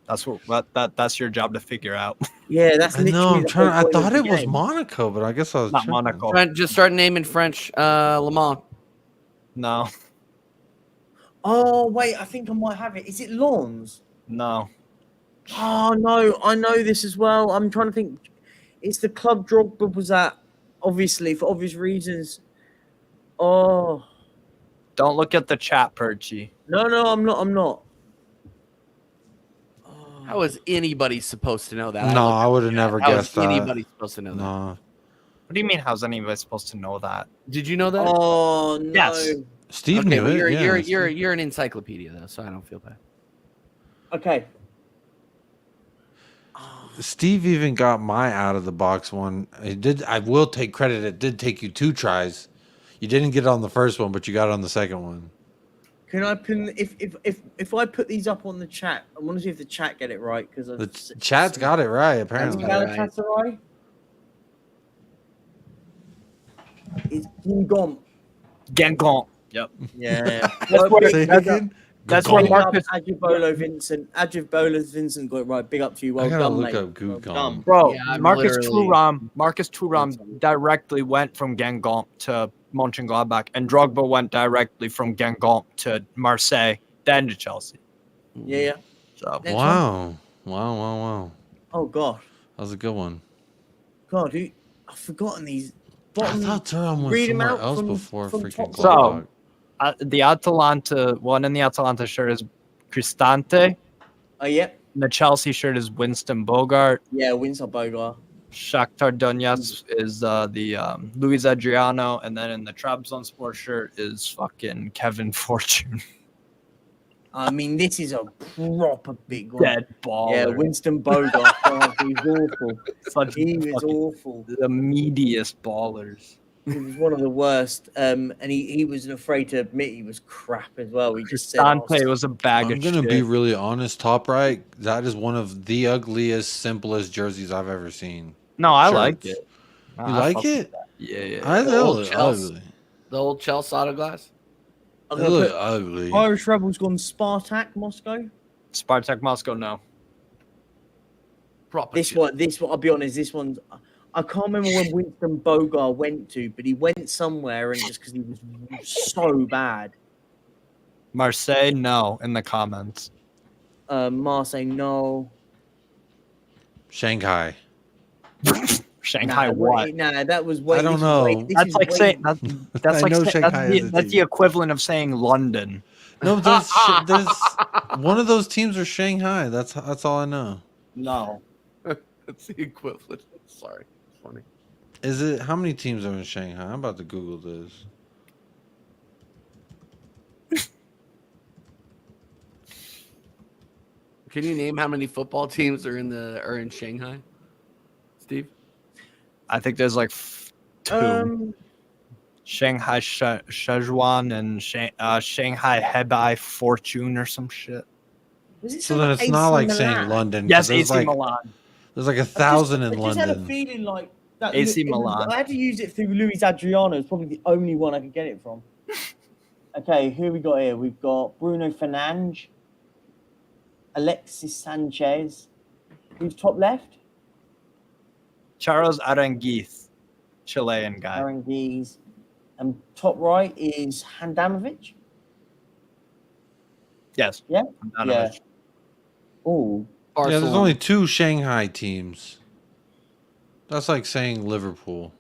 That's your job to figure out. Yeah, that's. I know. I'm trying. I thought it was Monaco, but I guess I was not Monaco. Just start naming French. Le Mans. No. Oh wait, I think I might have it. Is it Lawns? No. Oh no, I know this as well. I'm trying to think. It's the club Drogba was at, obviously for obvious reasons. Oh. Don't look at the chat, Perchy. No, I'm not. How is anybody supposed to know that? No, I would have never guessed that. How is anybody supposed to know that? No. What do you mean? How's anybody supposed to know that? Did you know that? Oh no. Yes. Steve knew it. You're an encyclopedia though, so I don't feel bad. Okay. Steve even got my out of the box one. It did. I will take credit. It did take you 2 tries. You didn't get it on the first one, but you got it on the second one. Can I pin if I put these up on the chat? I want to see if the chat get it right because the chat's got it right apparently. Galatasaray. It's Guingamp. Guingamp. Yep. Yeah. That's where Marcus Adjibola Vincent got it right. Big up to you. Well done, mate. Guingamp. Bro, Marcus Thuram directly went from Guingamp to Mönchengladbach, and Drogba went directly from Guingamp to Marseille, then to Chelsea. Yeah. So Wow. Oh god. That was a good one. God, I've forgotten these. I thought Thuram went somewhere else before freaking Gladbach. The Atalanta one in the Atalanta shirt is Cristante. Oh, yep. And the Chelsea shirt is Winston Bogart. Yeah, Winston Bogart. Shakhtar Donetsk is the Luis Adriano, and then in the Trabzonspor shirt is fucking Kevin Fortune. I mean, this is a proper big one. Dead baller. Yeah, Winston Bogart. Oh, he's awful. He was awful. The meatiest ballers. He was one of the worst, and he wasn't afraid to admit he was crap as well. He just said, Dante was a bag of shit. I'm going to be really honest. Top right, that is one of the ugliest, simplest jerseys I've ever seen. No, I like it. You like it? Yeah. I look ugly. The old Chelsea autoglass? They look ugly. Irish Rebels gone Spartak Moscow? Spartak Moscow, no. This one, I'll be honest, this one's... I can't remember when Winston Bogarde went to, but he went somewhere and just because he was so bad. Marseille, no, in the comments. Marseille, no. Shanghai. Shanghai, what? Nah, that was way. I don't know. That's like saying that's I like know Shanghai that's the equivalent of saying London. No, there's one of those teams are Shanghai. That's all I know. No, that's the equivalent. Sorry, funny. Is it? How many teams are in Shanghai? I'm about to Google this. Can you name how many football teams are in Shanghai, Steve? I think there's like two. Shanghai Szechuan and Shanghai Hebei Fortune or some shit. So then it's not like saying London. Yes, there's AC like, Milan. There's like 1,000 in I just London. had a feeling like that. AC Milan. I had to use it through Luis Adriano. It's probably the only one I could get it from. Okay, who we got here? We've got Bruno Fernandes, Alexis Sanchez. Who's top left? Charles Aranguiz, Chilean guy. Aranguiz. And top right is Handanovic. Yes. Yeah. Handanovic. Yeah. Oh. Yeah, there's only 2 Shanghai teams. That's like saying Liverpool.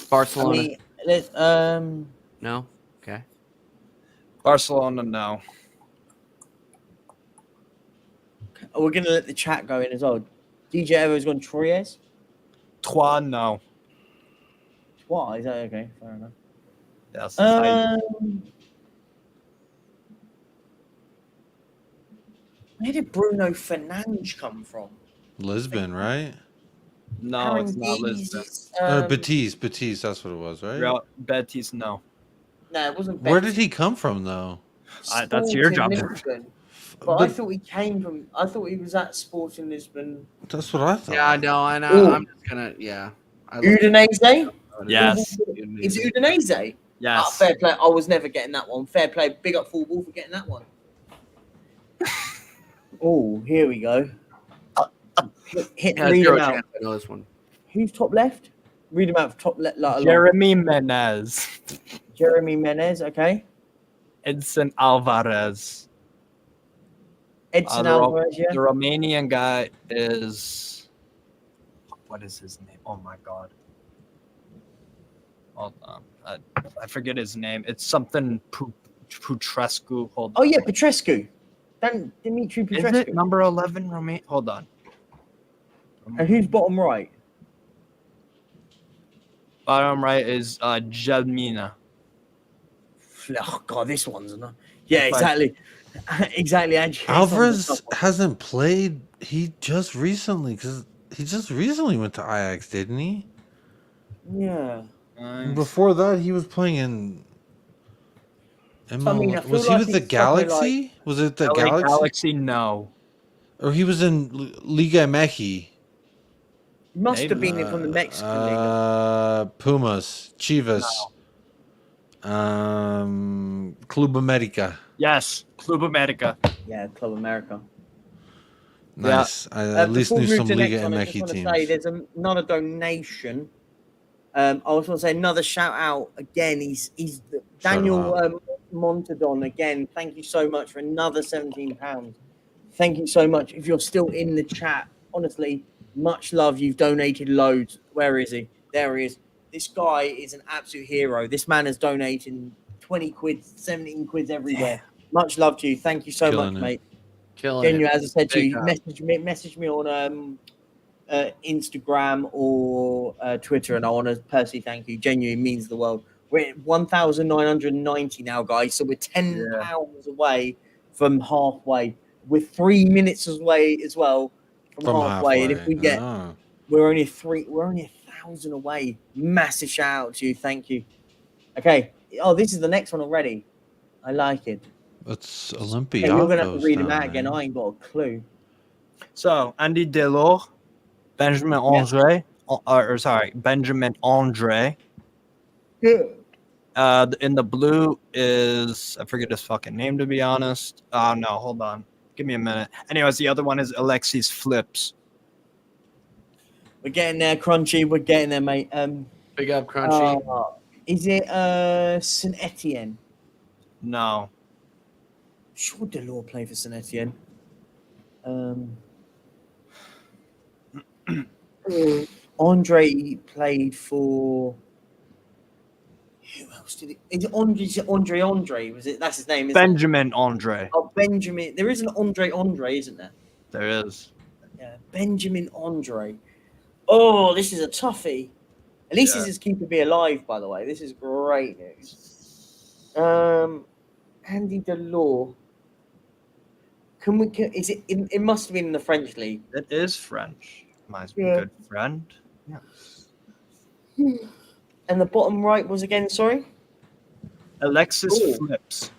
Barcelona. I mean, no. Okay. Barcelona, no. We're gonna let the chat go in as well. DJ Evo's gone Troyes. Trois, no. Trois, is that okay? Fair enough. Yes. Where did Bruno Fernandes come from? Lisbon, right? No, it's not Lisbon. Betis, that's what it was, right? Real Betis, no. No, it wasn't. Where did he come from, though? That's your job. But I thought he came from. I thought he was at Sporting Lisbon. That's what I thought. Yeah, I know. I'm just gonna. Yeah. Udinese. Yes. Is it Udinese? Yes. Oh, fair play. I was never getting that one. Fair play. Big up football for getting that one. Oh, here we go. Hit read him out. I know this one. Who's top left? Read him out. Top left. Jeremy Menez. Jeremy Menez. Okay. Edson Alvarez. Alvarez. Yeah. The Romanian guy is. What is his name? Oh my god. Hold on. I forget his name. It's something Putrescu. Hold on. Oh yeah, Petrescu. Dimitri Petrescu. Is it number 11 Romanian? Hold on. And who's bottom right? Bottom right is Jelmina. Oh god, this one's not. Yeah, exactly. Exactly. Alvarez hasn't played. He just recently went to Ajax, didn't he? Yeah. Before that, he was playing in. I was he with the Galaxy? Was it the Galaxy? Galaxy, no. Or he was in Liga MX. Must have been from the Mexican League. Pumas, Chivas, Club America. Yes, Club America. Yeah, Club America. Nice. Yeah. I at least knew some Liga MX MX teams. Say, there's another donation. I also want to say another shout out again. He's Daniel Montadon again. Thank you so much for another £17. Thank you so much. If you're still in the chat, honestly, much love. You've donated loads. Where is he? There he is. This guy is an absolute hero. This man has donated 20 quid, 17 quid everywhere. Yeah. Much love to you. Thank you so much, mate. Genuine, as I said to you, message me on Instagram or Twitter, and I want to personally thank you. Genuinely means the world. We're at 1,990 now, guys, so we're £10 away from halfway. We're 3 minutes away as well from halfway. And if we get, we're only 1,000 away. Massive shout out to you. Thank you. Okay. Oh, this is the next one already. I like it. It's Olympiacos. Hey, you're gonna have to read them out again. I ain't got a clue. So Andy Delors, Benjamin Andre, Benjamin Andre. Yeah. In the blue is, I forget his fucking name, to be honest. Oh no, hold on. Give me a minute. Anyways, the other one is Alexis Flips. We're getting there, Crunchy. We're getting there, mate. Big up, Crunchy. Is it Saint Etienne? No. Sure, Delors played for Saint Etienne. Andre played for. Who else did it? Is it Andre? Was it? That's his name. Isn't Benjamin Andre. Oh, Benjamin. There is an Andre, isn't there? There is. Yeah, Benjamin Andre. Oh, this is a toughie. At least this is keeping me alive, by the way. This is great news. Andy Delors. Is it? It must have been in the French league. It is French. My good friend. Yeah. And the bottom right was again. Sorry. Alexis Flips.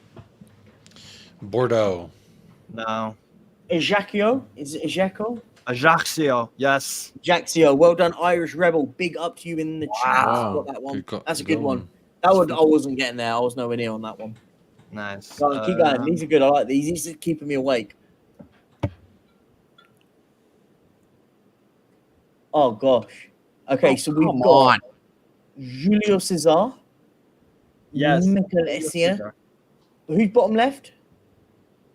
Bordeaux. No. Ajaccio? Is it Ajaccio? Ajaccio, yes. Ajaccio, well done, Irish Rebel. Big up to you in the chat. Wow. Got that one. That's a good good one. That one I wasn't getting there. I was nowhere near on that one. Nice. Go on, keep going. These are good. I like these. These are keeping me awake. Oh gosh. Okay, so we've got Julio Cesar. Yes. Michael Essien. Who's bottom left?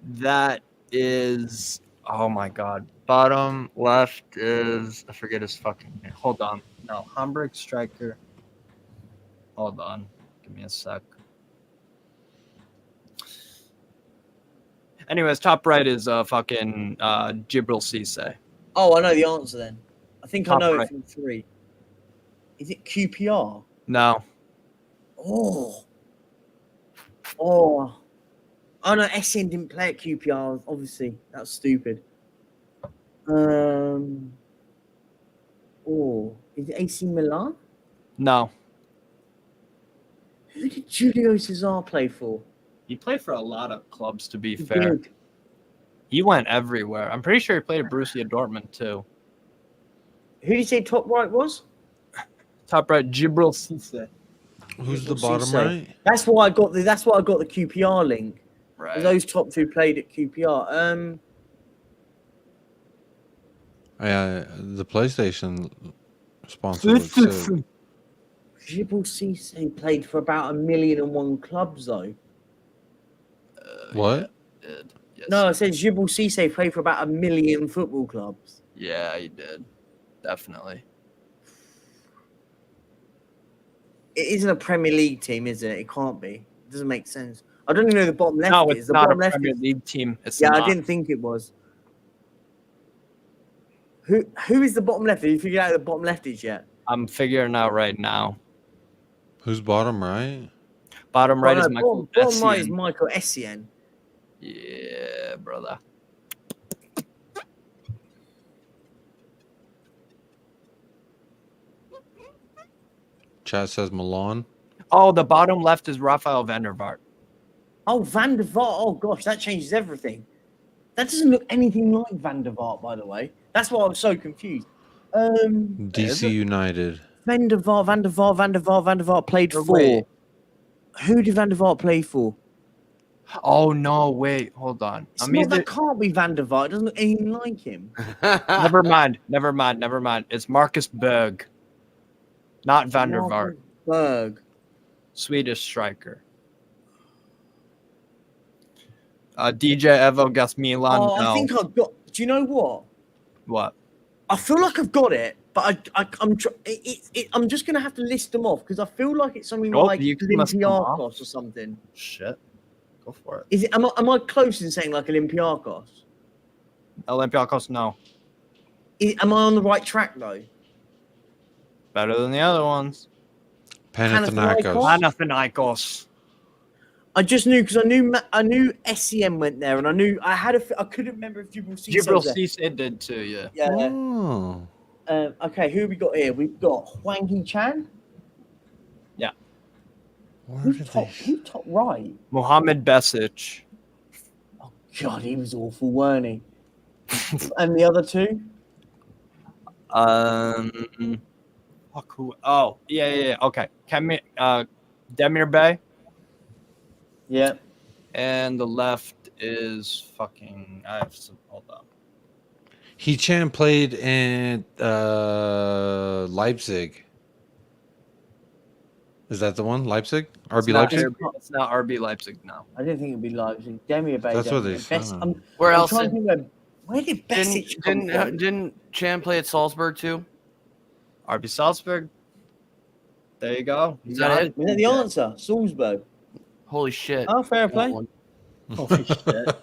That is. Oh my God. Bottom left is. I forget his fucking name. Hold on. No, Hamburg striker. Hold on. Give me a sec. Anyways, top right is fucking Djibril Cissé. Oh, I know the answer then. I think Top I know right. it from 3. Is it QPR? No. Oh. Oh no, Essien didn't play at QPR, obviously. That's stupid. Oh, is it AC Milan? No. Who did Julio Cesar play for? He played for a lot of clubs, to be fair. He went everywhere. I'm pretty sure he played at Borussia Dortmund, too. Who did you say top right was? Top right, Djibril Cissé. Who's the bottom right? That's why I got the QPR link. Right. Those top two played at QPR. The PlayStation sponsor looks sick. Djibril Cissé played for about 1,000,001 clubs, though. What? Yes. No, I said Djibril Cissé played for about 1,000,000 football clubs. Yeah, he did. Definitely. It isn't a Premier League team, is it? It can't be. It doesn't make sense. I don't even know who the bottom left No, is. it's The not a bottom left Premier is... League team. It's Yeah, not. I didn't think it was. Who is the bottom left? Have you figured out who the bottom left is yet? I'm figuring out right now. Who's bottom right? Bottom right is Michael Bottom right is Essien. Michael Essien. Yeah, brother. Chat says Milan. Oh, the bottom left is Rafael van der Vaart. Oh, Van der Vaart. Oh, gosh, that changes everything. That doesn't look anything like Van der Vaart, by the way. That's why I was so confused. DC United. Van der Vaart played for. Wait. Who did Van der Vaart play for? Oh, no, wait. Hold on. That can't be Van der Vaart. It doesn't look anything like him. Never mind. It's Marcus Berg. Not Van der Vaart. Berg. Swedish striker. DJ Evo Gus Milan. Oh, no. I think I've got. Do you know what? What? I feel like I've got it, but I'm just gonna have to list them off because I feel like it's something like Olympiakos or something. Shit, go for it. Is it? Am I close in saying like Olympiakos? Olympiakos, no. Am I on the right track though? Better than the other ones. Panathinaikos. I just knew because I knew SCM went there, and I couldn't remember if Djibril Cissé did too, yeah. Yeah. Oh. Okay, who have we got here? We've got Hwang Hee-chan. Yeah. Who's top right? Mohamed Besic. Oh God, he was awful, weren't he? And the other two? Fuck who? Oh, yeah. Okay, Demir Bey. Yeah. And the left is fucking. Hold on. Hichan played in Leipzig. Is that the one? Leipzig? RB Leipzig? It's not RB Leipzig, no. I didn't think it'd be Leipzig. Demi Abay. That's what they said. Where else? Trying to think where did Besic come from? Didn't Chan play at Salzburg too? RB Salzburg. There you go. Is that it? Is that the answer? Salzburg. Holy shit. Oh, fair play. Holy shit.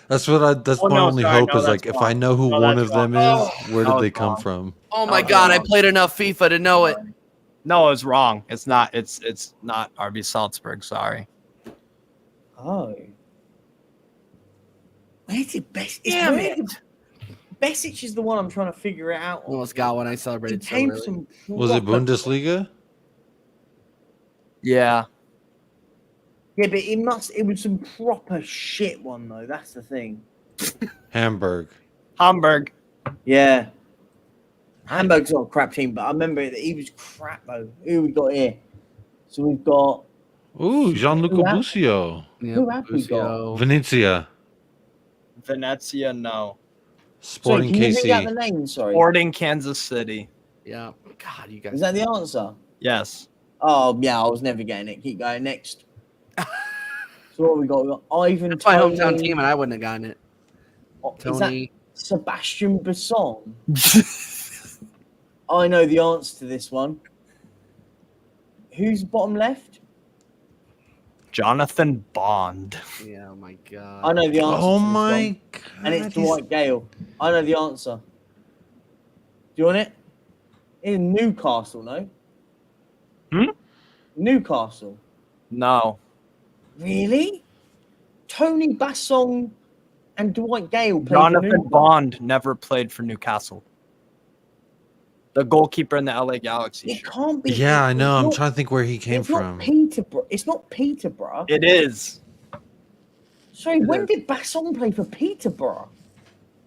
That's what that's my only hope is like if I know who one of them is, where did they come from? Oh my god, I played enough FIFA to know it. No, it's wrong. It's not. It's not RB Salzburg. Sorry. Oh. Where did Besic? Damn it. Besic is the one I'm trying to figure it out. Almost got one. I celebrated so early. Was it Bundesliga? Yeah. Yeah, but it was some proper shit one though. That's the thing. Hamburg. Yeah. Hamburg's not a crap team, but I remember that he was crap though. Who we got here? So we've got Gianluca Busio. Who have we got? Venezia. Venezia, no. Sporting Can you KC. read out the name? Sorry. Sporting Kansas City. Yeah. God, you guys. Is that the answer? Yes. Oh yeah, I was never getting it. Keep going. Next. So what we got? We got Ivan. That's my hometown team, and I wouldn't have gotten it. Is Tony. that Sebastian Besson? I know the answer to this one. Who's bottom left? Jonathan Bond. Yeah, oh my god. I know the answer. Oh to this my one. And it's Dwight Gale. I know the answer. Do you want it? In Newcastle, no? Newcastle. No. Really? Tony Bassong and Dwight Gale played for Jonathan Newcastle. Bond never played for Newcastle. The goalkeeper in the LA Galaxy. It can't be. Yeah, I know. I'm not- trying to think where he came it's not from. Peterborough. It's not Peterborough. It is. Sorry, when did Bassong play for Peterborough?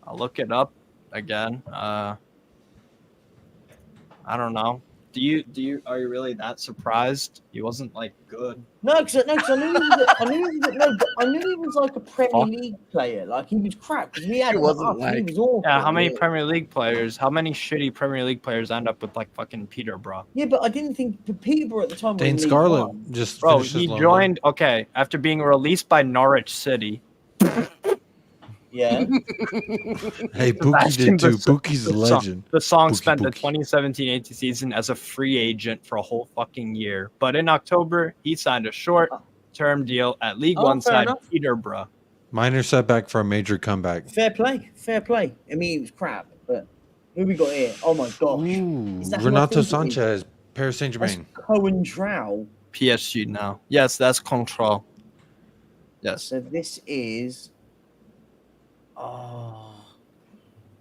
I'll look it up again. I don't know. Are you really that surprised? He wasn't like good. No, because I knew he was like a Premier League player. Like he was crap because we had He wasn't he was awful. Yeah, how many Premier League players? How many shitty Premier League players end up with like fucking Peterborough? Yeah, but I didn't think Peterborough at the time. Dane was in League Scarlett One. just Bro, finished his he loan. joined after being released by Norwich City. Yeah. Hey, Pookie did too. Pookie's a legend. The song Pookie, spent the Pookie. 2017-18 season as a free agent for a whole fucking year. But in October, he signed a short-term deal at League One fair side enough. Peterborough. Minor setback for a major comeback. Fair play. I mean, it was crap, but who we got here? Oh my gosh. Is that who I Renato think it is? Sanchez, Paris Saint That's Germain. Cohen Drow. PSG now. Yes, that's Control. Yes. So this is. Oh,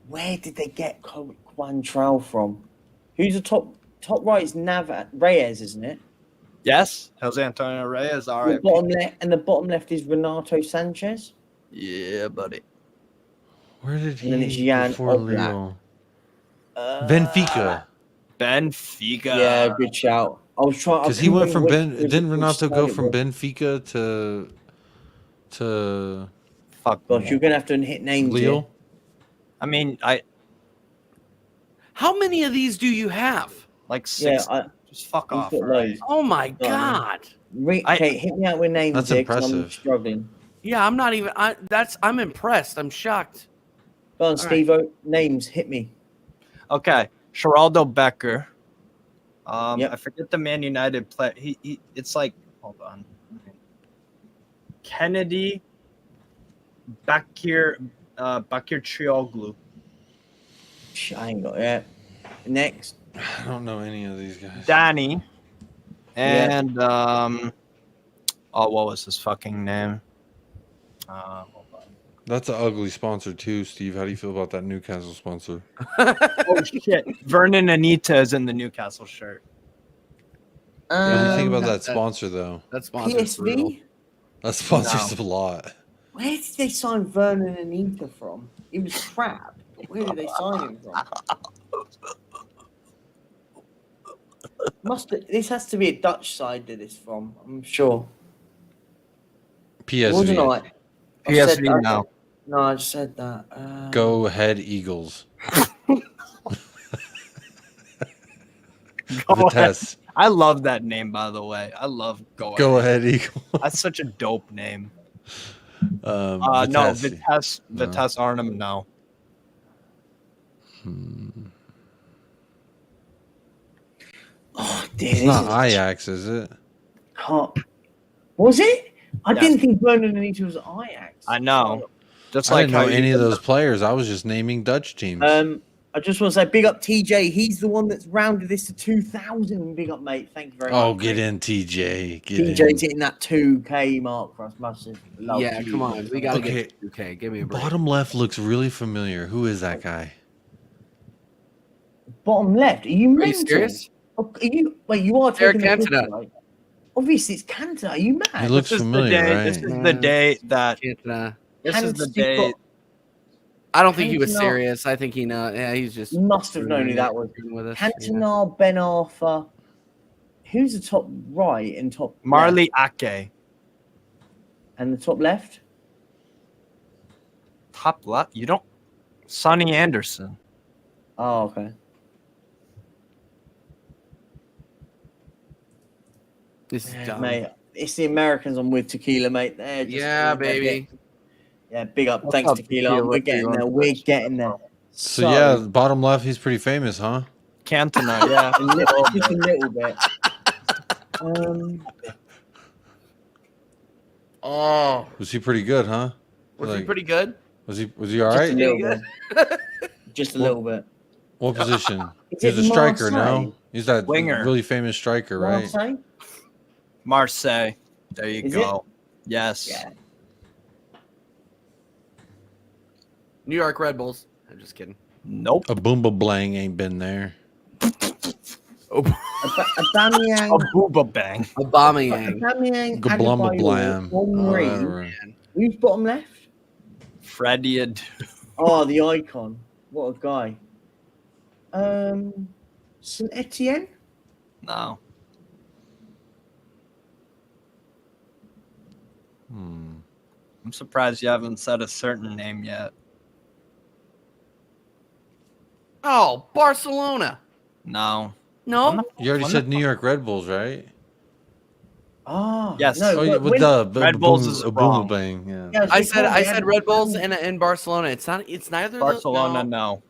where did they get Cohen Drow from? Who's the top right? Is Reyes, isn't it? Yes, Jose Antonio Reyes. All right. The bottom left is Renato Sanchez. Yeah, buddy. Where did And then it's he Jan before Oblak. Leo? Benfica. Benfica. Yeah, good shout. I was trying Because he went from Didn't Renato go from Benfica to Fuck. Gosh, you're gonna have to hit names. Leo? Here. I mean, How many of these do you have? like six. Yeah, Just fuck He's off. got Right? loads. Oh my god. Okay, hit me out with names. That's here, 'cause I'm impressive. struggling. Yeah, I'm not even. I'm impressed. I'm shocked. Go on, right. Steve-O. Names, hit me. Okay, Geraldo Becker. Yep. I forget the Man United play. He it's like, hold on. Kennedy Bakir Trioglu. I ain't got it. Next. I don't know any of these guys. Danny. And what was his fucking name? Hold on. That's an ugly sponsor too, Steve. How do you feel about that Newcastle sponsor? Oh shit. Vernon Anita is in the Newcastle shirt. What do you think about that sponsor though? That sponsor's brutal. PSV? That sponsors a lot. Where did they sign Vernon Anita from? He was crap. Where did they sign him from? This has to be a Dutch side that it's from, I'm sure. PSV. Wasn't I? PSV now. No, I just said that. Go ahead, Eagles. Vitesse. I love that name, by the way. I love Go ahead, Eagles. That's such a dope name. Vitesse. No, Vitesse Arnhem, no. Oh, dear. It's not Ajax, is it? Was it? I didn't think Bernard Anita was Ajax. I know. Just I didn't know any of those players. I was just naming Dutch teams. I just want to say big up TJ. He's the one that's rounded this to 2,000. Big up, mate. Thank you very much. Oh, get in, TJ. TJ's hitting that 2K mark for us. Massive. Love Yeah, you. come on. We got to get 2K. Give me a break. Bottom left looks really familiar. Who is that guy? Bottom left. Are you mental? serious? Are you? Wait, you are Eric taking the Cantona. piss, right? Obviously, it's Cantona. Are you mad? He looks familiar, right? This is the day that. Cantona. This is the day. I don't think he was Cantona- serious. I think he know. Yeah, he's just. You must have known who that was. With us. Cantona, Ben Arthur. Who's the top right and top Marley left? Ake. And the top left? Top left? You don't. Sonny Anderson. Oh, okay. This is dumb. Mate, it's the Americans I'm with, Tequila, mate. They're just, Yeah, baby. Yeah, big up. What's Thanks, up, Tequila. Tequila? We're getting there. We're getting there. So yeah, bottom left, he's pretty famous, huh? Cantona, yeah. Just a little bit. Oh, Was he pretty good, huh? was he pretty good? Was he all Just a right? little bit. Just a little bit. What position? Is He's it a striker, Marseille? no? He's that Winger. really famous striker, right? Marseille? Marseille. There you Is go. Yes. Yeah. New York Red Bulls. I'm just kidding. Nope. A Boomba Blang ain't been there. Aubameyang. A booba bang. Aubameyang. Aubameyang. Gablumba Adebayor, Blam. Henry. Whatever. Who's bottom left? Freddie Adu. Oh, the icon. What a guy. Saint Etienne? No. I'm surprised you haven't said a certain name yet. Oh, Barcelona. No. No. You already said New York Red Bulls, right? Ah, Yes. No, Oh, yeah, but with when- the Red Bulls is a wrong. Boomba Bang, yeah. Yeah, I said they Red Bulls and Barcelona. It's not. It's neither. Barcelona, Of those, no.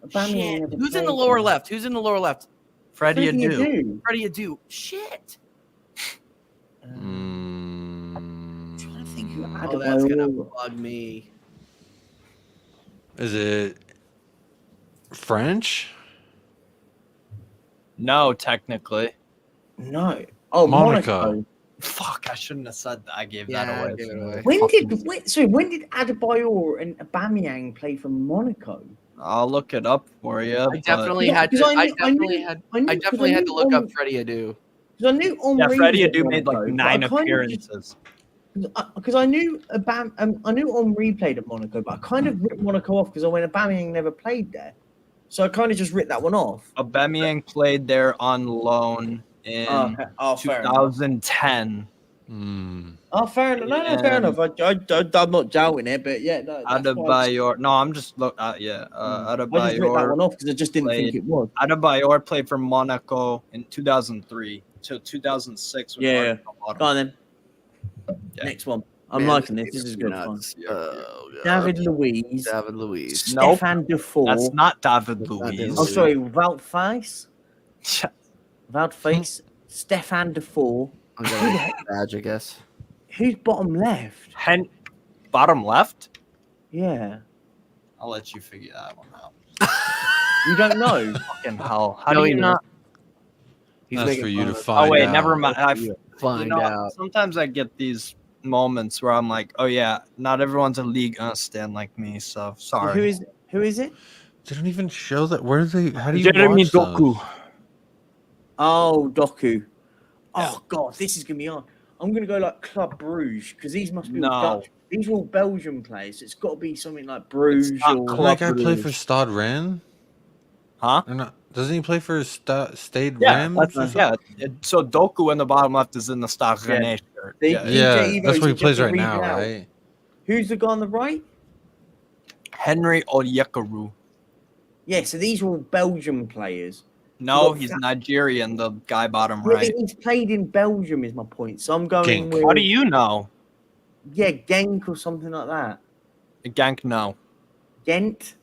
Aubameyang Shit. never Who's in the played lower there. left? Who's in the lower left? Freddie Freddie Adu. Adu. Freddie Adu. Shit. Trying to think who Mm. had Oh, that's gonna Adebayor. bug me. Is it French? No, technically. No. Oh, Monaco. Monaco. Fuck, I shouldn't have said that. I gave Yeah, that I away. gave it away. When did Adebayor and Aubameyang play for Monaco? I'll look it up for you. I definitely Yeah, had to. because I definitely had to look up Freddie Adu. Because I knew Yeah, Henry Freddie was at Adu made Monaco, like but 9 I kind of just- appearances. Because I knew I knew Henry played at Monaco, but I kind of ripped Monaco off because I went Aubameyang never played there, so I kind of just ripped that one off. Aubameyang played there on loan in Fair enough. 2010. Oh, fair enough. No, fair enough. I'm not doubting it, but yeah, no. Adebayor. No, I'm just look. I just ripped that Adebayor. one off because I just didn't think it was. Adebayor played for Monaco in 2003 to 2006. when Yeah. Monaco bought him. Go on then. Yeah. Next one. I'm Man, liking this. This is good nuts. fun. Oh, God. David Luiz. David Luiz. Nope. Stefan Defoe. That's not David That's not Luiz. David Oh, sorry. Wout Face. Wout Face. Stefan Defoe. I'm gonna get a badge, I guess. Who's bottom left? Bottom left? Yeah. I'll let you figure that one out. You don't know? Fucking hell. How No, do he you knows. not? He's That's making for you fun to of us. find Oh, wait, out. never mind. Find out. Sometimes I get these moments where I'm like, oh, yeah, not everyone's a League stand like me, so sorry. Who is it? They don't even show that. Where do they? How do you Jeremy watch those? Doku. Oh, Doku. Oh, God, this is going to be on. I'm going to go like Club Bruges because these must be all No. Dutch. These are all Belgian players. It's got to be something like Bruges not or. Doesn't that guy play Bruges. for Stade Rennes? Huh? Or not? Doesn't he play for Stade Yeah, Rennes? that's, or something? yeah. So Doku in the bottom left is in the Stade Yeah. Rennais shirt. They- Yeah. Yeah, DJ that's Evo's where he just plays to right read now, it out. right? Who's the guy on the right? Henry Onyekuru. Yeah, so these are all Belgian players. No, he's Nigerian, the guy bottom Yeah, right. he's played in Belgium, is my point. So I'm going with. How do you know? Yeah, Genk or something like that. Genk, no. Ghent?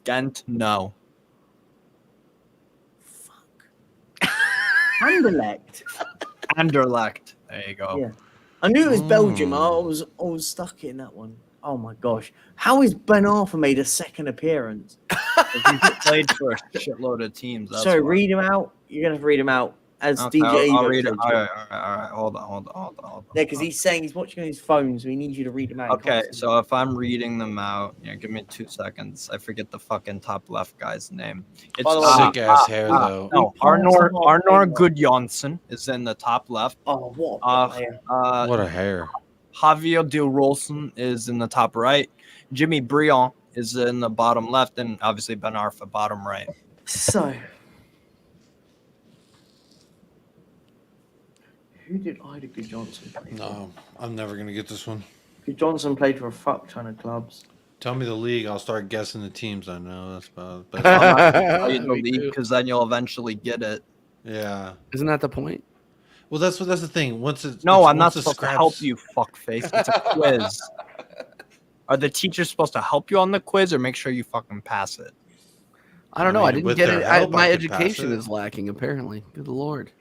Ghent, no. Fuck. Anderlecht. Anderlecht. There you go. Yeah. I knew it was Belgium. I was stuck in that one. Oh my gosh. How is Ben Arthur made a second appearance? He played for a shitload of teams. So read him out. You're going to have to read him out as Okay, DJ. I'll read it. All right. Hold on. Yeah, because he's saying he's watching on his phone, so he needs you to read him out. Okay, so if I'm reading them out, give me 2 seconds. I forget the fucking top left guy's name. It's sick ass hair though. No, Arnor Gudjonsson is in the top left. Oh, what? What a hair. Javier de Rolson is in the top right. Jimmy Briand is in the bottom left, and obviously Ben Arfa bottom right. So, who did Ida Gudjonsson play for? No, I'm never gonna get this one. Gudjonsson played for a fuck ton of clubs. Tell me the league. I'll start guessing the teams. I know that's about. I'm not gonna tell you the league because then you'll eventually get it. Yeah. Isn't that the point? Well, that's the thing. I'm not supposed to help you, fuckface. It's a quiz. Are the teachers supposed to help you on the quiz or make sure you fucking pass it? I don't know. I didn't get it. My I could pass education it. is lacking, apparently. Good lord.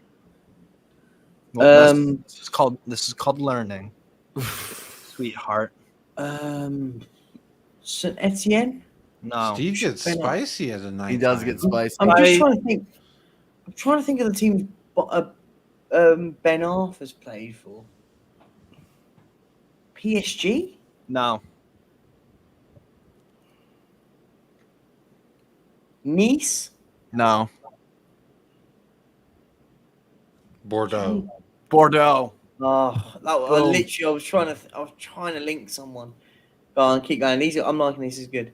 Well, this is called learning, sweetheart. Saint Etienne? No. Steve gets spicy as a night. He does get spicy. I'm just trying to think. I'm trying to think of the teams Ben Arthur's played for. PSG? No. Nice? No. Bordeaux. Bordeaux. Oh, I was trying to link someone. Go on, keep going. I'm liking this. Is good.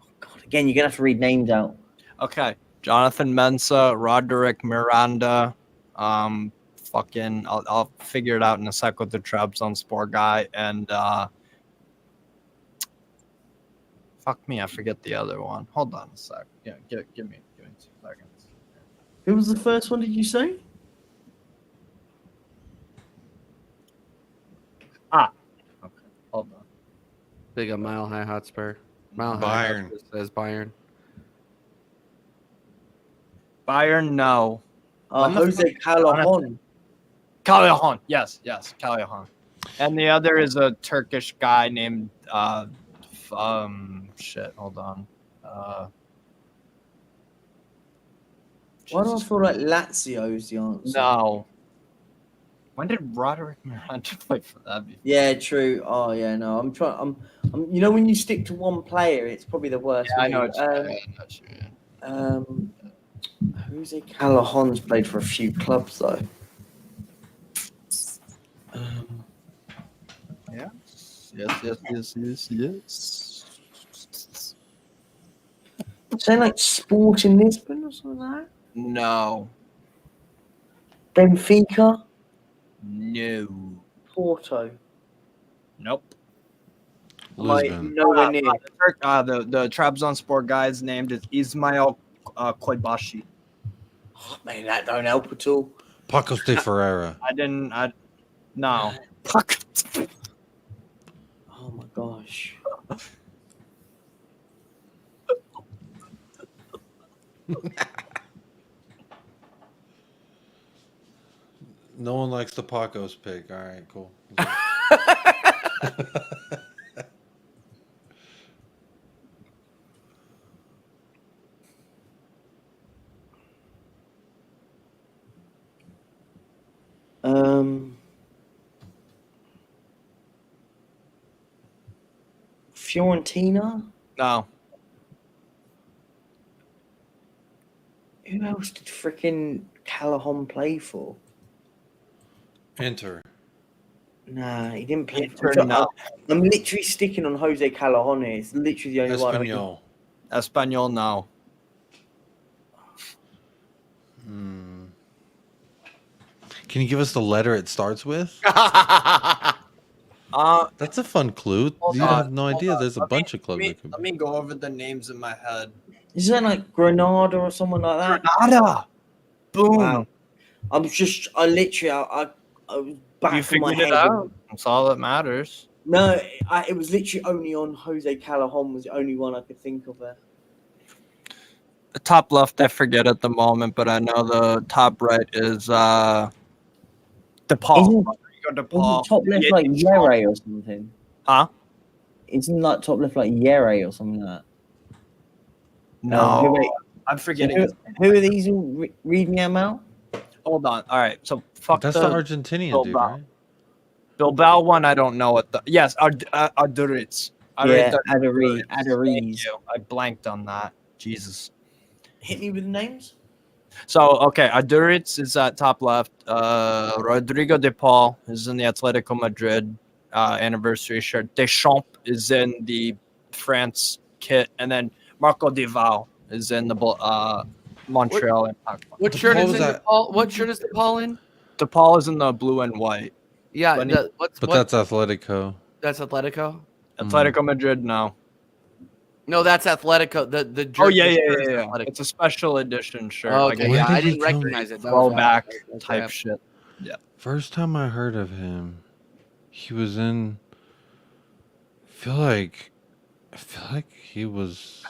Oh, God, again, you're gonna have to read names out. Okay. Jonathan Mensah, Roderick Miranda. I'll figure it out in a sec with the Trabzon Sport guy and fuck me, I forget the other one. Hold on a sec. Yeah, give me 2 seconds. Who was the first one? Did you say? Okay, hold on. Big up Mile High Hotspur. Mile High Bayern. Hotspur says Bayern. Bayern, no. Jose Callejon. Callejon, yes, Callejon. And the other is a Turkish guy named shit, hold on. Why do I feel like Lazio is the answer? No. When did Roderick Miranda play for that? Yeah, true. Oh yeah, no. I'm trying. I'm. You know, when you stick to one player, it's probably the worst. Yeah, I know. Jose Callejon's played for a few clubs though. Yes. Say like Sporting Lisbon or something like that? No. Benfica? No. Porto? Nope. Lisbon. Nowhere near. The Trabzon Sport guy's named is Ismail Koybashi. Oh, man, that don't help at all. Pacos de Ferreira. No. Oh my gosh. No one likes the Pacos pick. All right, cool. Fiorentina? No. Who else did freaking Callejon play for? Inter. Nah, he didn't play Inter, for. no. I'm literally sticking on Jose Callejon here. It's literally the only one. Espanyol, no. Can you give us the letter it starts with? That's a fun clue. You have no idea. There's a bunch of clubs. Let me go over the names in my head. Is that like Granada or someone like that? Granada. Boom. Wow. I was back You in my figured head. it out. That's all that matters. No, it was literally only on Jose Callejon was the only one I could think of there. The top left, I forget at the moment, but I know the top right is DePaul. Isn't top left like Yere or something? Huh? Isn't like top left like Yere or something like that? No, I'm forgetting. Who are these all reading them out? Hold on. All right, so fuck. That's the Argentinian dude, right? Bilbao one, I don't know what the Aduriz. Yeah, Aduriz. I blanked on that. Jesus. Hit me with the names. So okay, Aduriz is at top left. Rodrigo de Paul is in the Atletico Madrid anniversary shirt. Deschamps is in the France kit, and then Marco Dival is in the Montreal Impact. What shirt is DePaul? What shirt is DePaul in? DePaul is in the blue and white. Yeah, that's Atletico. That's Atletico. Atletico Madrid, no. No, that's Atletico. The Oh yeah. It's a special edition shirt. Oh, okay, yeah, I didn't recognize it. Throwback type shit. Yeah. First time I heard of him, he was in. I feel like he was.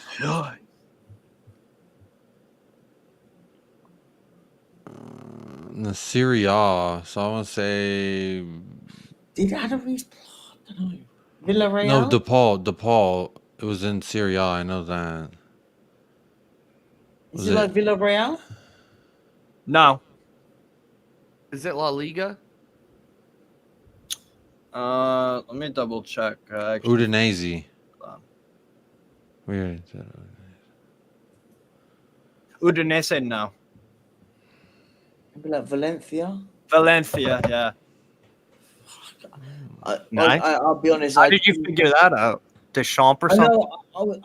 In the Serie A, so I want to say. Did Aduriz? I don't know. Villarreal. No, DePaul. It was in Serie A. I know that. Is it like Villarreal? No. Is it La Liga? Let me double check. Udinese. Weird. Udinese, no. Maybe like Valencia. Valencia, yeah. I'll be honest. How did you figure that out? Deschamps or something?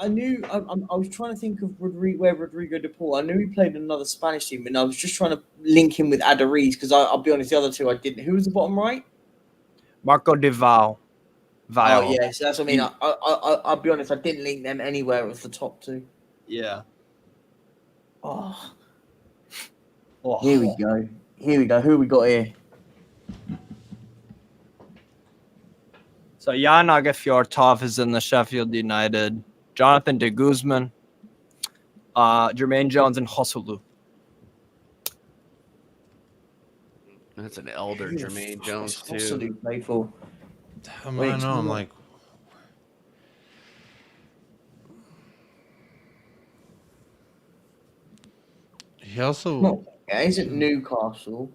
I knew. I was trying to think of Rodrigo de Paul. I knew he played another Spanish team, and I was just trying to link him with Aduriz because I'll be honest, the other two I didn't. Who was the bottom right? Marco Dival. Oh yeah, so that's what I mean. I'll be honest, I didn't link them anywhere with the top two. Yeah. Oh. Here we go. Who we got here? So Jan Agafjortov is in the Sheffield United. Jonathan de Guzman, Jermaine Jones, and Joselu. That's an elder Jermaine Jones too. Joselu played for. I know. I'm like. He also. Isn't Newcastle?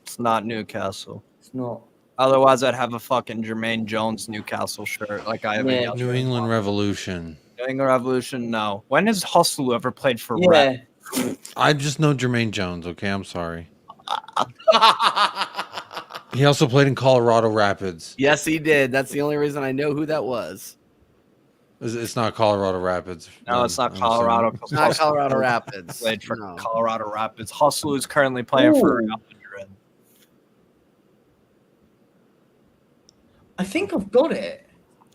It's not Newcastle. It's not. Otherwise, I'd have a fucking Jermaine Jones Newcastle shirt like I have. Yeah. New England Revolution. New England Revolution, no. When has Hostel ever played for Red? I just know Jermaine Jones. Okay, I'm sorry. He also played in Colorado Rapids. Yes, he did. That's the only reason I know who that was. It's not Colorado Rapids. No, it's not Colorado. It's not Colorado Rapids. Played for Colorado Rapids. Hustle is currently playing for Real Madrid. I think I've got it.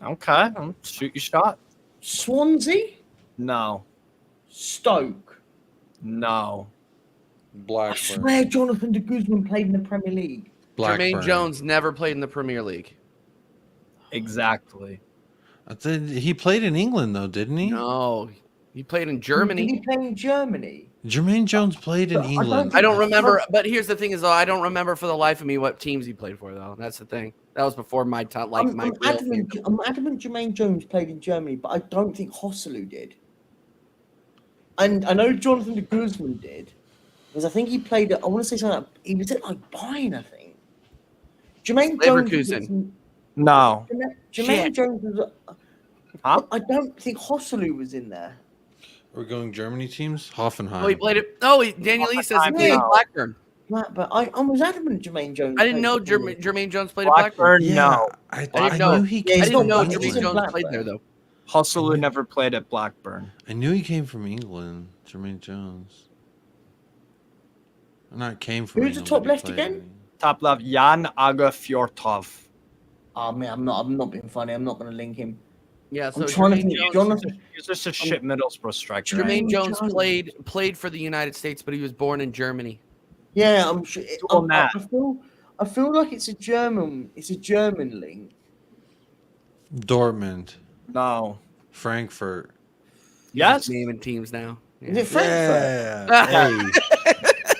Okay, shoot your shot. Swansea? No. Stoke? No. Blackburn. I swear Jonathan de Guzman played in the Premier League. Jermaine Jones never played in the Premier League. Exactly. He played in England, though, didn't he? No. He played in Germany. Did he play in Germany? Jermaine Jones played in England. I don't remember. But here's the thing is, though, I don't remember for the life of me what teams he played for, though. That's the thing. That was before my time. I'm adamant Jermaine Jones played in Germany, but I don't think Joselu did. And I know Jonathan de Guzman did, because I think he played at, I want to say something, he was at like Bayern, I think. Jermaine Leverkusen. Jones. No. Jermaine Jones was. I don't think Joselu was in there. We're going Germany teams? Hoffenheim. Oh, he played it. Oh, Daniel Lee says he played in Blackburn. But I was adamant Jermaine Jones. I didn't know Jermaine Jones played at Blackburn. No. I didn't know Jermaine Jones played there, though. Hustle never played at Blackburn. I knew he came from England, Jermaine Jones. Not came from Who's England. the top left again? Top left, Jan Agafjortov. Oh man, I'm not being funny. I'm not going to link him. Yeah, so I'm trying to think. He's just a shit Middlesbrough striker. Jermaine Jones played for the United States, but he was born in Germany. Yeah, I'm sure. I feel like it's a German link. Dortmund. No. Frankfurt. Yes. Naming teams now. Yeah. Is it Frankfurt? Yeah. Hey.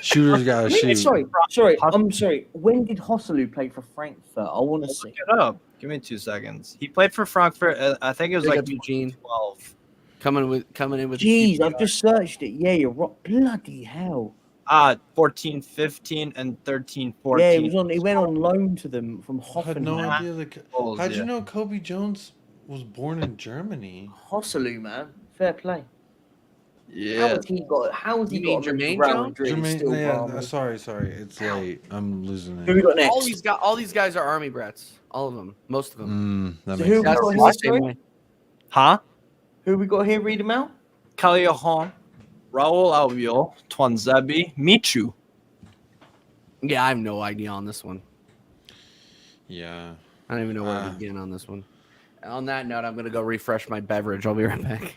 Shooters gotta shoot. Sorry. I'm sorry. When did Hosselu play for Frankfurt? I want to see. Look it up. Give me 2 seconds. He played for Frankfurt. I think it was like 2012. Coming in with. Jeez, I've just searched it. Yeah, you're right. Bloody hell. 14, 15, and 13, 14. Yeah, he went on loan to them from Hoffenheim. I had no idea. How'd you know Kobe Jones was born in Germany? Hosselu, man. Fair play. Yeah. How has he got Jermaine Jones? Sorry. It's late. I'm losing it. Who we got next? All these guys are army brats. All of them. Most of them. That So makes who sense. we got here? Huh? Who we got here? Read them out. Callejon, Raul Albiol, Twanzebe, Michu. Yeah, I have no idea on this one. Yeah. I don't even know where to begin on this one. On that note, I'm going to go refresh my beverage. I'll be right back.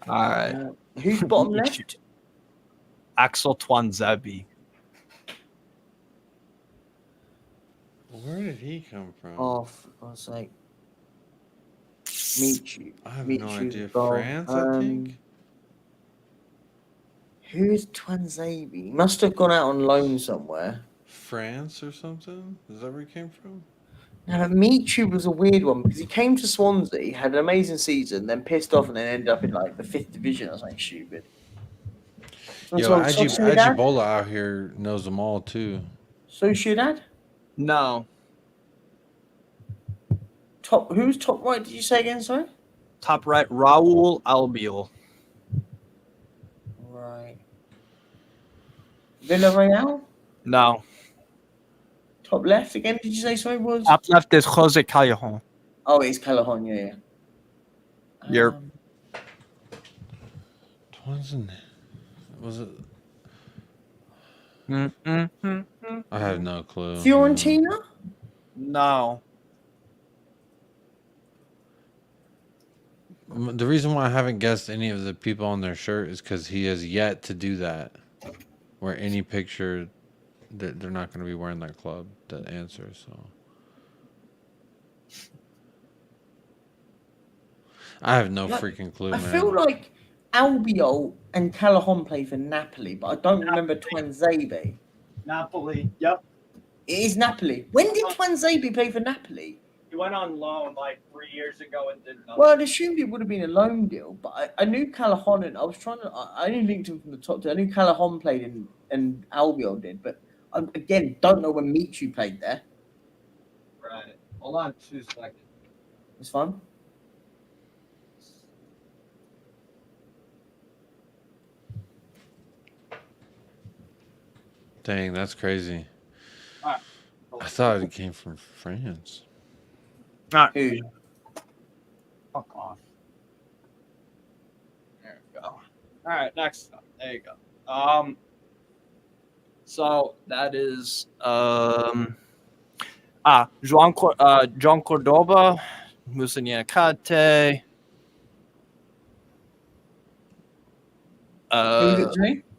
All right. Who's bottom left? Axel Twanzebe. Where did he come from? Oh, for God's sake. Michu. I have no idea. France, I think. Who's Twanzebe? He must have gone out on loan somewhere. France or something? Is that where he came from? Now, Michu was a weird one because he came to Swansea, had an amazing season, then pissed off, and then ended up in like the 5th division or something stupid. Yo, Ajibola out here knows them all too. Sociedad? No. Who's top right? Did you say again? Sorry. Top right, Raul Albiol. Right. Villarreal? No. Top left again? Did you say sorry? Was top left is Jose Callejon. Oh, it's Callejon. Yeah. Was it? I have no clue. Fiorentina? No. The reason why I haven't guessed any of the people on their shirt is because he has yet to do that. Where any picture, they're not going to be wearing that club, that answer. So I have no freaking clue, man. I feel like Albiol and Callejon play for Napoli, but I don't remember Twanzebe. Napoli. Yep. It is Napoli. When did Twanzebe play for Napoli? He went on loan like 3 years ago and did nothing. Well, I'd assumed it would have been a loan deal, but I knew Callejon, and I only linked him from the top two. I knew Callejon played and Albiol did, but I, again, don't know when Michu played there. Right. Hold on 2 seconds. It's fun. Dang, that's crazy. All right. I thought it came from France. All right. Who? Fuck off. There we go. All right, next up. There you go. So that is John Cordoba, Moussa Niakate.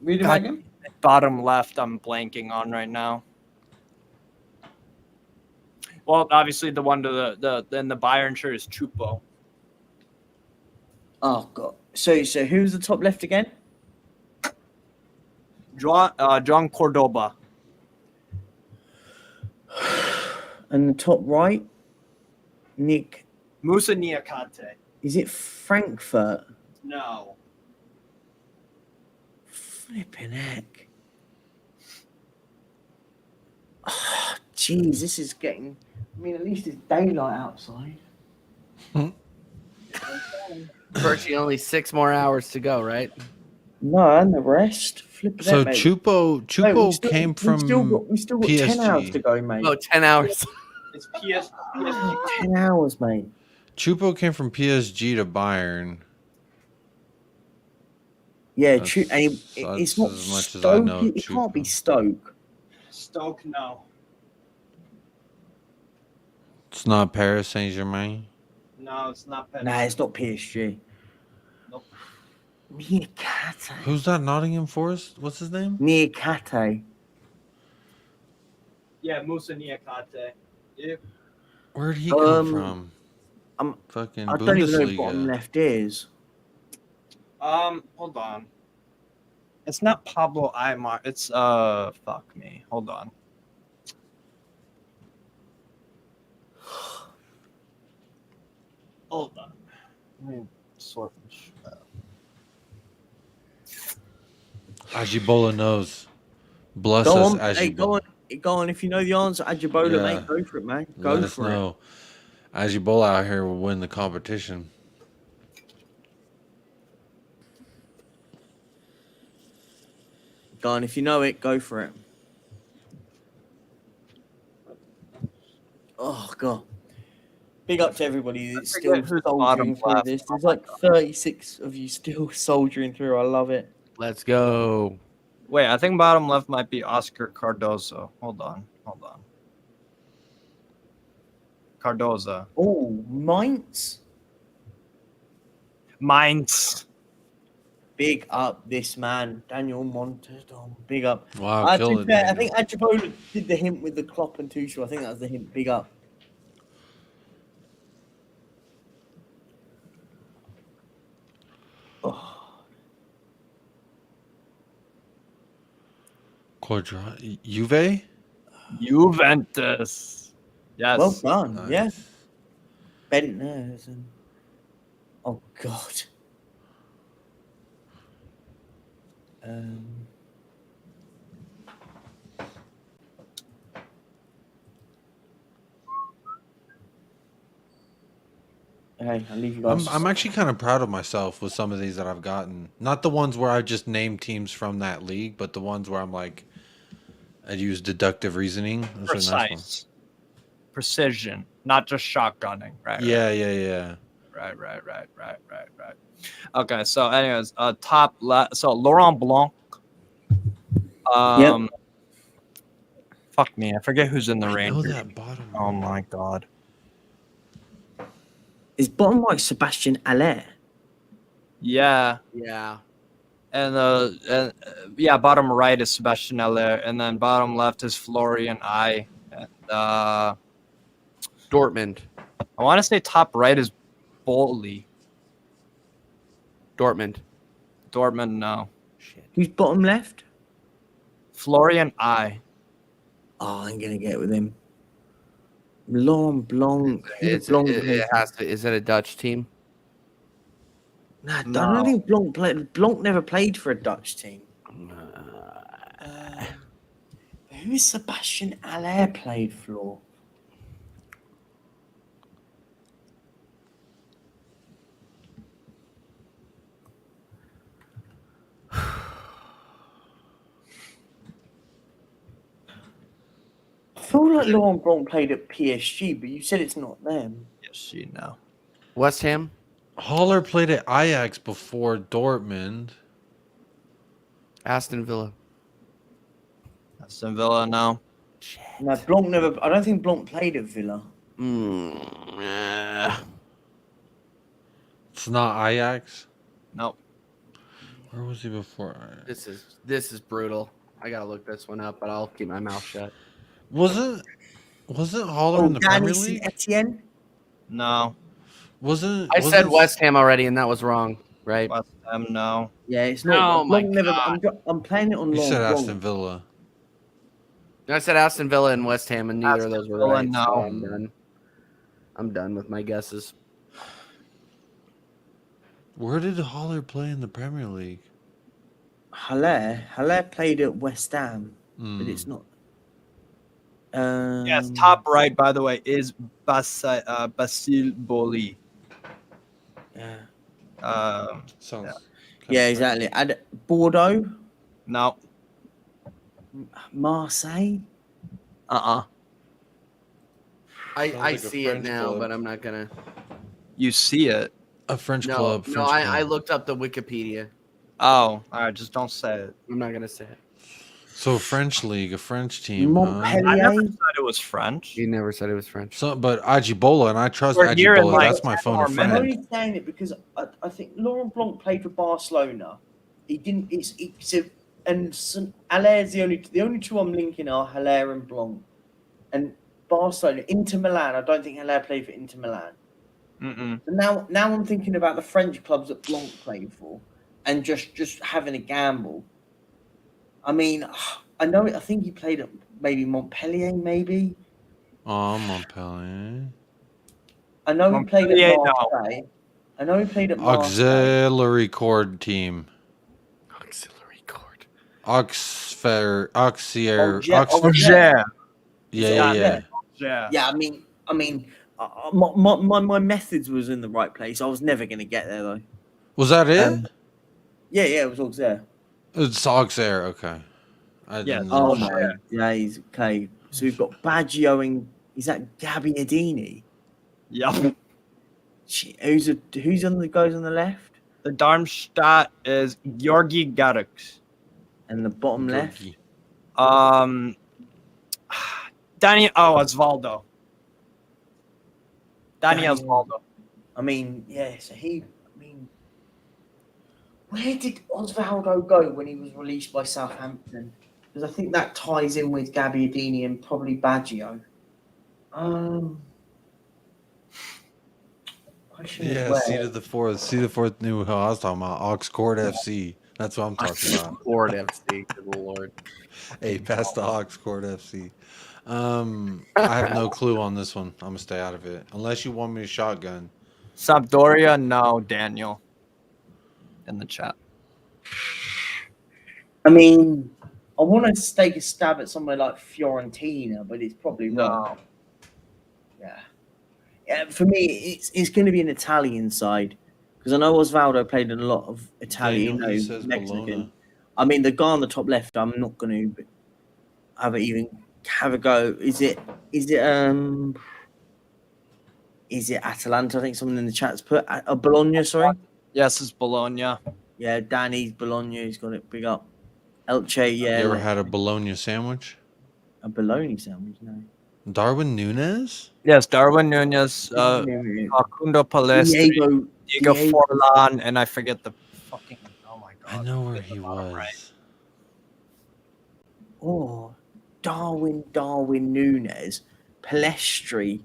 Read him again. Bottom left, I'm blanking on right now. Well, obviously the one to the Bayern shirt is Chupo. Oh god. So who's the top left again? John Cordoba. And the top right, Nick Moussa Niakate. Is it Frankfurt? No. Flipping heck. Oh, jeez, this is getting. I mean, at least it's daylight outside. Virtually only 6 more hours to go, right? No, and the rest. Flipping So heck, mate. Chupo came from we still got PSG. 10 hours to go, mate. Oh, 10 hours. It's PSG. 10 hours, mate. Chupo came from PSG to Bayern. Yeah, That's it's not as much as I Stoke. know It can't be Stoke. Stoke, no. It's not Paris Saint-Germain. No, it's not. Nah, it's not PSG. Nope. Niakate. Who's that? Nottingham Forest? What's his name? Niakate. Yeah, Musa Niakate. Yeah. Where did he come from? Fucking I don't even know what Bundesliga. bottom left is. Hold on. It's not Pablo Aymar. It's fuck me. Hold on. Hold on. Let me sort this out. Ajibola knows. Bless Go us, on, Ajibola. hey, go on. If you know the answer, Ajibola, Yeah. mate, go for it, man. Go Let us for it. know. Ajibola out here will win the competition. Go on, if you know it, go for it. Oh god. Big up to everybody that's still soldiering through this. There's like 36 of you still soldiering through. I love it. Let's go. Wait, I think bottom left might be Oscar Cardozo. Hold on. Cardoza. Oh, Mainz. Big up this man, Daniel Montedon. Big up. Wow, kill it, I think Ajibola did the hint with the Klopp and Tuchel. I think that was the hint. Big up. Oh. Juve? Juventus. Yes. Well done. Nice. Yeah. Bentners and oh god. Hey, I'll leave you guys. I'm actually kind of proud of myself with some of these that I've gotten. Not the ones where I just named teams from that league, but the ones where I'm like, I use deductive reasoning. Those are Precise. nice ones. Precision, not just shotgunning. Right. Yeah. Right. Okay, so anyways, top left. So Laurent Blanc. Yep. Fuck me, I forget who's in the I range. know that bottom. Oh my god. Is bottom right Sebastian Aller? Yeah. And yeah, bottom right is Sebastian Aller, and then bottom left is Florian I. And Dortmund. I want to say top right is Boley. Dortmund, no. Shit. Who's bottom left? Florian I. Oh, I'm gonna get with him. Laurent Blanc. It has to. Is that a Dutch team? Nah, I don't think Blanc played. Blanc never played for a Dutch team. Who is Sebastian Aller played for? I feel like Laurent Blanc played at PSG, but you said it's not them. PSG now. West Ham. Haller played at Ajax before Dortmund. Aston Villa. Aston Villa now. No, Blanc never. I don't think Blanc played at Villa. It's not Ajax. Nope. Where was he before? This is brutal. I gotta look this one up, but I'll keep my mouth shut. Wasn't Haller in the Premier League? Etienne? No. I said West Ham already, and that was wrong, right? West Ham, no. Yeah, it's not. Oh my I'm playing it on You long. said Aston Villa. I said Aston Villa and West Ham, and neither of those were Villa, right. no. So I'm done. I'm done with my guesses. Where did Haller play in the Premier League? Haller played at West Ham, but it's not. Yes, top right, by the way, is Basile Boli. Yeah. Sounds. Yeah, exactly. And Bordeaux, No. Marseille. I like a see it French now, club. but I'm not gonna. You see it. A French No, club. no. French I club. looked up the Wikipedia. Oh, all right. Just don't say it. I'm not gonna say it. So French league, a French team, Montpellier. I never said it was French. He never said it was French. So, but Ajibola, and I trust We're here in, Ajibola. like, That's my 10 phone more a friend. I'm only saying it because I think Laurent Blanc played for Barcelona. He didn't. And Haller's the only two I'm linking are Haller and Blanc, and Barcelona, Inter Milan. I don't think Haller played for Inter Milan. Mm-mm. So now I'm thinking about the French clubs that Blanc played for, and just having a gamble. I mean, I know. I think he played at maybe Montpellier, maybe. Oh, Montpellier. I know he played at Marseille. I know he played at Marseille. Auxiliary cord team. Auxiliary cord. Auxerre. Yeah. Yeah, I mean, my methods was in the right place. I was never going to get there though. Was that it? Yeah, it was Auxerre. It's Auxerre. Okay. I didn't know. Oh my days. Okay, so we've got Baggio and is that Gabbiadini? Yep. Who's on the guys on the left? The Darmstadt is Georgi Garrix. And the bottom left? Danny Osvaldo. Danny Osvaldo. I mean, yeah, so where did Osvaldo go when he was released by Southampton? Because I think that ties in with Gabbiadini and probably Baggio. Yeah, C to the fourth knew who I was talking about. Oxcord FC. That's what I'm talking about. Oxcord FC, good lord. Hey, pass the Oxcord FC. I have no clue on this one. I'm gonna stay out of it. Unless you want me to shotgun. Sampdoria, no, Daniel. In the chat. I mean, I want to take a stab at somewhere like Fiorentina, but it's probably wrong. Yeah, for me, it's going to be an Italian side because I know Osvaldo played in a lot of Italian, Mexican. Bologna. I mean, the guy on the top left, I'm not going to have a go. Is it Atalanta? I think someone in the chat's put Bologna. Sorry. Yes, it's Bologna. Yeah, Danny's Bologna. He's got it big up. Elche. Yeah. You ever had a Bologna sandwich? A bologna sandwich? No. Darwin Núñez? Yes, Darwin Núñez, Facundo Palestri, Diego Forlan, and I forget the fucking. Oh my god! I know where he was. Right. Oh, Darwin Núñez, Palestri.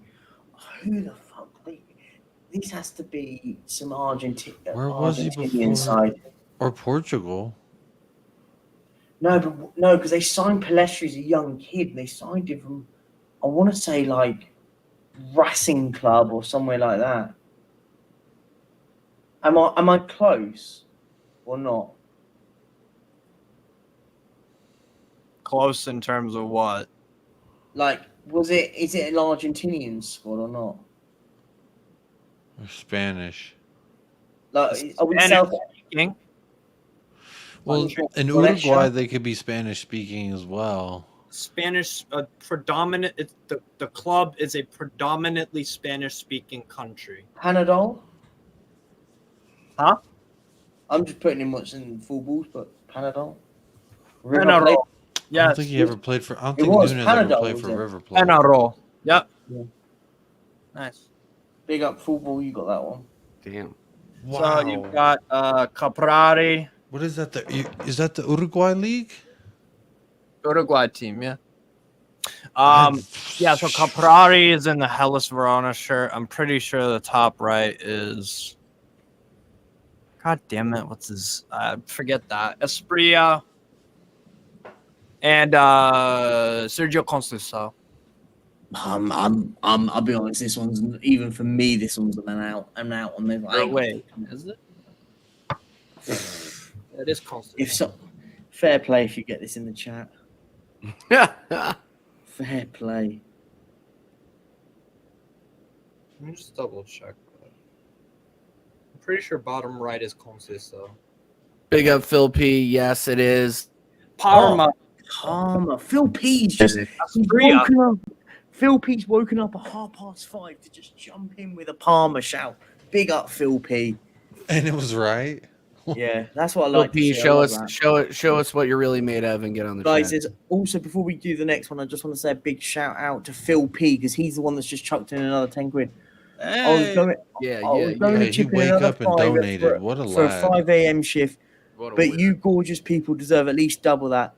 Who the fuck? This has to be some Where was he before? Side. Or Portugal? No, because they signed Palestri as a young kid. And they signed him from, I want to say like Racing Club or somewhere like that. Am I close or not? Close in terms of what? Like, is it an Argentinian squad or not? Or Spanish? Like, are we speaking? Well, in Uruguay, they could be Spanish speaking as well. Spanish, predominant. The club is a predominantly Spanish speaking country. Panadol? Huh? I'm just putting in what's in footballs, but Panadol. Panadol. Yes. I don't think he ever played for. I don't think Núñez ever played for River Plate. Panadol. Yep. Yeah. Nice. Big up football. You got that one. Damn. Wow. So you've got Caprari. What is that? Is that the Uruguay league? Uruguay team, yeah. Yeah, so Caprari is in the Hellas Verona shirt. I'm pretty sure the top right is. God damn it! What's his? Forget that. Espria. And Sergio Conceição. I'll be honest. This one's even for me. This one's an out. I'm out on this. Wait, is it? It is Conceição. If so, fair play if you get this in the chat. Fair play. Let me just double check. I'm pretty sure bottom right is Conceição. Big up Phil P. Yes, it is. Parma. Parma. Phil P's just woken up. Phil P's woken up at 5:30 to just jump in with a Parma shout. Big up Phil P. And it was right. Yeah, that's what I like to see. Show us what you're really made of and get on the guys. chat. There's also, before we do the next one, I just want to say a big shout out to Phil P, because he's the one that's just chucked in another 10 quid. I was going to chip in another up and donated. What a for a lad. 5 a.m. shift. But you gorgeous people deserve at least double that.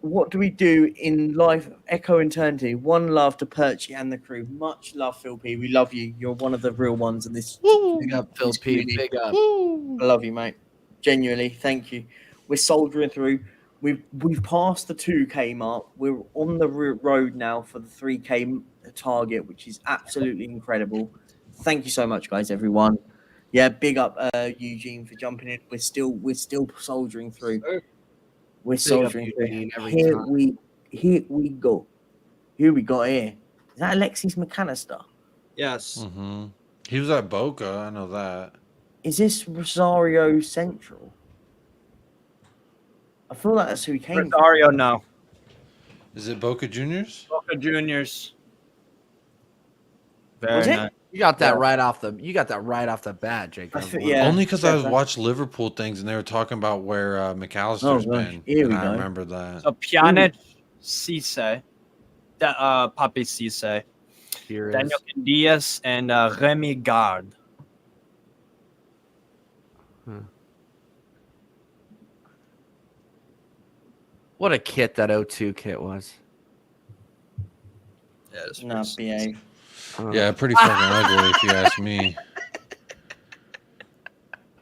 What do we do in life? Echo eternity. One love to Perchy and the crew. Much love, Phil P. We love you. You're one of the real ones in this. Big up, Phil P. Big up. I love you, mate. Genuinely, thank you. We're soldiering through. We've passed the 2K mark. We're on the road now for the 3K target, which is absolutely incredible. Thank you so much, guys, everyone. Yeah, big up Eugene for jumping in. We're still soldiering through. We're soldiering through. Here we go. Here we go. Here. Is that Alexis McAllister? Yes. Mm-hmm. He was at Boca. I know that. Is this Rosario Central? I feel like that's who he came Rosario, from. no. Is it Boca Juniors? Boca Juniors. Was it? You got that right off the bat, Jacob. Only because I watched Liverpool things and they were talking about where McAllister's been. And I remember that. So Pjanic, Cisse, Papi Cisse, Daniel Diaz, and Remy Gard. What a kit that 02 kit was. Yeah, it's not behave. Yeah, pretty fucking ugly if you ask me.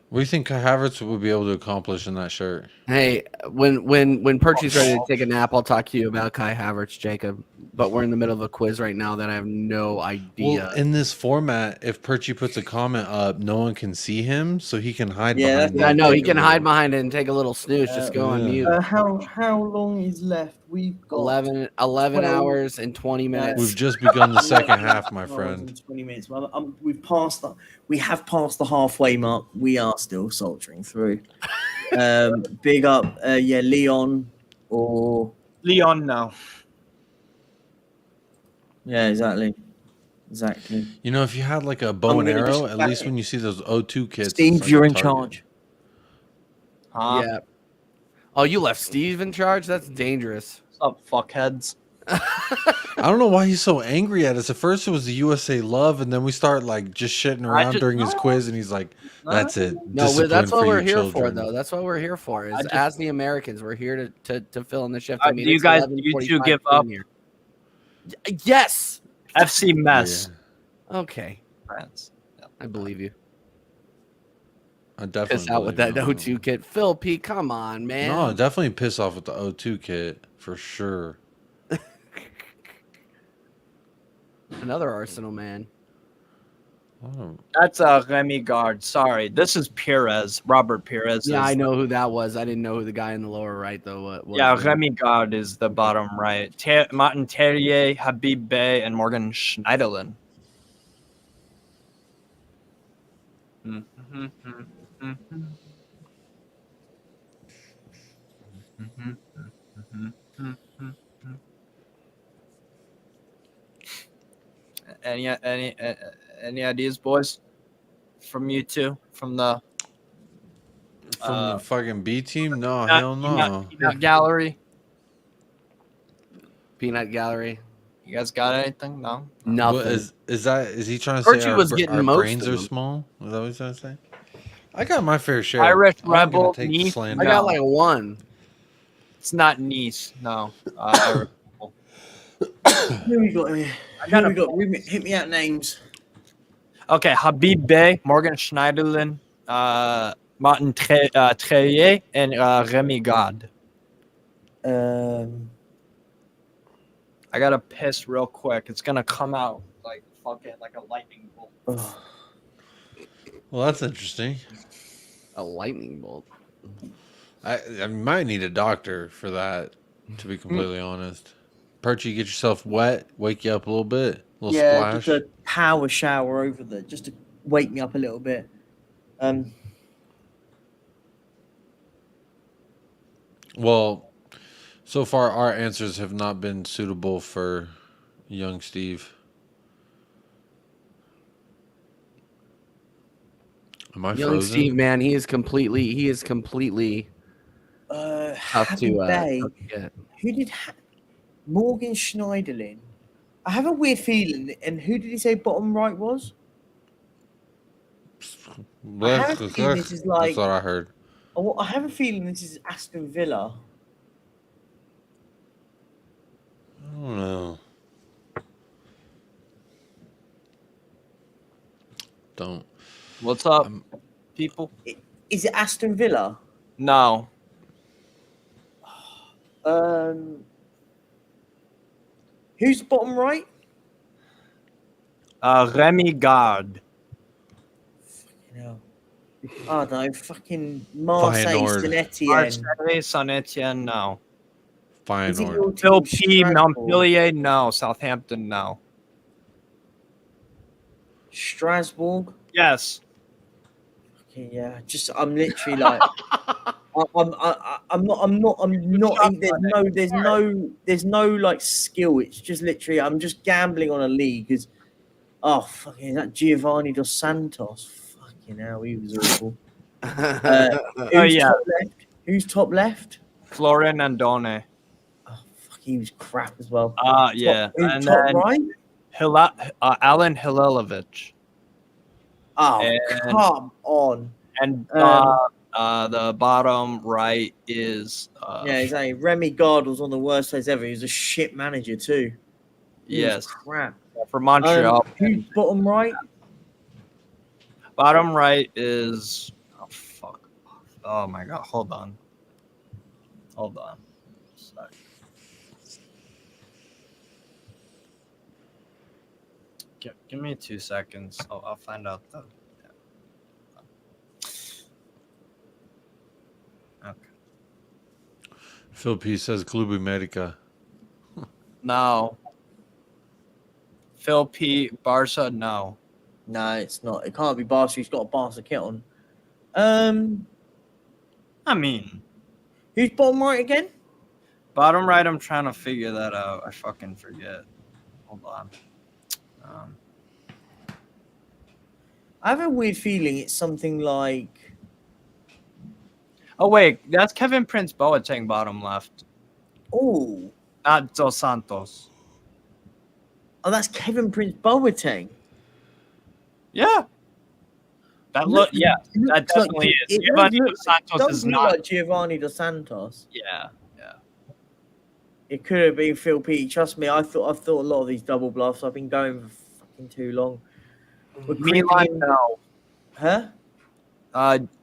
What do you think Kai Havertz would be able to accomplish in that shirt? Hey, when Perchy's ready to take a nap, I'll talk to you about Kai Havertz, Jacob. But we're in the middle of a quiz right now that I have no idea. Well, in this format, if Perchy puts a comment up, no one can see him, so he can hide behind it. I know he can hide behind it and take a little snooze. Just go on mute. How long is left? We've got 11 hours and 20 minutes. We've just begun the second half, my friend. 20 minutes. We've passed we have passed the halfway mark. We are still soldiering through. Big up, Leon or Leon now. Yeah, exactly. You know, if you had like a bow and arrow, at least when you see those O2 kits, Steve, you're in charge. Yeah. Oh, you left Steve in charge? That's dangerous. What's up, fuckheads? I don't know why he's so angry at us. At first it was the USA love, and then we start like just shitting around during his quiz, and he's like, "That's it." No, that's what we're here for, though. That's what we're here for. Is as the Americans, we're here to fill in the shift. I mean, do you two give up? Yes. FC mess. Yeah. Okay. France. Yeah. I believe you. I definitely piss out with that O2 kit. Phil P, come on, man. No, definitely piss off with the O2 kit for sure. Another Arsenal man. Oh. That's Remy Gard. Sorry, this is Perez. Robert Perez. Yeah, I know who that was. I didn't know who the guy in the lower right though was. Yeah, Remy Gard is the bottom right. Martin Terrier, Habib Bey, and Morgan Schneiderlin. Any ideas, boys? From you two? From the fucking B team? No, hell no. Peanut Gallery. Peanut Gallery. You guys got anything? No. Nothing. What is he trying to say? Our brains are small? Is that what he's trying to say? I got my fair share. Irish Rebel. Nice. I got like one. It's not Nice. No. Who we got here? Hit me out names. Okay, Habib Bey, Morgan Schneiderlin, Martin Treyer, and Remy Gard. I gotta piss real quick. It's gonna come out like fucking like a lightning bolt. Well, that's interesting. A lightning bolt. I might need a doctor for that, to be completely honest. Perchy, get yourself wet, wake you up a little bit, a little splash. Just a power shower over there, just to wake me up a little bit. Well, so far our answers have not been suitable for young Steve. Am I Young frozen? Steve, man, he is completely tough to get. Who did Morgan Schneiderlin? I have a weird feeling. And who did he say bottom right was? I have a feeling this is like. That's what I heard. I have a feeling this is Aston Villa. I don't know. Don't. What's up, people? Is it Aston Villa? No. Who's bottom right? Remy Gard. Fucking hell. Oh no, fucking Marseille Saint Etienne, no. Feyenoord. Phil P. Montpellier, no. Southampton, no. Strasbourg? Yes. Okay, yeah. I'm literally like I'm not there's no like skill. It's just literally I'm just gambling on a league because fucking that Giovanni Dos Santos. Fucking hell, he was awful. Who's top left? Florian Andone. Oh fuck, he was crap as well. Yeah. And top right? Alan Halilovic. Oh, come on. And the bottom right is exactly. Remy Gard was one of the worst players ever. He was a shit manager too. He was crap. For Montreal. Who's bottom right? Bottom right is oh my god, hold on. Sorry. Give me 2 seconds. I'll find out the. Okay. Phil P says Club America. No. Phil P. Barca, no. No, it's not. It can't be Barca. He's got a Barca kit on. I mean, who's bottom right again? Bottom right. I'm trying to figure that out. I fucking forget. Hold on. I have a weird feeling it's something like. Oh wait, that's Kevin Prince Boateng bottom left. Oh, not Dos Santos. Oh, that's Kevin Prince Boateng. Yeah. That that definitely is. Giovanni Dos Santos is not like Giovanni Dos Santos. Yeah. It could have been Phil P. Trust me, I've thought a lot of these double bluffs. I've been going for fucking too long. Milan, no. Huh?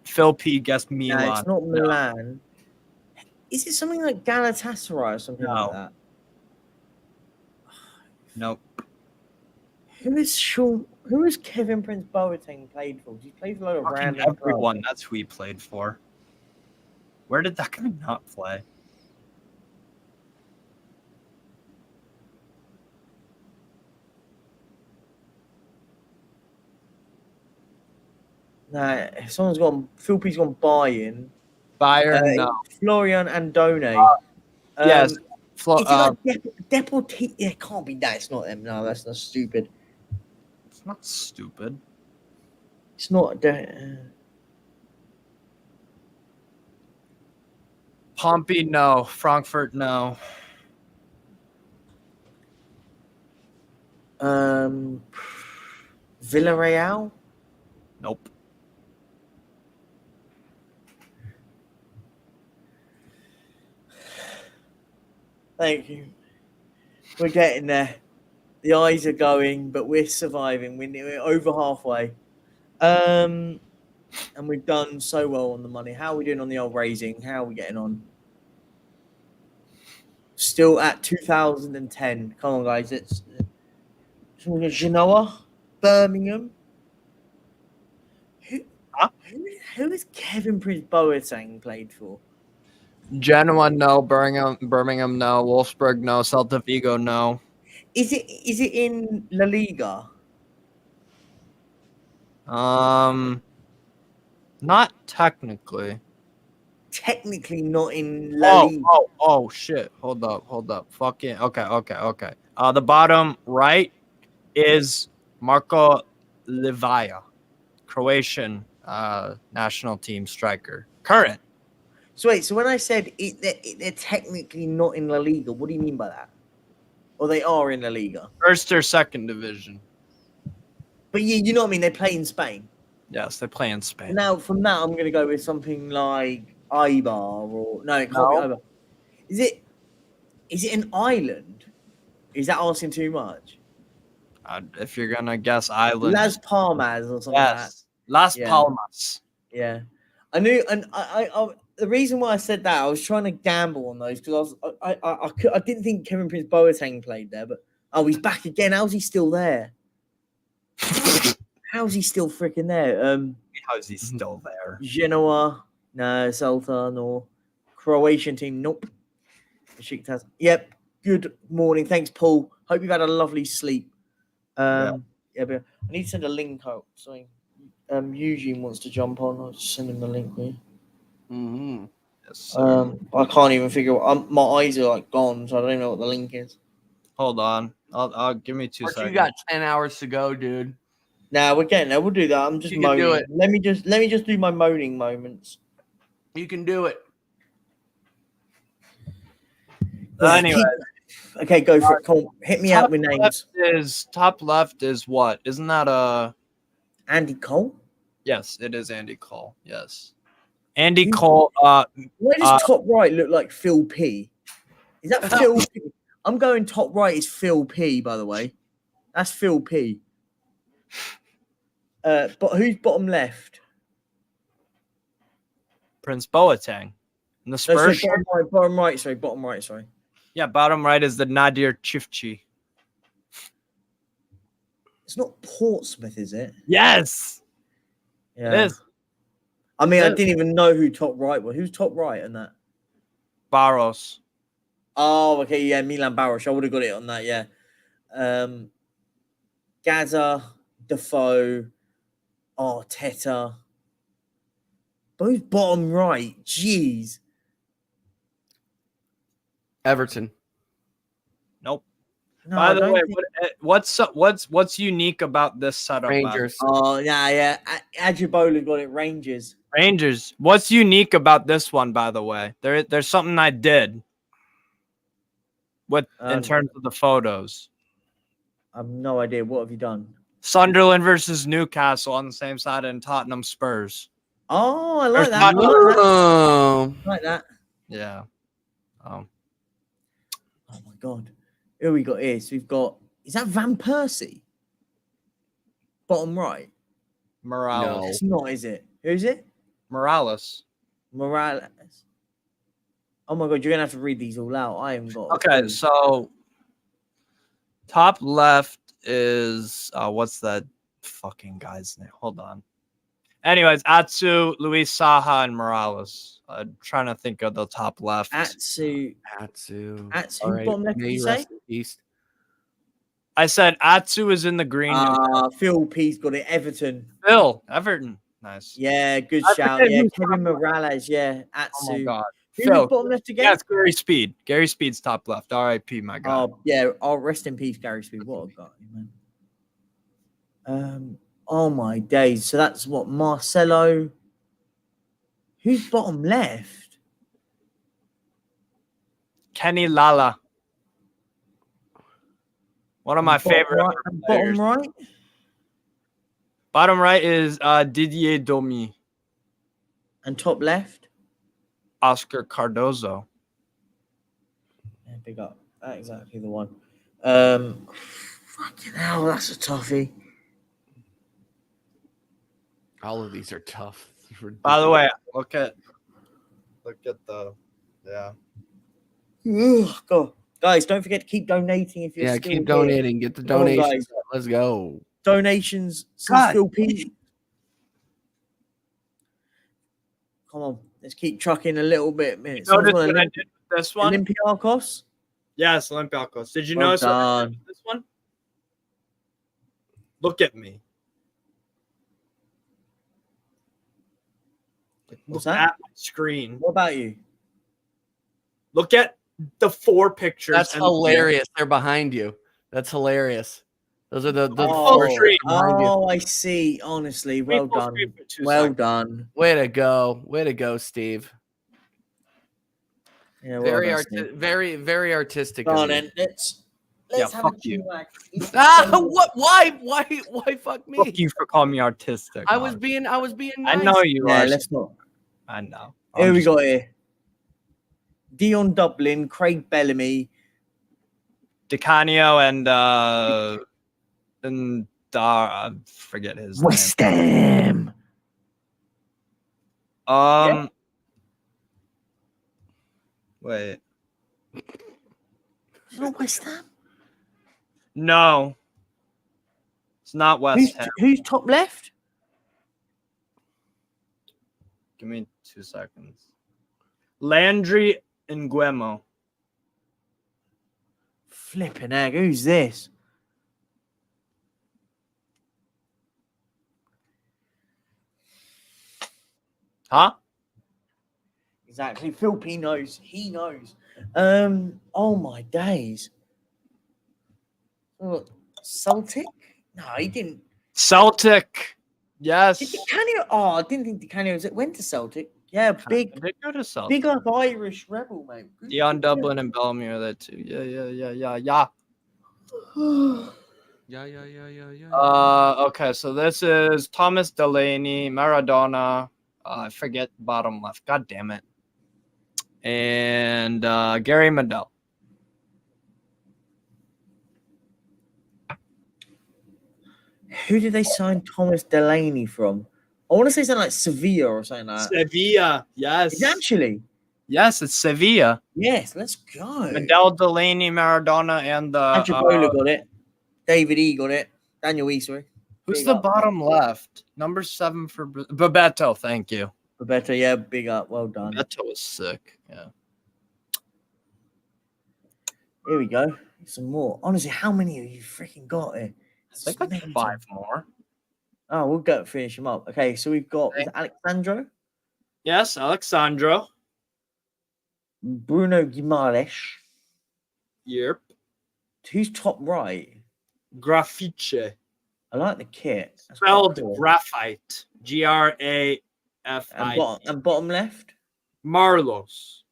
Phil P. guessed Milan. No, it's not Milan. No. Is it something like Galatasaray or something like that? Nope. Who is Kevin Prince Boateng played for? He played for a lot of random everyone. clubs. That's who he played for. Where did that guy not play? No, someone's gone. Phil P's gone Bayern. No. Florian Andone. Yes. Is it like Deportivo? It can't be that. It's not them. No, that's not stupid. It's not stupid. It's not. Pompey, no. Frankfurt, no. Villarreal? Nope. Thank you. We're getting there. The eyes are going, but we're surviving. We're over halfway. And we've done so well on the money. How are we doing on the old raising? How are we getting on? Still at 2010. Come on, guys. It's Genoa, Birmingham. Who is Kevin Prince Boateng played for? Genoa, no. Birmingham, no. Wolfsburg, no. Celta Vigo, no. Is it in La Liga? Not technically. Technically not in La Liga. Oh shit. Hold up. Fucking okay. The bottom right is Marko Livaya, Croatian national team striker. Current. So wait, so when I said they're technically not in La Liga, what do you mean by that? Or they are in La Liga? First or second division. But you know what I mean? They play in Spain. Yes, they play in Spain. Now, from that, I'm going to go with something like Eibar or... No, it can't be Eibar. Is it an island? Is that asking too much? If you're going to guess island. Las Palmas or something like that. Las Palmas. Yeah. I knew... And I the reason why I said that, I was trying to gamble on those because I didn't think Kevin Prince Boateng played there, but he's back again. How's he still there? How's he still freaking there? How's he still there? Genoa, no. Celta, no. Croatian team, nope. Besiktas, yep. Good morning, thanks, Paul. Hope you've had a lovely sleep. But I need to send a link out. Sorry, Eugene wants to jump on. I'll just send him the link. Mm-hmm. Yes, I can't even figure out. My eyes are like gone, so I don't even know what the link is. Hold on. I'll give me 2 seconds. You got 10 hours to go, dude. Nah, we're getting there. We'll do that. I'm just moaning. Do it. Let me just do my moaning moments. You can do it. Anyway. Okay, go for it. Come on. Hit me out with names. Top left is what? Isn't that Andy Cole? Yes, it is Andy Cole. Yes. Andy Cole. Why does top right look like Phil P? Is that Phil P? I'm going top right is Phil P, by the way. That's Phil P. But who's bottom left? Prince Boateng. And the Spurs. Bottom right. Sorry. Yeah, bottom right is the Nadir Chifchi. It's not Portsmouth, is it? Yes. Yeah. It is. I mean, I didn't even know who top right was. Who's top right on that? Barros. Oh, okay. Yeah, Milan Barros. I would have got it on that, yeah. Gaza, Defoe, Arteta. Both bottom right. Jeez. Everton. Nope. No, By the way, what's unique about this setup? Rangers. Oh, yeah. Ajibola got it. Rangers. What's unique about this one, by the way? There's something I did in terms of the photos. I have no idea. What have you done? Sunderland versus Newcastle on the same side, and Tottenham Spurs. Oh, I like that. I like that. Yeah. Oh my God. Who we got here? So we've got, is that Van Persie? Bottom right. Morales. No, it's not, is it? Who's it? Morales. Oh my God, you're gonna have to read these all out. I haven't got. Okay, so top left is what's that fucking guy's name? Hold on. Anyways, Atsu, Luis Saha, and Morales. I'm trying to think of the top left. Atsu. Right. Bottom left, did you say? East. I said Atsu is in the green. Phil P's got it. Everton. Everton. Nice. Yeah, good shout. Yeah, Kevin Morales. Yeah, Atsu. Oh my God. Who's bottom left again? Yeah, it's Gary Speed. Gary Speed's top left. R.I.P. my guy. Oh yeah. Oh, rest in peace, Gary Speed. What a guy, man. Oh my days. So that's what Marcelo. Who's bottom left? Kenny Lala. One of my favorite players. Bottom right? Bottom right is Didier Domi. And top left? Oscar Cardozo. Yeah, big up. That's exactly the one. Fucking hell, that's a toughie. All of these are tough. By the way, look at the God. Guys, don't forget to keep donating if you're still keep donating. Get the donations. Let's go. Donations. Still Come on. Let's keep trucking a little bit. Notice what I did with this one? Olympiacos? Yes, Olympiacos. Did you Well notice what I done. did with this one? Look at me. What's Look that? at my screen. What about you? Look at the 4 pictures. That's hilarious. They're behind you. That's hilarious. Those are the I see. Honestly, well done. Well done. Way to go, Steve. Yeah, well done, very, very artistic. Go on, then. Let's have fuck a you. What? Why? Fuck me. Fuck you for calling me artistic. I was being nice. I know you are. Let's not. I know. Here we go. Here. Dion Dublin, Craig Bellamy, DiCanio, and I forget his West Ham. Wait. It's not West Ham. No. It's not West Ham. Who's top left? Give me 2 seconds. Landry Nguemo. Flipping egg. Who's this? Huh? Exactly. Phil P knows. He knows. Oh my days. Oh, Celtic? No, he didn't. Celtic. Yes. Did DiCanio? Oh, I didn't think DiCanio went to Celtic. Yeah, big. Did go to Celtic. Big up Irish rebel, mate. Dion Dublin and Bellamy are there too. Yeah. Okay, so this is Thomas Delaney, Maradona. I forget bottom left. God damn it. And Gary Medel. Who did they sign Thomas Delaney from? I want to say something like Sevilla or something like that. Sevilla, yes. It's actually. Yes, it's Sevilla. Yes, let's go. Medel, Delaney, Maradona, and Ajabola got it. David E got it. Daniel E, sorry. Who's the bottom left? Number 7 for Bebeto. Thank you. Bebeto, yeah, big up. Well done. Bebeto was sick. Yeah. Here we go. Some more. Honestly, how many have you freaking got here? I think like 5 more. Oh, we'll go finish them up. Okay, so we've got Alexandro. Yes, Alexandro. Bruno Guimaraes. Yep. Who's top right? Graffice. I like the kit. That's spelled cool. graphite. Grafi. And bottom left? Marlos.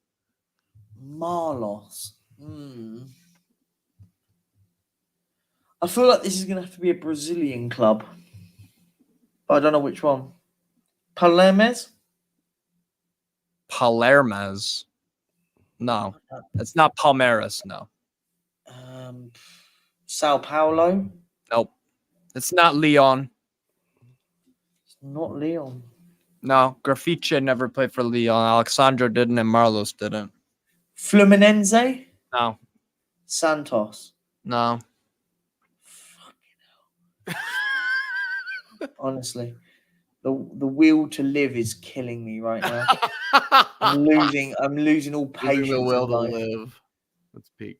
I feel like this is going to have to be a Brazilian club. But I don't know which one. Palermes? No, it's not Palmeiras. No. Sao Paulo? Nope. It's not Leon. It's not Leon. No, Graffice never played for Leon. Alexandro didn't, and Marlos didn't. Fluminense? No. Santos? No. Fucking hell. Honestly, the will to live is killing me right now. I'm losing all patience. The will to live. Let's peek.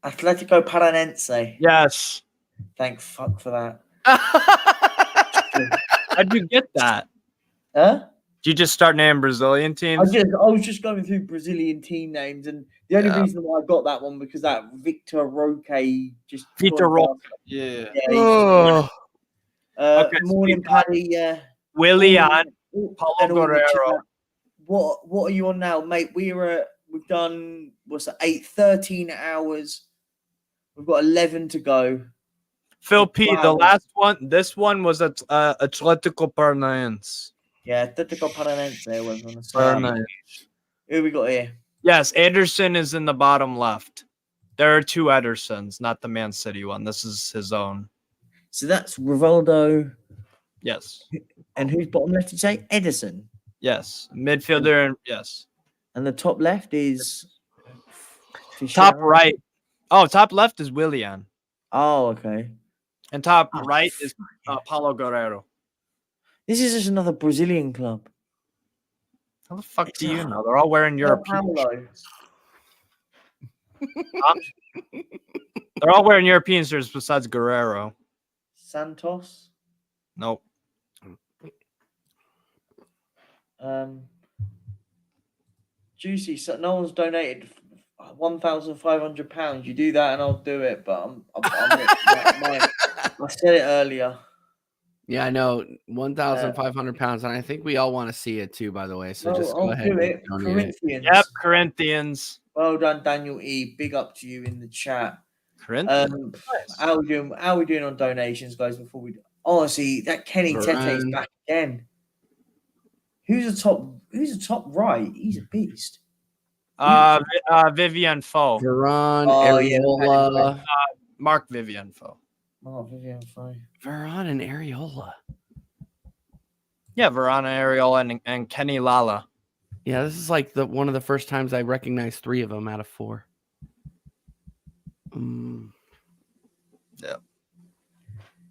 Atletico Paranense. Yes. Thank fuck for that. How'd you get that? Huh? Did you just start naming Brazilian teams? I was just going through Brazilian team names, and the only reason why I got that one because that Victor Roque just. Victor Roque. Yeah. Okay, morning, Paddy. Yeah. Willian. Paulo Guerrero. What are you on now, mate? We've done 13 hours. We've got 11 to go. Phil P, the last one. This one was at Atletico Paranaense. Yeah, Atletico Paranaense was on the side. Who we got here? Yes, Ederson is in the bottom left. There are 2 Edersons, not the Man City one. This is his own. So that's Rivaldo. Yes. And who's bottom left? Did you say Ederson? Yes. Midfielder. And yes. And the top left is top right. Oh, top left is Willian. Oh, okay. And top right is Paulo Guerrero. This is just another Brazilian club. How the fuck do you know? They're all wearing European shirts. They're all wearing European shirts besides Guerrero. Santos? Nope. Juicy. So no one's donated £1,500. You do that, and I'll do it. But I said it earlier. Yeah, I know. £1,500, and I think we all want to see it too. By the way, so just go ahead. Do it. Corinthians. Yep, Corinthians. Well done, Daniel E. Big up to you in the chat. Corinthians. How are we doing on donations, guys? Before we honestly, that Kenny Tete's back again. Who's the top right? He's a beast. Vivian Foe. Veron, Areola. Mark Vivian Foe. Oh, Vivian Foe. Veron and Areola. Yeah, Verona Areola and Kenny Lala. Yeah, this is like one of the first times I recognize 3 of them out of 4. Yeah.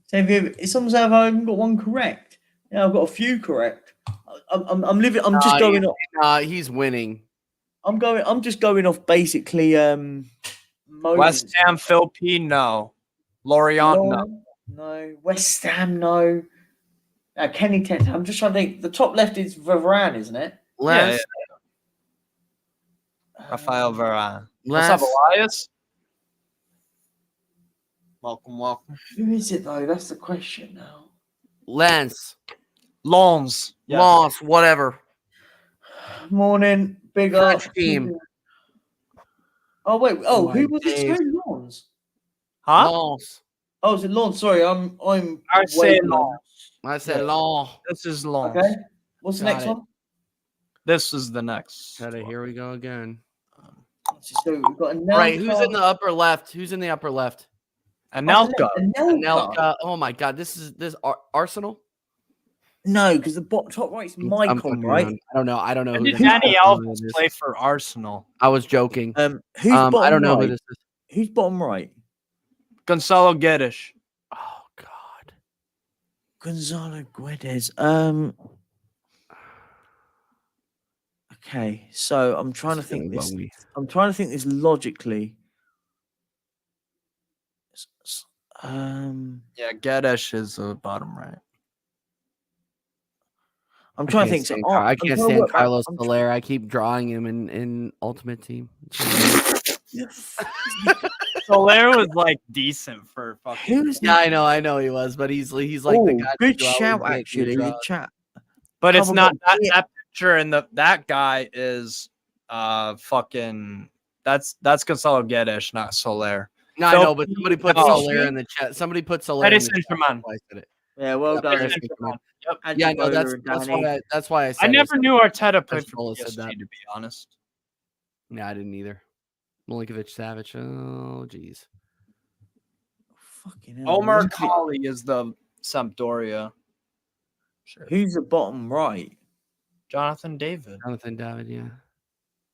So it's almost like I've even got one correct. Yeah, I've got a few correct. I'm living. I'm just going off. He's winning. I'm just going off basically. West Ham, Phil P. No. Lorient, no. No. West Ham, no. Kenny Tete. I'm just trying to think. The top left is Varane, isn't it? Yeah. Rafael Varane. What's up, Elias? Welcome. Who is it though? That's the question now. Lens. Lons. Yeah. Lons, whatever. Morning, big up team. Oh wait. Oh, who was it? Lons. Huh? Lons. Oh, is it Lons? Sorry, I'm. I said Lons. I said Lons. This is Lons. Okay. What's the next one? This is the next. Here we go again. So we've got right. Who's in the upper left? Anelka. Anelka. Oh my God. This is Arsenal. No, because the top right's Michael, right? I don't know. Who did Danny Alves play for Arsenal? I was joking. Who's bottom I don't know right? who this is. Who's bottom right? Gonzalo Guedes. Oh God. Gonzalo Guedes. Okay, so I'm trying to think this. I'm trying to think this logically. Yeah, Guedes is the bottom right. I'm trying to think. So I can't stand Carlos Soler. I keep drawing him in Ultimate Team. Soler was like decent for fucking. Yeah, I know he was, but he's like the guy. Good shout, actually. Good chat. But it's not that picture, and that guy is fucking. That's Gonzalo Guedes, not Soler. No, I know, but somebody put Soler in the chat. Somebody put Soler in the chat. Yeah, well done. Yep. Yeah, no, that's why I said I never knew Arteta played for PSG, to be honest. Yeah, I didn't either. Milinkovic Savic. Oh, jeez. Fucking hell. Omar Colley is the Sampdoria. Sure. Who's the bottom right? Jonathan David. Yeah.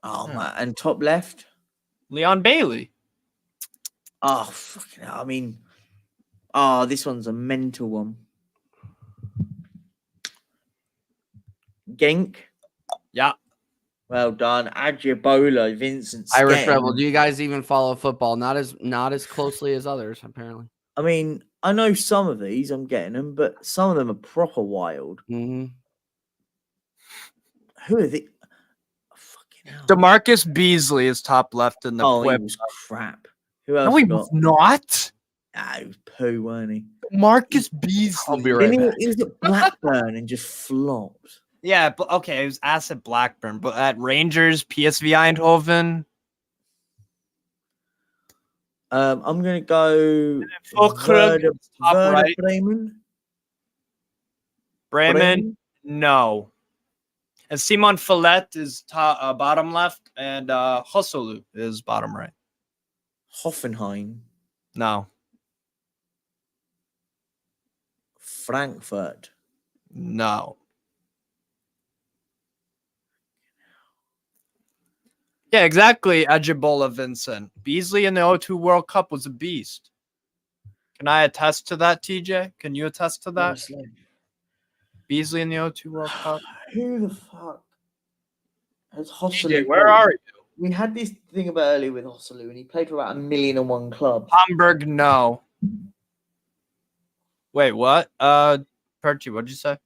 Oh, man. And top left? Leon Bailey. Oh, fucking hell. I mean, this one's a mental one. Genk. Yeah. Well done. Adjibola, Vincent. Irish Rebel. Do you guys even follow football? Not as closely as others, apparently. I mean, I know some of these. I'm getting them, but some of them are proper wild. Mm-hmm. Who are they? Fucking hell. DeMarcus Beasley is top left in the he was crap. Who else? No, he was not. He was poo, weren't he? Marcus Beasley. I'll be right back. He was at Blackburn and just flopped. Yeah, but okay, it was at Blackburn, but at Rangers, PSV Eindhoven. I'm gonna go Werder right. Bremen. No. And Simon Fillet is bottom left, and Hosselu is bottom right. Hoffenheim. No. Frankfurt. No. Yeah, exactly. Adjibola Vincent. Beasley in the O2 World Cup was a beast. Can I attest to that, TJ? Can you attest to that? Honestly. Beasley in the O2 World Cup. Who the fuck has Hosselu? TJ, where are you? We had this thing about earlier with Hosselu, and he played for about 1,000,001 clubs. Hamburg, no. Wait, what? Perchi, what'd you say?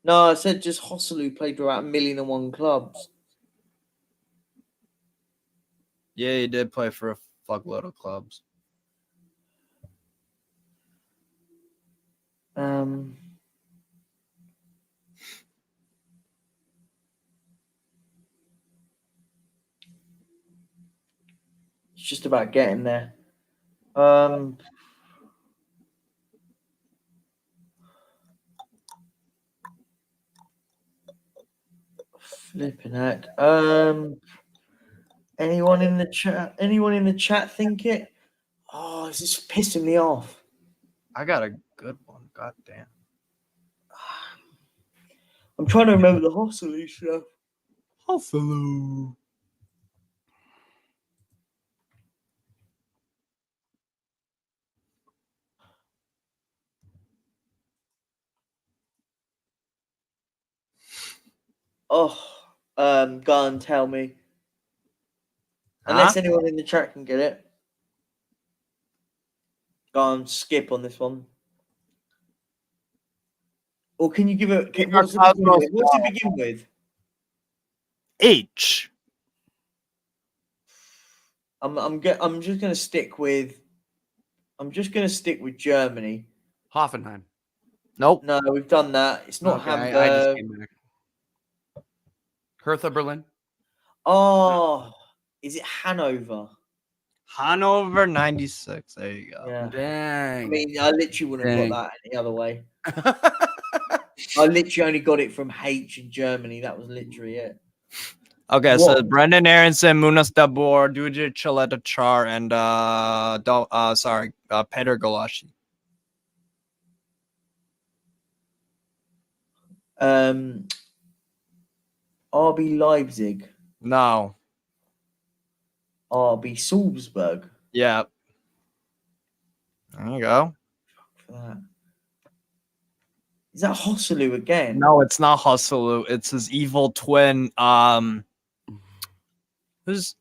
No, I said just Hosselu played for about 1,000,001 clubs. Yeah, he did play for a fuckload of clubs. It's just about getting there. Flipping heck. Anyone in the chat? Anyone in the chat think it? Oh, this is pissing me off. I got a good one. God damn. I'm trying to remember the Hospice stuff. Hospice. Oh, go and tell me. Unless anyone in the chat can get it. Go on, skip on this one. Or can you give it? What's it begin with? H. I'm just gonna stick with. I'm just gonna stick with Germany. Hoffenheim. Nope. No, we've done that. It's not Okay, Hamburg. I just came back. Hertha Berlin. Oh, is it Hanover? Hanover 96. There you go. Yeah. Dang. I mean, I literally wouldn't have got that any other way. I literally only got it from H in Germany. That was literally it. Okay, so Brendan Aronson, Munas Dabur, Dujic, Chaleta Char, and Peter Golashi. RB Leipzig. No. RB Salzburg. Yeah. There you go. Is that Hosselu again? No, it's not Hosselu. It's his evil twin. Who's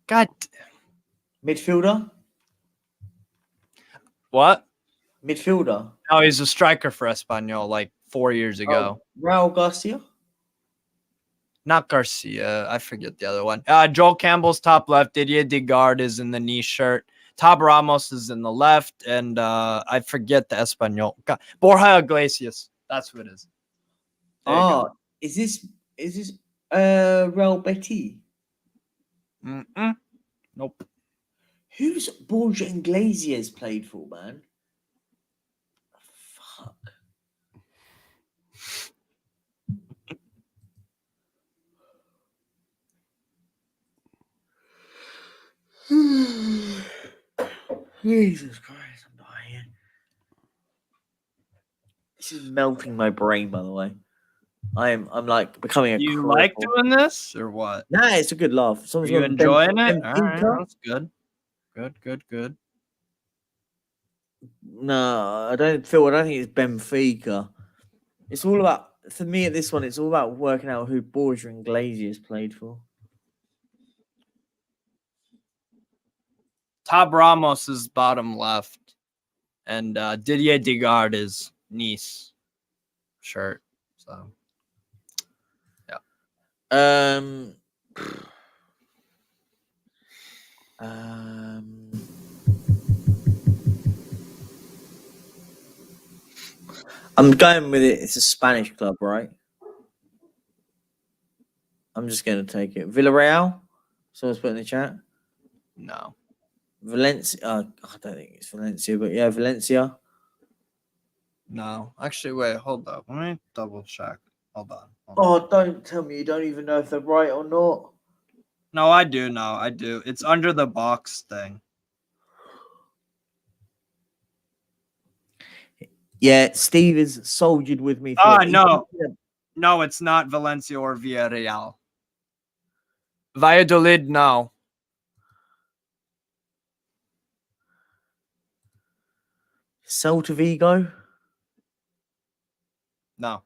God? Midfielder? What? Midfielder? No, he's a striker for Espanyol like 4 years ago. Raul Garcia? Not Garcia. I forget the other one. Joel Campbell's top left. Didier Digard is in the knee shirt. Tab Ramos is in the left. And I forget the Espanyol. God. Borja Iglesias. That's what it is. Is this Real Betis? Nope. Who's Borja Iglesias played for, man? Fuck. Jesus Christ, I'm dying. This is melting my brain, by the way. I'm like becoming a You cripple. like doing this or what? Nah, it's a good laugh. Are you enjoying it? All right, that's good. Good. No, I don't think it's Benfica. It's all about, for me at this one, it's all about working out who Borja Iglesias played for. Tab Ramos is bottom left. And Didier Digard is Nice shirt. So yeah. I'm going with it. It's a Spanish club, right? I'm just going to take it. Villarreal? Someone's put in the chat. No. Valencia. I don't think it's Valencia, but yeah, Valencia. No. Actually, wait, hold up. Let me double check. Hold on. Don't tell me you don't even know if they're right or not. No, I do know. I do. It's under the box thing. Yeah, Steve is soldiered with me. No. No, it's not Valencia or Villarreal. Valladolid, no. Celta Vigo? No.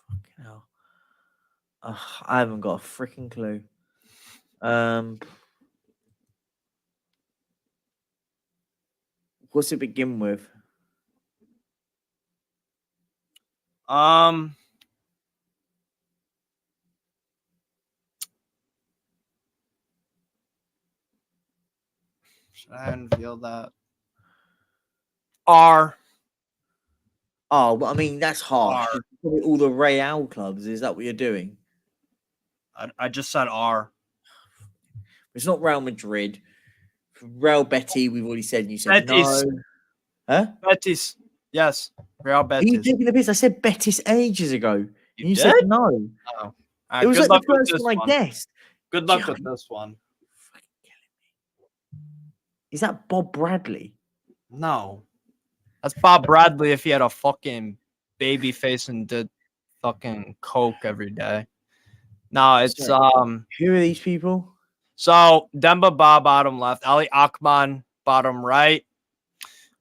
Fucking hell. I haven't got a freaking clue. What's it begin with? I didn't feel that. R. Oh, but I mean that's harsh. R. All the Real clubs. Is that what you're doing? I just said R. It's not Real Madrid. Real Betis, we've already said. You said Betis. no. Huh? Betis. Yes. Real Betis. Are you taking the piss? I said Betis ages ago. You said did? no. Oh. It was like the first one I guessed. Good luck with this one. Is that Bob Bradley? No. That's Bob Bradley if he had a fucking baby face and did fucking coke every day. No, it's Who are these people? So Demba Ba bottom left, Ali Akman bottom right.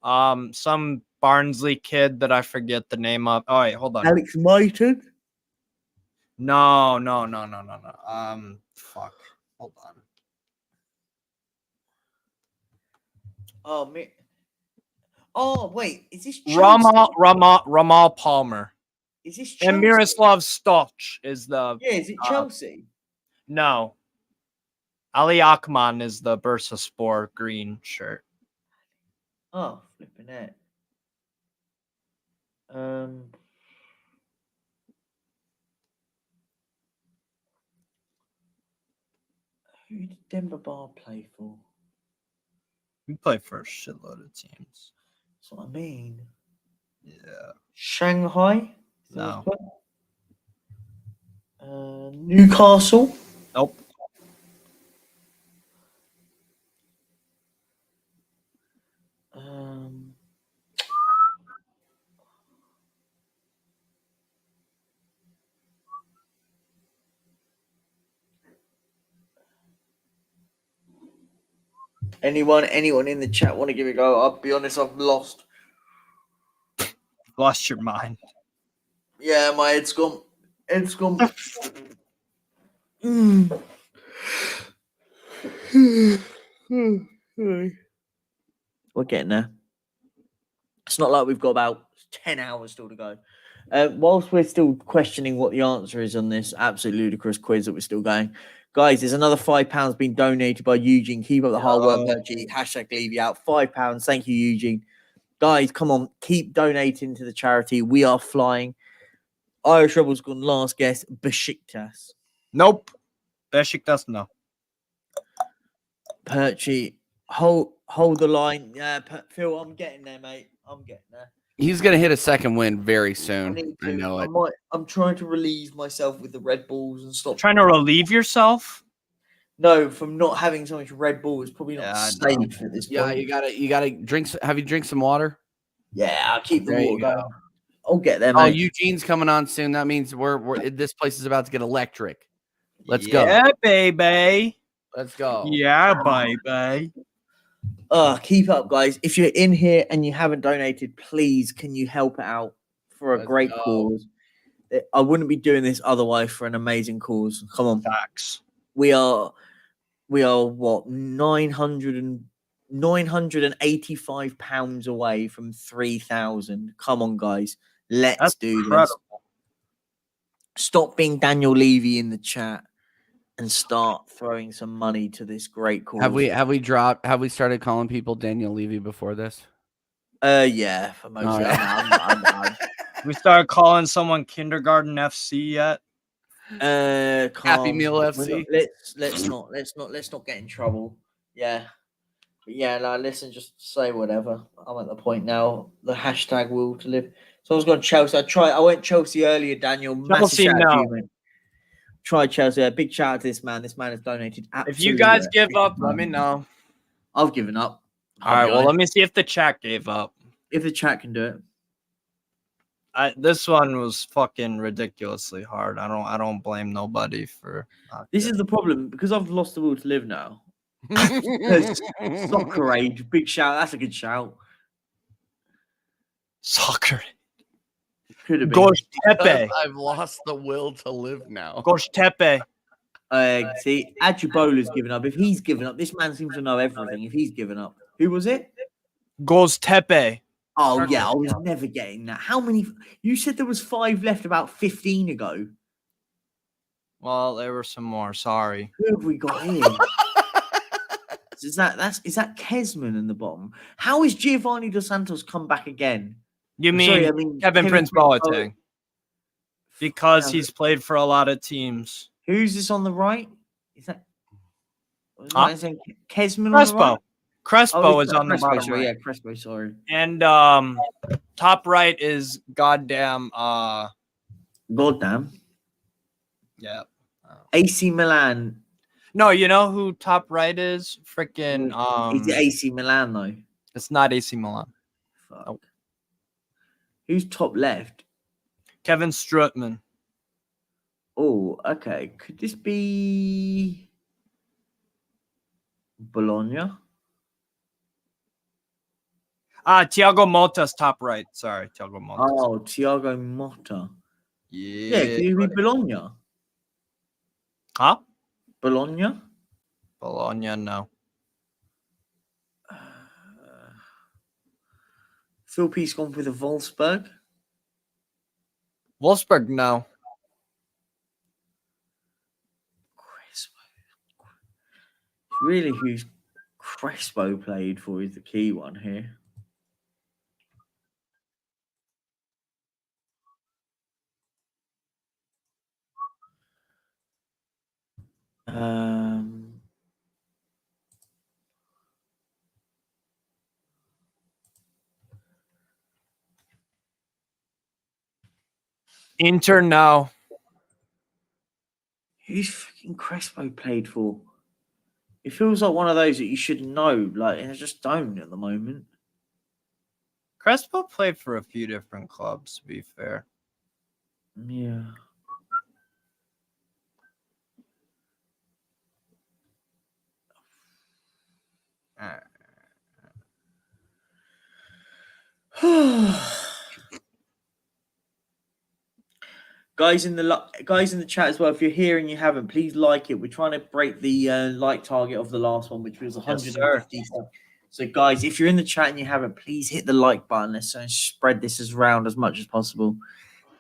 Some Barnsley kid that I forget the name of. Oh wait, hold on. Alex Myton? No. Fuck. Hold on. Oh man. Oh wait, is this Chelsea? Ramal Palmer. Is this Chelsea? And Miroslav Stoch is the. Yeah, is it Chelsea? No. Ali Akman is the Bursaspor green shirt. Oh, flipping it. Who did Demba Ba play for? We play for a shitload of teams. That's what I mean. Yeah. Shanghai? No. Newcastle? Nope. Anyone in the chat want to give it a go? I'll be honest, I've lost. Lost your mind. Yeah, my head's gone. We're getting there. It's not like we've got about 10 hours still to go. Whilst we're still questioning what the answer is on this absolute ludicrous quiz that we're still going, guys, there's another £5 being donated by Eugene. Keep up the hard work, Virgie. # leave you out. £5. Thank you, Eugene. Guys, come on, keep donating to the charity. We are flying. Irish Rebels gone last guess. Besiktas. Nope. Besiktas, no. Perchy, hold the line. Yeah, Phil, I'm getting there, mate. I'm getting there. He's going to hit a second win very soon. I know it. I'm trying to relieve myself with the Red Bulls and stop. Trying to relieve yourself? No, from not having so much Red Bull is probably not safe at this point. Yeah, you gotta drink. Have you drink some water? Yeah, I'll keep the water going. I'll get there, mate. Oh, Eugene's coming on soon. That means we're this place is about to get electric. Let's go. Yeah, baby. Let's go. Yeah, baby. Keep up, guys. If you're in here and you haven't donated, please can you help it out for a great cause? I wouldn't be doing this otherwise for an amazing cause. Come on. Facts. We are what, £985 away from 3,000. Come on, guys. Let's do this. Stop being Daniel Levy in the chat and start throwing some money to this great cause. Have we started calling people Daniel Levy before this? Yeah, for most of them. We started calling someone Kindergarten FC yet? Happy Meal FC. Let's not get in trouble. Yeah. But yeah, no, listen, just say whatever. I'm at the point now. The hashtag will to live. Someone's gone Chelsea. I went Chelsea earlier, Daniel. Chelsea now. Try Chelsea. A big shout out to this man. This man has donated. If you guys give up, let me know. I've given up. All right. Well, let me see if the chat gave up. If the chat can do it. This one was fucking ridiculously hard. I don't blame nobody for. This is the problem because I've lost the will to live now. Soccer age, big shout. That's a good shout. Soccer. Could have been. Gosh Tepe. I've lost the will to live now. Gosh Tepe. See, Ajibola's given up. If he's given up, this man seems to know everything. If he's given up, who was it? Goes Tepe. Oh yeah, I was never getting that. How many? You said there was 5 left about 15 ago. Well, there were some more. Sorry. Who have we got here? guys, is that Kesman in the bottom? How is Giovanni Dos Santos come back again? You mean Kevin Prince Boateng? Because he's played for a lot of teams. Who's this on the right? Is that Kesman? Crespo. On the right? Crespo is on the bottom right. Yeah, Crespo. Sorry. And top right is goddamn. Yeah. AC Milan. No, you know who top right is? Freaking. Is it AC Milan though? It's not AC Milan. Fuck. Nope. Who's top left? Kevin Strootman. Oh, okay. Could this be Bologna? Thiago Motta's top right. Sorry, Thiago Motta. Oh, Thiago Motta. Yeah, could it be Bologna? Huh? Bologna? Bologna, no. Phil Peace gone for the Wolfsburg? Wolfsburg, no. Crespo. Really, who's Crespo played for is the key one here. Inter, no. Who's fucking Crespo played for? It feels like one of those that you should know. Like, I just don't at the moment. Crespo played for a few different clubs, to be fair. Yeah. Guys in the chat as well, if you're here and you haven't, please like it. We're trying to break the like target of the last one, which was 150. Yes, so guys, if you're in the chat and you haven't, please hit the like button. Let's spread this around as much as possible.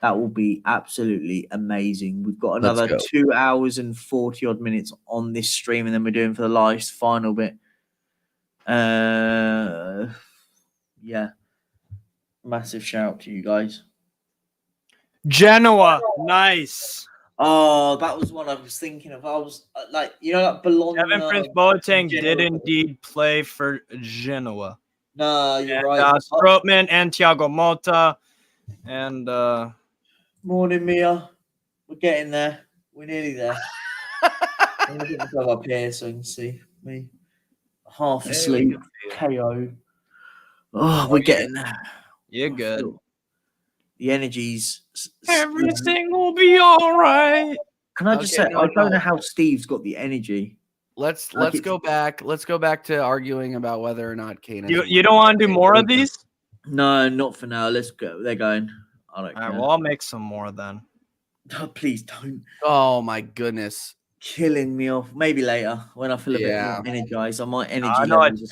That will be absolutely amazing. We've got another 2 hours and 40 odd minutes on this stream, and then we're doing for the last final bit. Yeah. Massive shout out to you guys. Genoa, nice. Oh, that was one I was thinking of. I was like, like Bologna. Kevin Prince Boateng did indeed play for Genoa. No, you're right. Strootman and Thiago Motta. And morning, Mia. We're getting there. We're nearly there. I'm gonna get myself up here so you can see me. Half asleep, KO. Oh, we're getting there. You're good. The energies. Everything will be all right. Can I just say, I don't know how Steve's got the energy. Let's go back. Let's go back to arguing about whether or not Kane. You don't want to do more of these? No, not for now. Let's go. They're going. I don't care. All right, well, I'll make some more then. Oh, please don't. Oh my goodness. Killing me off. Maybe later when I feel a bit more energized. I might energy.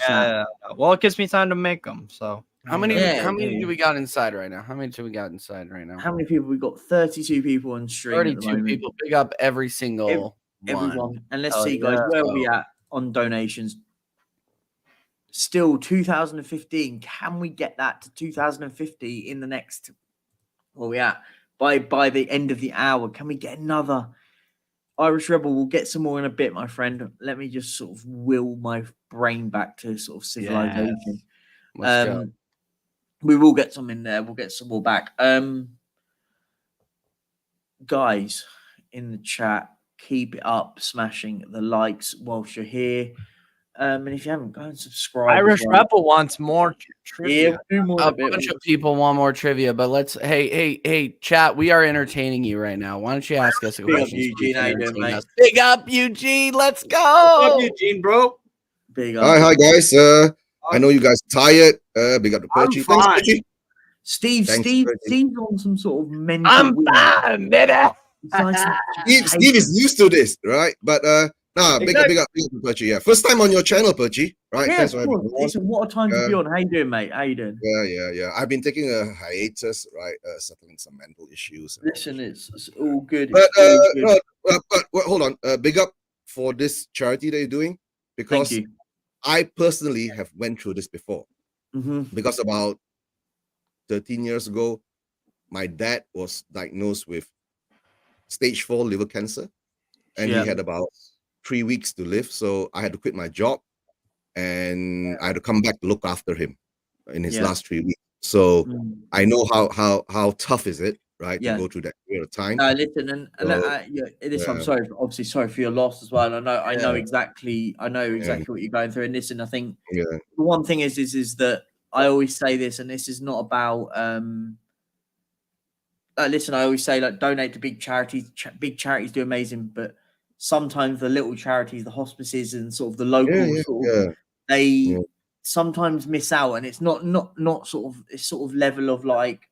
Well, it gives me time to make them. So how many do we got inside right now? How many do we got inside right now? How many people? We got 32 people on stream. 32 people. Big up every single everyone. And let's see, guys, where are we at on donations? Still 2015. Can we get that to 2050 in the next? Where are we at? By the end of the hour, can we get another? Irish Rebel, we'll get some more in a bit, my friend. Let me just sort of will my brain back to sort of civilization. Let's go. We will get some in there. We'll get some more back. Guys in the chat, keep it up, smashing the likes whilst you're here. And if you haven't, go and subscribe. Irish Rebel wants more trivia. Yeah, a bunch of people want more trivia, but let's. Hey, chat. We are entertaining you right now. Why don't you ask us a question? Eugene, how you doing, mate? Big up, Eugene. Let's go. What's up, Eugene, bro? Big up. Hi, guys. I know you guys are tired. Big up to Perchy. Thanks, Perchy. Steve's on some sort of mental. I'm fine, baby. Steve is used to this, right? But big up to Perchy. Yeah, first time on your channel, Perchy. Right? Yeah, thanks for having me. Listen, what a time to be on. How you doing, mate? How you doing? Yeah. I've been taking a hiatus, right? Settling some mental issues. Listen, it's all good. But hold on. Big up for this charity that you're doing, because I personally have went through this before because about 13 years ago, my dad was diagnosed with stage 4 liver cancer, and he had about 3 weeks to live. So I had to quit my job, and I had to come back to look after him in his last 3 weeks. So I know how tough is it, right, to go through that period of time. Listen, I'm sorry, obviously sorry for your loss as well. I know exactly what you're going through. And listen, I think the one thing is that I always say this, and this is not about listen, I always say, like, donate to big charities. Big charities do amazing, but sometimes the little charities, the hospices, and sort of the local they sometimes miss out, and it's not sort of level of like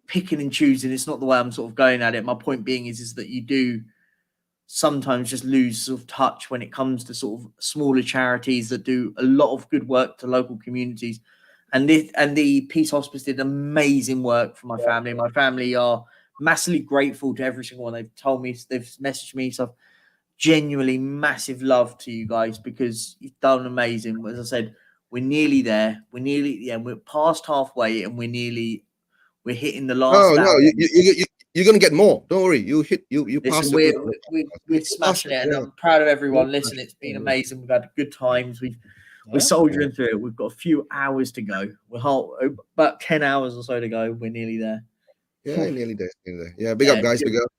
picking and choosing. It's not the way I'm sort of going at it. My point being is that you do sometimes just lose sort of touch when it comes to sort of smaller charities that do a lot of good work to local communities. And the Peace Hospice did amazing work for my family. My family are massively grateful to every single one. They've told me, they've messaged me, so genuinely massive love to you guys because you've done amazing. As I said, we're nearly there. We're past halfway, and we're hitting the last. No, you're gonna get more. Don't worry. You pass it. We're smashing it, and I'm proud of everyone. Listen, it's been amazing. We've had good times. We're soldiering through it. We've got a few hours to go. We're about 10 hours or so to go. We're nearly there. Yeah, nearly there. Yeah, big up, guys. Big up.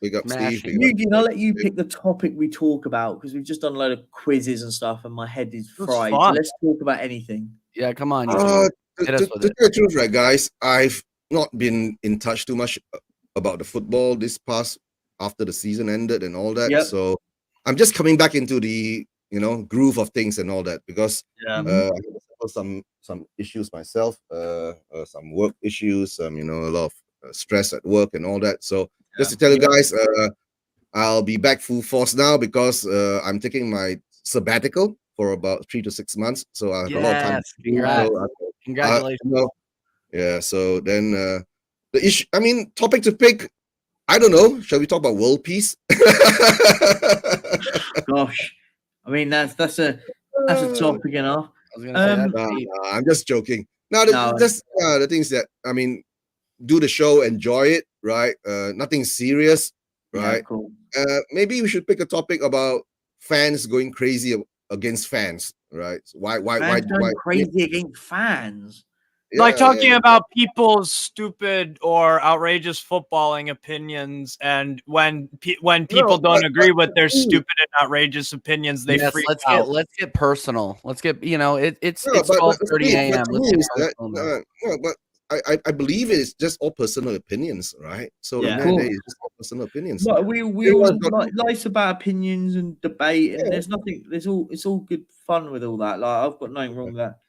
Big up, Steve. I'll let you pick the topic we talk about because we've just done a load of quizzes and stuff, and my head is fried. So let's talk about anything. Yeah, come on. To tell the truth, right, guys, I've not been in touch too much about the football this past after the season ended and all that. So I'm just coming back into the groove of things and all that because I have some issues myself, some work issues, a lot of stress at work and all that. So just to tell you guys, I'll be back full force now because I'm taking my sabbatical for about 3 to 6 months. So I have a lot of time. Congratulations. So then the issue, topic to pick, I don't know. Shall we talk about world peace? Gosh, that's a topic enough. I'm just joking. The things that do the show, enjoy it, right? Nothing serious, right? Yeah, cool. Maybe we should pick a topic about fans going crazy against fans, right? Why going crazy against fans? Like talking about people's stupid or outrageous footballing opinions, and when people don't agree with their stupid and outrageous opinions, they freak out. Let's get personal. Let's get it's 12:30 a.m. But I believe it's just all personal opinions, right? So it's just all personal opinions. But we all nice about opinions and debate, and there's nothing. It's all good fun with all that. Like I've got nothing wrong with that.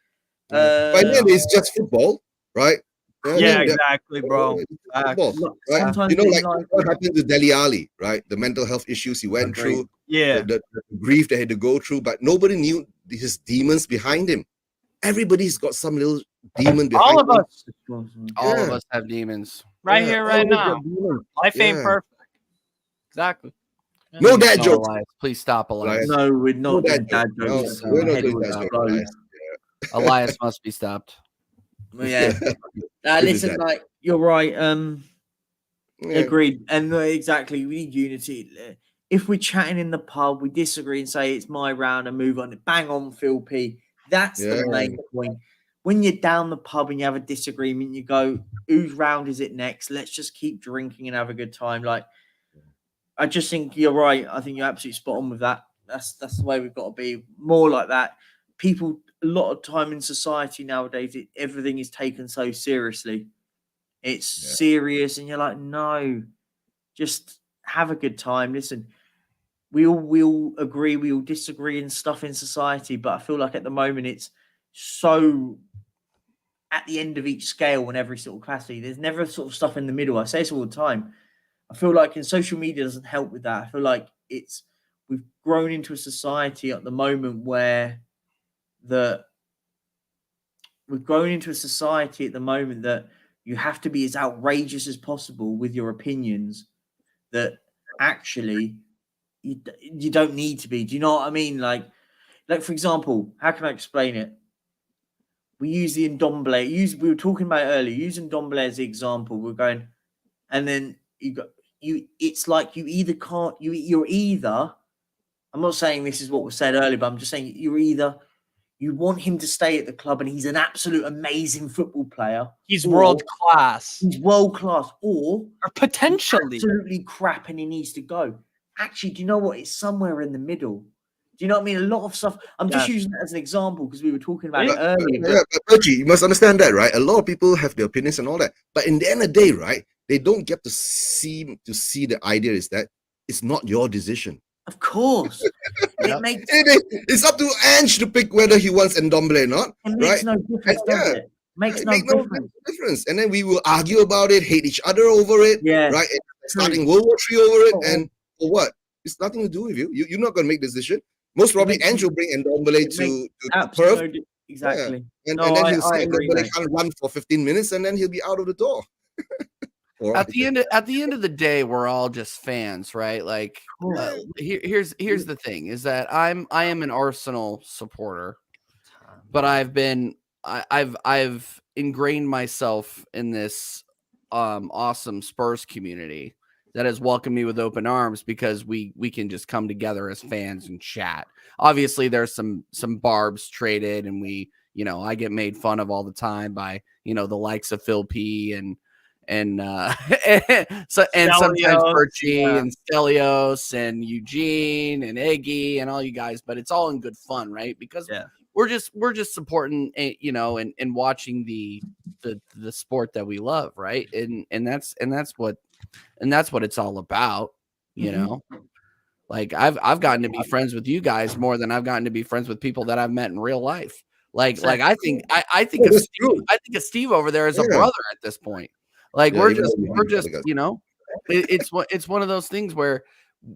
But then it's just football, right? Exactly, bro. Football, right? What happened to Dele Alli, right? The mental health issues he went through, the grief they had to go through, but nobody knew his demons behind him. Everybody's got some little demon behind all of us. All of us have demons. Right here, right now. Life ain't perfect. Exactly. No dad jokes. Please stop, Elias. No, we're not doing dad jokes. We're not doing dad jokes. Elias must be stopped. Yeah. Listen, like you're right. Agreed. And exactly, we need unity. If we're chatting in the pub, we disagree and say it's my round and move on. Bang on, Phil P. That's the main point. When you're down the pub and you have a disagreement, you go, whose round is it next? Let's just keep drinking and have a good time. Like, I just think you're right. I think you're absolutely spot on with that. That's the way we've got to be. More like that. People, a lot of time in society nowadays, everything is taken so seriously. It's serious, and you're like, no, just have a good time. Listen, we all agree, we all disagree and stuff in society, but I feel like at the moment it's so at the end of each scale in every sort of capacity. There's never sort of stuff in the middle. I say this all the time. I feel like in social media doesn't help with that. I feel like we've grown into a society at the moment where that you have to be as outrageous as possible with your opinions that actually you don't need to be. Do you know what I mean? Like Like, for example, how can I explain it? We use the Ndombele. We were talking about it earlier. Using Ndombele as the example, we're going, and then it's like you either can't. You're either. I'm not saying this is what was said earlier, but I'm just saying you're either. You want him to stay at the club, and he's an absolute amazing football player. He's world class. He's world class, or potentially absolutely crap, and he needs to go. Actually, do you know what? It's somewhere in the middle. Do you know what I mean? A lot of stuff. I'm just using that as an example because we were talking about it earlier. But Reggie, you must understand that, right? A lot of people have their opinions and all that, but in the end of the day, right, they don't get to see the idea is that it's not your decision. Of course, it's up to Ange to pick whether he wants Ndombele or not. It makes no difference, does it? Makes no difference. And then we will argue about it, hate each other over it, right? And starting World War III over it, and for what? It's nothing to do with you. You're not going to make the decision. Most probably, Ange will bring Ndombele to Perth. Exactly. Yeah. And then he'll say Ndombele can't run for 15 minutes, and then he'll be out of the door. At the end of the day, we're all just fans, right? Like, here's the thing: is that I am an Arsenal supporter, but I've ingrained myself in this awesome Spurs community that has welcomed me with open arms because we can just come together as fans and chat. Obviously, there's some barbs traded, and I get made fun of all the time by the likes of Phil P and sometimes Birchie and Stelios and Eugene and Eggy and all you guys, but it's all in good fun, right? Because we're just supporting, and watching the sport that we love, right? And that's what it's all about, you know. Like I've gotten to be friends with you guys more than I've gotten to be friends with people that I've met in real life. I think of Steve over there as a brother at this point. Like we're just it's one of those things where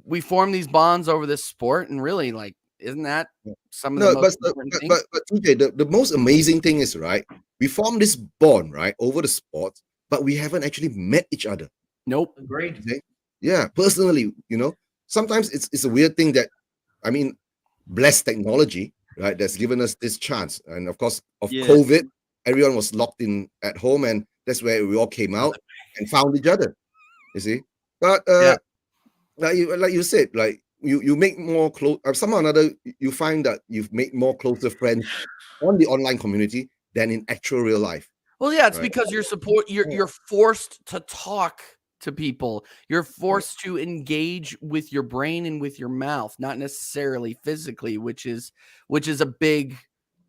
we form these bonds over this sport, and really, like, isn't that some of the most important things? But TJ, the most amazing thing is, right, we form this bond, right, over the sport, but we haven't actually met each other. Nope. Agreed. Okay? Yeah, personally, sometimes it's a weird thing that, I mean, blessed technology, right, that's given us this chance. And of course, COVID, everyone was locked in at home, and that's where we all came out and found each other. You see, but like you said, like you make more close. Somehow or another, you find that you've made more closer friends on the online community than in actual real life. Well, yeah, it's because you're forced to talk to people. You're forced to engage with your brain and with your mouth, not necessarily physically, which is a big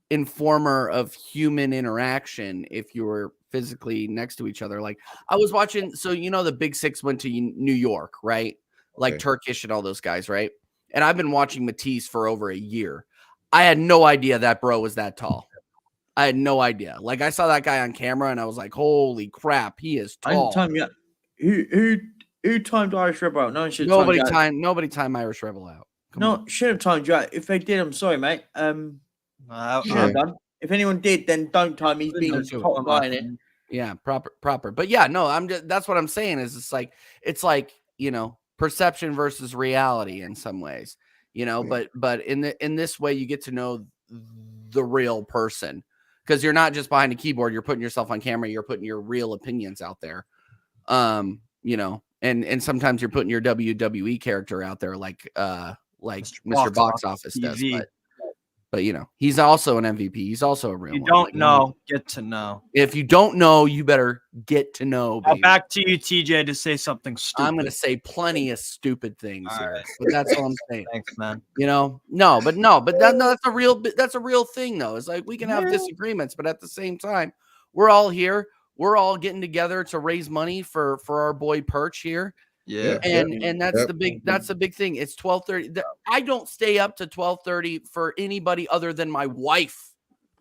informer of human interaction if you're physically next to each other. Like I was watching, so the Big Six went to New York, right? Like Turkish and all those guys, right? And I've been watching Matisse for over a year. I had no idea that bro was that tall. I had no idea. Like I saw that guy on camera and I was like, holy crap, he is tall. Who timed Irish Rebel out? No one should. Nobody timed Irish Rebel out. Should have timed you out. If they did, I'm sorry, mate. If anyone did, then don't time. He's being top guy in it. Yeah, proper. But yeah, no, that's what I'm saying is it's like perception versus reality in some ways, but in this way you get to know the real person, because you're not just behind a keyboard, you're putting yourself on camera, you're putting your real opinions out there. And sometimes you're putting your WWE character out there like Mr. Box Office does, but he's also an MVP. He's also a real one. You don't know, get to know. If you don't know, you better get to know. Baby. Back to you, TJ, to say something stupid. I'm going to say plenty of stupid things here, but that's all I'm saying. Thanks, man. That's a real thing, though. It's like we can have disagreements, but at the same time, we're all here. We're all getting together to raise money for our boy Perch here. Yeah. And that's the big thing. It's 12:30. I don't stay up to 12:30 for anybody other than my wife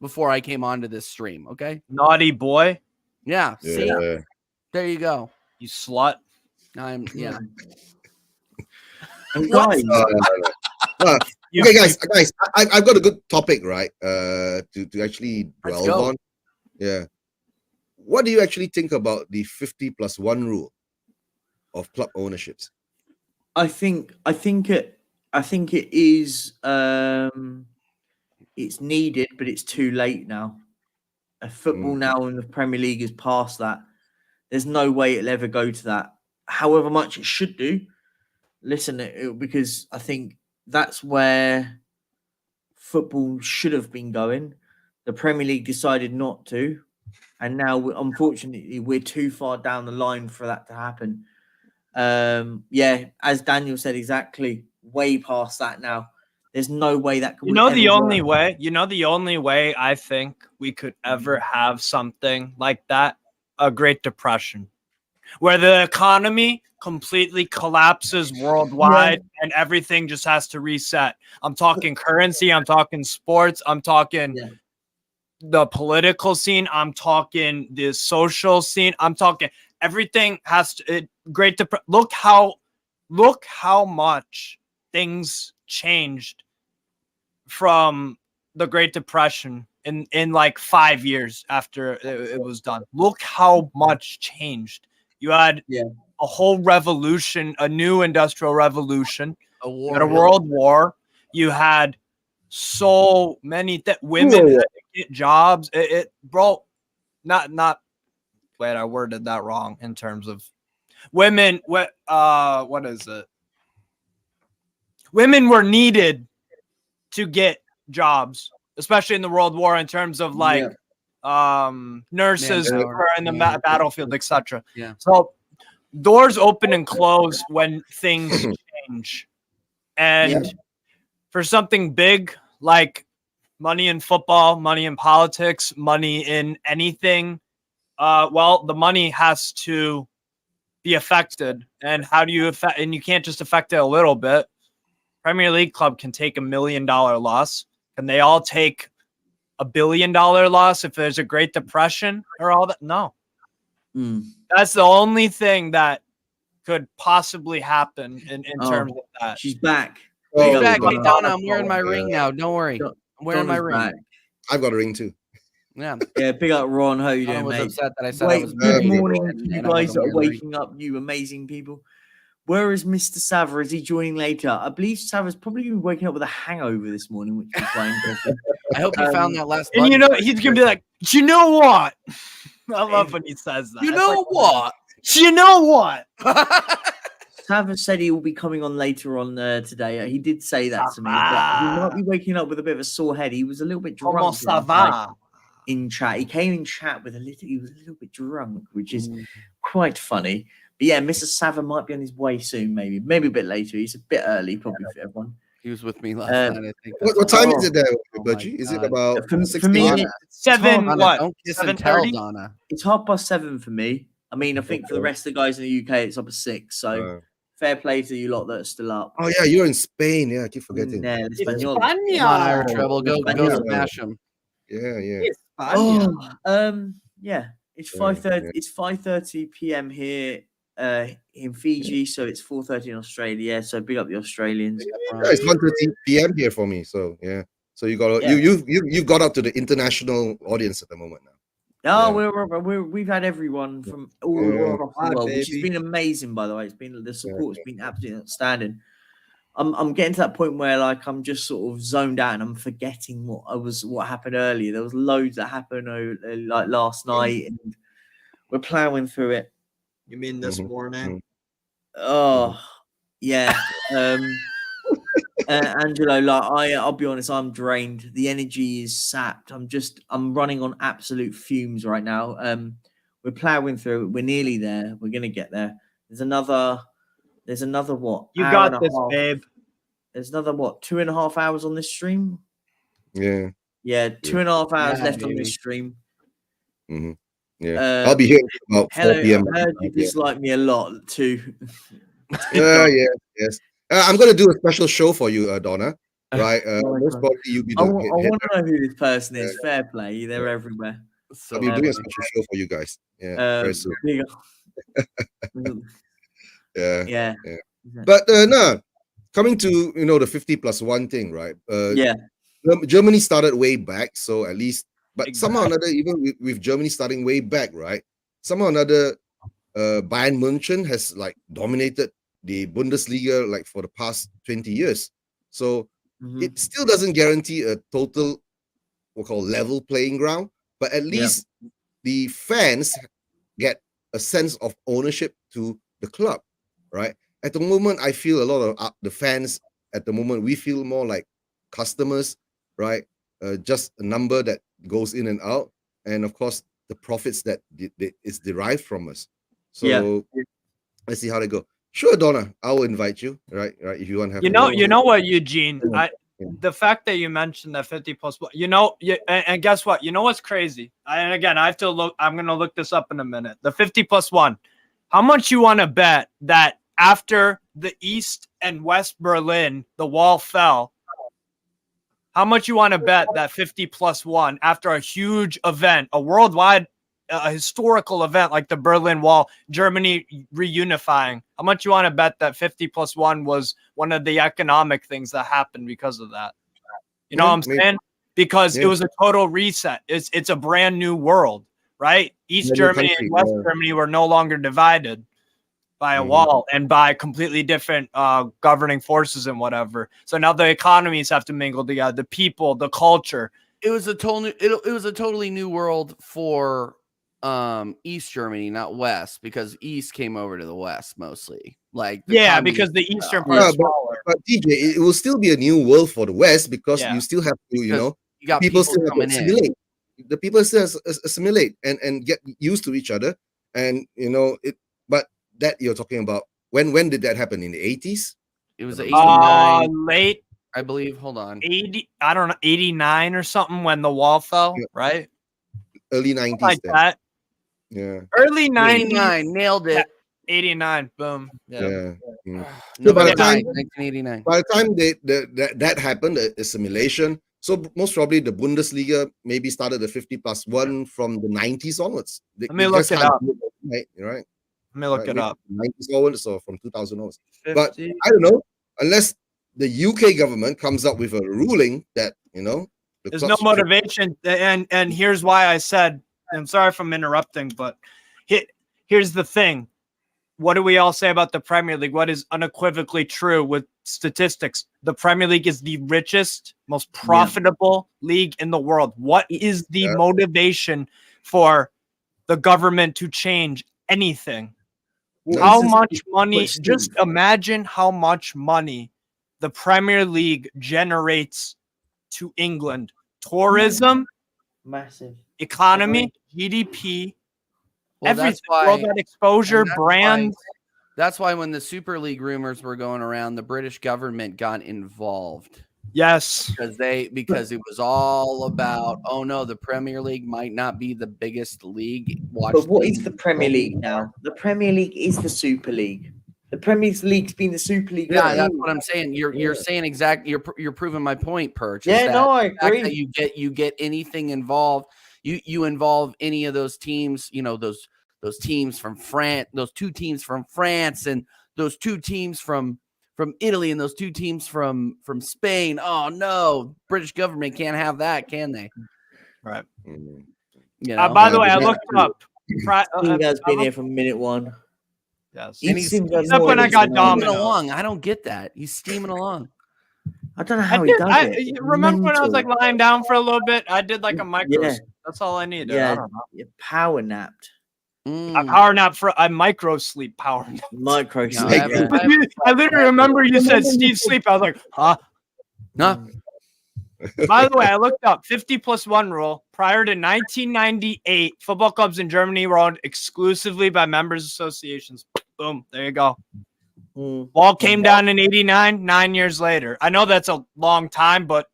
before I came onto this stream. Okay. Naughty boy. Yeah. See, there you go. You slut. Okay, guys, I've got a good topic, right? To actually dwell on. Yeah. What do you actually think about the 50+1 rule of club ownerships? I think it is it's needed, but it's too late now. Football now in the Premier League is past that. There's no way it'll ever go to that. However much it should do. Listen, because I think that's where football should have been going. The Premier League decided not to. And now, unfortunately, we're too far down the line for that to happen. As Daniel said, exactly, way past that now. There's no way that could. The only way I think we could ever have something like that, a Great Depression, where the economy completely collapses worldwide and everything just has to reset. I'm talking currency, I'm talking sports, I'm talking the political scene, I'm talking the social scene, I'm talking everything has to look how much things changed from the Great Depression in like 5 years after it was done. Look how much changed. You had a whole revolution, a new industrial revolution, you had a world war. You had so many women had to get jobs. Wait, I worded that wrong in terms of women. What is it? Women were needed to get jobs, especially in the World War, in terms of nurses who were in the battlefield, etc. Yeah. So doors open and close when things change. And for something big like money in football, money in politics, money in anything, the money has to be affected. And how do you affect? And you can't just affect it a little bit. Premier League club can take $1 million loss. Can they all take $1 billion loss if there's a Great Depression or all that? No. That's the only thing that could possibly happen in terms of that. She's back. She's back. Hey, Donna, I'm wearing my ring now. Don't worry. I'm wearing my ring. Back. I've got a ring too. Yeah. Big up Ron. How you doing, was mate? upset that I said I was good married morning and- to you and I guys wasn't that are wearing waking up, you amazing people. Where is Mr. Sava? Is he joining later? I believe Sava's probably been waking up with a hangover this morning, which is quite interesting. I hope you found that last And button. he's gonna be like, you know what? I love when he says that. You know what? You know what? Sava said he will be coming on later on today. He did say that to me, but he might be waking up with a bit of a sore head. He was a little bit drunk in chat. He came in chat with he was a little bit drunk, which is quite funny. But yeah, Mr. Sava might be on his way soon, maybe a bit later. He's a bit early, probably for everyone. He was with me last night. I think. What time is it there, Budgie? Is it about for 6 me? p.m.? 7 Donna, what? don't kiss and tell, 7:30? Donna. It's 7:30 for me. I mean, I think for the rest of the guys in the UK, it's up at 6. So fair play to you lot that are still up. Oh yeah, you're in Spain. Yeah, I keep forgetting. Español. Come on, Irish Rebel. Go smash him. Yeah. Yeah. It's 5:30. It's 5:30 p.m. here in Fiji, so it's 4:30 in Australia. So big up the Australians. Yeah, it's 1:30 p.m. here for me. So yeah. So you got you got up to the international audience at the moment now. We've had everyone from all across the world, which has been amazing. By the way, the support's been absolutely outstanding. I'm getting to that point where I'm just sort of zoned out and I'm forgetting what happened earlier. There was loads that happened like last night, and we're plowing through it. You mean this morning? Oh, yeah. Angelo, I'll be honest, I'm drained. The energy is sapped. I'm running on absolute fumes right now. We're plowing through it. We're nearly there. We're gonna get there. There's another what? You got this, babe. There's another what? 2.5 hours on this stream. Yeah. 2.5 hours left on this stream. Mm-hmm. Yeah, I'll be here about 4 p.m. I heard you dislike me a lot too. Yes. I'm gonna do a special show for you, Donna. Right? Most probably you'll be. I want to know who this person is. Fair play. They're everywhere. I'll be doing a special show for you guys. Yeah, very soon. Yeah. But no, coming to the 50+1 thing, right? Germany started way back, so at least, but somehow or another, even with Germany starting way back, right? Somehow or another, Bayern München has dominated the Bundesliga for the past 20 years. So it still doesn't guarantee a total what called level playing ground, but at least the fans get a sense of ownership to the club, right? At the moment, I feel a lot of the fans at the moment, we feel more like customers, right? Just a number that goes in and out, and of course the profits that is derived from us. So let's see how they go. Sure, Donna, I will invite you. Right. If you want to have. You know what, Eugene? The fact that you mentioned that 50 plus, and guess what? You know what's crazy? And again, I have to look. I'm gonna look this up in a minute. The 50 plus 1. How much you want to bet that after the East and West Berlin, the wall fell? How much you want to bet that 50 plus 1 after a huge event, a worldwide, a historical event like the Berlin Wall, Germany reunifying? How much you want to bet that 50 plus 1 was one of the economic things that happened because of that? You know what I'm saying? Because it was a total reset. It's a brand new world, right? East Germany and West Germany were no longer divided by a wall and by completely different governing forces and whatever. So now the economies have to mingle together, the people, the culture. It was a totally new world for East Germany, not West, because East came over to the West mostly. Because the Eastern part is smaller. But DJ, it will still be a new world for the West because you still have to, you got people still have to assimilate. The people still assimilate and get used to each other, and but that you're talking about, when did that happen? In the 80s? It was 89, late, I believe. Hold on, 80. I don't know, 89 or something when the wall fell, right? Early 90s, like that. Yeah, early 99, nailed it. 89, boom. Yeah. No, by the time 1989. By the time that happened, the assimilation. So most probably the Bundesliga maybe started the 50 plus 1 from the 90s onwards. Let me look it up. Right. Let me look it up. 90s onwards or from 2000 onwards. But I don't know, unless the UK government comes up with a ruling that, there's no motivation. And here's why I said, I'm sorry if I'm interrupting, but here's the thing. What do we all say about the Premier League? What is unequivocally true with statistics? The Premier League is the richest, most profitable league in the world. What is the motivation for the government to change anything? How much money? Just imagine how much money the Premier League generates to England. Tourism, massive economy, GDP. That's why all that exposure, brands. That's why when the Super League rumors were going around, the British government got involved. Yes, because it was all about, oh no, the Premier League might not be the biggest league. But what is the Premier League now? The Premier League is the Super League. The Premier League's been the Super League. Yeah, that's what I'm saying. You're saying exactly. You're proving my point, Perch. Yeah, no, I agree. That you get anything involved. You involve any of those teams. Those teams from France. Those 2 teams from France and those 2 teams from Italy and those 2 teams from Spain. Oh no, British government can't have that, can they? Right. By the way, I looked up. He has been here from minute 1. Yes. Except when I got Domino. Along. I don't get that. He's steaming along. I don't know how he does it. Remember when I was like lying down for a little bit? I did like a micro. That's all I needed. Yeah, I don't know. You power napped. I power nap I micro sleep power nap. Micro sleep. I literally remember you said Steve sleep. I was like, huh? No. By the way, I looked up 50 plus 1 rule. Prior to 1998, football clubs in Germany were owned exclusively by members associations. Boom. There you go. Wall came down in 89, 9 years later. I know that's a long time, but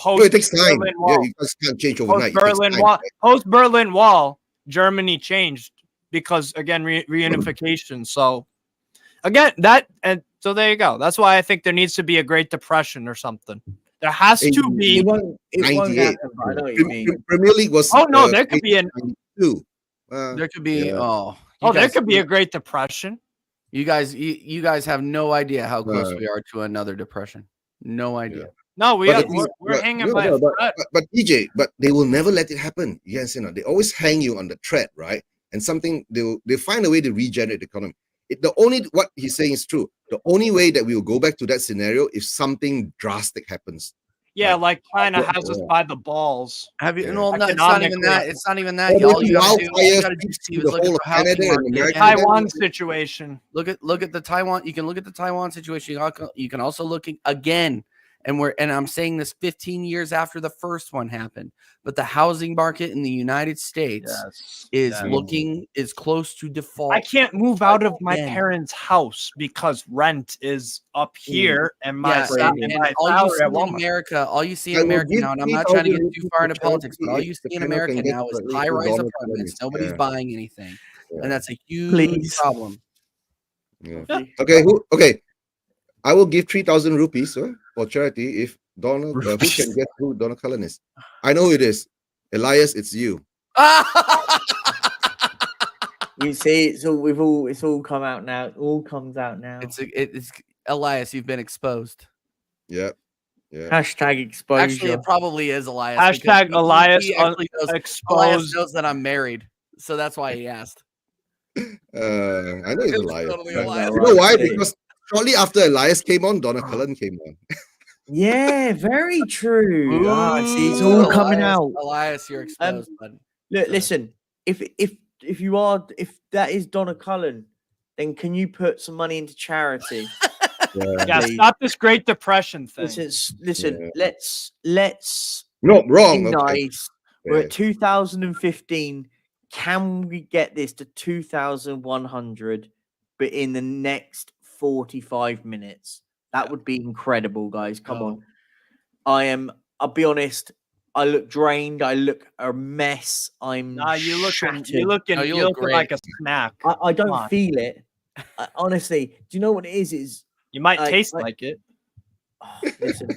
it takes time. You just can't change overnight. Post Berlin Wall, Germany changed because, again, reunification. So, again, so there you go. That's why I think there needs to be a Great Depression or something. There has to be. It won't happen, I know what you mean. Premier League was. Oh no, there could be there could be. There could be a Great Depression. You guys have no idea how close we are to another depression. No idea. No, we're hanging by a thread. But DJ, they will never let it happen. Yes, they always hang you on the thread, right? And something they find a way to regenerate the economy. What he's saying is true. The only way that we will go back to that scenario if something drastic happens. Yeah, like China has us by the balls. Have you? No, it's not even that. It's not even that. All All you gotta do, Steve, is look at the housing market. Taiwan situation. Look at the Taiwan. You can look at the Taiwan situation. You can also look again, and I'm saying this 15 years after the first one happened. But the housing market in the United States is close to default. I can't move out of my parents' house because rent is up here, and my all you see in America now, and I'm not trying to get too far into politics, but all you see in America now is high-rise apartments. Nobody's buying anything, and that's a huge problem. Yeah. Okay. I will give 3,000 rupees for charity if Donald who can get who Donald Cullen is. I know it is. Elias, it's you. You see, it's all come out now. It all comes out now. It's Elias. You've been exposed. Yeah. Yeah. Hashtag exposure. Actually, it probably is Elias. Hashtag Elias exposed. Elias knows that I'm married, so that's why he asked. I know he's Elias. Totally Elias. You know why? Because shortly after Elias came on, Donald Cullen came on. Yeah, very true. See, it's all coming out. Elias, you're exposed, bud. Look, listen. If that is Donna Cullen, then can you put some money into charity? Yeah, stop this Great Depression thing. Listen. Let's no wrong. Be okay. Nice. We're at 2015. Can we get this to 2,100? But in the next 45 minutes, that would be incredible, guys. Come on. I'll be honest. I look drained. I look a mess. You're looking like a snack. I don't feel it. Honestly, do you know what it is? You might taste like it. Listen,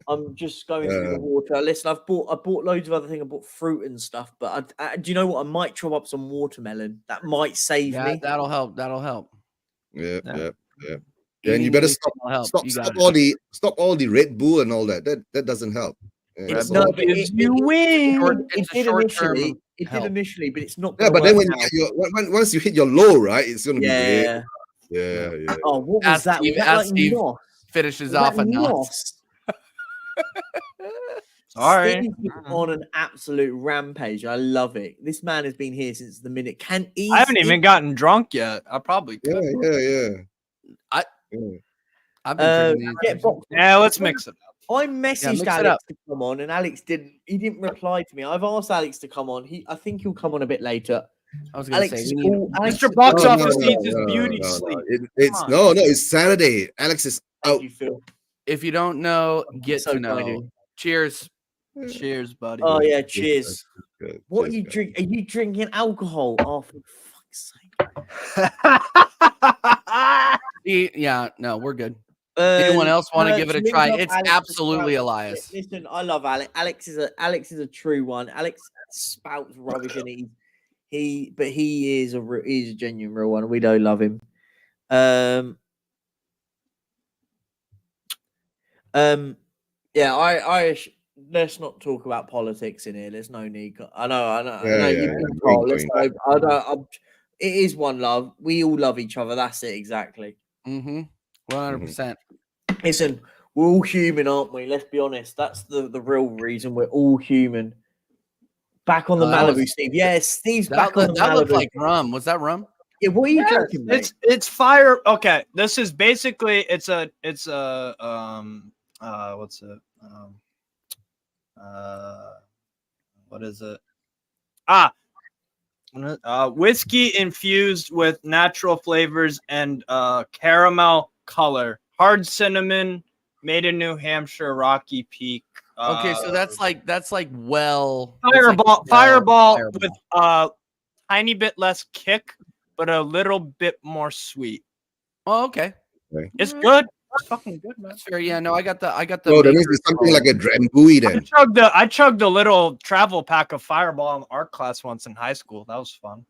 I'm just going through the water. Listen, I bought loads of other things. I bought fruit and stuff. But do you know what? I might chop up some watermelon. That might save me. That'll help. Yeah. And you better stop all the Red Bull and all that. That doesn't help. Yeah, it did initially, but it's not. Yeah, but then once you hit your low, right, it's gonna be great. Yeah. Oh, what was that? Steve finishes off a NOS. Sorry. Steve on an absolute rampage. I love it. This man has been here since the minute. I haven't even gotten drunk yet. I probably could. I've been let's mix it up. I messaged Alex to come on, and Alex didn't. He didn't reply to me. I've asked Alex to come on. I think he'll come on a bit later. I was going to say, Mr. Box Office needs his beauty sleep. It's Saturday. Alex is out. If you don't know, get to know. Cheers. Cheers, buddy. Oh yeah, cheers. What are you drink? Are you drinking alcohol? Oh, for fuck's sake. Yeah, no, we're good. Anyone else want to give it a try? It's absolutely Elias. Listen, I love Alex. Alex is a true one. Alex spouts rubbish, and he is a genuine real one. We don't love him. Yeah, let's not talk about politics in here. There's no need. I know. It is one love. We all love each other. That's it exactly. 100%. Listen, we're all human, aren't we? Let's be honest. That's the real reason. We're all human. Back on the Malibu, Steve. Yeah, Steve's back on the Malibu. That looked like rum. Was that rum? Yeah, what are you drinking, mate? It's fire. Okay, this is basically what's it? What is it? Whiskey infused with natural flavors and caramel color. Hard cinnamon, made in New Hampshire, Rocky Peak. Okay, so that's like Fireball with a tiny bit less kick, but a little bit more sweet. Oh, okay. It's good. It's fucking good, man. That's fair. Yeah, no, I got the. Oh, that means it's something like a Drambuie then. I chugged a little travel pack of Fireball in art class once in high school. That was fun.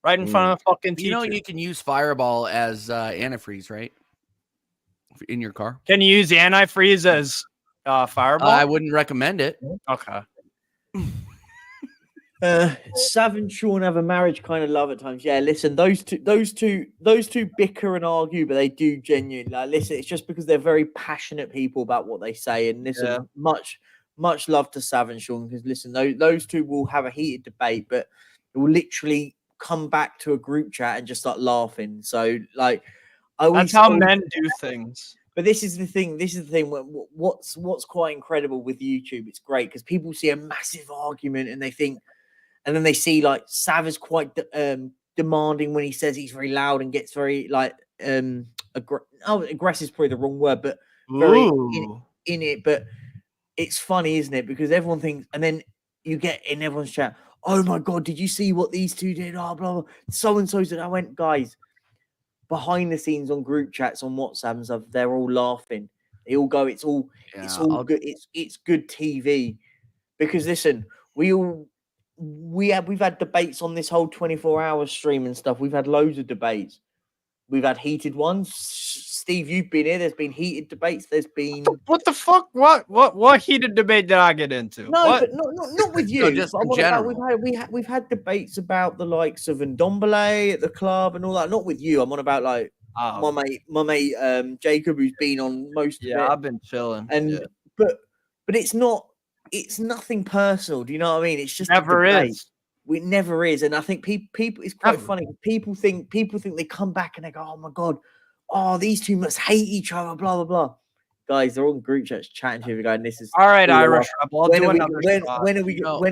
Right in front of the fucking teacher. You know, you can use Fireball as antifreeze, right? In your car. Can you use antifreeze as Fireball? I wouldn't recommend it. Okay. Sav and Sean have a marriage kind of love at times. Yeah, listen, those two bicker and argue, but they do genuinely. Like, listen, it's just because they're very passionate people about what they say. And listen, much love to Sav and Sean, because listen, those two will have a heated debate, but it will literally come back to a group chat and just start laughing. So, like, that's how men do things. But this is the thing. What's quite incredible with YouTube. It's great because people see a massive argument and they think. And then they see like Sav is quite demanding when he says he's very loud and gets very like aggressive is probably the wrong word, but very in it. But it's funny, isn't it? Because everyone thinks, and then you get in everyone's chat, oh my god, did you see what these two did? Oh, blah blah. So and so said. I went, guys, behind the scenes on group chats on WhatsApp and stuff, they're all laughing. They all go, it's all good. It's good TV. Because listen, we've had debates on this whole 24-hour stream and stuff. We've had loads of debates. We've had heated ones. Steve, you've been here. There's been heated debates. There's been what the fuck? What heated debate did I get into? No, what? but not with you. No, just in general. We've had debates about the likes of Ndombele at the club and all that. Not with you. I'm on about like my mate Jacob, who's been on most of it. I've been chilling. And but it's not. It's nothing personal. Do you know what I mean? It's just never is. It never is. And I think people it's quite funny. People think they come back and they go, oh my god, oh, these two must hate each other, blah blah blah. Guys, they're all in group chats chatting to you going, this is all right, Irish Rebel. When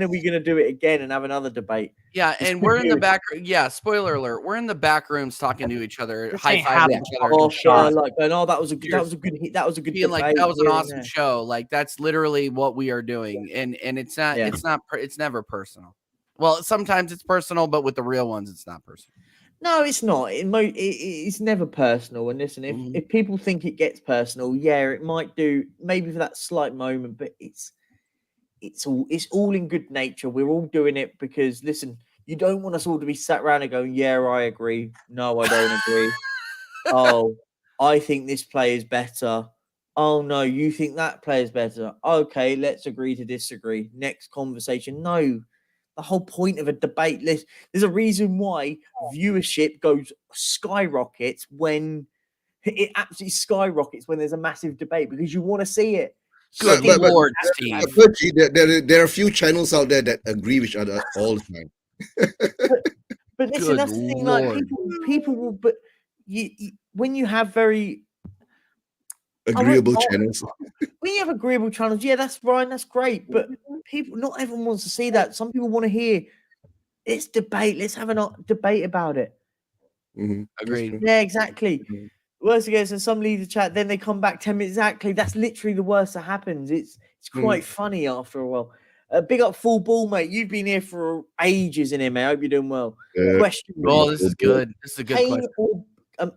are we gonna do it again and have another debate? Yeah, and we're in the back. Yeah, spoiler alert. We're in the back rooms talking to each other, high-fiving each other. That was a good hit. That was a good being like, that was an awesome show. Like, that's literally what we are doing. And it's not it's never personal. Well, sometimes it's personal, but with the real ones, it's not personal. No, it's not. It's never personal. And listen, if people think it gets personal, yeah, it might do maybe for that slight moment, but it's all in good nature. We're all doing it because listen, you don't want us all to be sat around and going, yeah, I agree. No, I don't agree. Oh, I think this player is better. Oh no, you think that player is better. Okay, let's agree to disagree. Next conversation. No. The whole point of a debate list, there's a reason why viewership skyrockets when it absolutely skyrockets when there's a massive debate because you want to see it. Good Lord, Steve. There are a few channels out there that agree with each other all the time. but listen, that's the thing. Like people will, but when you have very agreeable channels. When you have agreeable channels, yeah, that's right, that's great. But people, not everyone wants to see that. Some people want to hear it's debate. Let's have a debate about it. Agreed. Yeah, exactly. Worst against, and some leave the chat, then they come back 10 minutes. Exactly. That's literally the worst that happens. It's quite funny after a while. Big up Full Ball, mate. You've been here for ages in here, mate. I hope you're doing well. Question. Oh, this is good. This is a good question.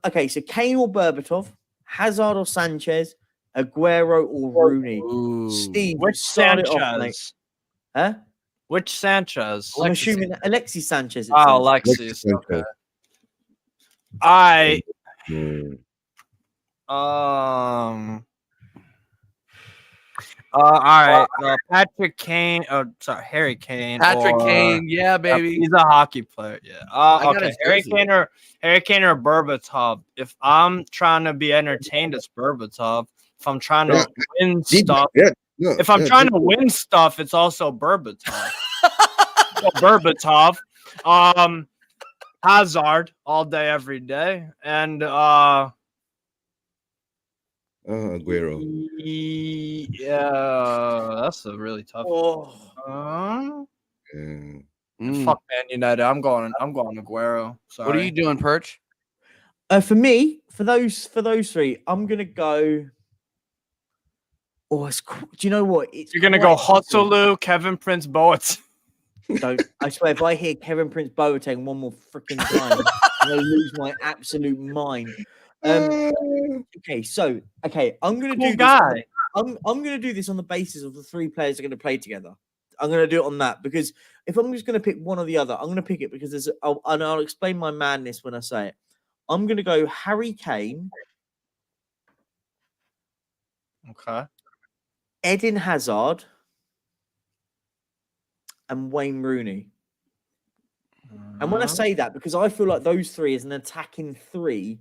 Okay, so Kane or Berbatov, Hazard or Sanchez, Aguero or Rooney? Ooh. Steve, which Sanchez? Huh? Which Sanchez? I'm assuming Alexis Sanchez. Oh, Alexis. Okay. All right. Patrick Kane. Oh, sorry, Harry Kane. Patrick Kane. Yeah, baby. He's a hockey player. Yeah. Okay. Harry Kane or Berbatov. If I'm trying to be entertained, it's Berbatov. If I'm trying to win stuff, if I'm trying to win stuff, it's also Berbatov. Berbatov. Hazard all day, every day, and Aguero. Yeah, that's a really tough. Fuck Man United. I'm going Aguero. Sorry. What are you doing, Perch? For me, for those three, I'm gonna go. Oh, do you know what? You're gonna go Hossolu, Kevin Prince Boateng. Don't. I swear, if I hear Kevin Prince Boateng one more freaking time, I'm gonna lose my absolute mind. Okay, I'm gonna do this. I'm gonna do this on the basis of the three players are gonna play together. I'm gonna do it on that because if I'm just gonna pick one or the other, I'm gonna pick it because I'll explain my madness when I say it. I'm gonna go Harry Kane. Okay. Eden Hazard and Wayne Rooney. And when I say that, because I feel like those three as an attacking three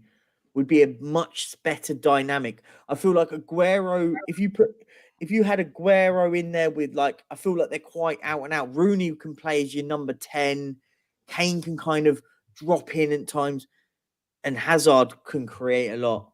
would be a much better dynamic. I feel like Aguero, if you had Aguero in there with like, I feel like they're quite out and out. Rooney can play as your number 10. Kane can kind of drop in at times, and Hazard can create a lot.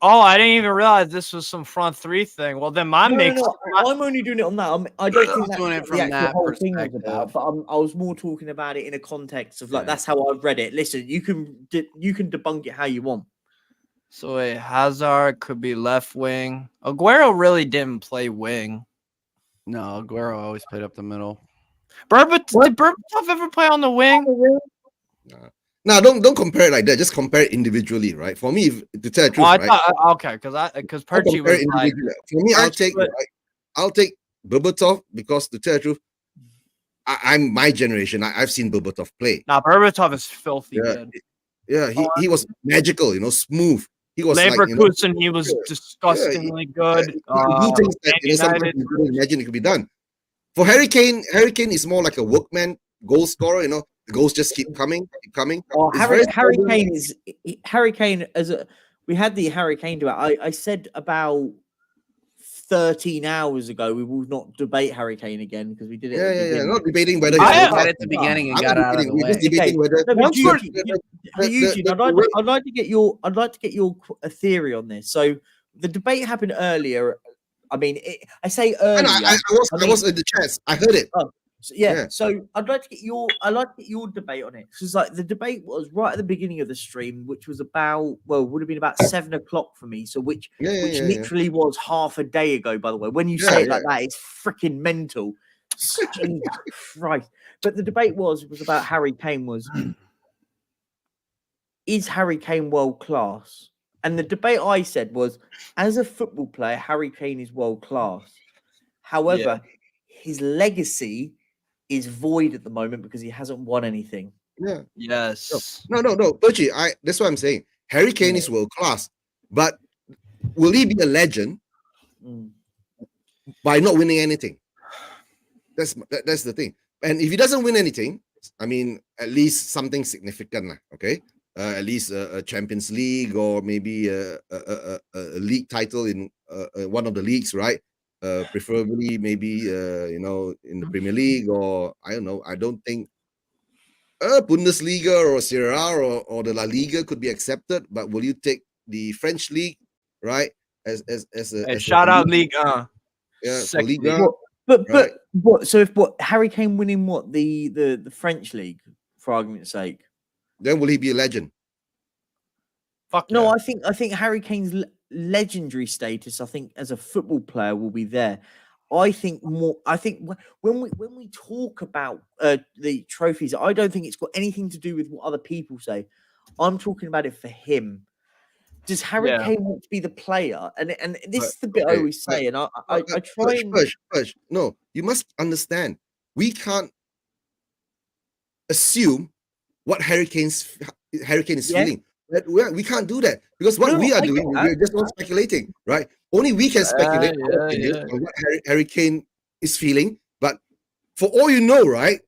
Oh, I didn't even realize this was some front three thing. Well, then I'm only doing it on that. I don't think that's doing it what from the actual that whole thing was perspective. about. But I was more talking about it in a context of like that's how I've read it. Listen, you can debunk it how you want. So wait, Hazard could be left wing. Aguero really didn't play wing. No, Aguero always played up the middle. Did Berbatov ever play on the wing? No, don't compare it like that. Just compare it individually, right? For me, to tell the truth, okay, because Percy was like, for me, I'll take Berbatov because to tell the truth, I'm my generation. I've seen Berbatov play. Nah, Berbatov is filthy good. Yeah, he was magical, smooth. He was Leverkusen, he was disgustingly good. He do things that sometimes you couldn't imagine it could be done. For Harry Kane is more like a workman goal scorer. The goals just keep coming. Oh, Harry Kane we had the Harry Kane debate. I said about 13 hours ago we will not debate Harry Kane again because we did it. Yeah. Not debating whether I had at the beginning and got out of the way. Just debating whether. Eugene, I'd like to get your a theory on this. So the debate happened earlier. I mean, I say earlier. I was in the chats. I heard it. So I'd like to get your debate on it. Because like the debate was right at the beginning of the stream, which was about would have been about 7 o'clock for me. So which literally was half a day ago. By the way, when you say it like that, it's freaking mental. Jesus Christ! But the debate was about Harry Kane. Is Harry Kane world class? And the debate I said was, as a football player, Harry Kane is world class. However, his legacy is void at the moment because he hasn't won anything. Yeah. Yes. No. Perchi, that's what I'm saying. Harry Kane is world class, but will he be a legend by not winning anything? That's the thing. And if he doesn't win anything, I mean, at least something significant, okay? At least a Champions League or maybe a league title in one of the leagues, right? Preferably maybe in the Premier League or I don't know. I don't think Bundesliga or Serie A or the La Liga could be accepted. But will you take the French league, right? As shout out Ligue 1. Yeah, for Ligue 1. But what? So if Harry Kane winning the French league for argument's sake, then will he be a legend? Fuck no, I think Harry Kane's legendary status, I think as a football player will be there. I think when we talk about the trophies, I don't think it's got anything to do with what other people say. I'm talking about it for him. Does Harry Kane want to be the player? And this is the bit I always say, and I try Push. No, you must understand. We can't assume what Harry Kane is feeling. We can't do that because what we are doing, we're just not speculating, right? Only we can speculate on what Harry Kane is feeling. But for all you know, right,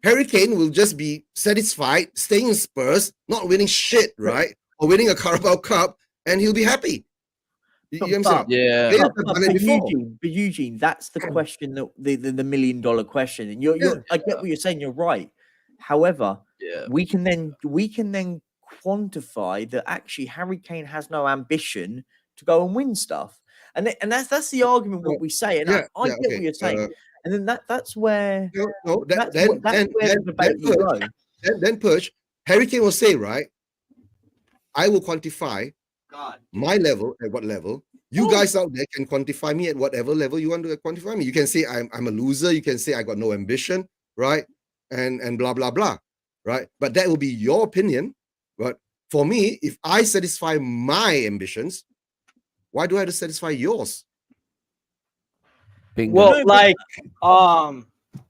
Harry Kane will just be satisfied staying in Spurs, not winning shit, right? Or winning a Carabao Cup, and he'll be happy. But Eugene, that's the question, that the $1 million question. And I get what you're saying. You're right. However, we can then quantify that actually Harry Kane has no ambition to go and win stuff, and that's the argument what we say. And I get what you're saying, and then that's where then Perch, Harry Kane will say, right, I will quantify my level at what level. You guys out there can quantify me at whatever level you want to quantify me. You can say I'm a loser. You can say I got no ambition, right? And blah blah blah, right? But that will be your opinion. But for me, if I satisfy my ambitions, why do I have to satisfy yours? Bingo. Well,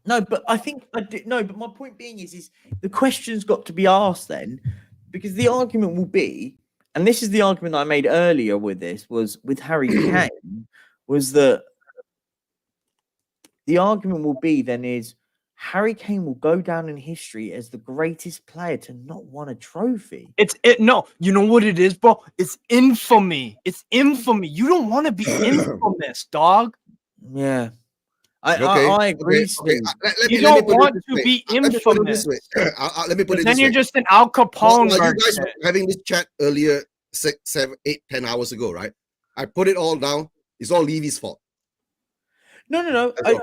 no, but I think but my point being is the question's got to be asked then, because the argument will be, and this is the argument I made earlier with this, was with Harry Kane, was that the argument will be then is Harry Kane will go down in history as the greatest player to not win a trophy. No, you know what it is, bro? It's infamy. It's infamy. You don't want to be infamous, dog. Yeah. I agree, Steve. You don't want to be infamous. Let me put it this way. Then you're just an Al Capone. While you guys were having this chat earlier, 6, 7, 8, 10 hours ago, right? I put it all down. It's all Levy's fault. No. I'm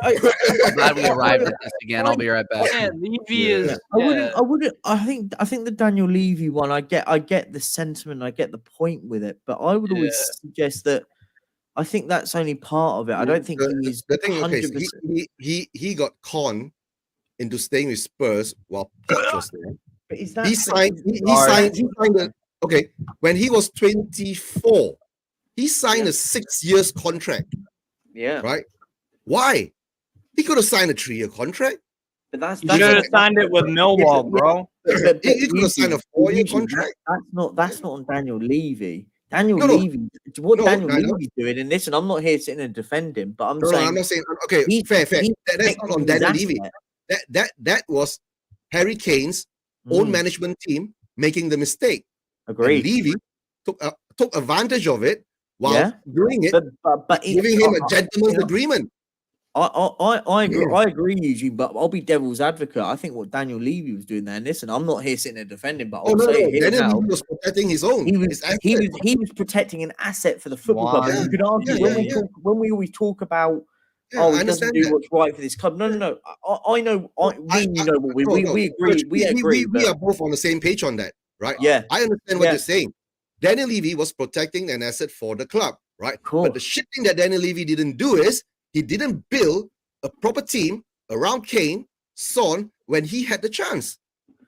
glad we arrived at this again. I'll be right back. Yeah, Levy is. I wouldn't. I think the Daniel Levy one. I get the sentiment. I get the point with it, but I would always suggest that. I think that's only part of it. I don't think he is. The thing, okay, so he got conned into staying with Spurs while Poch was there. But is that he signed okay, when he was 24, he signed a 6 years contract. Yeah. Right? Why? He could have signed a 3-year contract. But that's you should have signed it with Millwall, bro. He could have signed a 4-year contract. That's not on Daniel Levy. Levy, what Daniel Levy's doing, and listen, I'm not here sitting and defend him, but I'm saying I'm not saying okay, fair. That's not on Daniel Levy. That was Harry Kane's own management team making the mistake. Agreed. And Levy took advantage of it while doing it, but giving him a gentleman's agreement. I agree, Eugene, but I'll be devil's advocate. I think what Daniel Levy was doing there, and listen, I'm not here sitting and defending, but I'll say it here now. Daniel Levy was protecting his own. He was protecting an asset for the football club. You could argue when we always talk about he doesn't do what's right for this club. No. I know. You know what we agree. We agree. We are both on the same page on that, right? Yeah, I understand what you're saying. Daniel Levy was protecting an asset for the club, right? But the shit thing that Daniel Levy didn't do is he didn't build a proper team around Kane, Son, when he had the chance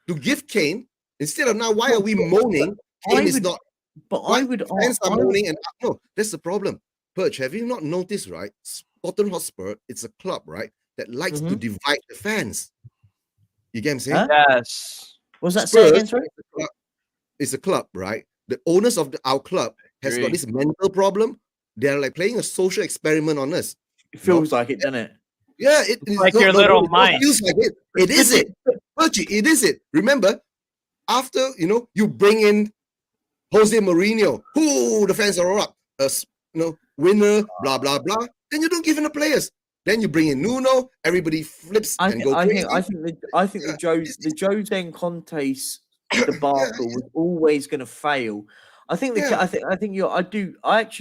to give Kane, instead of now, why are we moaning? Kane is not. But I would. Fans are moaning, and no, that's the problem. Perch, have you not noticed, right? Tottenham Hotspur, it's a club, right, that likes to divide the fans. You get what I'm saying? Yes. What's that say again, sorry? It's a club, right? The owners of our club has got this mental problem. They're like playing a social experiment on us. It feels like it, doesn't it? Yeah, it's like your little mind. It feels like it. It is it. Virgie, it is it. Remember, after you bring in Jose Mourinho, who the fans are all up, winner, blah blah blah. Then you don't give in the players. Then you bring in Nuno, everybody flips and go crazy. I think the Jose and Conte's debacle was always going to fail. I actually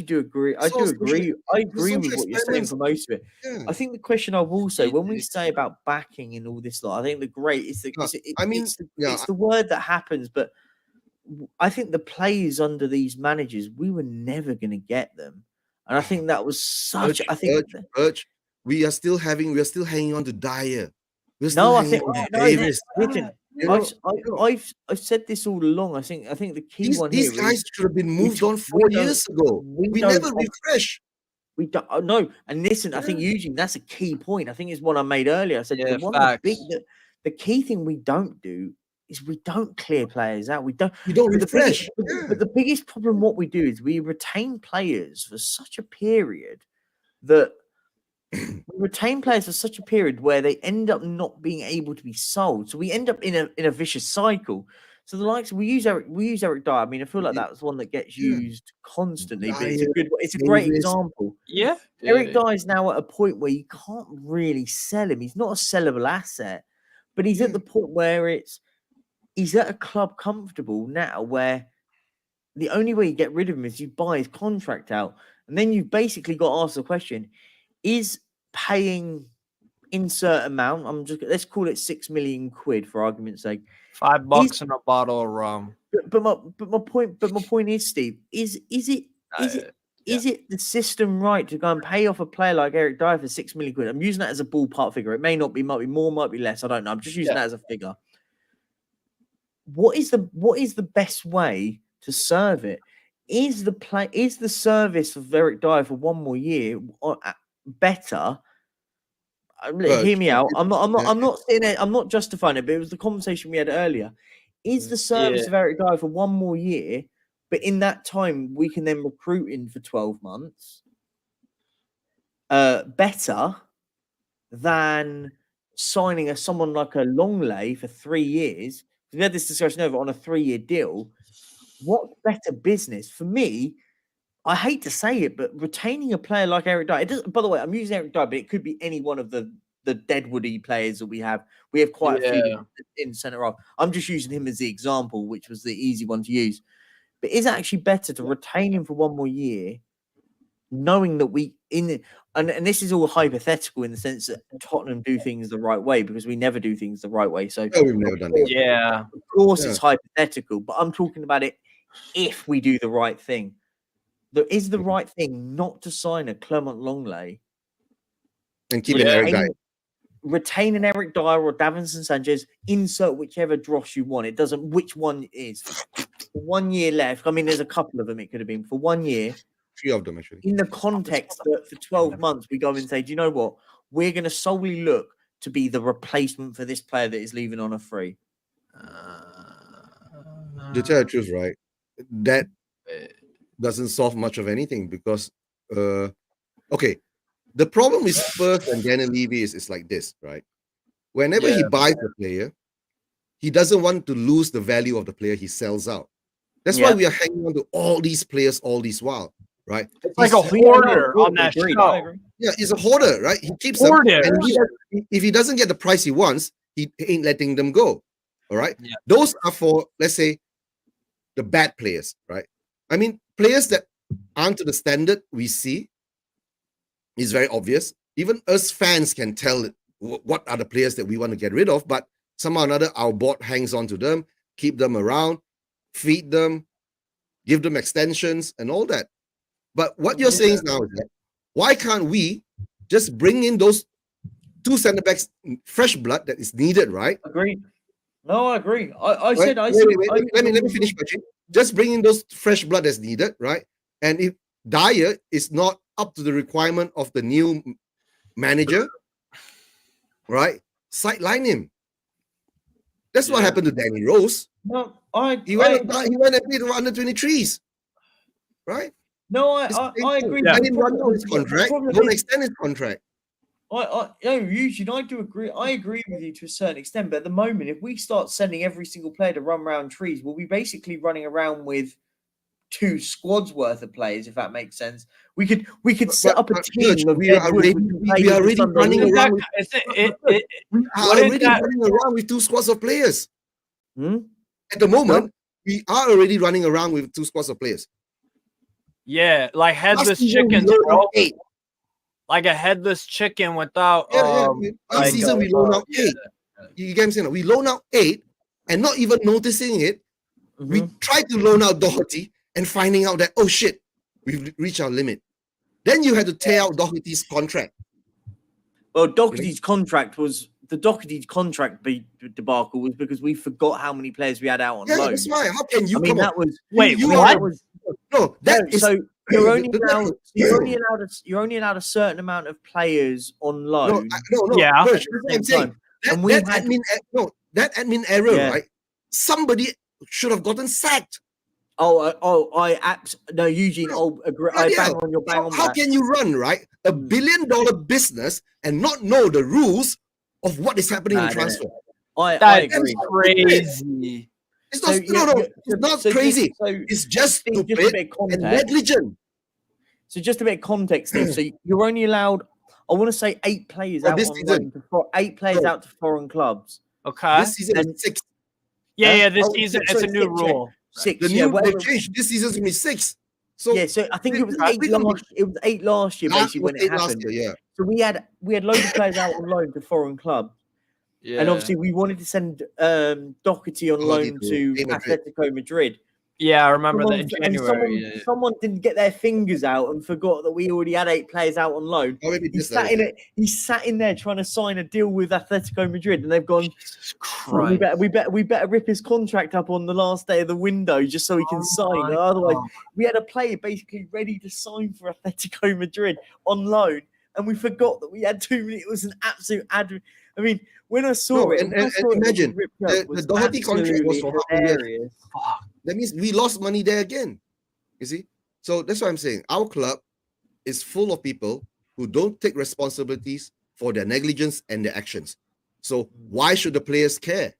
do agree. I agree with what you're saying for most of it. Yeah. I think the question I will say when we say about backing and all this lot, I think it's the word that happens, but I think the players under these managers, we were never going to get them, and I think that was such. We are still hanging on to Dyer. I've said this all along. I think the key these guys should have been moved on 4 years ago. We never refresh. We don't know. And listen, I think Eugene, that's a key point. I think it's one I made earlier. I said the key thing we don't do is we don't clear players out. We don't refresh. But the biggest problem what we do is we retain players for such a period that. We retain players for such a period where they end up not being able to be sold. So we end up in a vicious cycle. So the likes we use Eric Dyer. I mean, I feel like that's one that gets used constantly, but it's a great example. Yeah. Eric Dyer is now at a point where you can't really sell him. He's not a sellable asset, but he's at the point where he's at a club comfortable now where the only way you get rid of him is you buy his contract out. And then you've basically got to ask the question, is paying insert amount, let's call it 6 million quid for argument's sake. $5 and a bottle of rum. But my point is, Steve, is it the system right to go and pay off a player like Eric Dyer for 6 million quid? I'm using that as a ballpark figure. It may not be, might be more, might be less. I don't know. I'm just using that as a figure. What is the best way to serve it? Is the service of Eric Dyer for one more year better? Hear me out. I'm not saying it, I'm not justifying it, but it was the conversation we had earlier. Is the service of Eric Dyer for one more year, but in that time we can then recruit in for 12 months better than signing someone like a Longley for 3 years. We had this discussion over on a 3-year deal. What better business for me? I hate to say it, but retaining a player like Eric Dyer. It doesn't. By the way, I'm using Eric Dyer, but it could be any one of the Deadwoody players that we have. We have quite a few in centre half. I'm just using him as the example, which was the easy one to use. But is it actually better to retain him for 1 more year, knowing that and this is all hypothetical in the sense that Tottenham do things the right way, because we never do things the right way. So we've never done it. Yeah. Of course it's hypothetical, but I'm talking about it if we do the right thing. There is the right thing not to sign a Clement Longley and keep an Eric Dyer. Retain an Eric Dyer or Davinson Sanchez, insert whichever dross you want. It doesn't which one it is. For 1 year left. I mean, there's a couple of them it could have been. For 1 year. 3 of them, actually. In the context that for 12 months, we go and say, do you know what? We're going to solely look to be the replacement for this player that is leaving on a free. To tell the truth, right? That doesn't solve much of anything because, okay, the problem with Spurs and Daniel Levy is like this, right? Whenever he buys a player, he doesn't want to lose the value of the player he sells out. That's why we are hanging on to all these players all this while, right? It's like a hoarder on that show. Yeah, he's a hoarder, right? He keeps them, and if he doesn't get the price he wants, he ain't letting them go. All right. Yeah. Those are for, let's say, the bad players, right? I mean, players that aren't to the standard we see is very obvious. Even us fans can tell what are the players that we want to get rid of, but somehow or another, our board hangs on to them, keep them around, feed them, give them extensions and all that. But what you're saying now is that why can't we just bring in those 2 center backs, fresh blood that is needed, right? Agreed. No, I agree. Let me finish, Patrick. Just bring in those fresh blood that's needed, right? And if Dyer is not up to the requirement of the new manager, right? Sideline him. That's what happened to Danny Rose. No, he went and played under 23s, right? No, I agree. I didn't run out his contract. Don't extend his contract. Eugene, I do agree. I agree with you to a certain extent, but at the moment, if we start sending every single player to run around trees, we'll be basically running around with 2 squads worth of players, if that makes sense. We could set up a team. We are already running around. Running around with 2 squads of players. At the moment, we are already running around with 2 squads of players. Yeah, like headless chickens, bro. Like a headless chicken without. Last season we loan out 8. You get what I'm saying? We loan out 8 and not even noticing it. We tried to loan out Doherty and finding out that, oh shit, we've reached our limit. Then you had to tear out Doherty's contract. Well, Doherty's contract debacle was because we forgot how many players we had out on loan. That's right. How can you? You're only allowed a certain amount of players on loan. That admin error, right? Somebody should have gotten sacked. Eugene. Agree. How can you run, right, a $1 billion business and not know the rules of what is happening in transfer? I agree. Crazy. It's not crazy. It's just stupid and negligent. So just a bit of context, Steve. So you're only allowed, I want to say 8 players out on loan to 8 players out to foreign clubs. Okay. This season is 6. This season it's a new rule. 6. They've changed. This season's going to be 6. So so I think it was 8 last year, basically, when it happened. So we had loads of players out on loan to foreign clubs. Yeah. And obviously we wanted to send Doherty on loan to Atletico Madrid. Yeah, I remember that in January. Someone didn't get their fingers out and forgot that we already had 8 players out on loan. He sat in there trying to sign a deal with Atletico Madrid, and they've gone, we better rip his contract up on the last day of the window just so he can sign. Otherwise, we had a player basically ready to sign for Atletico Madrid on loan, and we forgot that we had 2 minutes. It was an absolute I mean, when I saw it, imagine the Doherty contract was for hilarious. That means we lost money there again. You see? So that's what I'm saying. Our club is full of people who don't take responsibilities for their negligence and their actions. So why should the players care?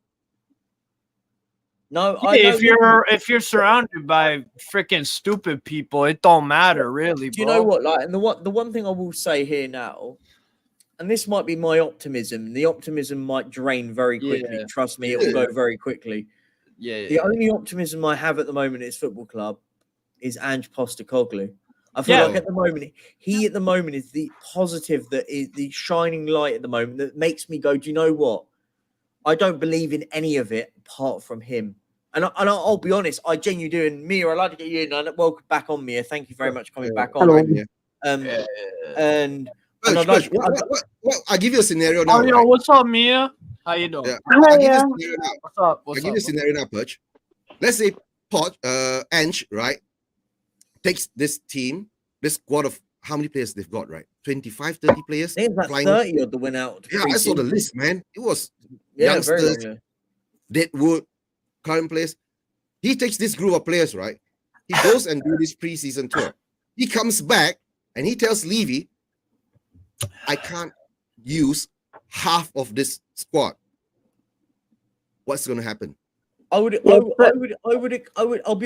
No, if you're surrounded by freaking stupid people, it don't matter really. Do you know what? Like, and the one thing I will say here now, and this might be my optimism. The optimism might drain very quickly. Yeah. Trust me, it will go very quickly. Yeah. The only optimism I have at the moment at his football club is Ange Postecoglou. I feel like at the moment is the positive, that is the shining light at the moment that makes me go, do you know what? I don't believe in any of it apart from him. And I'll be honest, I genuinely do. And Mia, I'd like to get you in. Welcome back on, Mia. Thank you very much for coming back on. And I'd like I'll give you a scenario now. Oh, yo, what's up, Mia? How you doing? Yeah. I'll give you a scenario now. What's up? I'll give you a scenario now, Perch. Let's say Ange, right, takes this team, this squad of how many players they've got, right? 25, 30 players. I think it's about 30 of the win out. Yeah, I saw the list, man. It was youngsters, Deadwood, current players. He takes this group of players, right? He goes and do this preseason tour. He comes back and he tells Levy, I can't use half of this squad. What's going to happen? I'll be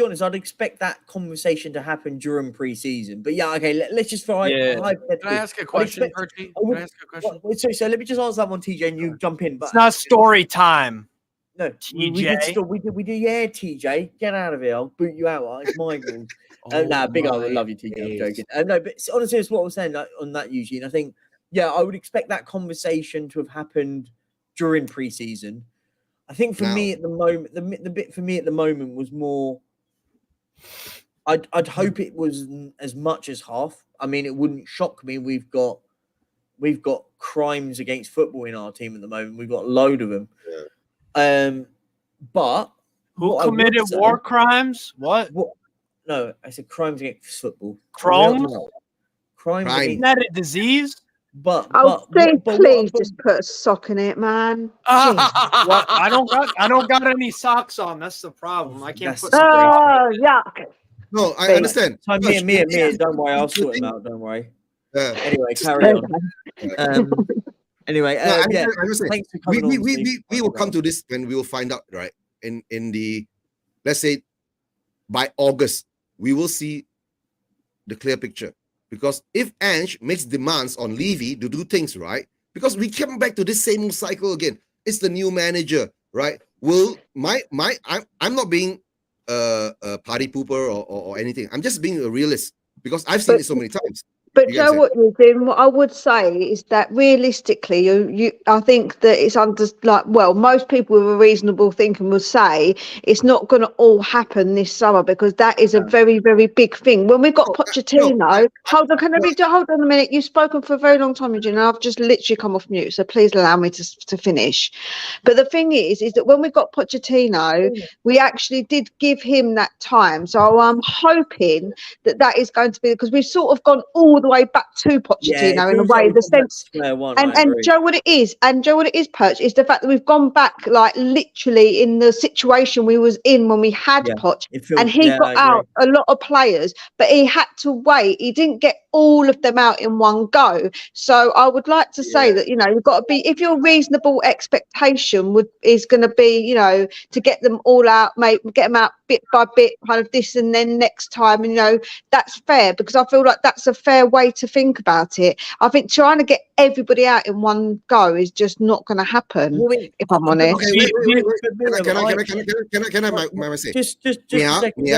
honest. I'd expect that conversation to happen during preseason. But yeah, okay. Let's just try. Can I ask a question, Perchy? Can I ask a question? So let me just answer that one, TJ, and you jump in. But it's not story time. No, TJ. We do. Yeah, TJ, get out of here. I'll boot you out. It's my rules. Big I love you, TJ. I'm joking. No, but honestly, it's what I was saying on that, Eugene. I think, I would expect that conversation to have happened during preseason. I think for me at the moment, the bit for me at the moment was more. I'd hope it was as much as half. I mean, it wouldn't shock me. We've got crimes against football in our team at the moment. We've got a load of them. Yeah. But who committed war crimes? What? No, I said crimes against football. Crimes? Crimes. Isn't that a disease? Please just put a sock in it, man. Well, I don't got any socks on. That's the problem. I can't put. Oh, yuck. No, I understand. Mia, don't worry. I'll sort him out. Don't worry. Anyway, carry on. Anyway, thanks for coming on. We will come to this when we will find out, right? In the, let's say, by August, we will see the clear picture. Because if Ange makes demands on Levy to do things right, because we come back to this same cycle again. It's the new manager, right? Will I'm not being a party pooper or anything. I'm just being a realist because I've seen it so many times. But you know what you're doing? What I would say is that realistically, I think that it's most people with a reasonable thinking will say it's not going to all happen this summer because that is a very, very big thing. When we got Pochettino, hold on a minute. You've spoken for a very long time, Eugene, and I've just literally come off mute, so please allow me to finish. But the thing is that when we got Pochettino, we actually did give him that time. So I'm hoping that is going to be, because we've sort of gone all the way back to Pochettino in a way, the sense, and Joe, what it is, Perch, is the fact that we've gone back like literally in the situation we was in when we had Poch, and he got out a lot of players, but he had to wait. He didn't get all of them out in one go. So I would like to say that, you've got to be, if your reasonable expectation is going to be, to get them all out, get them out bit by bit, kind of this and then next time, and that's fair, because I feel like that's a fair way to think about it. I think trying to get everybody out in one go is just not going to happen, if I'm honest. Can I say? Just a second.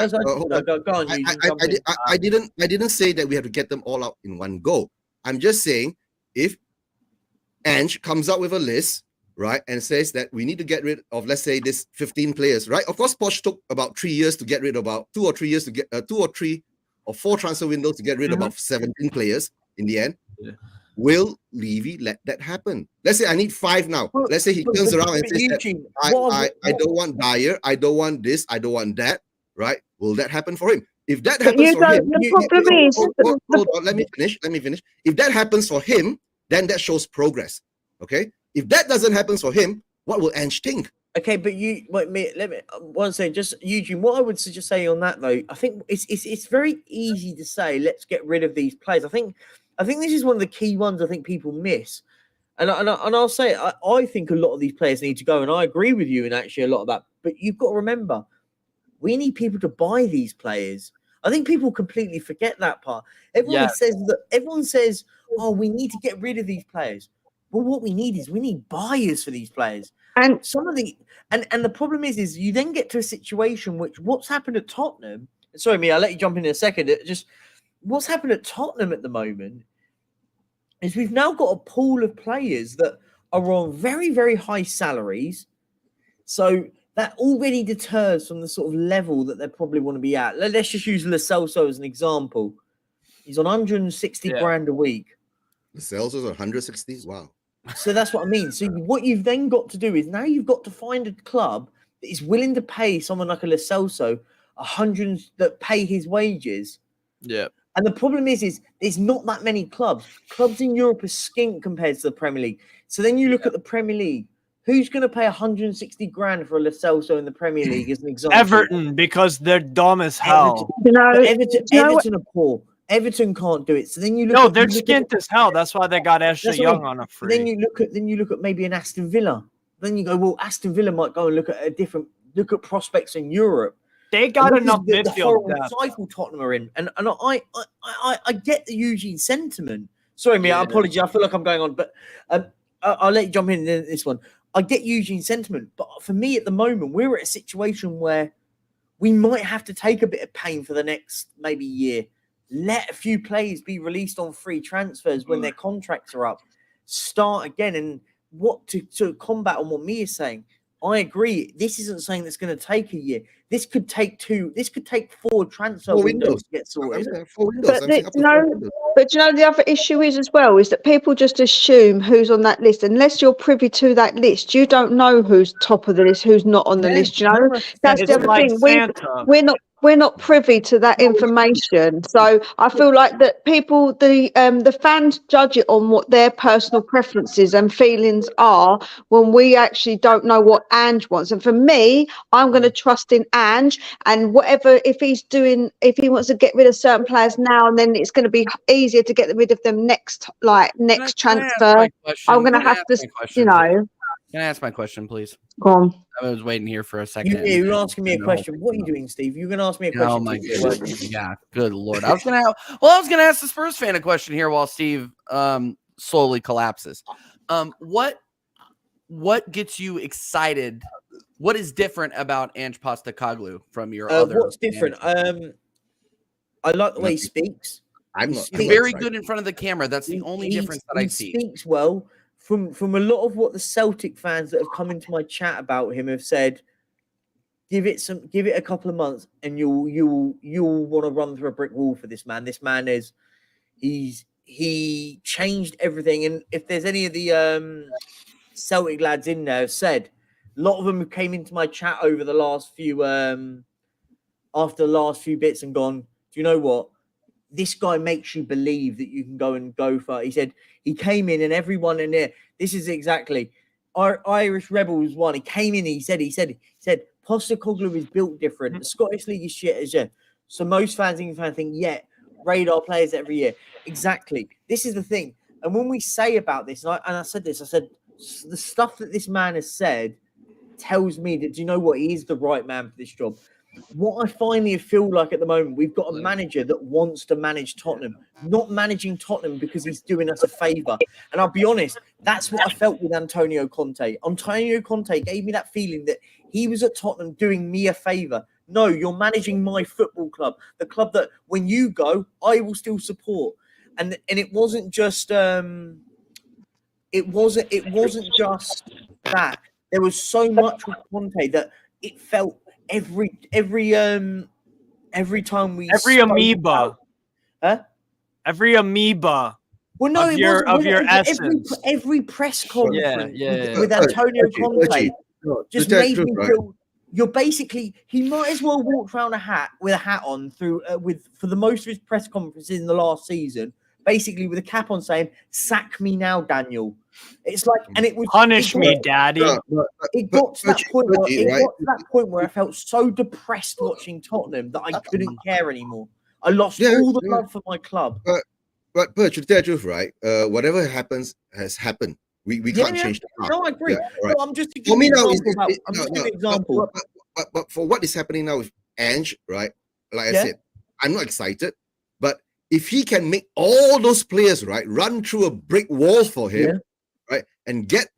I didn't say that we have to get them all out in one go. I'm just saying, if Ange comes out with a list, right, and says that we need to get rid of, let's say, this 15 players, right? Of course, Poch took about 3 years to get rid of, about 2 or 3 years to get 2 or 3 or 4 transfer windows to get rid of about 17 players in the end. Will Levy let that happen? Let's say I need 5 now. Let's say he turns around and says that I don't want Dyer, I don't want this, I don't want that, right? Will that happen for him? If that happens for him, hold on, let me finish. If that happens for him, then that shows progress. Okay. If that doesn't happen for him, what will Ange think? Okay, but let me one second, just Eugene. What I would just say on that though, I think it's very easy to say let's get rid of these players. I think this is one of the key ones I think people miss. And I'll say, I think a lot of these players need to go, and I agree with you in actually a lot of that. But you've got to remember, we need people to buy these players. I think people completely forget that part. Everyone says, oh, we need to get rid of these players. Well, what we need is we need buyers for these players. And some of the and the problem is you then get to a situation which what's happened at Tottenham. Sorry, Mia, I'll let you jump in a second. Just what's happened at Tottenham at the moment is we've now got a pool of players that are on very, very high salaries. So that already deters from the sort of level that they probably want to be at. Let's just use Lo Celso as an example. He's on 160 grand a week. Lo Celso's 160? Wow. So that's what I mean. So what you've then got to do is now you've got to find a club that is willing to pay someone like a Lo Celso 100 that pay his wages. Yeah. And the problem is there's not that many clubs. Clubs in Europe are skink compared to the Premier League. So then you look at the Premier League. Who's going to pay 160 grand for a Lo Celso in the Premier League as an example? Everton, because they're dumb as hell. Everton are poor. Everton can't do it. So then you look. No, they're skint as hell. That's why they got Ashley Young on a free. Then you look at maybe an Aston Villa. Then you go, well, Aston Villa might go and look at prospects in Europe. They got enough midfield depth. Cycle Tottenham are in, and I get the Eugene sentiment. Sorry, Mia, I apologize. I feel like I'm going on, but I'll let you jump in this one. I get Eugene's sentiment, but for me at the moment, we're at a situation where we might have to take a bit of pain for the next maybe year. Let a few players be released on free transfers when their contracts are up. Start again, and what to combat on what Mia's saying. I agree. This isn't saying that's going to take a year. This could take 2. This could take 4 transfer windows to get sorted. But you know the other issue is as well is that people just assume who's on that list. Unless you're privy to that list, you don't know who's top of the list, who's not on the list. You know, that's the other thing. We're not privy to that information, so I feel like that people, the fans judge it on what their personal preferences and feelings are when we actually don't know what Ange wants. And for me, I'm going to trust in Ange, and whatever if he wants to get rid of certain players now, and then it's going to be easier to get rid of them next transfer. I'm going to have to, you know. Can I ask my question, please? Go on. I was waiting here for a second. You're asking me a question. What are you doing, Steve? You're going to ask me a question. Oh my goodness. Yeah, good Lord. I was going to ask the Spurs fan a question here while Steve slowly collapses. What gets you excited? What is different about Ange Postecoglou from your other? What's different? I like the way he speaks. He's very good in front of the camera. That's the only difference that I see. He speaks well. From a lot of what the Celtic fans that have come into my chat about him have said, give it a couple of months and you'll want to run through a brick wall for this man. This man he changed everything. And if there's any of the Celtic lads in there have said, a lot of them who came into my chat over the last few after the last few bits and gone, do you know what? This guy makes you believe that you can go for. He said he came in and everyone in there. This is exactly our Irish Rebels one. He came in. He said Postecoglou is built different. The Scottish League is shit as yet. So most fans think, radar players every year. Exactly. This is the thing. And when we say about this, and I said this, I said the stuff that this man has said tells me that, do you know what? He is the right man for this job. What I finally feel like at the moment, we've got a manager that wants to manage Tottenham, not managing Tottenham because he's doing us a favour. And I'll be honest, that's what I felt with Antonio Conte. Antonio Conte gave me that feeling that he was at Tottenham doing me a favour. No, you're managing my football club, the club that when you go, I will still support. And it wasn't just it wasn't just that. There was so much with Conte that it felt every time every amoeba, every amoeba. Well, no, of your essence. Every press conference with Antonio Conte just made me feel. You're basically, he might as well walk around with a hat on through for the most of his press conferences in the last season, basically with a cap on saying, "Sack me now, Daniel." It's like, and it was punish me, Daddy. It got to that point where I felt so depressed watching Tottenham that I couldn't care anymore. I lost all the love for my club. But to tell the truth, right? Whatever happens has happened. We can't change the past. No, I agree. Yeah, right. No, I'm just giving an example. But for what is happening now with Ange, right? Like I said, I'm not excited. But if he can make all those players, right, run through a brick wall for him, right, and get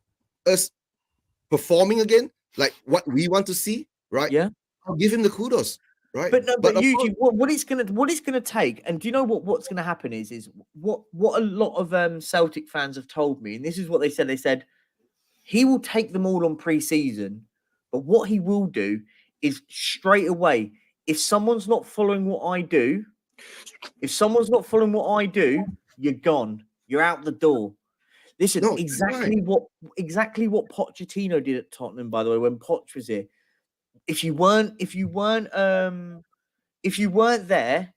us performing again, like what we want to see, right? Yeah, I'll give him the kudos, right? But no, but usually what it's gonna take, and do you know what's gonna happen is what a lot of Celtic fans have told me, and this is what they said. They said he will take them all on pre-season, but what he will do is straight away, if someone's not following what I do, you're gone. You're out the door. Listen, exactly what Pochettino did at Tottenham, by the way, when Poch was here. If you weren't there,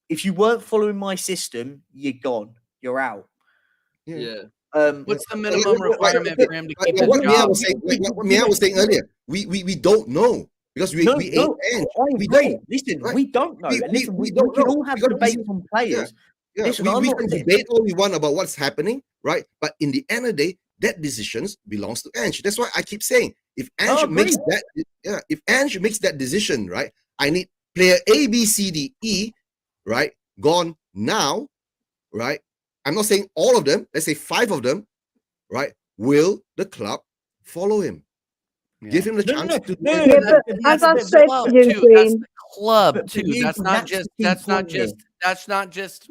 if you weren't following my system, you're gone. You're out. Yeah. What's the minimum requirement for him to keep his what job? What Mia was saying earlier, we don't know because we ain't Ange. We don't. Listen, we don't know. Listen, we can all have debates on players. Yeah, listen, we can debate all we want about what's happening, right? But in the end of the day, that decisions belongs to Ange. That's why I keep saying, if Ange makes that decision, right? I need player A, B, C, D, E, right? Gone now, right? I'm not saying all of them. Let's say 5 of them, right? Will the club follow him? Yeah. Give him the chance to. As I said, that's the club too. That's not just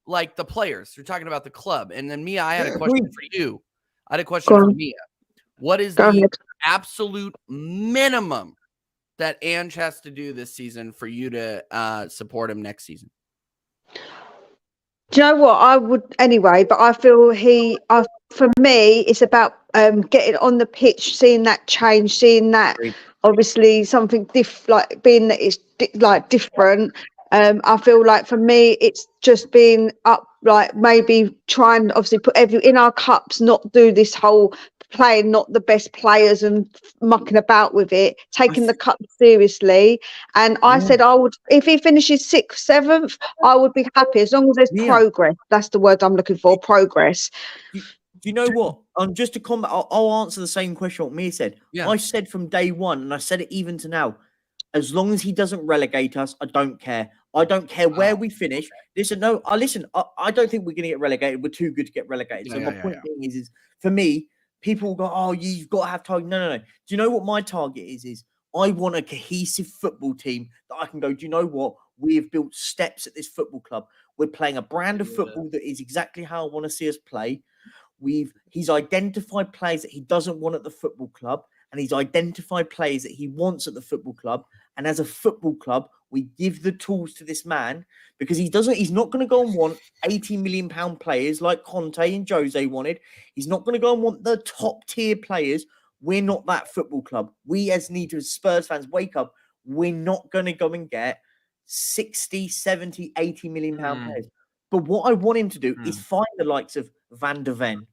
like the players. You're talking about the club. And then Mia, I had a question for you. I had a question for Mia. What is the absolute minimum that Ange has to do this season for you to support him next season? Do you know what I would anyway? But I feel for me, it's about getting on the pitch, seeing that change, seeing that obviously something like being that it's different. I feel like for me, it's just being up, like maybe try and obviously put in our cups, not do this whole playing not the best players and mucking about with it, taking the cup seriously. And I said I would, if he finishes 6th, 7th, I would be happy as long as there's progress. That's the word I'm looking for, progress. Do you know what? Just to comment, I'll answer the same question what Mia said. Yeah. I said from day one, and I said it even to now, as long as he doesn't relegate us, I don't care. I don't care where we finish. Listen, I don't think we're going to get relegated. We're too good to get relegated. So my point being is for me, people go, oh, you've got to have target. No. Do you know what my target is I want a cohesive football team that I can go, do you know what? We have built steps at this football club. We're playing a brand of football that is exactly how I want to see us play. He's identified players that he doesn't want at the football club, and he's identified players that he wants at the football club. And as a football club, we give the tools to this man because he's not going to go and want 80 million pound players like Conte and Jose wanted. He's not going to go and want the top tier players. We're not that football club. We as Spurs fans wake up. We're not going to go and get 60, 70, 80 million pound players. But what I want him to do is find the likes of Van der Ven,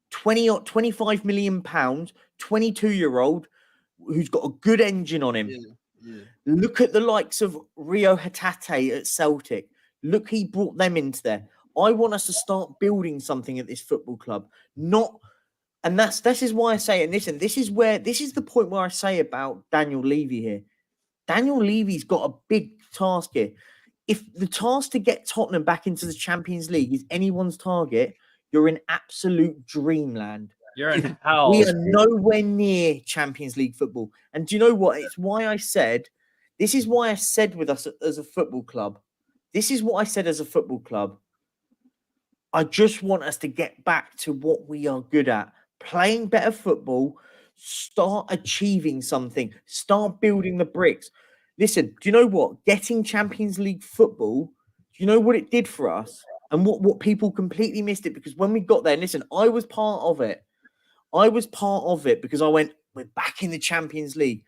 20 or 25 million pounds, 22-year-old who's got a good engine on him. Look at the likes of Rio Hatate at Celtic. Look, he brought them into there. I want us to start building something at this football club. This is why I say, and listen, this is the point where I say about Daniel Levy here. Daniel Levy's got a big task here. If the task to get Tottenham back into the Champions League is anyone's target, you're in absolute dreamland. You're in hell. We are nowhere near Champions League football. And do you know what? It's why I said, this is why I said with us as a football club. This is what I said as a football club. I just want us to get back to what we are good at. Playing better football, start achieving something, start building the bricks. Listen, do you know what? Getting Champions League football, do you know what it did for us? And what people completely missed it, because when we got there, listen, I was part of it. Because I went, we're back in the Champions League.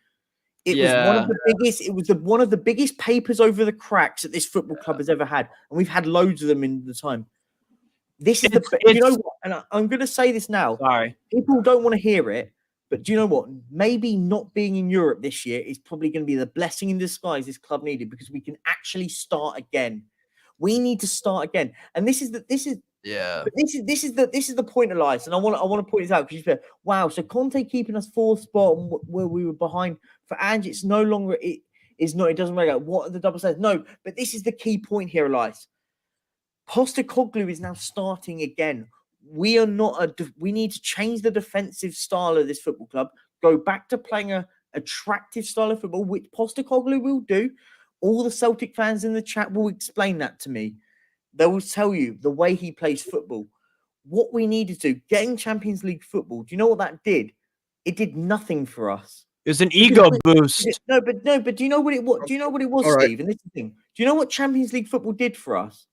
It was one of the biggest papers over the cracks that this football club has ever had. And we've had loads of them in the time. You know what? And I'm going to say this now. Sorry. People don't want to hear it. But do you know what? Maybe not being in Europe this year is probably going to be the blessing in disguise this club needed, because we can actually start again. We need to start again. And this is Yeah. But this is the point, Elias, and I want to point this out because you said, wow, so Conte keeping us fourth spot where we were behind for Ange, it's no longer it doesn't matter what are the double standards. No, but this is the key point here, Elias. Postecoglou is now starting again. We need to change the defensive style of this football club. Go back to playing a attractive style of football, which Postecoglou will do. All the Celtic fans in the chat will explain that to me. They will tell you the way he plays football. What we needed to getting Champions League football. Do you know what that did? It did nothing for us. It was an ego boost. No, but do you know what it was? Do you know what it was, All right. Steve? And this is the thing. Do you know what Champions League football did for us?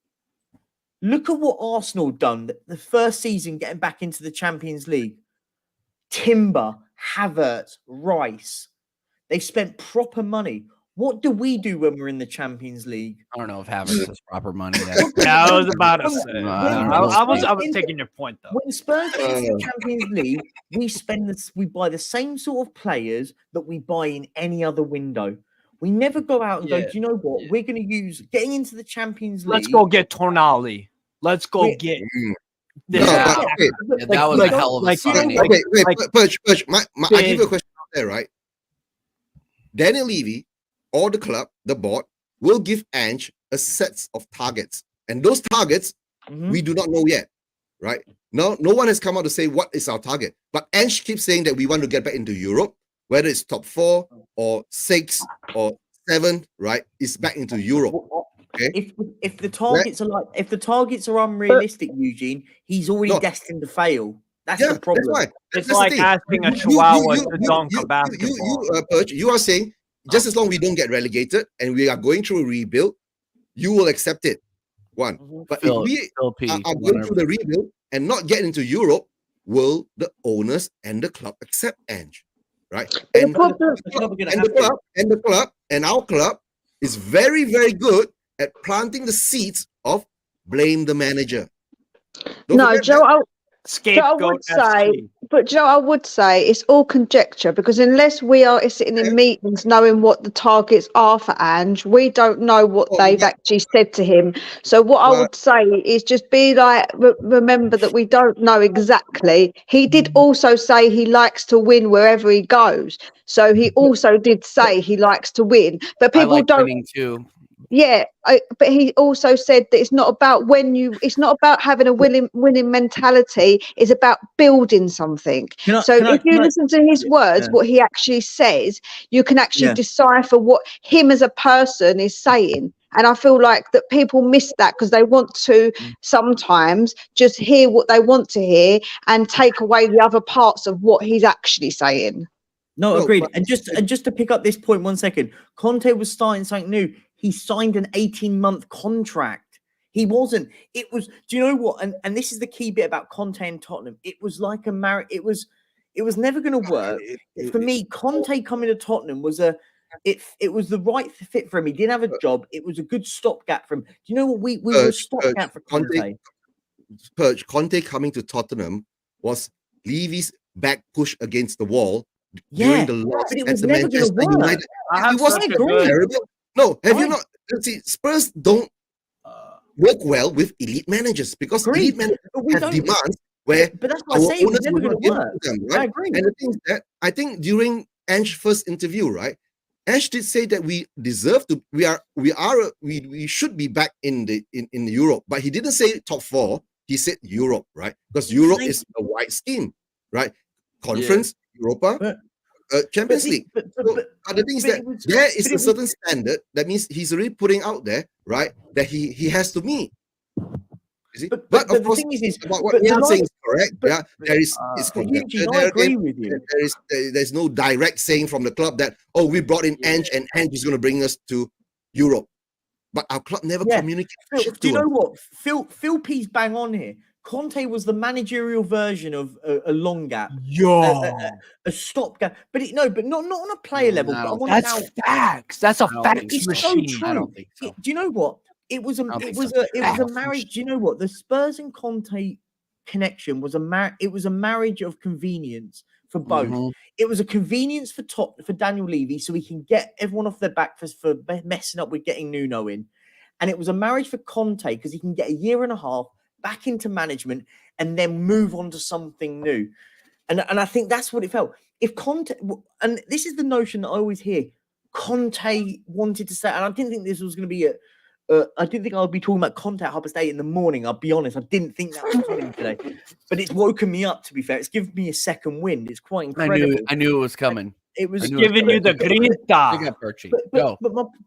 Look at what Arsenal done the first season getting back into the Champions League. Timber, Havertz, Rice. They spent proper money. What do we do when we're in the Champions League? I don't know if Havertz has proper money. Yeah, I was about to say. I was taking your point though. When Spurs get into the Champions League, we buy the same sort of players that we buy in any other window. We never go out and go, do you know what? We're going to use getting into the Champions League. Let's go get Tonali. Let's go get. That was a hell of a signing. Okay, wait, Perch. I give you a question out there, right? Daniel Levy or the club, the board, will give Ange a set of targets. And those targets, we do not know yet, right? No one has come out to say what is our target. But Ange keeps saying that we want to get back into Europe, whether it's top 4 or 6 or 7, right? It's back into Europe. Okay? If the targets are unrealistic, Eugene, he's already destined to fail. That's the problem. That's right. It's like asking a chihuahua to dunk a basketball. Perch, you are saying just as long as we don't get relegated and we are going through a rebuild, you will accept it. One. But if we are going through the rebuild and not get into Europe, will the owners and the club accept Ange? Right? And the club and our club is very, very good at planting the seeds of blame the manager. No, Joe, I would say it's all conjecture because unless we are sitting in meetings knowing what the targets are for Ange, we don't know what they've actually said to him. So what I would say is just be like, remember that we don't know exactly. He did also say he likes to win wherever he goes. So he also did say he likes to win, but people don't. Winning too. Yeah, but he also said that it's not about it's not about having a winning mentality. It's about building something. If you listen to his words, what he actually says, you can actually decipher what him as a person is saying. And I feel like that people miss that because they want to sometimes just hear what they want to hear and take away the other parts of what he's actually saying. No, agreed. And just to pick up this point 1 second, Conte was starting something new. He signed an 18-month contract. He wasn't. It was. Do you know what? And this is the key bit about Conte and Tottenham. It was like a marriage. It was never going to work for me. Conte coming to Tottenham was it was the right fit for him. He didn't have a job. It was a good stopgap for him. Do you know what? We were a stopgap for Conte. Conte coming to Tottenham was Levy's back push against the wall during the loss at the Manchester United. It wasn't terrible. No, have you not? See, Spurs don't work well with elite managers because elite managers have demands where our owners will not give to them, right? I agree. And the thing is that I think during Ange's first interview, right, Ange did say that we deserve to. We should be back in Europe, but he didn't say top 4. He said Europe, right? Because Europe is a wide scheme, right? Conference, Europa. Champions League. But the thing is that there is a certain standard. That means he's already putting out there, right? That he has to meet. But of course, what you're saying is correct. There is. I agree with you. There's no direct saying from the club that we brought in Ange and Ange is going to bring us to Europe. But our club never communicated. Do you know what? Phil P's bang on here. Conte was the managerial version of a long gap, a stopgap. But not on a player level. That's facts. That's a facts machine. So true. I don't think so. Do you know what? It was a marriage. Do you know what? The Spurs and Conte connection was it was a marriage of convenience for both. It was a convenience for Daniel Levy, so he can get everyone off their back for messing up with getting Nuno in, and it was a marriage for Conte because he can get a year and a half back into management and then move on to something new. And I think that's what it felt. If Conte, and this is the notion that I always hear, Conte wanted to say, and I didn't think this was going to be I didn't think I would be talking about Conte at Hospice in the morning. I'll be honest, I didn't think that was coming today. But it's woken me up, to be fair. It's given me a second wind. It's quite incredible. I knew it was coming. It was giving you the grinta.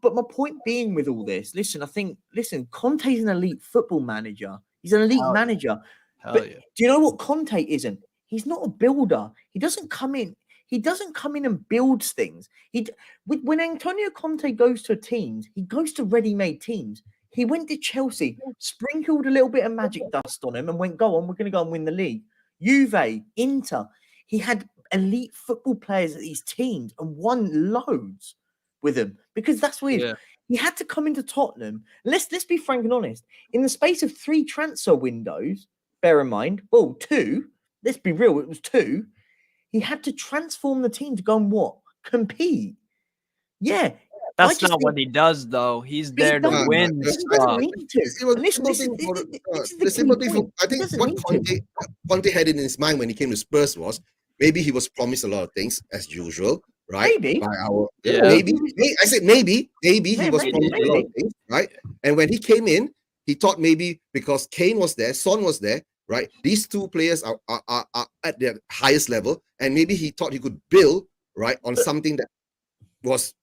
But my point being with all this, listen, Conte's an elite football manager. He's an elite manager. But do you know what Conte isn't? He's not a builder. He doesn't come in and builds things. When Antonio Conte goes to teams, he goes to ready-made teams. He went to Chelsea, sprinkled a little bit of magic dust on him and went, go on, we're going to go and win the league. Juve, Inter. He had elite football players at these teams and won loads with them because that's what he had to come into Tottenham. Let's be frank and honest. In the space of 3 transfer windows, bear in mind, 2, let's be real, it was 2. He had to transform the team to go and what? Compete. Yeah. That's not what he does, though. He's there to win stuff. The simple thing, I think what Conte had in his mind when he came to Spurs was maybe he was promised a lot of things as usual, right? Maybe. Maybe he was promised a lot of things, right? And when he came in, he thought maybe because Kane was there, Son was there, right? These 2 players are at their highest level, and maybe he thought he could build right on something that was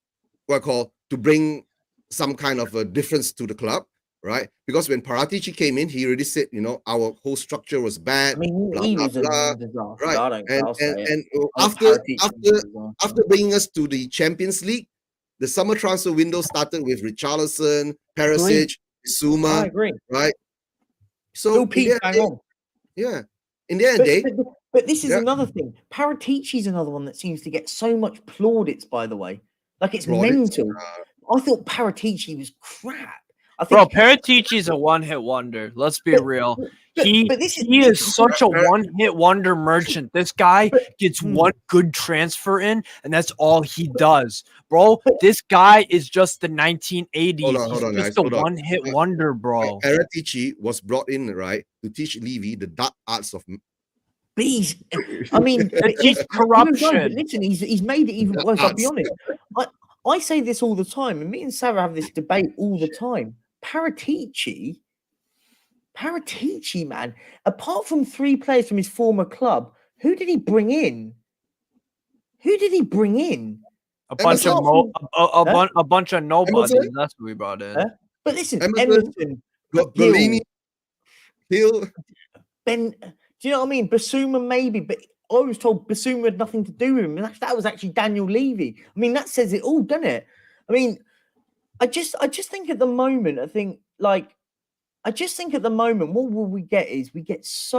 what I call to bring some kind of a difference to the club, right? Because when Paratici came in, he already said, our whole structure was bad. I mean, he was a disaster, right? And after bringing us to the Champions League, the summer transfer window started with Richarlison, Perisic, Bissouma, right? So in the end of the day. But this is another thing. Paratici's another one that seems to get so much plaudits, by the way. Like it's mental. I thought Paratici was crap. Paratici's a one-hit wonder. Let's be real. He is such a one-hit wonder merchant. This guy gets one good transfer in, and that's all he does. Bro, this guy is just the 1980s. Hold on, He's just a one-hit wonder, bro. Paratici was brought in, right, to teach Levy the dark arts of he's corruption. Listen, he's made it even worse. I'll be honest. I say this all the time, and me and Sarah have this debate all the time. Paratici, man, apart from 3 players from his former club, who did he bring in? A bunch of nobodies. Emerson? That's what we brought in. But listen, Emerson, Bellini, Hill, Ben. Do you know what I mean? Bissouma maybe, but I was told Bissouma had nothing to do with him. And that was actually Daniel Levy. I mean, that says it all, doesn't it? I mean, I just think at the moment, what will we get is we just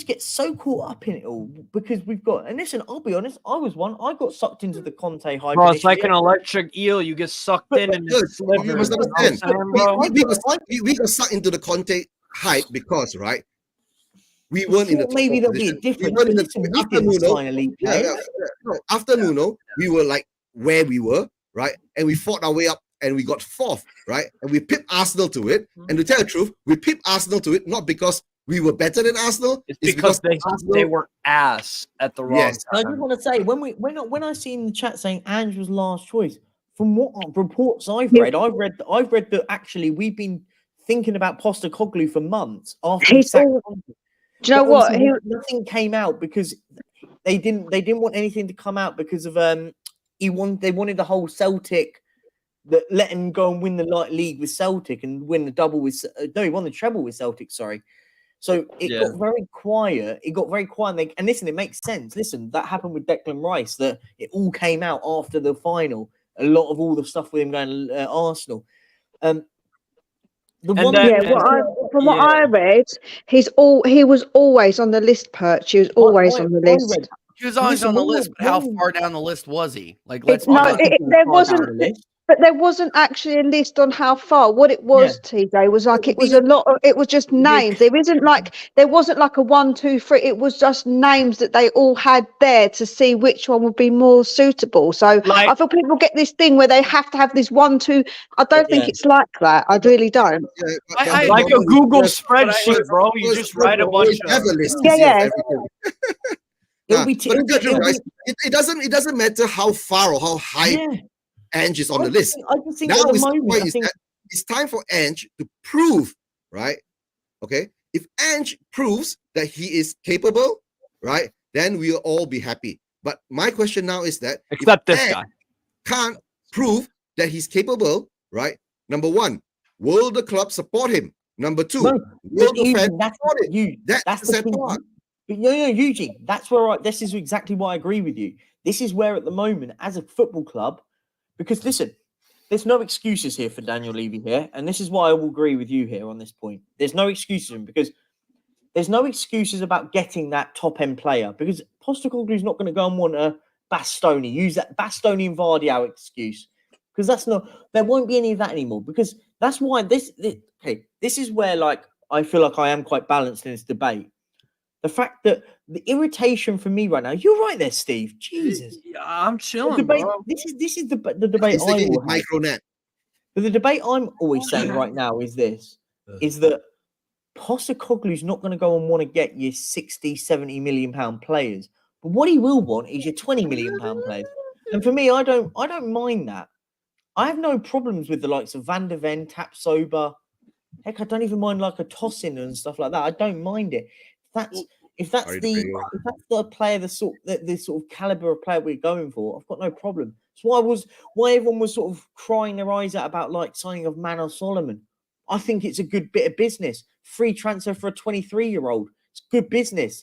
get so caught up in it all because we've got, and listen, I'll be honest, I got sucked into the Conte hype. Bro, it's like an electric eel. You get sucked in and it's you must understand. We got sucked into the Conte hype because, right, we weren't in the top maybe there'll be a difference. After Nuno, we were like where we were, right, and we fought our way up and we got 4th, right, and we pipped Arsenal to it. And to tell the truth, we pipped Arsenal to it not because we were better than Arsenal. It's because they were ass at the wrong time. I just want to say when I see in the chat saying Ange was last choice, from what reports I've read that actually we've been thinking about Postecoglou for months after do you know what? Nothing came out because they didn't want anything to come out because of they wanted the whole Celtic that let him go and win the league with Celtic and win the double with he won the treble with Celtic, sorry. So it got very quiet. And listen, it makes sense. Listen, that happened with Declan Rice, that it all came out after the final. A lot of all the stuff with him going to Arsenal. From what I read, he was always on the list, Perch. He was always on the list. He was always on the list, but how far down the list was he? Like, there wasn't. But there wasn't actually a list on how far. What it was, TJ, was like it was a lot of, it was just names. There wasn't like a 1, 2, 3. It was just names that they all had there to see which one would be more suitable. So I feel people get this thing where they have to have this 1, 2. I don't think it's like that. I really don't. I like a Google spreadsheet, bro. You just write a bunch of It doesn't matter how far or how high Ange is on the list. Now it's time for Ange to prove, right? Okay, if Ange proves that he is capable, right, then we'll all be happy. But my question now is that except this guy can't prove that he's capable, right? Number one, will the club support him? Number two, will the fans support it? That's the sad part. But Eugene, that's where this is exactly why I agree with you. This is where at the moment, as a football club, because listen, there's no excuses here for Daniel Levy here, and this is why I will agree with you here on this point. There's no excuses because there's no excuses about getting that top end player because Postecoglou's not going to go and want a Bastoni, use that Bastoni and Vardiao excuse because that's not. There won't be any of that anymore because that's why this is where like I feel like I am quite balanced in this debate. The fact that the irritation for me right now, you're right there, Steve. Jesus, I'm chilling. Debate, bro. This is the debate I will have. But the debate I'm always saying right now is this: is that Postecoglou's not going to go and want to get your 60, 70 million pound players, but what he will want is your 20 million pound players. And for me, I don't mind that. I have no problems with the likes of Van der Ven, Tapsoba. Heck, I don't even mind like a tossing and stuff like that. I don't mind it. If that's the player, the sort of caliber of player we're going for, I've got no problem. It's why everyone was sort of crying their eyes out about like signing of Manor Solomon. I think it's a good bit of business. Free transfer for a 23-year-old. It's good business.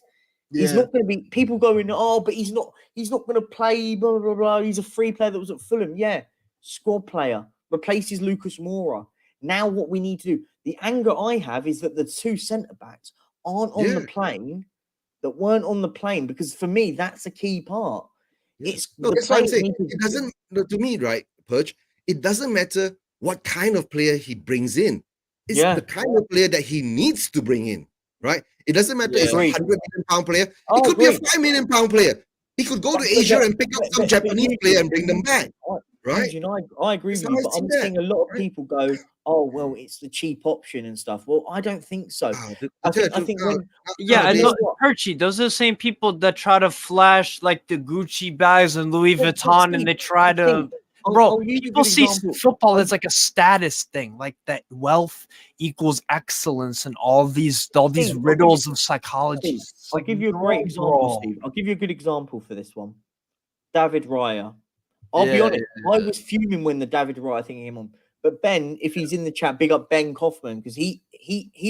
Yeah. He's not going to be people going, but he's not going to play, blah, blah, blah. He's a free player that was at Fulham. Yeah. Squad player. Replaces Lucas Moura. Now what we need to do, the anger I have is that the two centre-backs aren't on the plane, that weren't on the plane, because for me, that's a key part. It's that's what I'm saying. It doesn't, to me, right, Perch, it doesn't matter what kind of player he brings in. It's the kind of player that he needs to bring in, right? It doesn't matter if it's a 100 million pound player. It could be a 5 million pound player. He could go to Asia and pick up some Japanese player and bring them back. Right? I agree with you, but I'm seeing a lot of people go, "Oh, well, it's the cheap option and stuff." Well, I don't think so. I think Perchy, those are the same people that try to flash like the Gucci bags and Louis Vuitton, and they try to. People see football as like a status thing, like that wealth equals excellence, and all these riddles of psychology. I'll give you a great example, Steve. I'll give you a good example for this one. David Raya. I'll be honest, I was fuming when the David Raya thing came on. But Ben, if he's in the chat, big up Ben Kaufman, because he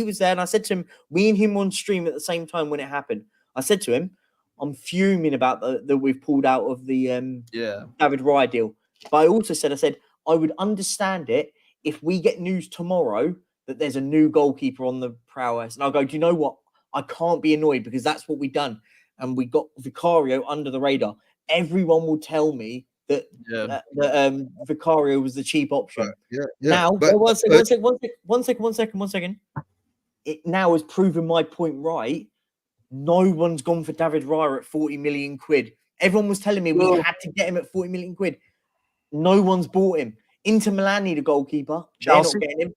was there, and I said to him, me and him on stream at the same time when it happened. I said to him, I'm fuming about that we've pulled out of the David Raya deal. But I also said, I would understand it if we get news tomorrow that there's a new goalkeeper on the prowess. And I'll go, do you know what? I can't be annoyed because that's what we've done. And we got Vicario under the radar. Everyone will tell me that Vicario was the cheap option. Now, one second. It now has proven my point right. No one's gone for David Raya at 40 million quid. Everyone was telling me we had to get him at 40 million quid. No one's bought him. Inter Milan need a goalkeeper. They're not getting him.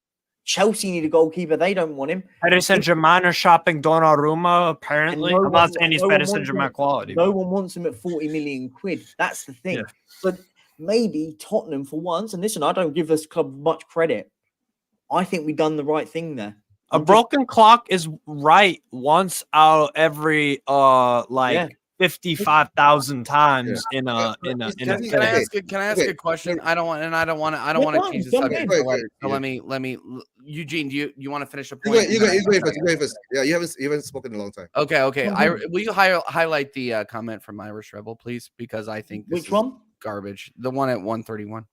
Chelsea need a goalkeeper. They don't want him. Paris Saint-Germain are shopping Donnarumma, apparently. I'm not saying he's Paris Saint-Germain quality. No one wants him at 40 million quid. That's the thing. Yeah. But maybe Tottenham for once, and listen, I don't give this club much credit. I think we've done the right thing there. A broken clock is right once out of every 55,000 times in a. Can I ask a question? I don't want to change the subject. So let me. Eugene, do you want to finish a point? You go first. Yeah, you haven't spoken in a long time. Okay. Will you highlight the comment from Irish Rebel, please? Because I think which one? Garbage. The one at 131.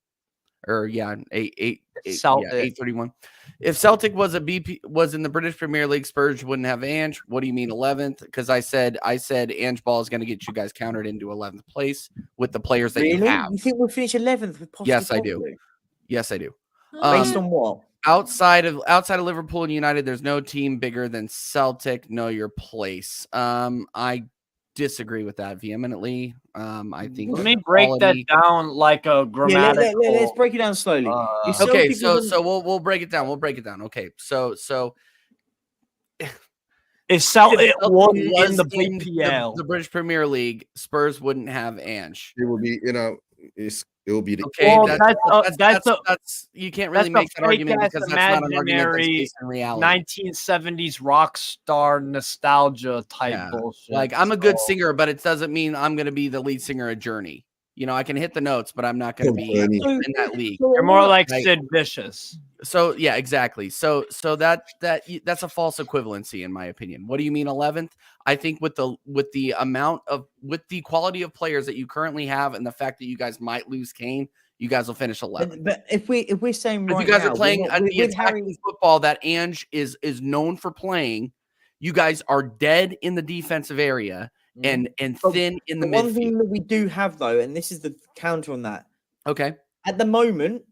Or 831. If Celtic was in the British Premier League, Spurs wouldn't have Ange. What do you mean 11th? Because I said Ange Ball is going to get you guys countered into 11th place with the players that you have. You think we'll finish 11th with Postecoglou? Yes, I do. Yes, I do. Based on what? Outside of Liverpool and United, there's no team bigger than Celtic. Know your place. I disagree with that vehemently. I think. Let me break that down like a grammatical. Yeah, let's break it down slowly. Okay, so we'll break it down. Okay, so if Celtic was in the in BPL, the British Premier League, Spurs wouldn't have Ange. It will be, it will be the okay. Well, that's you can't really make that argument because that's not an argument that's based in reality. 1970s rock star nostalgia type bullshit. Like I'm a good singer, but it doesn't mean I'm going to be the lead singer of Journey. You know, I can hit the notes, but I'm not going to be in that league. You're more like Sid Vicious. So yeah, exactly. So that's a false equivalency in my opinion. What do you mean 11th? I think with the quality of players that you currently have and the fact that you guys might lose Kane, you guys will finish 11th. But if we're saying if right you guys now, are playing the attacking football that Ange is known for playing, you guys are dead in the defensive area and thin in the midfield. One thing that we do have though, and this is the counter on that. Okay. At the moment,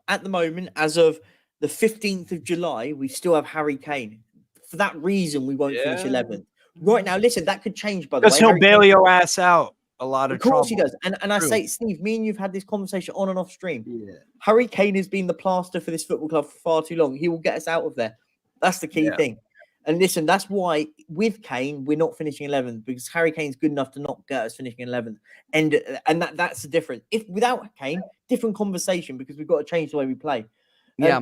as of the 15th of July, we still have Harry Kane. For that reason, we won't finish 11th. Right now, listen, that could change, by the way. Because he'll bail your ass out a lot of trouble. Of course he does. And I say, Steve, me and you've had this conversation on and off stream. Yeah. Harry Kane has been the plaster for this football club for far too long. He will get us out of there. That's the key thing. And listen, that's why with Kane, we're not finishing 11th because Harry Kane's good enough to not get us finishing 11th. And that's the difference. If without Kane, different conversation because we've got to change the way we play. Yeah.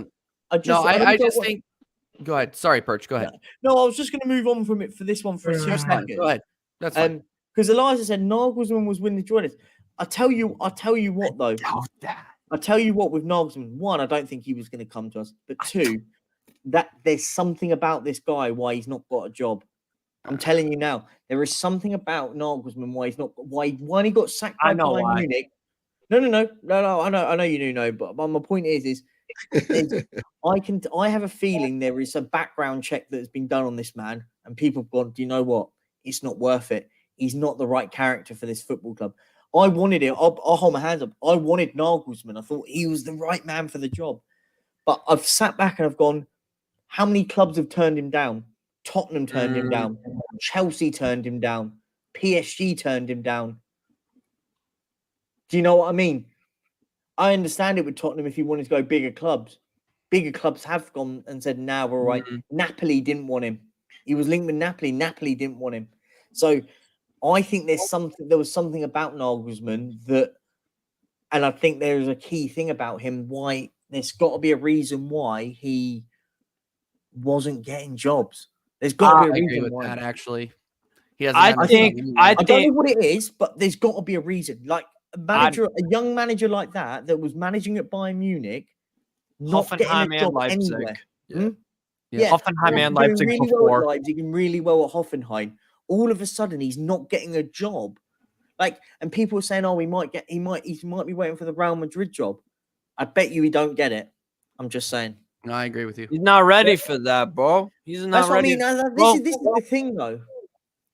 I just think. Go ahead. Sorry, Perch. Go ahead. No, I was just going to move on from it for this one for 2 seconds. Go ahead. That's fine. Because Eliza said Nagelsmann was willing to join us. I tell you what though. I tell you what with Nagelsmann. One, I don't think he was going to come to us. But two, that there's something about this guy why he's not got a job. I'm telling you now, there is something about Nagelsmann why he got sacked by Bayern Munich. No. I know you do know, but my point is I have a feeling there is a background check that has been done on this man, and people have gone, do you know what? It's not worth it. He's not the right character for this football club. I wanted it. I'll hold my hands up. I wanted Nagelsmann. I thought he was the right man for the job. But I've sat back and I've gone, how many clubs have turned him down? Tottenham turned him down. Chelsea turned him down. PSG turned him down. Do you know what I mean? I understand it with Tottenham if you wanted to go bigger clubs. Bigger clubs have gone and said, nah, we're all right. Napoli didn't want him. He was linked with Napoli. Napoli didn't want him. So I think there was something about Nagelsmann that, and I think there is a key thing about him, why there's got to be a reason why he wasn't getting jobs. There's got to be a reason why. That actually. I don't know what it is, but there's got to be a reason. Like a young manager like that was managing at Bayern Munich, not getting a job anywhere. Yeah. Hoffenheim and Leipzig really before. Well at Leipzig and really well at Hoffenheim. All of a sudden, he's not getting a job. Like, and people are saying, "Oh, he might be waiting for the Real Madrid job." I bet you he don't get it. I'm just saying. No, I agree with you. He's not ready for that, bro. He's not ready. What I mean. This is the thing, though.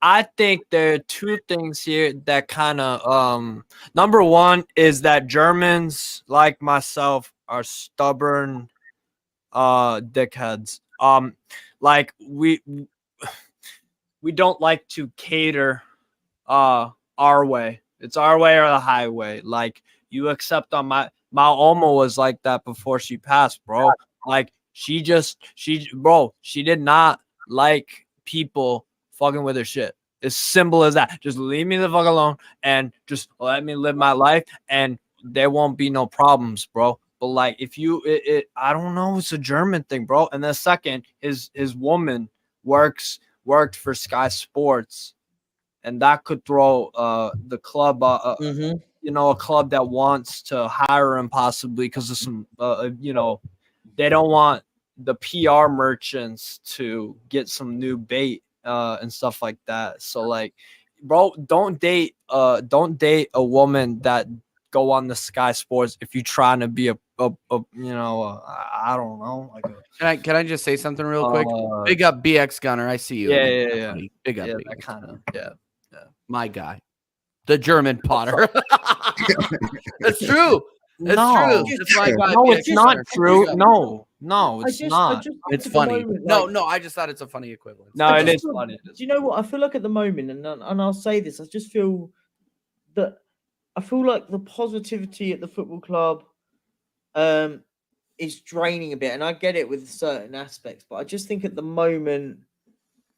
I think there are two things here that kind of number one is that Germans like myself are stubborn dickheads. Like we don't like to cater our way. It's our way or the highway. Like you accept on my Oma was like that before she passed, bro. Like she did not like people fucking with her shit. As simple as that. Just leave me the fuck alone and just let me live my life and there won't be no problems, bro. But like if I don't know, it's a German thing, bro. And the second, his woman worked for Sky Sports, and that could throw the club a club that wants to hire him possibly because of some they don't want the PR merchants to get some new bait and stuff like that. So like, bro, don't date a woman that go on the Sky Sports if you're trying to be I don't know. Like can I just say something real quick? Big up BX Gunner. I see you. Yeah. Big up. That kind of my guy, the German Potter. That's true. No, It's like no, it's not true. No, it's not. It's funny. No, I just thought it's a funny equivalent. No, it is funny. Do you know what I feel like at the moment? And I'll say this: I just feel that like the positivity at the football club, is draining a bit, and I get it with certain aspects, but I just think at the moment,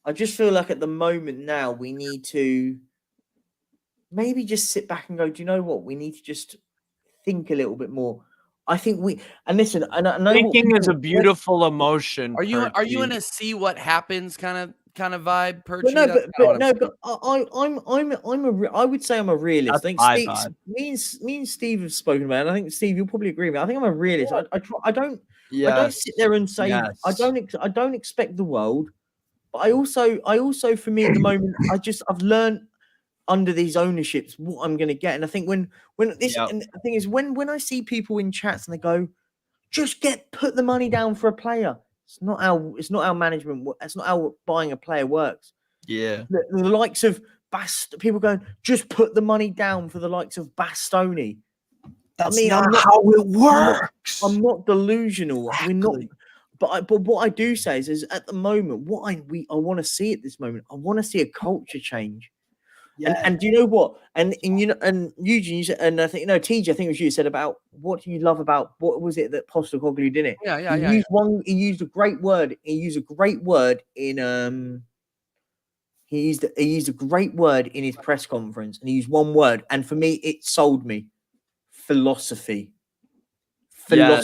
I just feel like at the moment now we need to maybe just sit back and go, do you know what? We need to just think a little bit more. I think and listen, and I know thinking is a beautiful emotion. Are you in a see what happens kind of vibe, Perchy? I would say I'm a realist. That's I think me and Steve have spoken about it. And I think Steve, you'll probably agree with me. I think I'm a realist. I don't sit there and say I don't expect the world, but I also for me at the moment I've learned under these ownerships what I'm going to get. And I think when this and the thing is when I see people in chats and they go, just put the money down for a player. It's not how management. It's not how buying a player works. Yeah, the likes of people going, just put the money down for the likes of Bastoni. That's not how it works. I'm not delusional. Exactly. We're not. But what I do say is at the moment, what I want to see at this moment, I want to see a culture change. Yeah. And do you know what? And you know, and Eugene, you said, and I think TJ, I think it was you said about what do you love about what was it that Postecoglou did it? He used a great word. He used a great word in he used a great word in his press conference, and he used one word, and for me, it sold me. Philosophy. Yeah.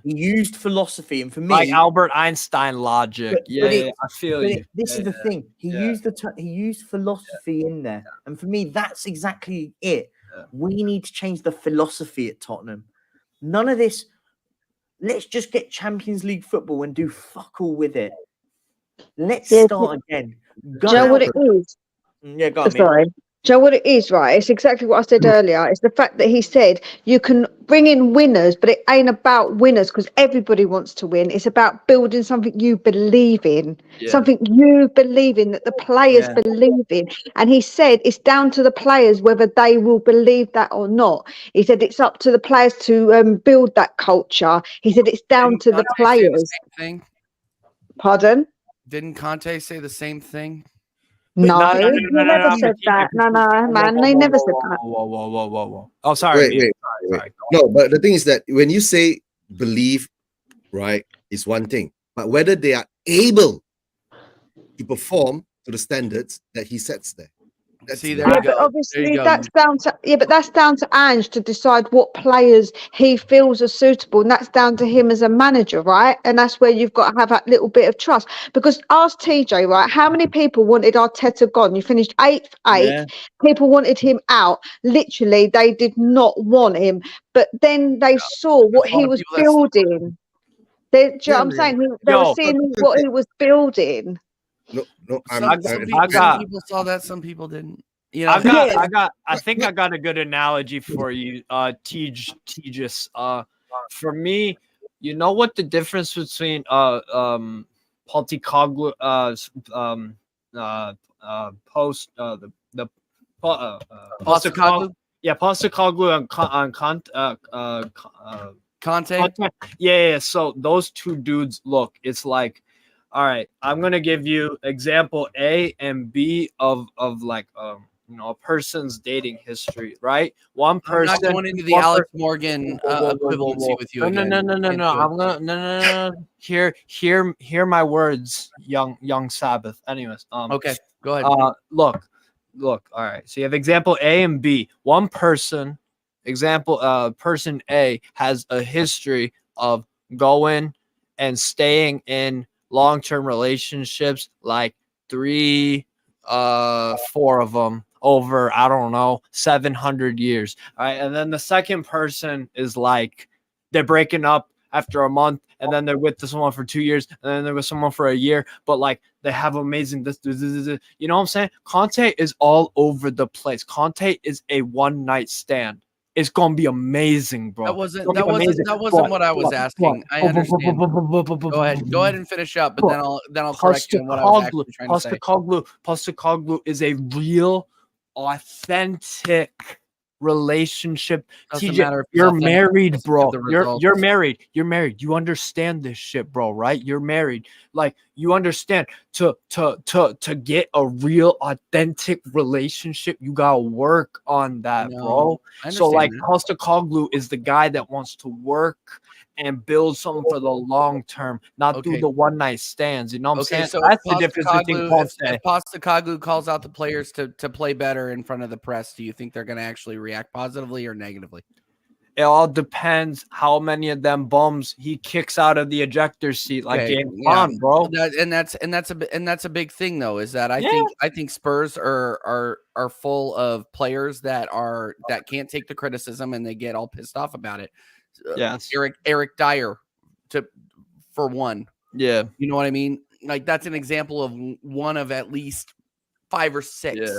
He used philosophy, and for me, like Albert Einstein logic. I feel you. This is the thing. He used philosophy in there, and for me, that's exactly it. Yeah. We need to change the philosophy at Tottenham. None of this. Let's just get Champions League football and do fuck all with it. Let's start again. Do you know what it is? Yeah, go on. Sorry. Do you know what it is, right? It's exactly what I said earlier. It's the fact that he said you can bring in winners, but it ain't about winners because everybody wants to win. It's about building something you believe in, something you believe in, that the players believe in. And he said it's down to the players whether they will believe that or not. He said it's up to the players to build that culture. He said it's down to the players. Pardon? Didn't Conte say the same thing? No, he never said that. No, man, he never said that. Whoa. Oh, sorry. Wait. No, but the thing is that when you say believe, right, is one thing. But whether they are able to perform to the standards that he sets there. But obviously that's down to Ange to decide what players he feels are suitable, and that's down to him as a manager, right? And that's where you've got to have that little bit of trust. Because ask TJ, right? How many people wanted Arteta gone? You finished eighth. People wanted him out. Literally, they did not want him. But then they saw what he was building. I'm saying they were seeing what he was building. No. Some people saw that, some people didn't. You know, I think I got a good analogy for you, Tejas. For me, you know what the difference between Postecoglou and Conte. Yeah. So those two dudes, look, it's like, all right, I'm gonna give you example A and B of like a person's dating history, right? One person. I'm not going into the Alex Morgan equivalency with you again. No. I'm gonna hear my words, young Sabbath. Anyways, okay, go ahead. Look. All right. So you have example A and B. One person, person A has a history of going and staying in long-term relationships, like 4 of them over, I don't know, 700 years. All right. And then the second person is like, they're breaking up after a month, and then they're with someone for 2 years, and then they're with someone for a year, but like they have amazing this. You know what I'm saying? Conte is all over the place. Conte is a one-night stand. It's gonna be amazing, bro. That wasn't what I was asking. I understand. Go ahead and finish up, but then I'll correct you on what I was actually trying to say. Postecoglou is a real, authentic relationship. Doesn't TJ, matter if it's you're authentic, married, just bro. give the You're results. married. You're married. You understand this shit, bro, right? You're married. Like, you understand to get a real authentic relationship, you gotta work on that, bro. So like Postecoglou is the guy that wants to work and build something for the long term, not do the one night stands. You know what I'm saying? So That's the difference between if Postecoglou calls out the players to play better in front of the press, do you think they're going to actually react positively or negatively? It all depends how many of them bums he kicks out of the ejector seat, like game on, bro. That's a big thing though. Is that I think Spurs are full of players that can't take the criticism and they get all pissed off about it. Yes, Eric Dyer, for one. Yeah, you know what I mean. Like that's an example of one of at least 5 or 6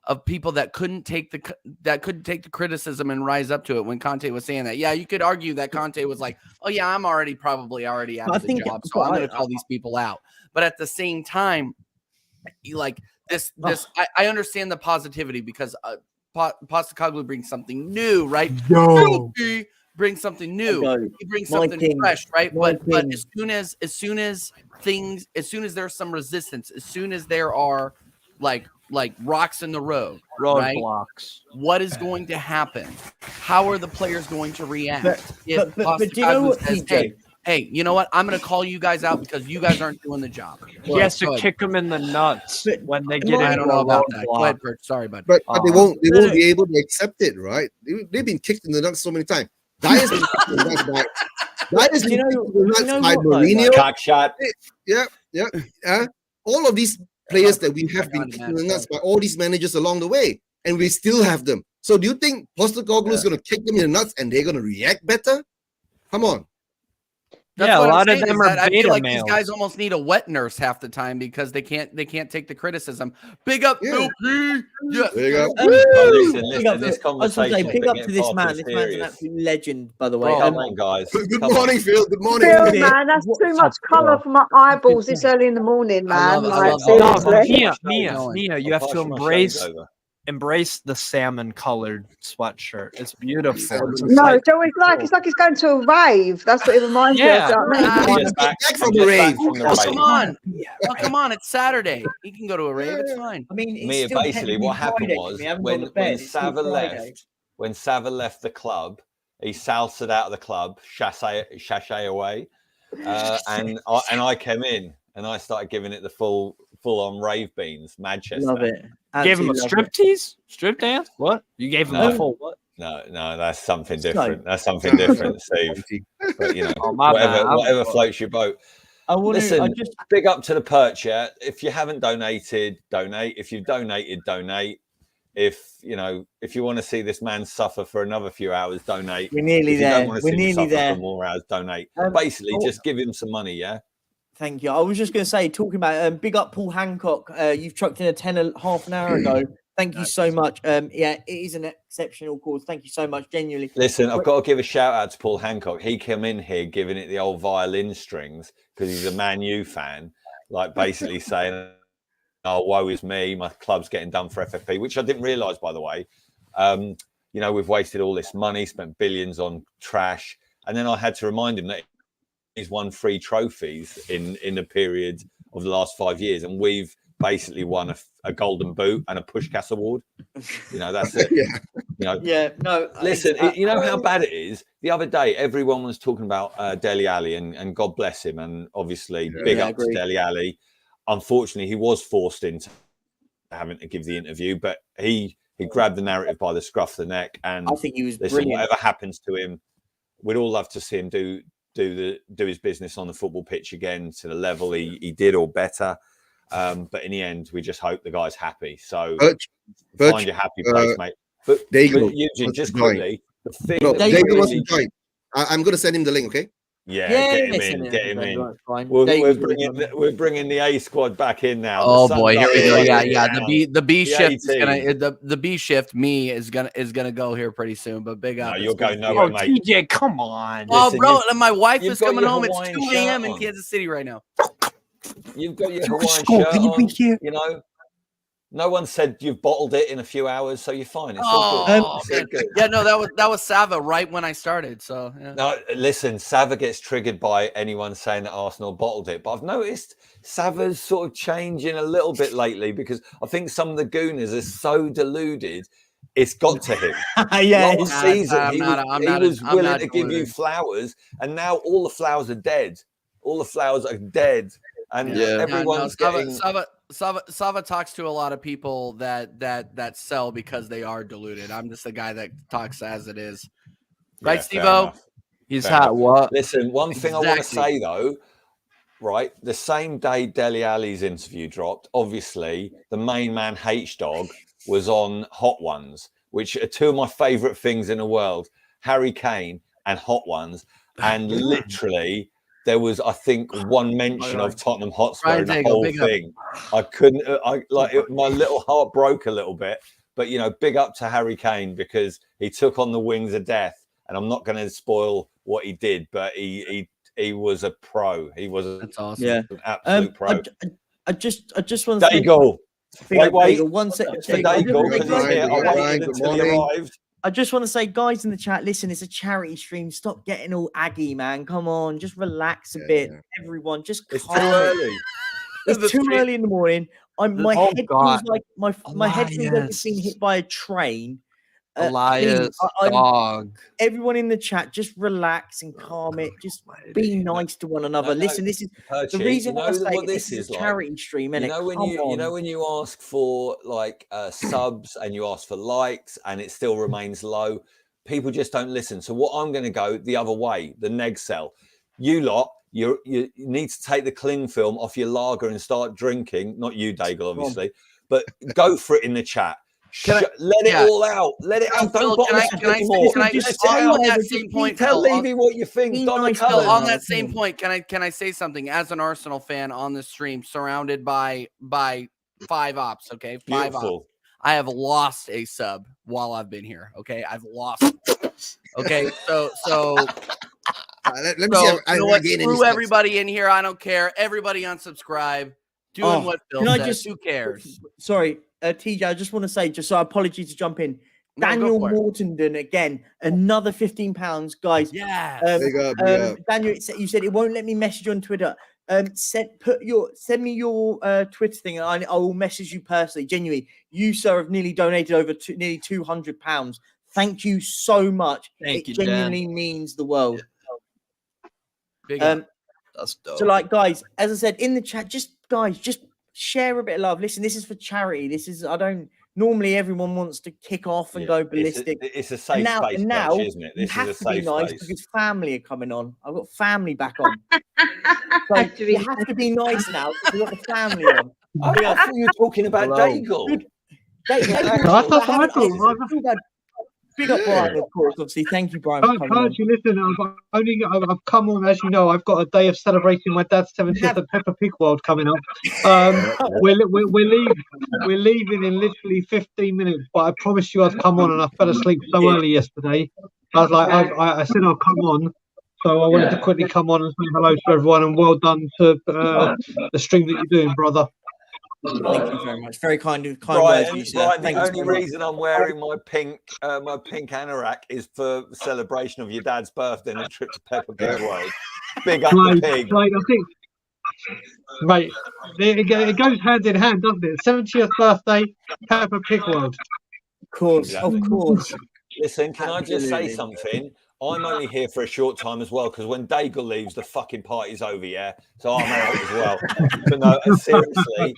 of people that couldn't take the criticism and rise up to it when Conte was saying that. Yeah, you could argue that Conte was like, "Oh yeah, I'm probably already out of the job, so I'm going to call these people out." But at the same time, like this, I understand the positivity because Postecoglou brings something new, right? He brings something new. He brings something fresh, right? But as soon as there's some resistance, as soon as there are like rocks in the road, roadblocks, right? What is going to happen? How are the players going to react? If but do you know what, says, hey, you know what? I'm going to call you guys out because you guys aren't doing the job. He has to kick them in the nuts when they get. I don't know about that. Go ahead, Bert. Sorry, bud. But they won't be able to accept it, right? They've been kicked in the nuts so many times. Dyer's been kicked in the nuts by Mourinho. Cock shot. Yeah. All of these players that we have been kicked in the nuts by all these managers along the way, and we still have them. So do you think Postecoglou is going to kick them in the nuts and they're going to react better? Come on. That's a lot of them are beta. I feel like these guys almost need a wet nurse half the time because they can't take the criticism. Big up, Phil P. Yeah. Big up. Listen, this conversation. Big up to this man. This man's an absolute legend, by the way. Come on, guys. Good morning, Phil. Good morning. Phil, man, that's too much colour for my eyeballs this early in the morning, man. Mia, you have to embrace the salmon colored sweatshirt. It's beautiful. No, it's always it's like he's going to a rave. That's what it reminds me of. Come on, it's Saturday. He can go to a rave. It's fine. I mean, Mia, basically what happened was when Sava left the club, he salsa'd out of the club, sachet away, and I came in and I started giving it the full on rave beans, Manchester. Love it. Gave him a striptease? Strip dance? What? You gave him a full what? No, that's something different. That's something different, Steve. But you know, whatever floats your boat. Listen, big up to the perch, yeah. If you haven't donated, donate. If you've donated, donate. If you want to see this man suffer for another few hours, donate. We're nearly there. We're nearly there. For more hours, donate. Basically, just give him some money, yeah. Thank you. I was just going to say, talking about big up Paul Hancock. You've chucked in a tenner half an hour ago. Thank you so much. Yeah, it is an exceptional cause. Thank you so much. Genuinely. Listen, I've got to give a shout out to Paul Hancock. He came in here giving it the old violin strings because he's a Man U fan, like basically saying, "Oh, woe is me. My club's getting done for FFP," which I didn't realise, by the way. We've wasted all this money, spent billions on trash, and then I had to remind him that he's won 3 trophies in a period of the last 5 years, and we've basically won a golden boot and a Pushkas award. That's it. Listen, you know how bad it is. The other day, everyone was talking about Dele Alli, and God bless him, and obviously big up to Dele Alli. Unfortunately, he was forced into having to give the interview, but he grabbed the narrative by the scruff of the neck, and I think he was brilliant. Whatever happens to him, we'd all love to see him do his business on the football pitch again to the level he did or better. But in the end, we just hope the guy's happy. So find your happy place, mate. But Eugene, just quickly, the thing David wasn't joined. I'm going to send him the link, okay? Get him in. We're bringing the A squad back in now. Oh boy, here we go. Yeah. The B shift is gonna the B shift. Me is gonna go here pretty soon. But big up. No, you're going nowhere, mate. TJ, come on. Oh, bro, my wife is coming home. It's 2 a.m. in Kansas City right now. You've got your Hawaiian shirt on. You know. No one said you've bottled it in a few hours, so you're fine. It's all good. It's all good. Yeah, no, that was Sava right when I started. So yeah. No, listen, Sava gets triggered by anyone saying that Arsenal bottled it, but I've noticed Sava's sort of changing a little bit lately because I think some of the Gooners are so deluded. It's got to him. Yeah, last season he was willing to give you flowers, and now all the flowers are dead. All the flowers are dead, and everyone's getting. Sava talks to a lot of people that sell because they are deluded. I'm just the guy that talks as it is. Right, Steve-O? He's hot. What? Listen, one thing I want to say though, right? The same day Dele Alli's interview dropped, obviously the main man H-Dog was on Hot Ones, which are two of my favourite things in the world, Harry Kane and Hot Ones, and literally. There was, I think, one mention of Tottenham Hotspur in the whole thing. I couldn't, my little heart broke a little bit. But, you know, big up to Harry Kane because he took on the wings of death. And I'm not going to spoil what he did, but he was a pro. He was an absolute pro. I just want to say... Daigle. Wait. 1 second. I just want to say, guys in the chat, listen, it's a charity stream. Stop getting all aggy, man. Come on, just relax a bit. Everyone, just it's too early. It's too early in the morning. My head feels like my head feels like it's been hit by a train. Elias, dog. Everyone in the chat, just relax and calm it. Just be nice to one another. Listen, this is the reason why I say this is a charity stream. You know when you ask for like subs and you ask for likes and it still remains low, people just don't listen. So what I'm going to go the other way, the neg cell. You lot, you need to take the cling film off your lager and start drinking. Not you, Daigle, obviously, but go for it in the chat. Let it all out. Let it out. Don't bottle it anymore. On that same point, tell Levy what you think. On that same point, can I say something? As an Arsenal fan on the stream, surrounded by 5 ops. Okay, 5 ops. I have lost a sub while I've been here. Okay, I've lost. Okay, so. Let me see. You know what? Screw everybody in here. I don't care. Everybody unsubscribe. Doing what Bill says. Who cares? Sorry. TJ, I just want to say, apologies to jump in. No, Daniel Mortenden again, another £15, guys. Yeah. Daniel, you said it won't let me message you on Twitter. Send me your Twitter thing, and I will message you personally. Genuinely, you sir have nearly donated over nearly £200. Thank you so much. It genuinely means the world. Big that's dope. So, like, guys, as I said in the chat, just share a bit of love. Listen, this is for charity. Normally everyone wants to kick off and go ballistic. It's a safe space, now isn't it? This you is a have to be safe nice space. because family are coming on. I've got family back on. So you have to be nice now because we've got the family on. I thought you were talking about Daigle. Big up Brian, of course. Obviously, thank you, Brian. Listen, I've come on, as you know. I've got a day of celebrating my dad's 70th at Peppa Pig World coming up. We're leaving in literally 15 minutes, but I promised you I'd come on, and I fell asleep so early yesterday. I was like, I said I'll come on, so I wanted to quickly come on and say hello to everyone, and well done to the stream that you're doing, brother. Thank you very much. Very kind words, you sir. Brian, the only reason I'm wearing my pink anorak is for celebration of your dad's birthday and a trip to Peppa Pig World. Big up the pig. I think, mate, it goes hand in hand, doesn't it? 70th birthday, Peppa Pig World. Of course. Listen, can I just say something? I'm only here for a short time as well because when Daigle leaves, the fucking party's over, yeah? So I'm out as well. But no, seriously,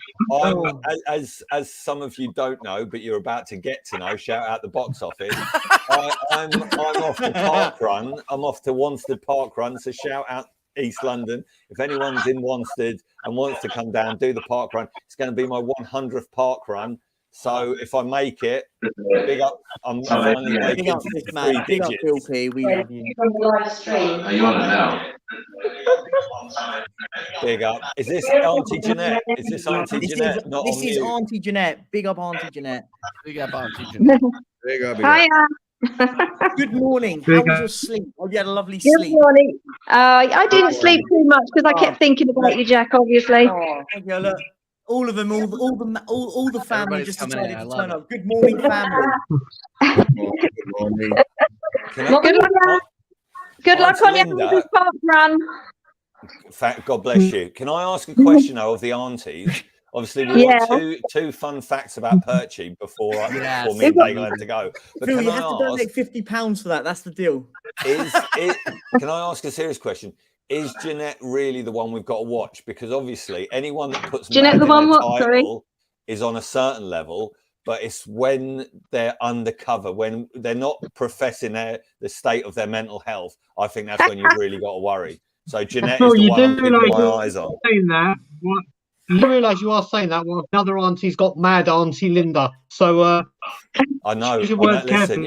as some of you don't know, but you're about to get to know, shout out the box office. I'm off to Park Run. I'm off to Wanstead Park Run, so shout out East London. If anyone's in Wanstead and wants to come down, do the Park Run. It's going to be my 100th Park Run. So if I make it, big up. I'm finally making up this man. Big up Phil P. We love you. Are you on it now? Big up. Is this Auntie Jeanette? Is this Auntie Jeanette? This is Auntie Jeanette. Big up Auntie Jeanette. Big up Auntie Jeanette. Big up. Hiya. Good morning. How was your sleep? Hope you had a lovely sleep. Good morning. I didn't sleep too much because I kept thinking about you, Jack, obviously. Oh, thank you. Look. All of them, all the family Everybody's just coming decided in. I to love turn it. up. Good morning, family. Good morning. Can Good luck on your Linda, pub run. God bless you. Can I ask a question though of the aunties? Obviously, we Yeah. want two fun facts about Perchy before me and Daigle have to go. But Phil, can you I have to donate £50 for that. That's the deal. Can I ask a serious question? Is Jeanette really the one we've got to watch? Because obviously, anyone that puts Jeanette mad the in one their what, sorry? title is on a certain level, but it's when they're undercover, when they're not professing the state of their mental health. I think that's when you've really got to worry. So Jeanette is the one I'm keeping my eyes on. Saying that, what, you realise you are saying that. Well, another auntie's got mad, Auntie Linda. So I know. Listen,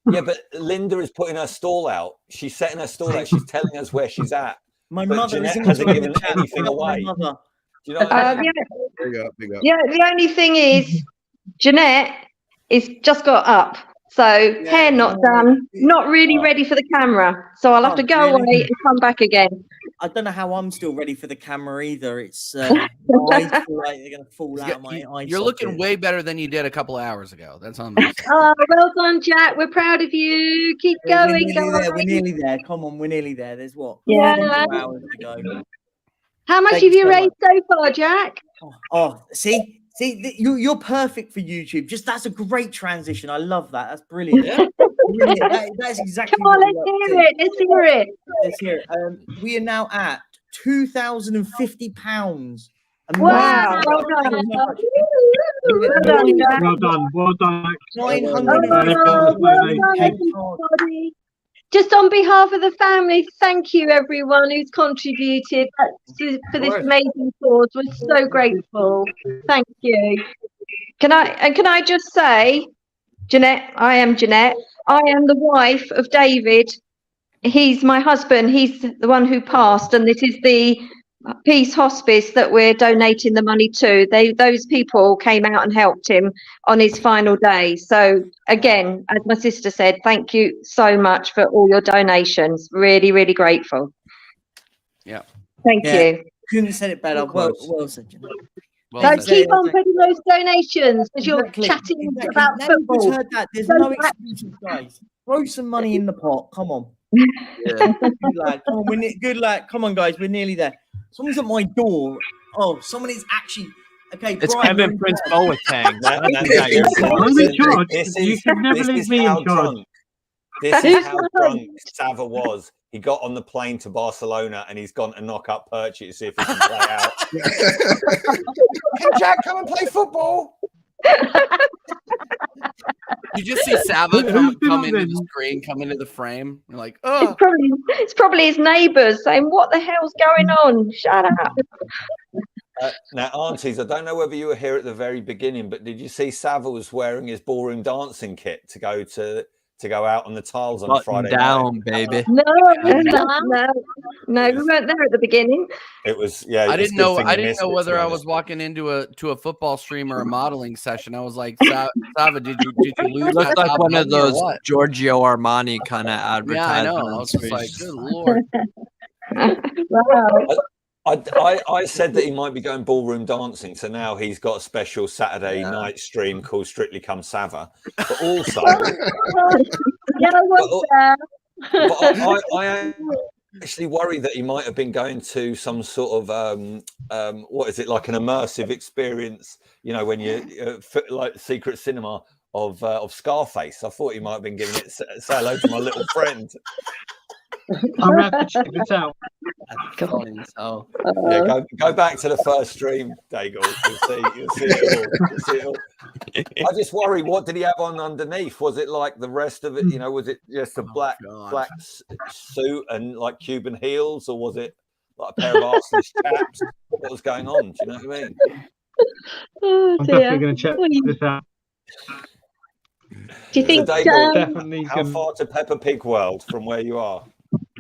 but Linda is putting her stall out. She's setting her stall out. She's telling us where she's at. My but mother Jeanette isn't hasn't given chat. anything My away. mother. Do you know what I mean? Big up. Yeah, the only thing is, Jeanette is just got up. So hair not done, not really ready for the camera. So I'll have to go away and come back again. I don't know how I'm still ready for the camera either. It's my eyes feel like they're gonna fall out of my eyes. You're looking way better than you did a couple of hours ago. That's all I'm gonna say. Oh, well done, Jack. We're proud of you. Keep going, We're nearly there. Come on, we're nearly there. There's what? Yeah. 4 hours to go. How much Thank have you so raised so far, Jack? Oh, see, you're perfect for YouTube. Just that's a great transition. I love that. That's brilliant. Brilliant. That's exactly. Come on, let's hear it. Let's hear it. Let's hear it. We are now at £2,050. Wow, well done. Well done. 950. Just on behalf of the family, thank you everyone who's contributed for this amazing cause. We're so grateful. Thank you. Can I just say, Jeanette, I am Jeanette. I am the wife of David. He's my husband. He's the one who passed, and this is the Peace Hospice that we're donating the money to. Those people came out and helped him on his final day. So again, as my sister said, thank you so much for all your donations. Really, really grateful. Yeah. Thank you. Couldn't have said it better. Well said, Jeanette. So keep on putting those donations as you're chatting about Now football. you've just heard that. There's no excuses, guys. Throw some money in the pot. Come on. Good lad. Come on, good lad. Come on, guys. We're nearly there. Someone's at my door. Oh, someone is actually. Okay, it's Brian, Kevin Prince Boateng. This is how drunk. This is how drunk Sava was. He got on the plane to Barcelona and he's gone to knock up Perchy to see if he can play out. Can Jack come and play football? You just see Sava come into the screen, come into the frame. You're like, oh. It's probably his neighbours saying, "What the hell's going on? Shut up." Now, aunties, I don't know whether you were here at the very beginning, but did you see Sava was wearing his ballroom dancing kit to go out on the tiles on Friday down, night? baby. No, we weren't there at the beginning. It was, I didn't know whether I was walking into a football stream or a modeling session. I was like, Sava, did you lose? It looked like one of those Giorgio Armani kind of advertisements. Yeah, I know. I was just like, good lord. Wow. I said that he might be going ballroom dancing, so now he's got a special Saturday night stream called Strictly Come Sava. But also, I am actually worried that he might have been going to some sort of what is it, like an immersive experience? You know, when you like secret cinema of Scarface. I thought he might have been giving it say hello to my little friend. I'm gonna have to check this out. Yeah, go back to the first stream, Daigle. You'll see it all. I just worry, what did he have on underneath? Was it like the rest of it? You know, was it just a black suit and like Cuban heels, or was it like a pair of arseless chaps? What was going on? Do you know what I mean? I'm definitely going to check this out. Do you think definitely how far to Peppa Pig World from where you are?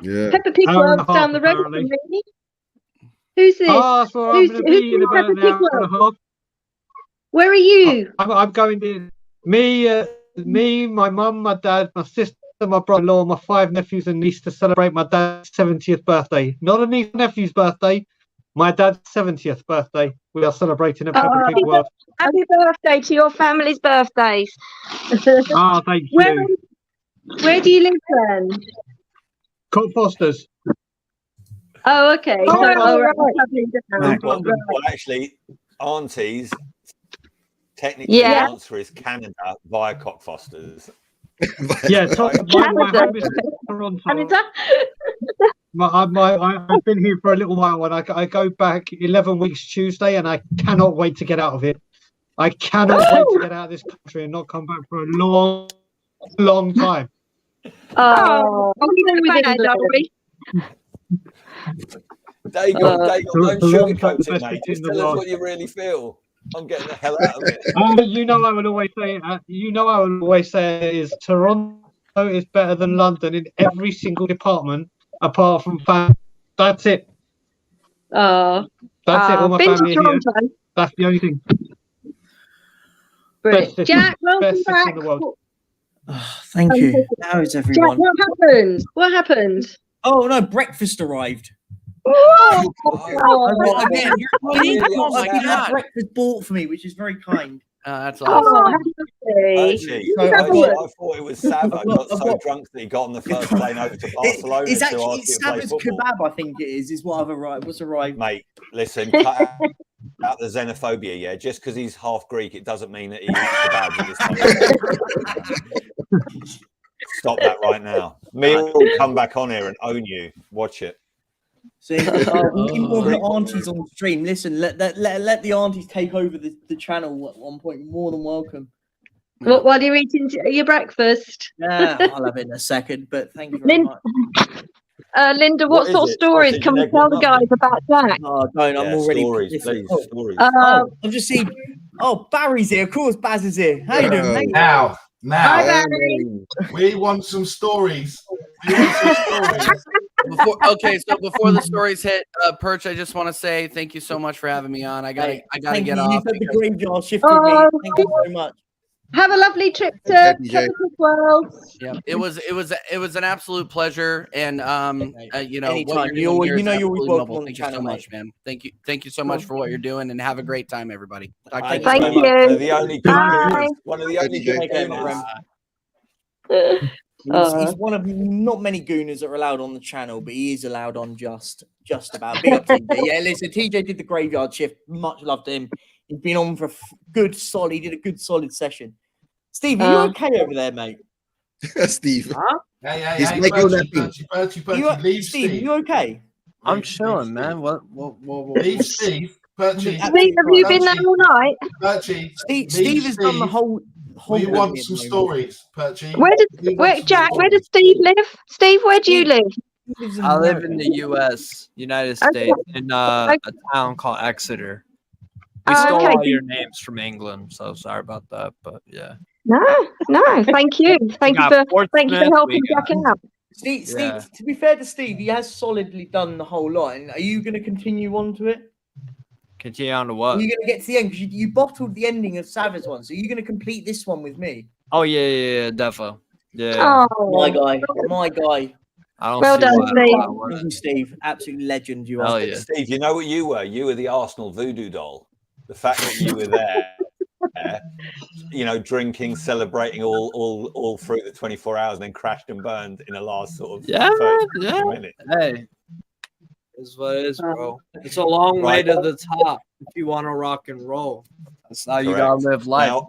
Yeah. Peppa Pig World's down the road from me. Who's this? That's where I'm going to be in about an hour and a half. Where are you? I'm going in. Me, my mum, my dad, my sister, my brother-in-law, my 5 nephews and niece to celebrate my dad's 70th birthday. Not a niece and nephew's birthday. My dad's 70th birthday. We are celebrating a Peppa Pig world. Happy birthday to your family's birthdays. Ah, thank you. Where do you live then? Fosters. Oh, okay. Well, actually, aunties, technically the answer is Canada via Cockfosters. Yeah, Toronto. I've been here for a little while, and I go back 11 weeks Tuesday, and I cannot wait to get out of it. I cannot wait to get out of this country and not come back for a long, long time. Oh, Dagon, don't sugarcoat it, mate. Just tell us what you really feel. I'm getting the hell out of it. You know, I will always say is Toronto is better than London in every single department, apart from family. That's it. That's it. All my family are here. That's the only thing. Brilliant. Jack, welcome back. In the world. Oh, thank you. How is everyone? Jack, what happened? What happened? Oh no, breakfast arrived. Oh, again, you have breakfast bought for me, which is very kind. That's awesome. Actually, I thought it was Sav. I got so drunk that he got on the first plane over to Barcelona. It's actually Sav's kebab, I think it is what I've arrived. What's arrived? Mate, listen, cut out the xenophobia, yeah. Just because he's half Greek, it doesn't mean that he eats kebabs at this time. Stop that right now. Me will come back on here and own you. Watch it. See, we need more of the aunties on the stream. Listen, let the aunties take over the channel at one point. More than welcome. What? While you're eating your breakfast? Yeah, I'll have it in a second. But thank you very much. Linda, what sort of stories can we tell the guys about Jack? Oh, don't. I'm already. Stories. I've just seen. Oh, Barry's here. Of course, Baz is here. How you doing, mate? Now, Hi, Barry. we want some stories. Before the stories hit, Perch, I just want to say thank you so much for having me on. I gotta get off. You took the graveyard shift with me. Thank you very much. Have a lovely trip to Peppa Pig World. Yeah, it was an absolute pleasure, and you know, anytime. you're always welcome on the Thank you channel, so much, man. Thank you so much for what you're doing, and have a great time, everybody. Thank you. The only one of the only gooners. He's one of not many gooners that are allowed on the channel, but he is allowed on just about. Big up TJ. Yeah, listen, TJ did the graveyard shift. Much love to him. He's been on for he did a good solid session. Steve, are you okay over there, mate? Steve. Huh? He's Bertie, Steve, you okay? I'm chilling, man. What? Leave Steve. Bertie, have you been there all night? Bertie, Steve has done the whole. We want some stories, Perchy. Where does Steve live? Steve, where do you live? I live in the U.S., United States, in a town called Exeter. We stole all your names from England, so sorry about that, but yeah. No, thank you. Thank you for helping Jack out. Steve, to be fair to Steve, he has solidly done the whole lot. And are you going to continue on to it? Continue on to what? Are you going to get to the end? Because you bottled the ending of Savage one, so are you going to complete this one with me? Oh, yeah, definitely. Yeah. Oh, my guy. Well done, Steve. Absolute legend you are. Yeah. Steve, you know what you were? You were the Arsenal voodoo doll. The fact that you were there, you know, drinking, celebrating all through the 24 hours, and then crashed and burned in the last sort of 30 minutes. Hey, is what it is, bro. It's a long way to the top if you want to rock and roll. That's how you gotta live life. Now,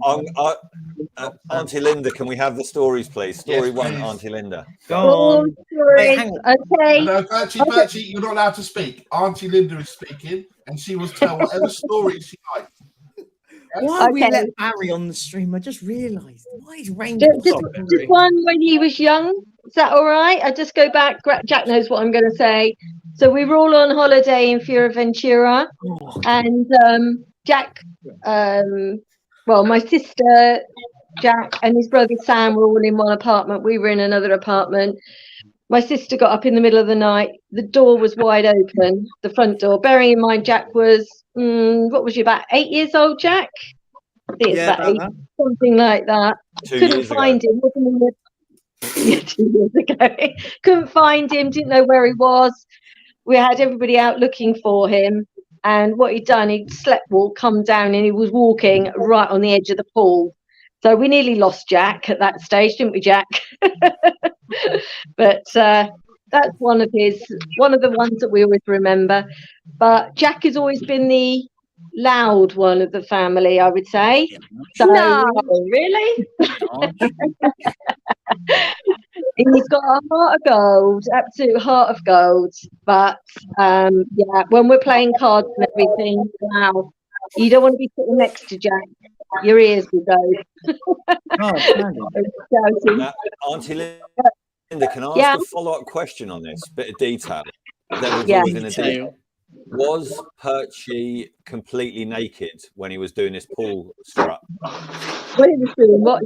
Auntie Linda, can we have the stories, please? Story one, Auntie Linda. Go on. Okay. No, Bertie, you're not allowed to speak. Auntie Linda is speaking, and she will tell whatever stories she likes. Why we let Barry on the stream? I just realised. Why is Rain? Just one when he was young. Is that all right? I just go back. Jack knows what I'm going to say. So we were all on holiday in Fuerteventura, and Jack, my sister, Jack, and his brother Sam were all in one apartment. We were in another apartment. My sister got up in the middle of the night. The door was wide open, the front door. Bearing in mind, Jack was, what was you, about 8 years old, Jack? I think it's about 8, something like that. Couldn't find him. 2 years ago. Couldn't find him, didn't know where he was. We had everybody out looking for him. And what he'd done, he'd slept walk, come down, and he was walking right on the edge of the pool. So we nearly lost Jack at that stage, didn't we, Jack? But that's one of the ones that we always remember. But Jack has always been the loud one of the family, I would say. So, No, really? He's got a heart of gold, absolute heart of gold. But yeah, when we're playing cards and everything, wow, you don't want to be sitting next to Jack. Your ears will go. Now, Auntie Linda, can I ask a follow-up question on this? Bit of detail. Was Perchie completely naked when he was doing his pool strut? What he was doing? What?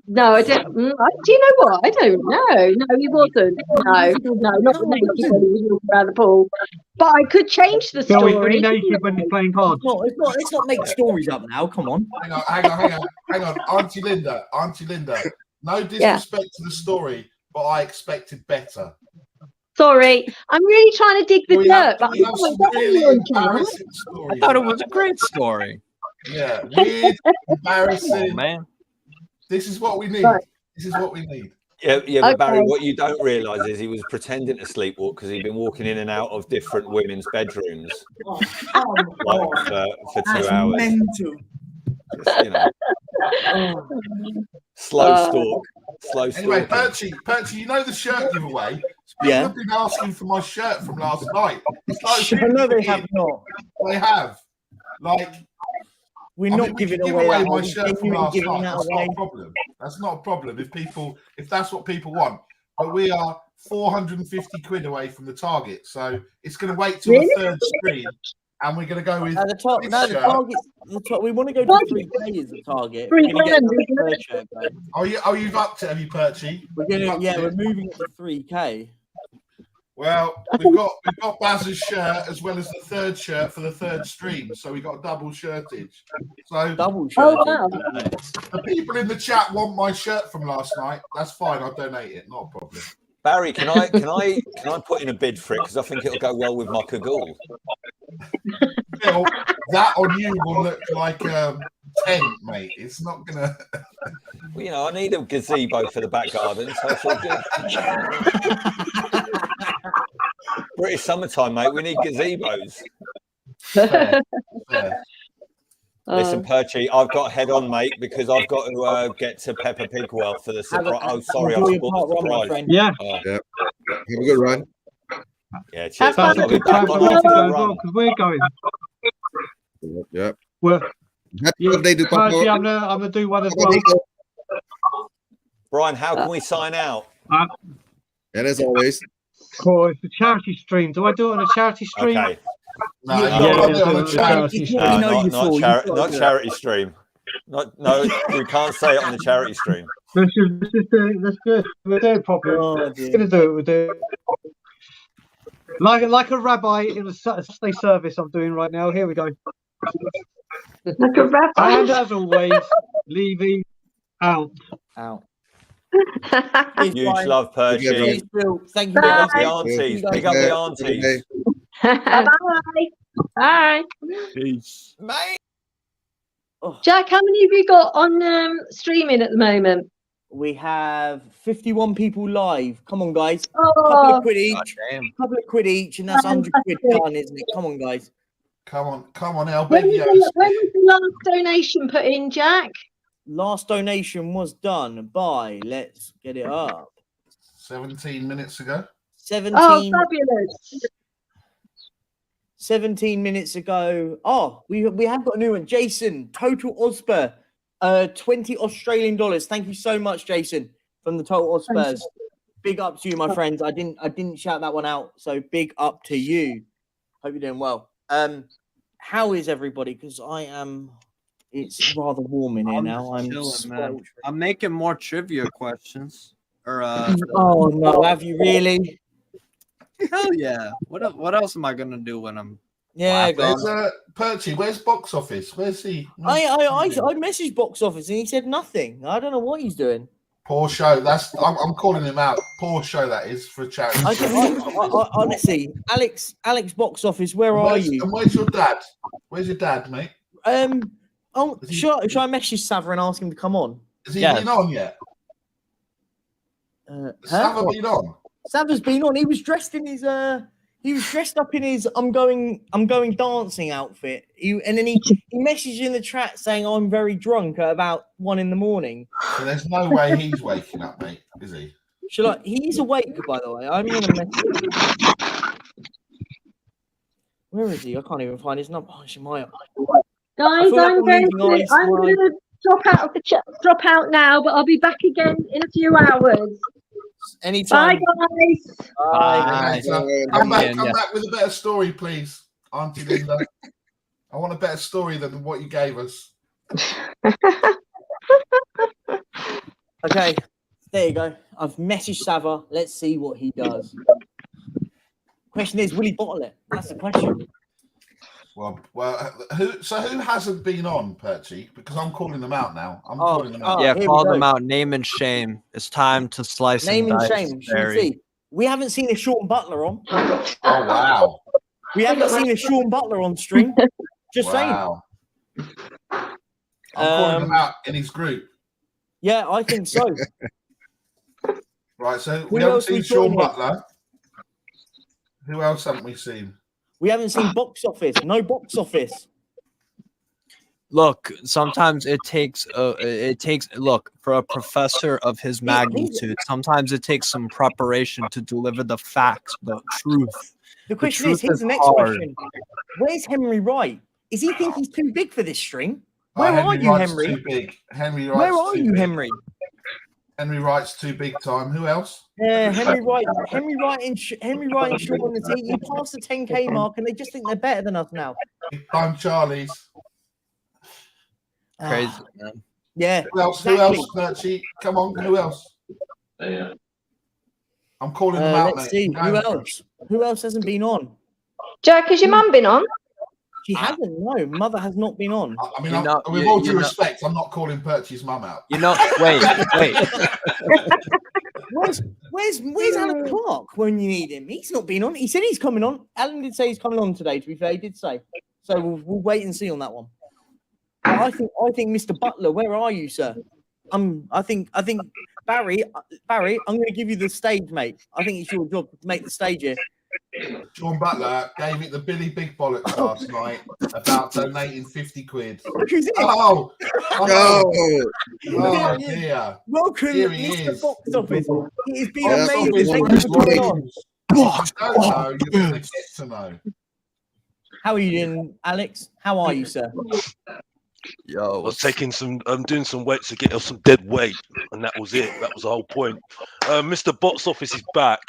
No, I don't. Do you know what? I don't know. No, he wasn't. No, not naked when he was walking around the pool. But I could change the So story. he's naked when he's playing cards. Let's not make stories up now. Come on. Hang on. Auntie Linda. No disrespect to the story, but I expected better. Sorry, I'm really trying to dig the dirt. But I thought it was a great story. Yeah, weird, embarrassing. Oh, man. This is what we need. This is what we need. Yeah, but Barry, what you don't realise is he was pretending to sleepwalk because he'd been walking in and out of different women's bedrooms for 2 hours. Mental. Just, slow stalk. Anyway, Perchie, you know the shirt giveaway? People have been asking for my shirt from last night. It's like no, they have not. They have. We're not giving away my shirt from last night. That's not a problem. That's not a problem if that's what people want. But we are 450 quid away from the target, so it's going to wait till the third stream, and we're going to go with the target. We want to go to 3K as the target. You've upped it, have you, Perchie? We're moving it to 3K. Well, we've got Baz's shirt as well as the third shirt for the third stream, so we got double shirtage. So double shirtage. Oh, wow. The people in the chat want my shirt from last night. That's fine. I'll donate it. Not a problem. Barry, can I put in a bid for it because I think it'll go well with my cagoule. Phil, that on you will look like tent, mate. It's not gonna. Well, I need a gazebo for the back garden, so I feel good. British summertime, mate. We need gazebos. Fair. Listen, Perchie, I've got to head on, mate, because I've got to get to Peppa Pig World for the surprise. Oh, sorry, I've got the surprise. Yeah. Have a good run. Yeah, cheers. That's a good time for us to go as well, because we're going. Yep. Happy birthday to Papa. I'm gonna do one as well. Brian, how can we sign out? And as always. Cool, it's a charity stream. Do I do it on a charity stream? Okay. No, charity not charity stream. No, we can't say it on the charity stream. Let's do it. We'll do it properly. We're gonna do it. We'll do it. Like a rabbi in a Saturday service I'm doing right now. Here we go. Like a rabbi. And as always, Levy out. Huge love, Perchie. Thank you. Pick up the aunties. Pick up the aunties. Bye. Bye. Peace. Mate. Jack, how many have you got on streaming at the moment? We have 51 people live. Come on, guys. Oh. Couple of quid each, and that's 100 quid done, isn't it? Come on, guys. Come on, El When Baby. was the last donation put in, Jack? Last donation was done by, let's get it up. 17 minutes ago. 17. Oh, fabulous. 17 minutes ago. Oh, we have got a new one. Jason, Total Ospur, 20 Australian dollars. Thank you so much, Jason, from the Total Ospurs. Big up to you, my friends. I didn't shout that one out, so big up to you. Hope you're doing well. How is everybody? Because it's rather warm in here now. I'm chilling, man. I'm making more trivia questions. Oh no, have you really? Hell yeah. What else am I gonna do when I'm Perchie, where's box office? Where's he? I messaged box office and he said nothing. I don't know what he's doing. Poor show. I'm calling him out. Poor show that is for a charity. Honestly, Alex box office, where are you? And where's your dad? Where's your dad, mate? Should I message Sava and ask him to come on? Has he been on yet? Sava been on? Sava's been on. He was dressed in his he was dressed up in his I'm going dancing outfit. And then he messaged in the chat saying I'm very drunk at about 1 a.m. So there's no way he's waking up, mate, is he? He's awake, by the way. I'm gonna message. Where is he? I can't even find his number. Oh, it's in my Guys, I'm going to drop out now, but I'll be back again in a few hours. Anytime. Bye, guys. Bye. Come back with a better story, please, Auntie Linda. I want a better story than what you gave us. Okay, there you go. I've messaged Sava. Let's see what he does. Question is, will he bottle it? That's the question. Well, who hasn't been on, Perchy? Because I'm calling them out now. I'm calling them out. Yeah, call them out. Name and shame. It's time to slice Name and dice, shame. See, we haven't seen a Sean Butler on. Oh wow. We haven't seen a Sean Butler on stream. Just saying. I'm calling him out in his group. Yeah, I think so. Right, so we haven't seen Sean Butler. Who else haven't we seen? We haven't seen box office. No box office. Look, sometimes it takes look, for a professor of his magnitude, sometimes it takes some preparation to deliver the facts, the truth. The question is, here's the next question. Where's Henry Wright? Is he think he's too big for this stream? Where are you, Henry? Too big. Henry Wright's Where are you, big. Henry? Henry Wright's too big time. Who else? Yeah, Henry Wright and Sean on the team. You passed the 10K mark, and they just think they're better than us now. Big time Charlie's. Crazy, man. Yeah. Who else? Who else, Perchy? Come on. Who else? I'm calling them out, let's mate. see. Who else hasn't been on? Jack, has your mum been on? She hasn't. No, mother has not been on. I mean, with all due respect, I'm not calling Perchy's mum out. Wait. Where's Alan Clark when you need him? He's not been on. He said he's coming on. Alan did say he's coming on today. To be fair, he did say. So we'll wait and see on that one. But I think Mr. Butler, where are you, sir? I think Barry, I'm going to give you the stage, mate. I think it's your job to make the stage here. Sean Butler gave it the Billy Big Bollocks last night about donating 50 quid. Oh dear. Welcome, Here he Mr. is. Box Office. It has been amazing. Thank you for coming on. You're going to get to know. How are you doing, Alex? How are you, sir? Yo, I was doing some weights to get off some dead weight, and that was it. That was the whole point. Mr. Box Office is back.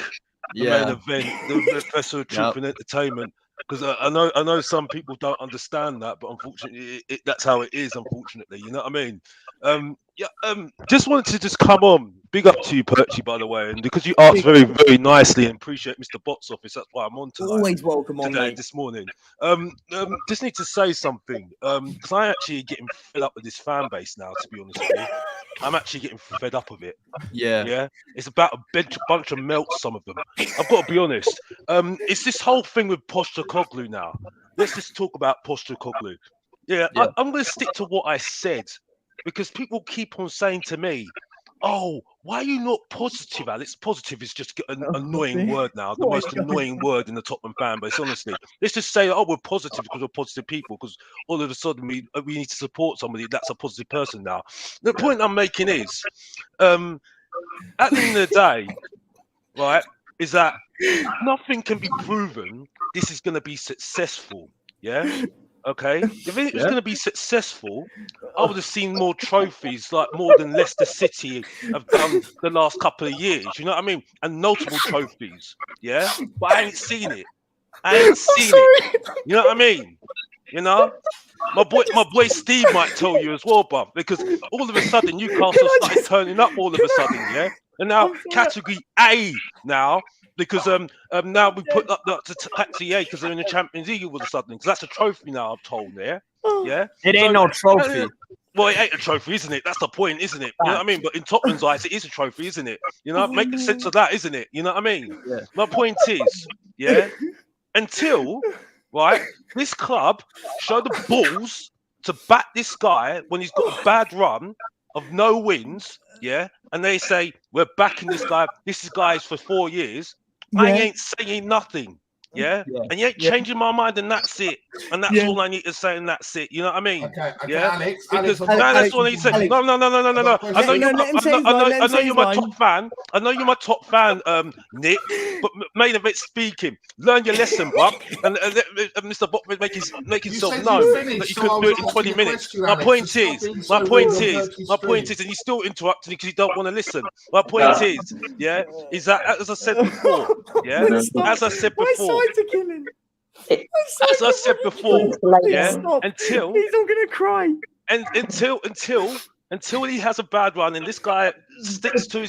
The main event, the Professor of Truth and Entertainment. Because I know some people don't understand that, but unfortunately, that's how it is. Unfortunately, you know what I mean? Just wanted to come on. Big up to you, Perchy, by the way, and because you asked very, very nicely, and appreciate Mr. Box Office. That's why I'm on tonight. Always welcome on, mate. This morning. Just need to say something because I actually getting fed up with this fan base now. To be honest with you, I'm actually getting fed up of it. Yeah. It's about a bunch of melts. Some of them. I've got to be honest. It's this whole thing with Postecoglou now. Let's just talk about Postecoglou. Yeah. I'm going to stick to what I said because people keep on saying to me, "Oh, why are you not positive, Alex?" Positive is just an annoying word now. The most annoying word in the Tottenham fan base, honestly. Let's just say, "Oh, we're positive because we're positive people," because all of a sudden we need to support somebody that's a positive person now. The point I'm making is, at the end of the day, right, is that nothing can be proven this is going to be successful. Yeah. Okay, if it was going to be successful, I would have seen more trophies, like more than Leicester City have done the last couple of years. You know what I mean? And notable trophies. Yeah, but I ain't seen it. It. You know what I mean? You know, my boy Steve might tell you as well, bruv, because all of a sudden Newcastle started turning up all of a sudden. Yeah, and now category A now. Because now we put up to taxi A because they're in the Champions League all of a sudden because that's a trophy now. I'm told there. Yeah, it ain't no trophy. Well, it ain't a trophy, isn't it? That's the point, isn't it? You know what I mean? But in Tottenham's eyes, it is a trophy, isn't it? You know, make sense of that, isn't it? You know what I mean? Yeah. My point is, yeah, until this club show the balls to back this guy when he's got a bad run of no wins, yeah, and they say we're backing this guy. This guy is for 4 years. I ain't saying nothing. Yeah, and you ain't changing my mind, and that's it. And that's all I need to say, and that's it. You know what I mean? Okay, yeah, Alex. Because Alex, that's what he said. No. I know you're my top fan. I know you're my top fan, Nick. But main event speaking, learn your lesson, bruv. And Mr. Bock make himself known that you couldn't do it in 20 minutes. My point is, and you still interrupting because you don't want to listen. My point is that as I said before, as I said before. As I said before, until he's not gonna cry, and until he has a bad run and this guy sticks to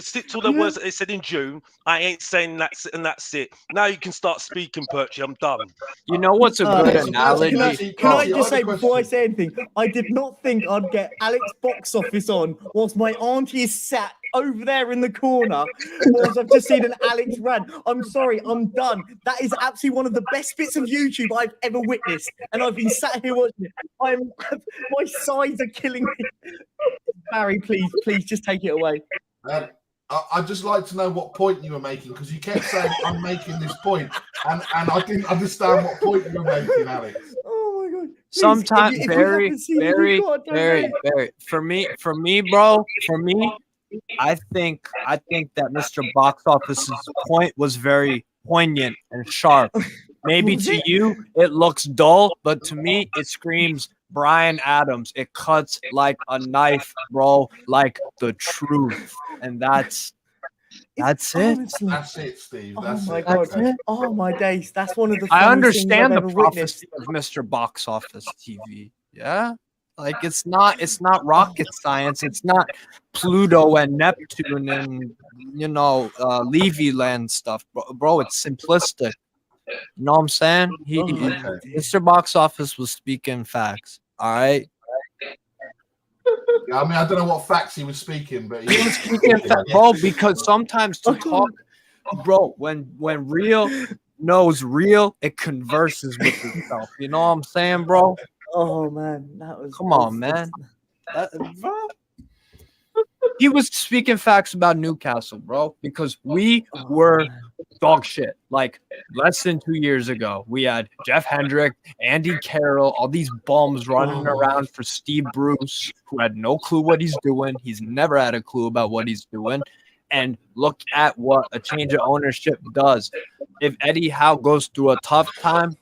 stick to the words that they said in June, I ain't saying that's it, and that's it. Now you can start speaking, Perchy. I'm done. You know what's a good analogy? Can I just say before I say anything, I did not think I'd get Alex box office on whilst my auntie is sat over there in the corner whilst I've just seen an Alex rant. I'm sorry, I'm done. That is absolutely one of the best bits of YouTube I've ever witnessed, and I've been sat here watching it. My sides are killing me. Barry, please just take it away. I'd just like to know what point you were making, because you kept saying I'm making this point, and I didn't understand what point you were making, Alex. Oh my god! Sometimes very. For me, bro. I think that Mr. Box Office's point was very poignant and sharp. Maybe to you it looks dull, but to me it screams Bryan Adams. It cuts like a knife, bro, like the truth. And that's it. That's it, Steve. That's my god. it. Oh my days. That's one of the I funniest things understand I've the ever witnessed. prophecy of Mr. Box Office TV. Yeah. Like it's not rocket science. It's not Pluto and Neptune and Levy-land stuff, bro. It's simplistic. You know what I'm saying? Mr. Box Office was speaking facts. All right. Yeah, I mean, I don't know what facts he was speaking, but he was speaking facts, bro. Because sometimes to talk, bro, when real knows real, it converses with itself. You know what I'm saying, bro? Oh man, come on, man. He was speaking facts about Newcastle, bro, because we were dog shit. Like less than 2 years ago, we had Jeff Hendrick, Andy Carroll, all these bums running around for Steve Bruce, who had no clue what he's doing. He's never had a clue about what he's doing. And look at what a change of ownership does. If Eddie Howe goes through a tough time,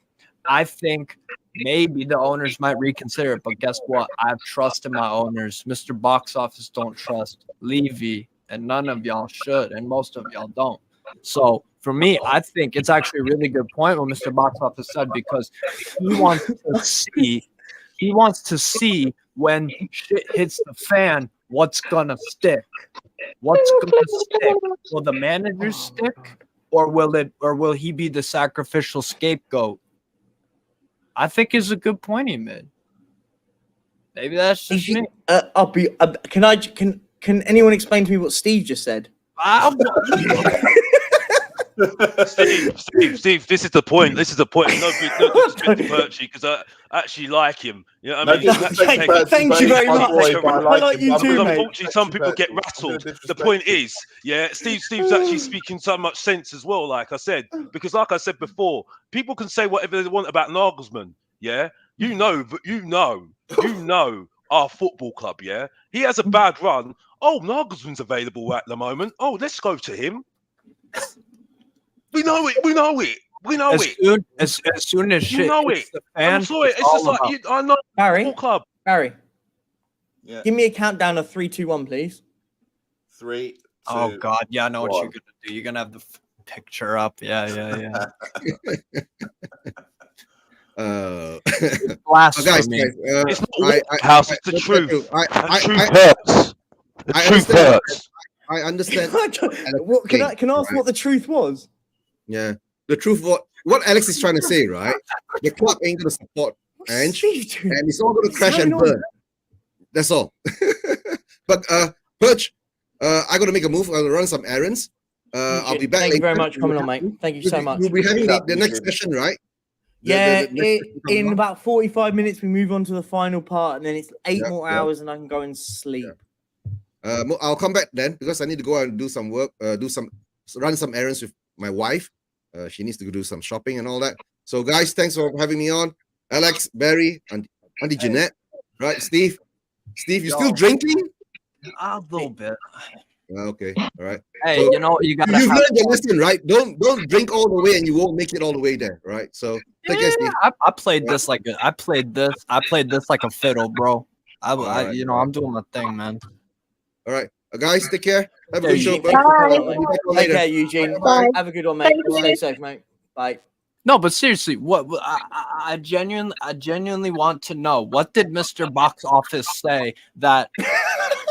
I think maybe the owners might reconsider it, but guess what? I have trust in my owners. Mr. Box Office don't trust Levy, and none of y'all should, and most of y'all don't. So for me, I think it's actually a really good point what Mr. Box Office said, because he wants to see when shit hits the fan, what's gonna stick. What's gonna stick? Will the managers stick, or will he be the sacrificial scapegoat? I think is a good point he made. Maybe that's just me. Can anyone explain to me what Steve just said? Steve, this is the point. No disrespect to Perchy, because I actually like him. You know what I mean? Thank you very much. I like you too, mate. Unfortunately, some people get rattled. The point is, Steve's actually speaking so much sense as well, like I said. Because like I said before, people can say whatever they want about Nagelsmann, yeah? You know our football club, yeah? He has a bad run. Oh, Nagelsmann's available at the moment. Oh, let's go to him. We know it. As soon as shit hits the fan, I'm sorry. It's just like I know Barry. Club. Barry. Yeah. Give me a countdown of 3, 2, 1, please. 3, 2. Oh God, yeah, I know what you're gonna do. You're gonna have the picture up. Yeah. It's blasphemy. It's not house. It's the truth. The truth hurts. I understand. Can I ask what the truth was? Yeah, the truth. What Alex is trying to say, right? The club ain't gonna support Ange, and it's all gonna crash and burn. That's all. But Perch, I got to make a move. I'll run some errands. I'll be back. Thank you later. very much for coming on, mate. Thank you so much. We'll be having the next session, right? In about 45 minutes, we move on to the final part, and then it's 8 more hours, and I can go and sleep. I'll come back then because I need to go out and do some work, run some errands with my wife. She needs to do some shopping and all that. So, guys, thanks for having me on. Alex, Barry, and Auntie Jeanette, right? Steve, you still drinking? A little bit. Okay, all right. Hey, so, you know you've learned your lesson, right? Don't drink all the way, and you won't make it all the way there, right? So take care, Steve. I played this like I played this like a fiddle, bro. I'm doing my thing, man. All right, guys, take care. Have a good show. Take care, Eugene. Bye. Have a good one, mate. Stay safe, mate. Bye. No, but seriously, what I genuinely want to know, what did Mr. Box Office say that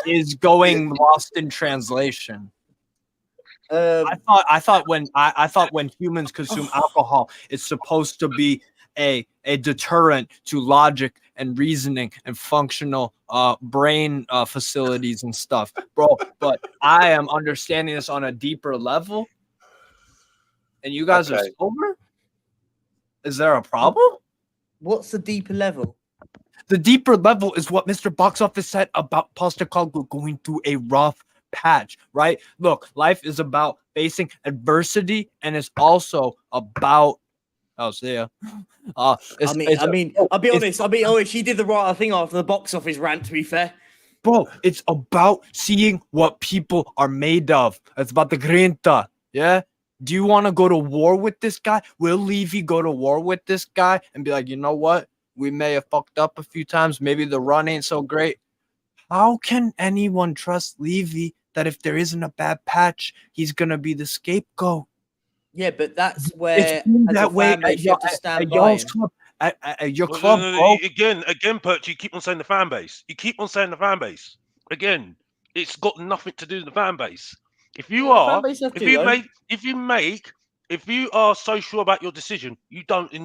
is going lost in translation? I thought when humans consume alcohol, it's supposed to be a deterrent to logic and reasoning and functional brain facilities and stuff, bro. But I am understanding this on a deeper level, and you guys are sober. Is there a problem? What's the deeper level? The deeper level is what Mr. Box Office said about Postecoglou going through a rough patch, right? Look, life is about facing adversity, and it's also about I'll be honest. She did the right thing after the box office rant, to be fair. Bro, it's about seeing what people are made of. It's about the grinta, yeah? Do you want to go to war with this guy? Will Levy go to war with this guy and be like, you know what? We may have fucked up a few times. Maybe the run ain't so great. How can anyone trust Levy that if there isn't a bad patch, he's going to be the scapegoat? Yeah, but that's where that way you have to stand by him. At your club, bro. Again, Perch, you keep on saying the fan base. You keep on saying the fan base. Again, it's got nothing to do with the fan base. If you are so sure about your decision, you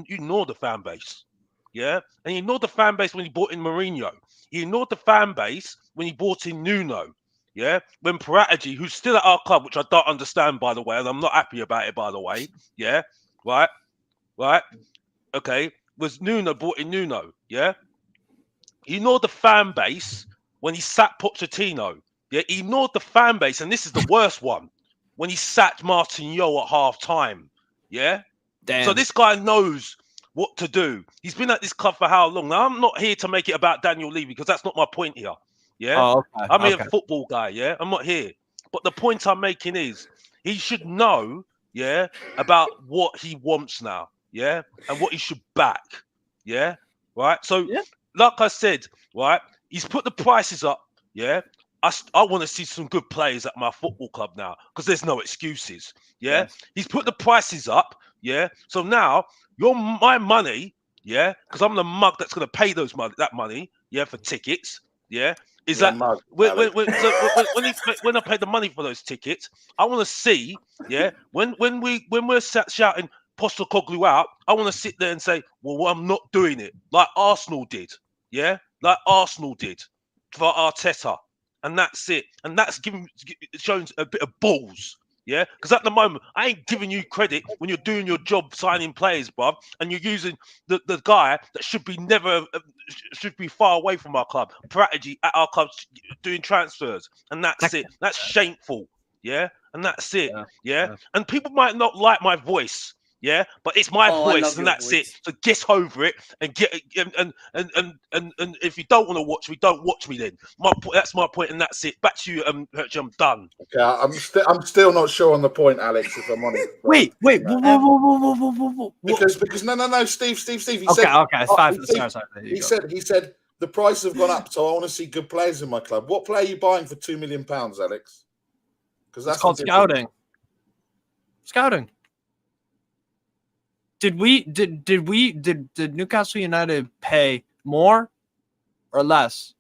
ignore the fan base. Yeah, and you ignored the fan base when you brought in Mourinho. You ignored the fan base when you brought in Nuno. Yeah, when Paratici, who's still at our club, which I don't understand, by the way, and I'm not happy about it, by the way. Yeah, right, okay. Was Nuno brought in Nuno? Yeah, you ignored the fan base when he sat Pochettino. Yeah, he ignored the fan base, and this is the worst one, when he sacked Martinho at half time. Yeah? Damn. So this guy knows what to do. He's been at this club for how long? Now, I'm not here to make it about Daniel Levy because that's not my point here. Yeah? Oh, okay. I'm here a football guy, yeah? I'm not here. But the point I'm making is he should know, yeah, about what he wants now, yeah? And what he should back. Yeah? Right? So, like I said, right, he's put the prices up, yeah? I want to see some good players at my football club now because there's no excuses. Yeah, yes. He's put the prices up. Yeah, so now my money. Yeah, because I'm the mug that's going to pay that money. Yeah, for tickets. Yeah, is that mug, when I pay the money for those tickets, I want to see. Yeah, when we're shouting Postecoglou out, I want to sit there and say, well, I'm not doing it like Arsenal did. Yeah, like Arsenal did for Arteta. And that's it. And that's showing a bit of balls. Yeah? Because at the moment, I ain't giving you credit when you're doing your job signing players, bruv. And you're using the guy that should be far away from our club. Paratici at our club doing transfers. And that's it. That's shameful. Yeah? And that's it. Yeah? And people might not like my voice. Yeah, but it's my voice, and that's it. So get over it and get and if you don't want to watch me, don't watch me then. That's my point, and that's it. Back to you, Hertz, I'm done. Okay, I'm still not sure on the point, Alex. If I'm honest. Wait, whoa. Because no, Steve. He said, okay, sorry. He said the prices have gone up, so I want to see good players in my club. What player are you buying for £2 million, Alex? Because that's called scouting. Scouting. Did Newcastle United pay more or less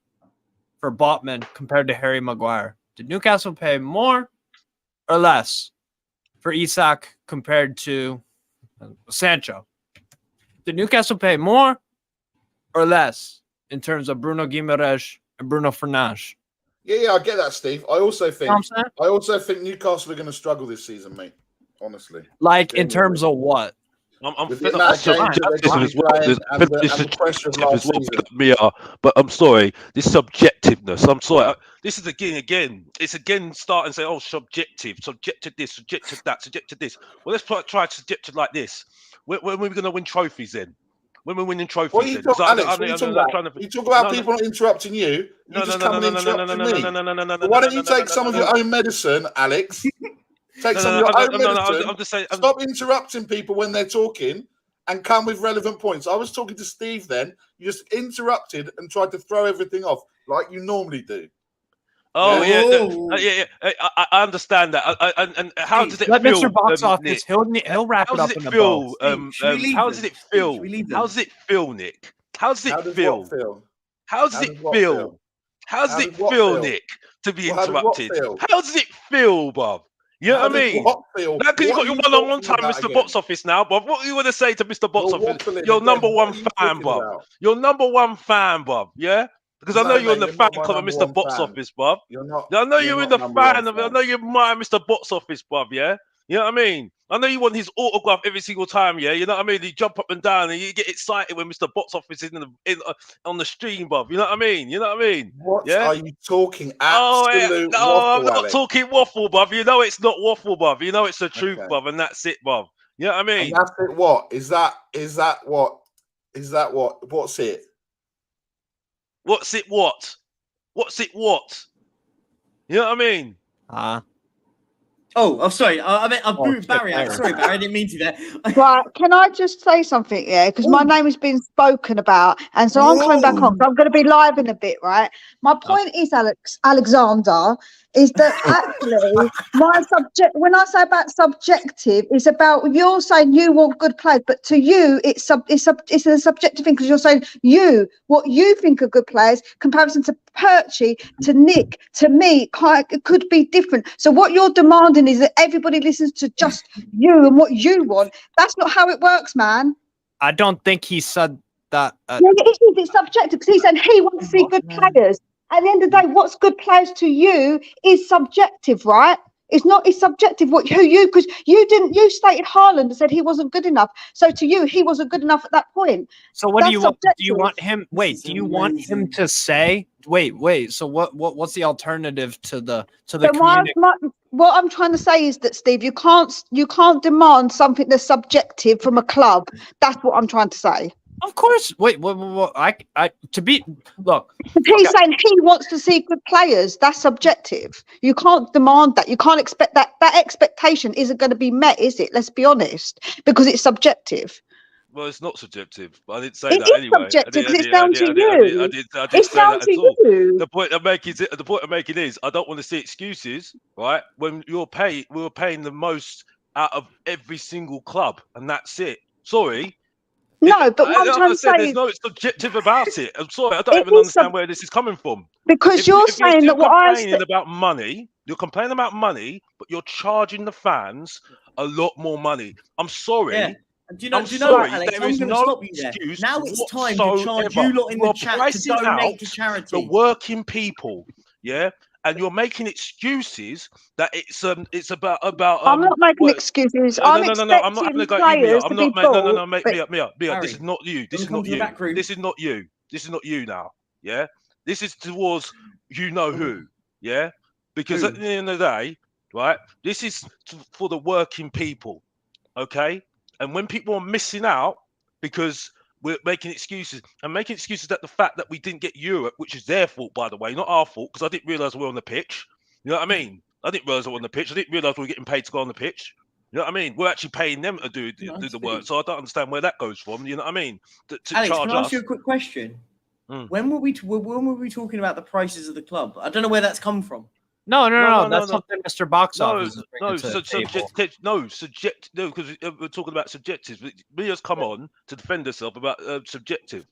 for Botman compared to Harry Maguire? Did Newcastle pay more or less for Isak compared to Sancho? Did Newcastle pay more or less in terms of Bruno Guimaraes and Bruno Fernandes. Yeah, I get that, Steve. I also think You know what I'm saying? Newcastle are going to struggle this season, mate. Honestly, like in terms of what? I'm with fed the up. amount of games that they're going to be playing and the pressure of last season. But I'm sorry, this subjectiveness. I'm sorry. This is again. It's again starting to say, oh, subjective this, subjective that, subjective this. Well, let's try subjective like this. When are we going to win trophies then? When we're winning trophies, What are you talking, Alex? What are you talking about? You talk about people not interrupting you. You just come and interrupting me. Why don't you take some of your own medicine, Alex? Take some of your own medicine. I'm just saying. Stop interrupting people when they're talking and come with relevant points. I was talking to Steve then. You just interrupted and tried to throw everything off like you normally do. Oh yeah. I understand that. And how does it let feel? Mr. Box Office. He'll wrap it up in a bow. How does it feel? How does it feel, Nick? How does it feel? How does it feel? How does it feel, Nick, to be interrupted? How does it feel, Bob? You know what I mean? Now, because you got your one-on-one time, Mr. Box Office now, Bob. What do you want to say to Mr. Box Office? Your number one fan, Bob. Your number one fan, Bob. Yeah? Because I know you're in the fan club of Mr. Box Office, Bob. You're not. I know you're in the fan of it. I know you admire Mr. Box Office, Bob. Yeah? You know what I mean? I know you want his autograph every single time, yeah? You know what I mean? You jump up and down and you get excited when Mr. Box Office is on the stream, Bob. You know what I mean? You know what I mean? What are you talking absolute waffle, I'm not Alex? talking waffle, Bob. You know it's not waffle, Bob. You know it's the truth, Bob, and that's it, Bob. You know what I mean? And that's it. What? Is that what? What's it? What's it what? What's it what? You know what I mean? Oh, sorry. I meant I've booted Barry out. Sorry, Barry. I didn't mean to there. Right, can I just say something? Yeah, because my name has been spoken about, and so I'm coming back on. So I'm going to be live in a bit, right? My point is, Alexander, is that actually my subject. When I say about subjective, it's about you're saying you want good players, but to you, it's a subjective thing because you're saying what you think are good players, comparison to Perchy, to Nick, to me, it could be different. So what you're demanding is that everybody listens to just you and what you want. That's not how it works, man. I don't think he said that. Yeah, it's subjective because he said he wants to see good players. At the end of the day, what's good players to you is subjective, right? It's subjective because you stated Haaland and said he wasn't good enough. So to you, he wasn't good enough at that point. So what do you want? Do you want him? Wait, do you want him to say? Wait. So what's the alternative to the community? What I'm trying to say is that Steve, you can't demand something that's subjective from a club. That's what I'm trying to say. Of course. Wait. Look. He's saying he wants to see good players. That's subjective. You can't demand that. You can't expect that. That expectation isn't going to be met, is it? Let's be honest, because it's subjective. Well, it's not subjective. But I didn't say that anyway. Subjective because it's down to you. I didn't say that at all. The point I'm making is I don't want to see excuses, right? When we were paying the most out of every single club, and that's it. Sorry. No, but what I'm trying to say there's no subjective about it. I'm sorry, I don't even understand where this is coming from. Because you're saying that what I said about money, you're complaining about money, but you're charging the fans a lot more money. I'm sorry. Yeah. Do you know, Alex, there is no excuse. Now it's time to charge you lot in the chat to donate to charity. The working people, yeah. And you're making excuses that it's about. I'm not making excuses. I'm not having a go at you, Mia. I'm not. No, Mia. This is not you. This is not you. This is not you. This is not you now. Yeah. This is towards you know who. Yeah. Because at the end of the day, right, this is for the working people. Okay. And when people are missing out because we're making excuses that the fact that we didn't get Europe, which is their fault, by the way, not our fault, because I didn't realize we were on the pitch. You know what I mean? I didn't realize we were on the pitch. I didn't realize we were getting paid to go on the pitch. You know what I mean? We're actually paying them to do the work. So I don't understand where that goes from. You know what I mean? To Alex, charge can I ask you a quick question? When were we talking about the prices of the club? I don't know where that's come from. No. That's something Mr. Box Office. No, because we're talking about subjective. Mia's come on to defend herself about subjective,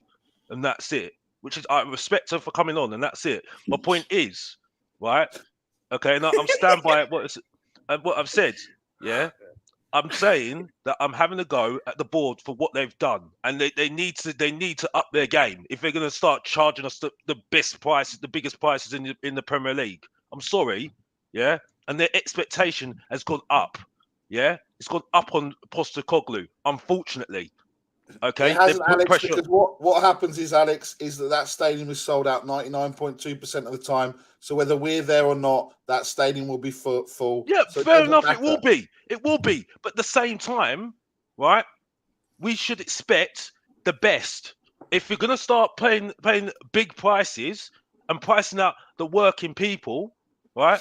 and that's it. Which is I respect her for coming on, and that's it. My point is, right? Okay, and I'm stand by what I've said. Yeah, I'm saying that I'm having a go at the board for what they've done, and they need to up their game if they're going to start charging us the best prices, the biggest prices in the Premier League. I'm sorry, yeah, and their expectation has gone up, yeah, it's gone up on Postecoglou, unfortunately. Okay, it hasn't, Alex, pressure. because what happens is, Alex, is that stadium is sold out 99.2% of the time. So whether we're there or not, that stadium will be full. Yeah, so fair enough. It will be. It will be. But at the same time, right? We should expect the best. If you're gonna start paying big prices and pricing out the working people, right?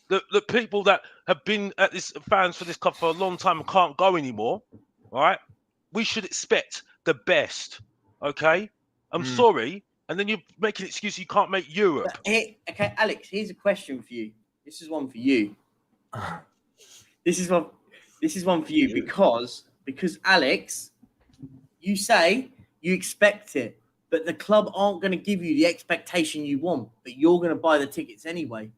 The people that have been at this fans for this club for a long time and can't go anymore, right? We should expect the best. Okay? I'm sorry. And then you make an excuse you can't make Europe. Okay, Alex, here's a question for you. This is one for you. This is one for you because Alex, you say you expect it, but the club aren't going to give you the expectation you want, but you're going to buy the tickets anyway.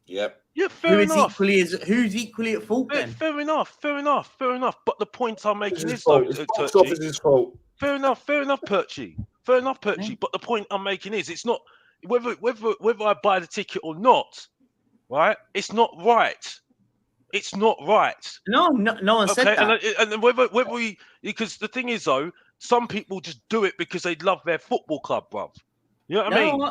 Yep. Yeah, fair enough. Who's equally at fault then? Fair enough. But the point I'm making is though, box office is fault. Fair enough, Perchy. But the point I'm making is, it's not whether I buy the ticket or not, right? It's not right. It's not right. No one said that. And whether we, because the thing is though, some people just do it because they love their football club, bruv. You know what I mean?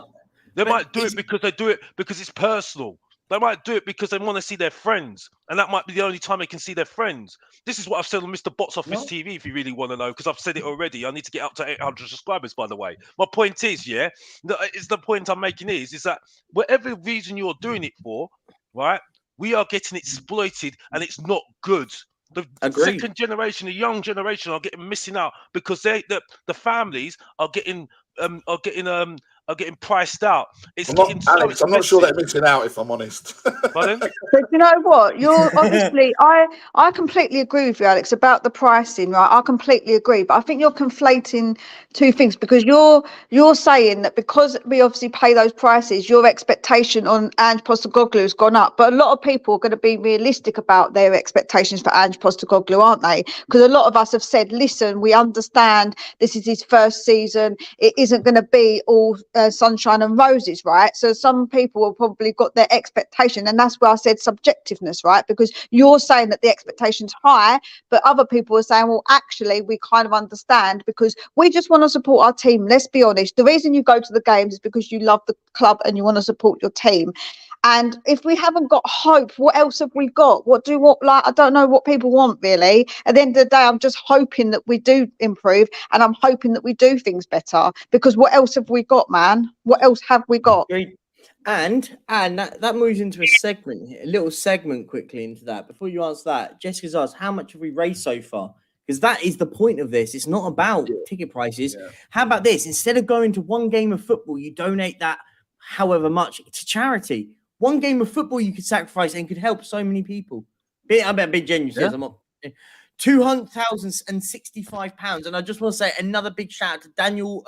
They might do it because they do it because it's personal. They might do it because they want to see their friends, and that might be the only time they can see their friends. This is what I've said on Mr. Box Office TV, if you really want to know, because I've said it already. I need to get up to 800 subscribers, by the way. My point is, the point I'm making is that whatever reason you're doing it for, right, we are getting exploited, and it's not good. The second generation, the young generation, are getting missing out because the families are getting priced out. I'm not sure they're missing out, if I'm honest. But you know what? You're obviously, I completely agree with you, Alex, about the pricing, right? I completely agree, but I think you're conflating two things, because you're saying that because we obviously pay those prices, your expectation on Ange Postecoglou has gone up. But a lot of people are going to be realistic about their expectations for Ange Postecoglou, aren't they? Because a lot of us have said, listen, we understand this is his first season. It isn't going to be all sunshine and roses, right? So some people have probably got their expectation, and that's where I said subjectiveness, right? Because you're saying that the expectation's high, but other people are saying, well, actually, we kind of understand because we just want to support our team. Let's be honest. The reason you go to the games is because you love the club and you want to support your team. And if we haven't got hope, what else have we got? I don't know what people want, really. At the end of the day, I'm just hoping that we do improve, and I'm hoping that we do things better, because what else have we got, man? What else have we got? And that moves into a little segment quickly into that. Before you answer that, Jessica's asked, how much have we raised so far? Because that is the point of this. It's not about ticket prices. Yeah. How about this? Instead of going to one game of football, you donate that however much to charity. One game of football you could sacrifice and could help so many people. I'm being genuine. Yeah. I'm not. £200,065. And I just want to say another big shout out to Daniel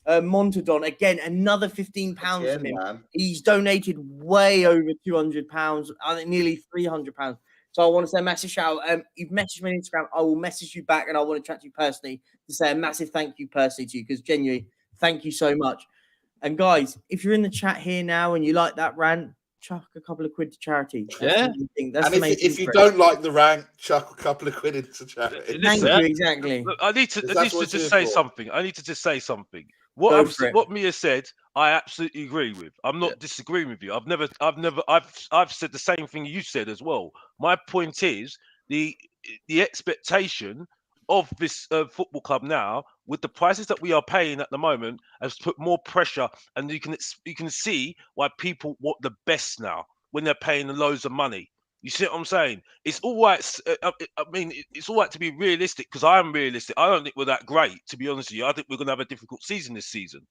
Montadon. Again, another £15 from him. Man. He's donated way over £200. I think nearly £300. So I want to say a massive shout out. You've messaged me on Instagram. I will message you back, and I want to chat to you personally to say a massive thank you personally to you, because genuinely, thank you so much. And guys, if you're in the chat here now and you like that rant, chuck a couple of quid to charity. That's if you don't like the rant, chuck a couple of quid into charity. Thank you, exactly. Look, I need to just say something. What Mia said, I absolutely agree with. I'm not disagreeing with you. I've said the same thing you said as well. My point is the expectation of this football club now, with the prices that we are paying at the moment, has put more pressure, and you can see why people want the best now when they're paying loads of money. You see what I'm saying? It's all right. It's all right to be realistic, because I am realistic. I don't think we're that great, to be honest with you. I think we're going to have a difficult season this season.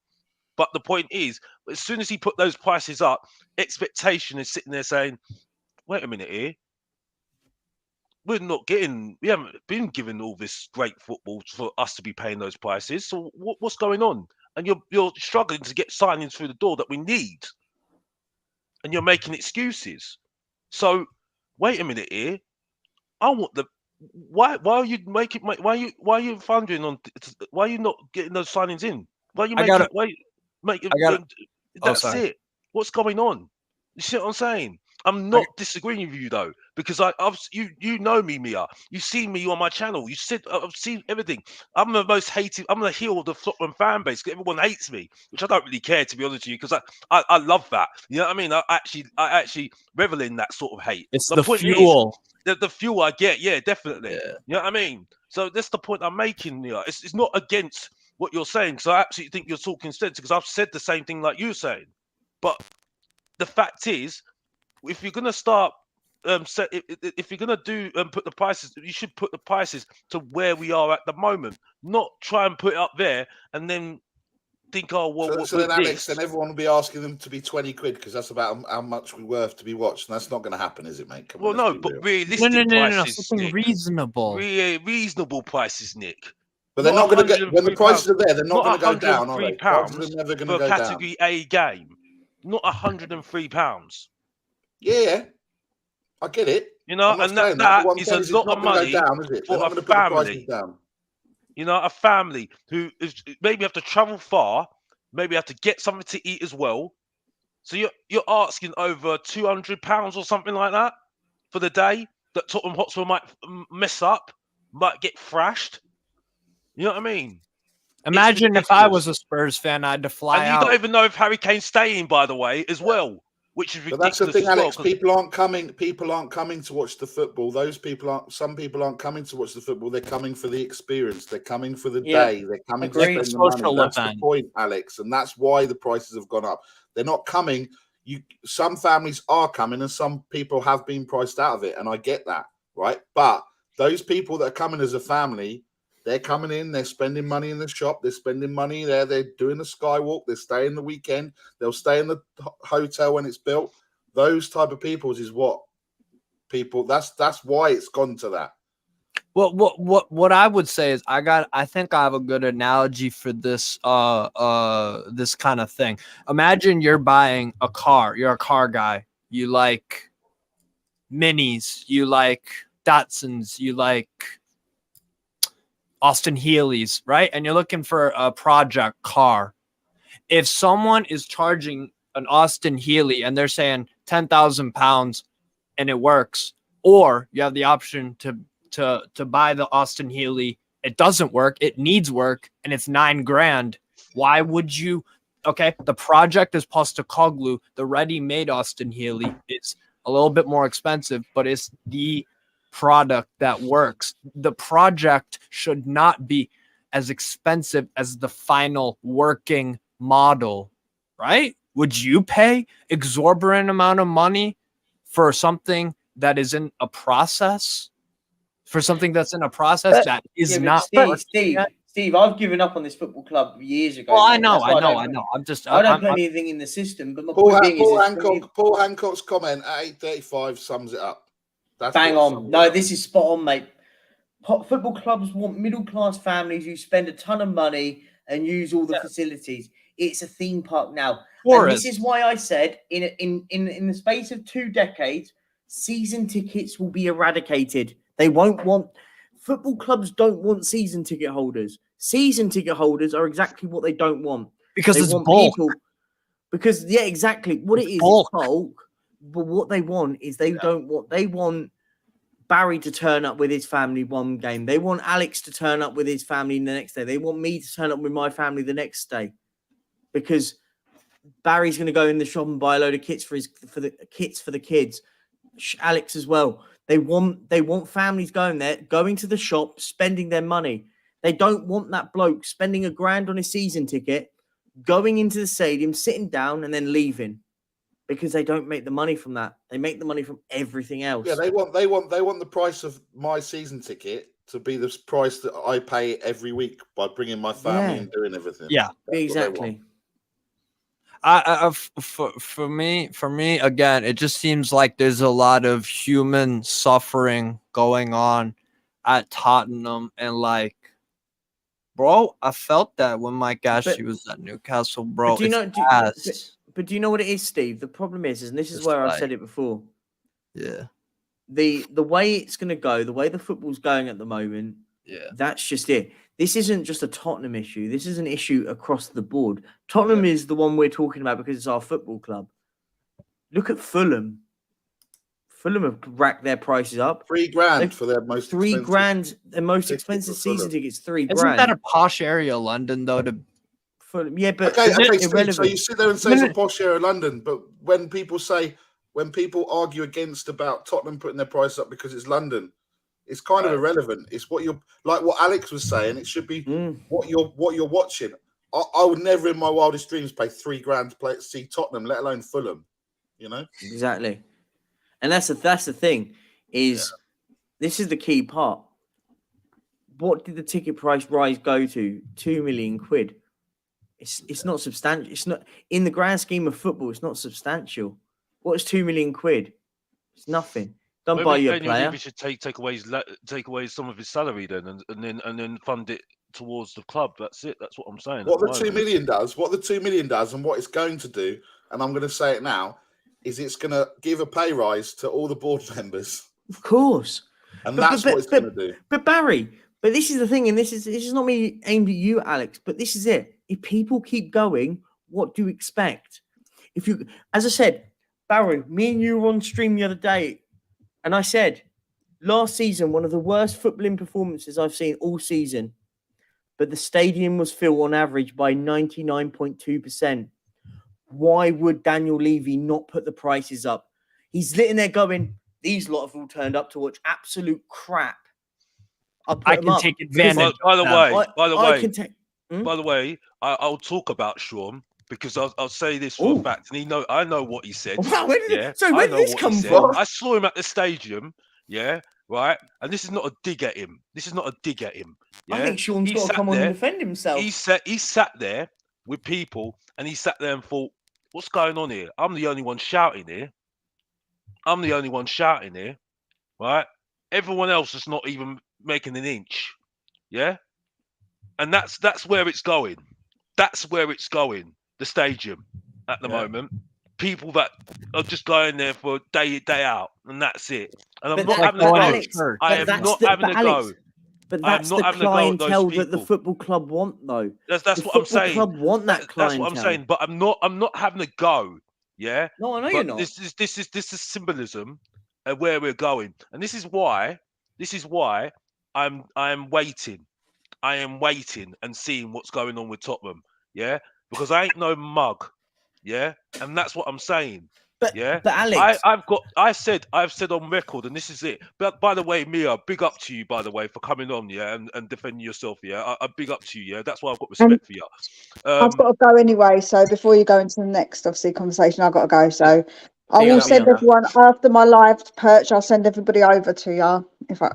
But the point is, as soon as he put those prices up, expectation is sitting there saying, wait a minute here. We haven't been given all this great football for us to be paying those prices. So what's going on? And you're struggling to get signings through the door that we need. And you're making excuses. So wait a minute here. I want why are you making? Why are you funding on? Why are you not getting those signings in? Why are you making? Why you making? That's it. What's going on? You see what I'm saying? I'm not disagreeing with you though, because you know me, Mia. You've seen me on my channel. You said I've seen everything. I'm the most hated. I'm the heel of the Tottenham fan base. Everyone hates me, which I don't really care, to be honest with you, because I love that. You know what I mean? I actually revel in that sort of hate. It's the fuel. The fuel I get, yeah, definitely. Yeah. You know what I mean? So that's the point I'm making. Mia. It's not against what you're saying, because I absolutely think you're talking sense. Because I've said the same thing like you're saying, but the fact is, if you're gonna start, if you're gonna do put the prices, you should put the prices to where we are at the moment, not try and put it up there and then think, oh well. So then, Alex, then everyone will be asking them to be 20 quid because that's about how much we're worth to be watched, and that's not going to happen, is it, mate? Come on, no, but realistic prices, something Nick. reasonable, reasonable prices, Nick. But they're not going to get when the prices are there. They're not going to go down, are they? Prices are never going for to go category down. A game, not £103. Yeah, I get it. You know, and that is a lot of money down, is it? for a family. You know, a family who is maybe have to travel far, maybe have to get something to eat as well. So you're asking over £200 or something like that for the day that Tottenham Hotspur might mess up, might get thrashed. You know what I mean? Imagine if I was a Spurs fan, I had to fly out. And you don't even know if Harry Kane's staying, by the way, as well. Which is ridiculous. But that's the thing, Alex. People aren't coming to watch the football. Some people aren't coming to watch the football. They're coming for the experience. They're coming for the day. They're coming to spend the money. That's the point, Alex. And that's why the prices have gone up. They're not coming. Some families are coming, and some people have been priced out of it. And I get that, right? But those people that are coming as a family, they're coming in, they're spending money in the shop, they're spending money there, they're doing the skywalk, they're staying the weekend, they'll stay in the hotel when it's built. Those type of people is what people, that's why it's gone to that. Well, what I would say is I think I have a good analogy for this this kind of thing. Imagine you're buying a car, you're a car guy, you like Minis, you like Datsuns, you like Austin Healey's, right? And you're looking for a project car. If someone is charging an Austin Healey and they're saying £10,000 and it works, or you have the option to buy the Austin Healey, it doesn't work, it needs work, and it's $9,000. Why would you? Okay, the project is Postacoglu. The ready-made Austin Healey is a little bit more expensive, but it's the product that works. The project should not be as expensive as the final working model, right? Would you pay exorbitant amount of money for something that is in a process? For something that's in a process that is not. Steve, I've given up on this football club years ago. Well, I know. I don't play anything in the system. But my Paul point is, Paul Hancock's comment at 8:35 sums it up. That's bang on. No, this is spot on, mate. Football clubs want middle-class families who spend a ton of money and use all the facilities. It's a theme park now. And this is why I said in the space of 2 decades, season tickets will be eradicated. They won't want football clubs don't want season ticket holders. Season ticket holders are exactly what they don't want. Because they it's want bulk. people. Because exactly what it is. Bulk. It's bulk. But what they want is they want Barry to turn up with his family one game. They want Alex to turn up with his family the next day. They want me to turn up with my family the next day. Because Barry's going to go in the shop and buy a load of kits for the kids. Alex as well. They want families going there, going to the shop, spending their money. They don't want that bloke spending $1,000 on his season ticket, going into the stadium, sitting down, and then leaving. Because they don't make the money from that. They make the money from everything else. Yeah, they want the price of my season ticket to be the price that I pay every week by bringing my family and doing everything. Yeah, that's exactly. For me, again, it just seems like there's a lot of human suffering going on at Tottenham, and like, bro, I felt that when Mike Ashley was at Newcastle, bro. But do you know what it is, Steve? The problem is, and this is where I've said it before. Yeah. the way it's going to go, the way the football's going at the moment, that's just it. This isn't just a Tottenham issue. This is an issue across the board. Tottenham is the one we're talking about because it's our football club. Look at Fulham. Fulham have racked their prices up. $3,000 for their most $3,000. Their most expensive season tickets, $3,000. Isn't that a posh area of London, though? To Fulham, yeah, but okay, irrelevant. so you sit there and say it's a posh area of London, but when people argue against about Tottenham putting their price up because it's London, it's kind of irrelevant. It's what you're like. What Alex was saying. It should be what you're watching. I would never in my wildest dreams pay $3,000 to see Tottenham, let alone Fulham. You know exactly. And that's the thing is this is the key part. What did the ticket price rise go to? £2 million. It's not substantial. It's not in the grand scheme of football. It's not substantial. What is £2 million? It's nothing. Don't buy you a player. Maybe should take away some of his salary then, and then fund it towards the club. That's it. That's what I'm saying. What the $2 million does, and what it's going to do, and I'm going to say it now, is it's going to give a pay rise to all the board members. Of course. And that's what it's going to do. But Barry, this is the thing, and this is not me aimed at you, Alex, but this is it. If people keep going, what do you expect? As I said, Barry, me and you were on stream the other day, and I said, last season, one of the worst footballing performances I've seen all season, but the stadium was filled on average by 99.2%. Why would Daniel Levy not put the prices up? He's sitting there going, these lot have all turned up to watch absolute crap. I can take advantage. By the way, I'll talk about Sean because I'll say this for a fact, and I know what he said. Where did this come from? I saw him at the stadium. Yeah, right. And this is not a dig at him. Yeah? I think Sean's got to come on and defend himself. He sat there with people, and he sat there and thought, "What's going on here? I'm the only one shouting here. Right? Everyone else is not even making an inch. Yeah, and that's where it's going. That's where it's going. The stadium at the moment. People that are just going there for day out, and that's it. And I'm not having a go. I am not having a go. But that's the clientele that the football club want, though. That's what I'm saying. The club want that clientele. That's what I'm saying. But I'm not having a go. Yeah. No, I know you're not. This is symbolism of where we're going, and this is why I'm waiting. I am waiting and seeing what's going on with Tottenham. Yeah, because I ain't no mug. Yeah, and that's what I'm saying. But Alex, I've said on record, and this is it. But by the way, Mia, big up to you, by the way, for coming on, yeah, and defending yourself, yeah. I big up to you, yeah. That's why I've got respect for you. I've got to go anyway, so before you go into the next, obviously, conversation, I've got to go. So I will send everyone after my live perch. I'll send everybody over to you.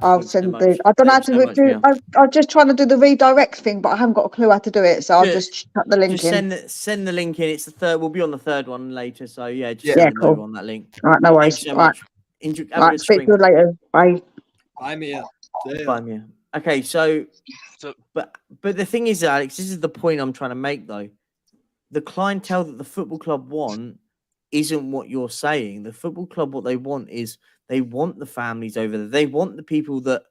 I'll send the. I don't know how to do. I'm just trying to do the redirect thing, but I haven't got a clue how to do it. So I'll just chuck the link in. Send the link in. It's the third. We'll be on the third one later. So yeah, cool. On that link. All right, no worries. So right. Speak to you later. Bye. Bye, Mia. Bye, Mia. Okay, so but the thing is, Alex, this is the point I'm trying to make, though. The clientele that the football club want isn't what you're saying. The football club, what they want is they want the families over there. They want the people that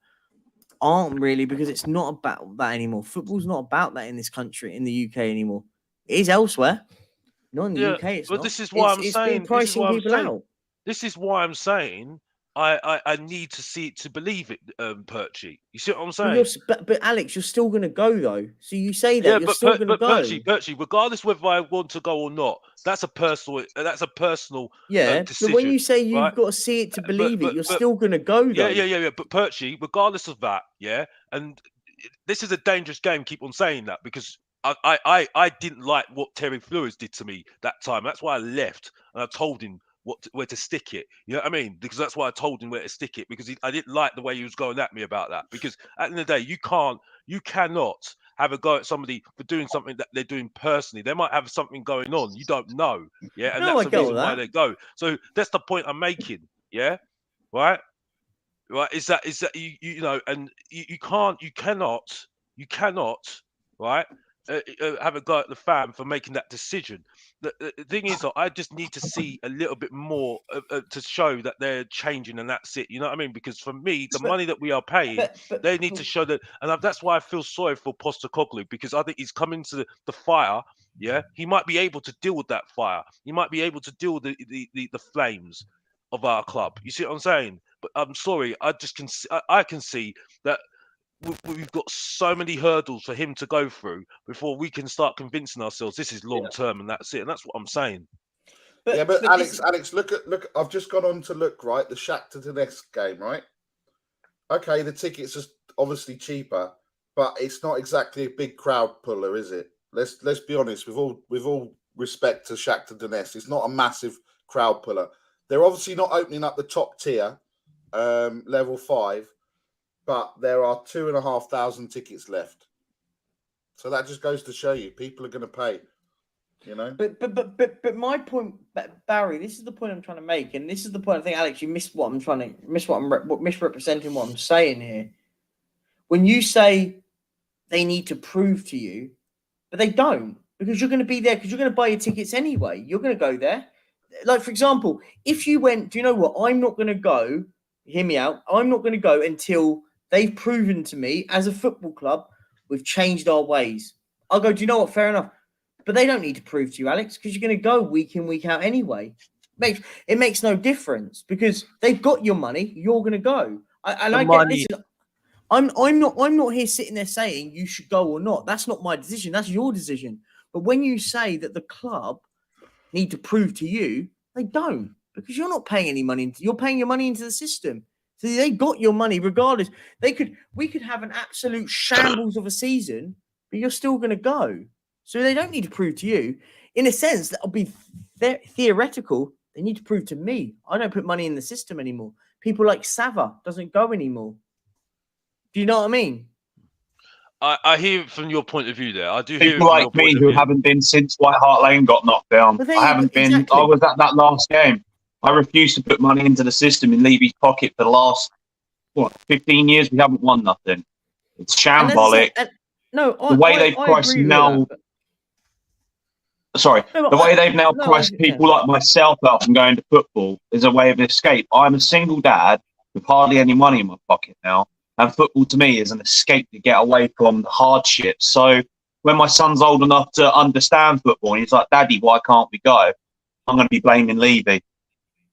aren't really, because it's not about that anymore. Football's not about that in this country, in the UK anymore. It is elsewhere. Not in the UK. It's but not. This is why I'm saying. Pricing people out. This is why I'm saying I need to see it to believe it, Perchy. You see what I'm saying? But Alex, you're still going to go, though. So you say that you're still going to go. Perchy, regardless whether I want to go or not, that's a personal yeah. decision. But when you say you've got to see it to believe it, you're still going to go, though. Yeah. But Perchy, regardless of that, yeah, and this is a dangerous game. Keep on saying that because I didn't like what Terry Flores did to me that time. That's why I left, and I told him where to stick it. You know what I mean? Because that's why I told him where to stick it, because I didn't like the way he was going at me about that. Because at the end of the day, you cannot have a go at somebody for doing something that they're doing personally. They might have something going on. You don't know. Yeah. And that's the reason why they go. So that's the point I'm making. Yeah. Right. Is that you know, and you cannot, right, have a go at the fan for making that decision. The thing is, I just need to see a little bit more to show that they're changing, and that's it. You know what I mean? Because for me, the money that we are paying, they need to show that, and that's why I feel sorry for Postecoglou, because I think he's coming to the fire. Yeah, he might be able to deal with that fire. He might be able to deal with the flames of our club. You see what I'm saying? But I'm sorry, I just can I can see that we've got so many hurdles for him to go through before we can start convincing ourselves this is long term and that's it. And that's what I'm saying. But Alex, look. I've just gone on to look, right, the Shakhtar Donetsk game, right? Okay, the tickets are obviously cheaper, but it's not exactly a big crowd puller, is it? Let's be honest. With all respect to Shakhtar Donetsk, it's not a massive crowd puller. They're obviously not opening up the top tier, level 5. But there are 2,500 tickets left, so that just goes to show you people are going to pay. You know. But my point, Barry, this is the point I'm trying to make, and this is the point I think, Alex, you missed what I'm trying to misrepresenting what I'm saying here. When you say they need to prove to you, but they don't, because you're going to be there, because you're going to buy your tickets anyway. You're going to go there. Like, for example, if you went, do you know what? I'm not going to go. Hear me out. I'm not going to go until they've proven to me, as a football club, we've changed our ways. I'll go, do you know what? Fair enough. But they don't need to prove to you, Alex, because you're going to go week in, week out anyway. It makes no difference, because they've got your money. You're going to go. I'm not here sitting there saying you should go or not. That's not my decision. That's your decision. But when you say that the club need to prove to you, they don't, because you're not paying any money. You're paying your money into the system. So they got your money regardless. We could have an absolute shambles of a season, but you're still going to go. So they don't need to prove to you. In a sense, that'll be theoretical. They need to prove to me. I don't put money in the system anymore. People like Sava doesn't go anymore. Do you know what I mean? I hear it from your point of view there. I do hear people like me who haven't been since White Hart Lane got knocked down. I haven't been. Exactly. I was at that last game. I refuse to put money into the system in Levy's pocket for the last 15 years. We haven't won nothing. It's shambolic. The way they've priced now. The way they've now priced people like myself out from going to football is a way of escape. I'm a single dad with hardly any money in my pocket now, and football to me is an escape to get away from the hardship. So when my son's old enough to understand football, he's like, "Daddy, why can't we go?" I'm going to be blaming Levy.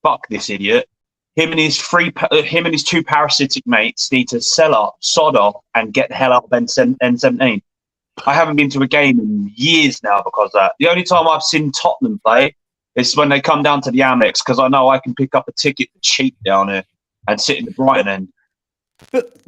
Fuck this idiot. Him and his two parasitic mates need to sell up, sod off, and get the hell out of N17. I haven't been to a game in years now because of that. The only time I've seen Tottenham play is when they come down to the Amex, because I know I can pick up a ticket for cheap down here and sit in the Brighton end.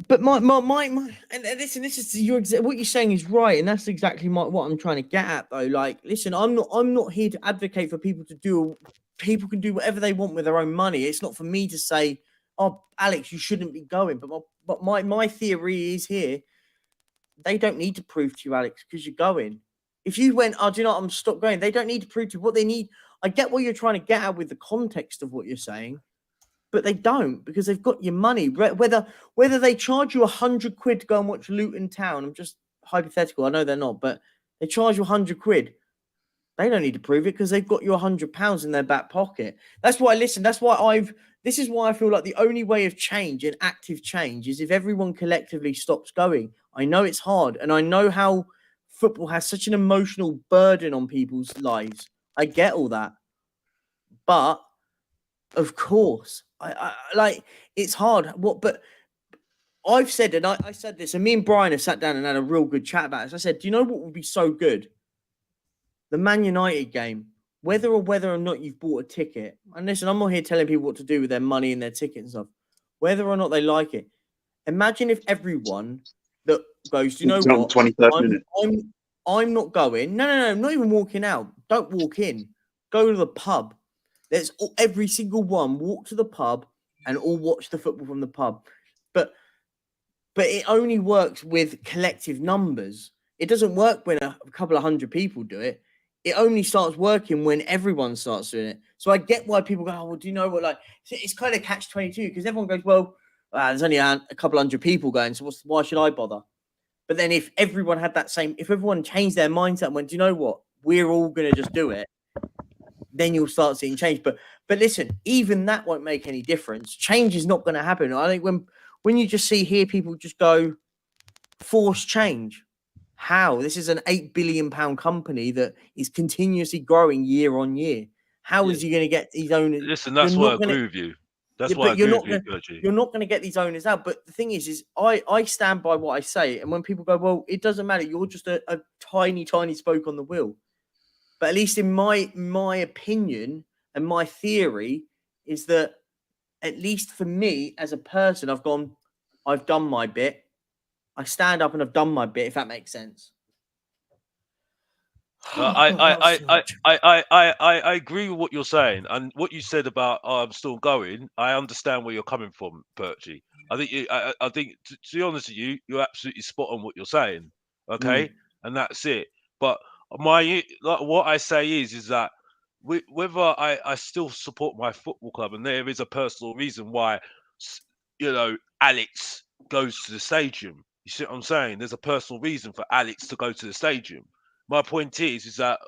But my and listen, this is what you're saying is right, and that's exactly what I'm trying to get at though. Like, listen, I'm not here to advocate for people to do. People can do whatever they want with their own money. It's not for me to say, "Oh, Alex, you shouldn't be going." But my theory is here. They don't need to prove to you, Alex, because you're going. If you went, "Oh, do you know what? I'm stop going," they don't need to prove to you what they need. I get what you're trying to get at with the context of what you're saying. But they don't, because they've got your money. Whether they charge you 100 quid to go and watch Luton Town, I'm just hypothetical. I know they're not, but they charge you 100 quid. They don't need to prove it because they've got you £100 in their back pocket. That's why. Listen, that's why this is why I feel like the only way of change and active change is if everyone collectively stops going. I know it's hard, and I know how football has such an emotional burden on people's lives. I get all that, but of course. I like, it's hard. But I've said, and I said this, and me and Brian have sat down and had a real good chat about this. I said, do you know what would be so good? The Man United game, whether or not you've bought a ticket. And listen, I'm not here telling people what to do with their money and their ticket and stuff. Whether or not they like it. Imagine if everyone that goes, do you know what? I'm not going. No, not even walking out. Don't walk in. Go to the pub. Let's every single one walk to the pub and all watch the football from the pub. But it only works with collective numbers. It doesn't work when a couple of hundred people do it. It only starts working when everyone starts doing it. So I get why people go, "Oh, well, do you know what?" Like, it's kind of catch-22 because everyone goes, "Well, there's only a couple hundred people going, so why should I bother?" But then if everyone had that same, if everyone changed their mindset and went, do you know what? We're all going to just do it. Then you'll start seeing change. But listen, even that won't make any difference. Change is not going to happen. I think when you just hear people just go, force change. How? This is an £8 billion company that is continuously growing year on year. How is he going to get these owners? Listen, that's why I agree with you. That's why I agree with you, Gurgy. You're not going to get these owners out. But the thing is I stand by what I say. And when people go, well, it doesn't matter. You're just a tiny, tiny spoke on the wheel. But at least in my opinion and my theory is that at least for me as a person, I've done my bit. I stand up and I've done my bit, if that makes sense. I agree with what you're saying, and what you said about I'm still going. I understand where you're coming from, Perchy. I think to be honest with you, you're absolutely spot on what you're saying. Okay, and that's it. But what I say is that whether I still support my football club, and there is a personal reason why, Alex goes to the stadium. You see what I'm saying? There's a personal reason for Alex to go to the stadium. My point is that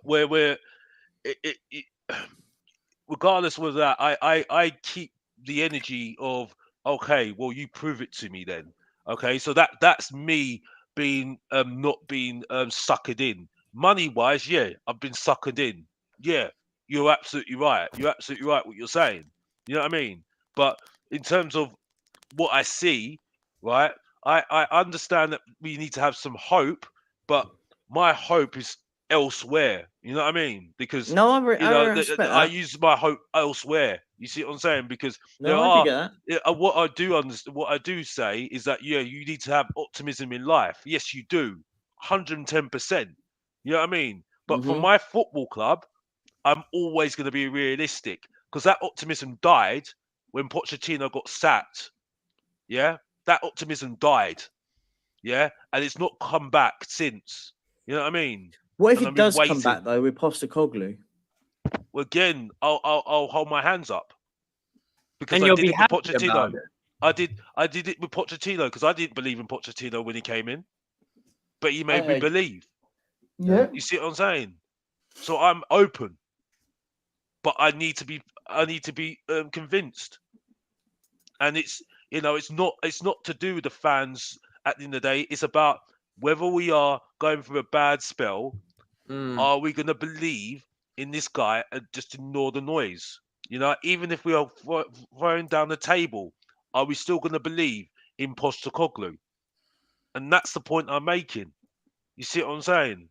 regardless of that, I keep the energy of, okay, well, you prove it to me then. Okay, so that's me being not being suckered in. Money wise, yeah, I've been suckered in. Yeah, you're absolutely right. You're absolutely right what you're saying. You know what I mean? But in terms of what I see, right, I understand that we need to have some hope, but my hope is elsewhere. You know what I mean? Because I respect that. I use my hope elsewhere. You see what I'm saying? Because I get that. What I do understand, what I do say is that you need to have optimism in life. Yes, you do, 110%. You know what I mean? But for my football club, I'm always going to be realistic because that optimism died when Pochettino got sacked. Yeah, that optimism died. Yeah, and it's not come back since. You know what I mean? What if it does come back though with Postecoglou? Well, again, I'll hold my hands up because and I you'll did be it with happy Pochettino. about it. I did it with Pochettino because I didn't believe in Pochettino when he came in, but he made me believe. Yeah, you see what I'm saying? So I'm open, but I need to be convinced, and it's not to do with the fans. At the end of the day, it's about whether we are going through a bad spell. Are we going to believe in this guy and just ignore the noise? Even if we are throwing down the table, are we still going to believe in Postecoglou? And that's the point I'm making. You see what I'm saying?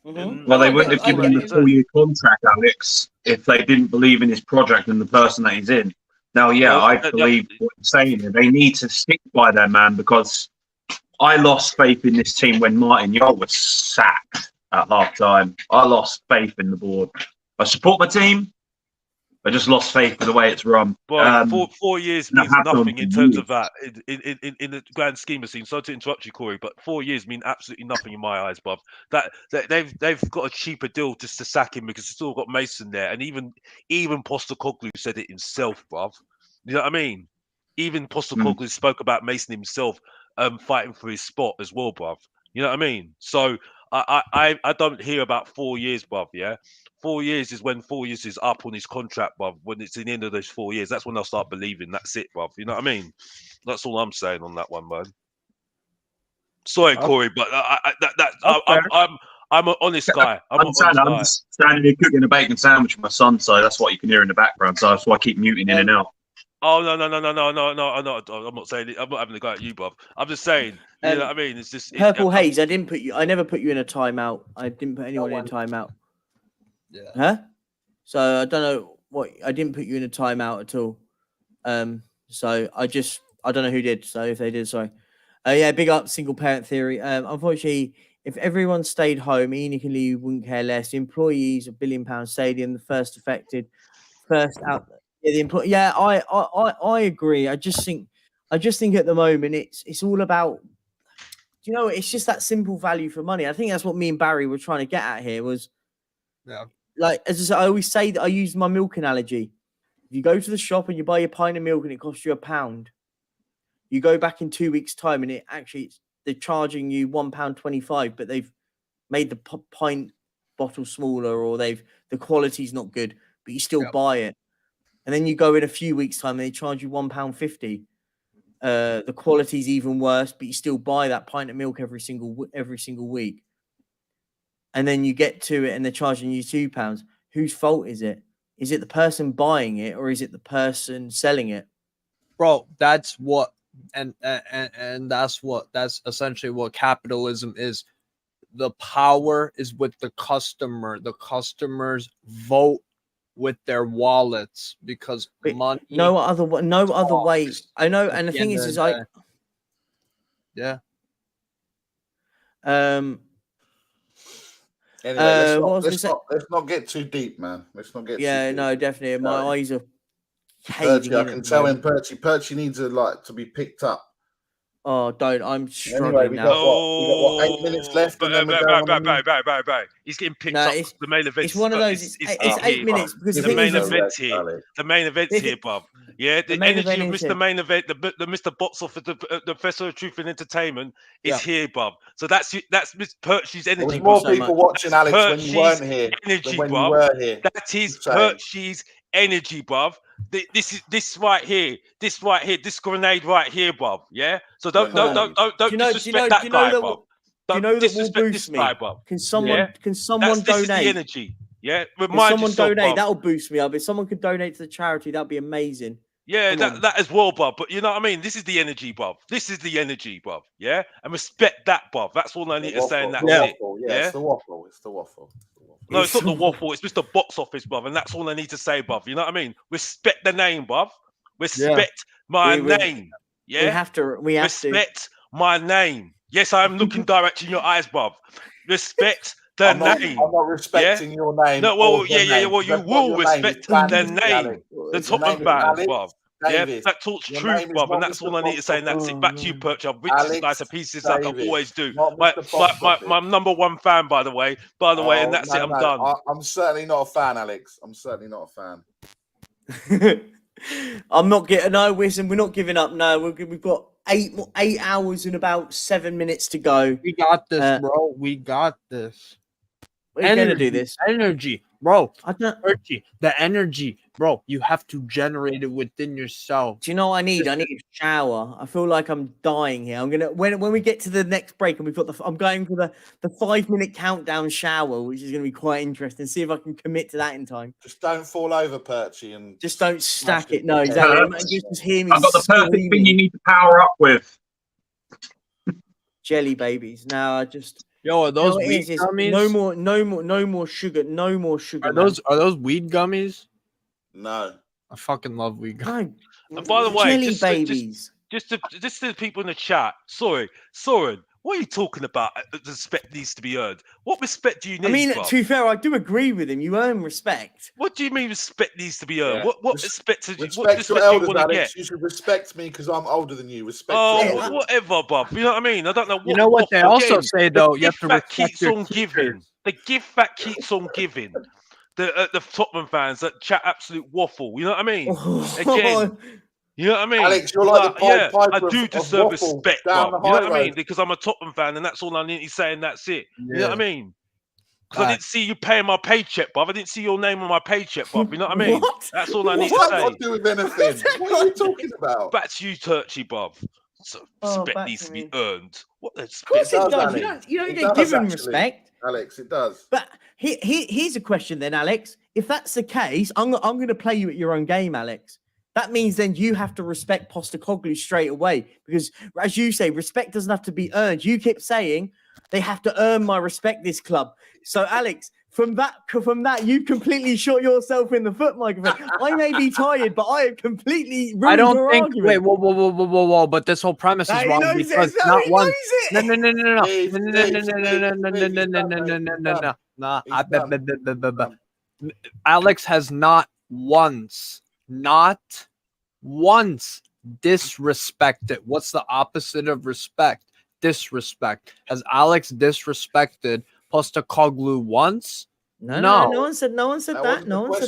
Well, they wouldn't have given him the 4-year contract, Alex, if they didn't believe in his project and the person that he's in. Now, I believe what you're saying. They need to stick by their man because I lost faith in this team when Martin Yole was sacked at half time. I lost faith in the board. I support my team. I just lost faith in the way it's run. Well, 4 years means nothing in terms of that. In the grand scheme of things. Sorry to interrupt you, Corey, but 4 years mean absolutely nothing in my eyes, bruv. That they've got a cheaper deal just to sack him because they've still got Mason there, and even Postecoglou said it himself, bruv. You know what I mean? Even Postecoglou spoke about Mason himself fighting for his spot as well, bruv. You know what I mean? So I don't hear about 4 years, bruv. Yeah, 4 years is when 4 years is up on his contract, bruv. When it's the end of those 4 years, that's when I'll start believing. That's it, bruv. You know what I mean? That's all I'm saying on that one, man. Sorry, Corey, but I'm an honest guy. I'm just standing here cooking a bacon sandwich with my son, so that's what you can hear in the background. So that's why I keep muting in and out. Oh no! I'm not saying it. I'm not having a go at you, bruv. I'm just saying. You know what I mean? It's just Purple Haze. I never put you in a timeout. I didn't put anyone in a timeout. Yeah. Huh? So I don't know what. I didn't put you in a timeout at all. So I don't know who did. So if they did, sorry. Yeah, big up single parent theory. Unfortunately, if everyone stayed home, Ian Lee wouldn't care less. The employees of £1 billion stadium, the first affected, first out. Yeah, the employee. Yeah, I agree. I just think at the moment it's all about. It's just that simple value for money. I think that's what me and Barry were trying to get at here. Was like, as I always say, that I use my milk analogy. If you go to the shop and you buy a pint of milk and it costs you £1, you go back in 2 weeks' time and it's they're charging you £1.25, but they've made the pint bottle smaller, or the quality's not good, but you still buy it. And then you go in a few weeks' time and they charge you £1.50. The quality's even worse, but you still buy that pint of milk every single week. And then you get to it and they're charging you £2. Whose fault is it? Is it the person buying it, or is it the person selling it? Bro, that's what, and that's essentially what capitalism is. The power is with the customer. The customers vote with their wallets because money. No other way. I know, and the thing is yeah. Anyway, let's not get too deep, man. Let's not get too deep. No, definitely. My eyes are caving in. I can tell him Perchy needs to be picked up. Oh, don't. I'm struggling now. We got 8 minutes left. And then He's getting picked up. The main event. It's one of those. It's 8 minutes because the main event's here. The main event's here, Bob. Yeah, the energy of Mr. Main Event, the Mr. Box Off, the Festival of Truth and Entertainment is here, Bob. So that's Miss Perchy's energy. There's more people watching, Alex, when you weren't here. Energy, when Bob. you were here. That is Perchy's energy, Bob. This right here, this grenade right here, Bob. Yeah. So don't disrespect that guy, Bob. Do you know that will boost me? Can someone donate? This is the energy. Yeah. Can someone donate? That'll boost me up. If someone could donate to the charity, that'd be amazing. Yeah, that as well, Bob. But you know what I mean? This is the energy, Bob. This is the energy, Bob. Yeah? And respect that, Bob. That's all I need to say, and that's it. Yeah, it's the waffle. It's the waffle. No, it's not the waffle. It's Mr. Box Office, Bob. And that's all I need to say, Bob. You know what I mean? Respect the name, Bob. Respect my name. Yeah? We have to. Respect my name. Yes, I am looking direct in your eyes, Bob. Respect the name. I'm not respecting your name. No, well, yeah. Well, you will respect the name. The Tottenham fans, Bob. Yeah, that talks truth, Bob, and that's all I need to say. And that's it. Back to you, Perch. I'll rip this guy to pieces like I always do. My number one fan, by the way. And that's it. I'm done. I'm certainly not a fan, Alex. I'm certainly not a fan. I'm not getting. No, listen, we're not giving up. No, we've got 8 hours and about 7 minutes to go. We got this, bro. We got this. We're gonna do this. Energy, bro. The energy, bro. You have to generate it within yourself. Do you know what I need? I need a shower. I feel like I'm dying here. I'm gonna when we get to the next break and we've got I'm going for the 5-minute countdown shower, which is gonna be quite interesting. See if I can commit to that in time. Just don't fall over, Perchy, and just don't stack it. No, exactly. Just hear me. I've got the perfect thing you need to power up with. Jelly babies. Now I just. Yo, are those weed gummies? No more sugar. No more sugar. Are those weed gummies? No. I fucking love weed gummies. And by the way, jelly babies. Just to the people in the chat. Sorry, Soren. What are you talking about? Respect needs to be earned. What respect do you need? I mean, Bob? to be fair, I do agree with him. You earn respect. What do you mean respect needs to be earned? Yeah. What respect? Respect what respect your do elders, you want to Alex. get? You should respect me because I'm older than you. Respect. Oh, whatever, Bob. You know what I mean? I don't know. You know what they also say though? You have to respect your giving. The gift that keeps on giving. The Tottenham fans that chat absolute waffle. You know what I mean? Again. You know what I mean? Alex, you're like the Pied Piper I do of deserve waffle respect, down Bob. the You know high what I mean? road. Because I'm a Tottenham fan, and that's all I need to say, and that's it. You know Yeah. what I mean? Because I didn't see you paying my paycheck, Bob. I didn't see your name on my paycheck, Bob. You know what I mean? What? That's all I need What to does say. that do with anything? What are you talking about? Back to you, Turchy, Bob. So respect back needs to to me. be earned. What the Of course it does, does. Alex. You don't It get does, given actually. respect. Alex, it does. But here's a question then, Alex. If that's the case, I'm going to play you at your own game, Alex. That means then you have to respect Postecoglou straight away because, as you say, respect doesn't have to be earned. You keep saying they have to earn my respect, this club. So, Alex, from that, you completely shot yourself in the foot, microphone. I may be tired, but I have completely ruined I don't your think. argument. Wait, whoa! But this whole premise is wrong because not one. No. Alex has not once disrespected. What's the opposite of respect? Disrespect. Has Alex disrespected Postecoglou once? No one said that. No one said that. No. But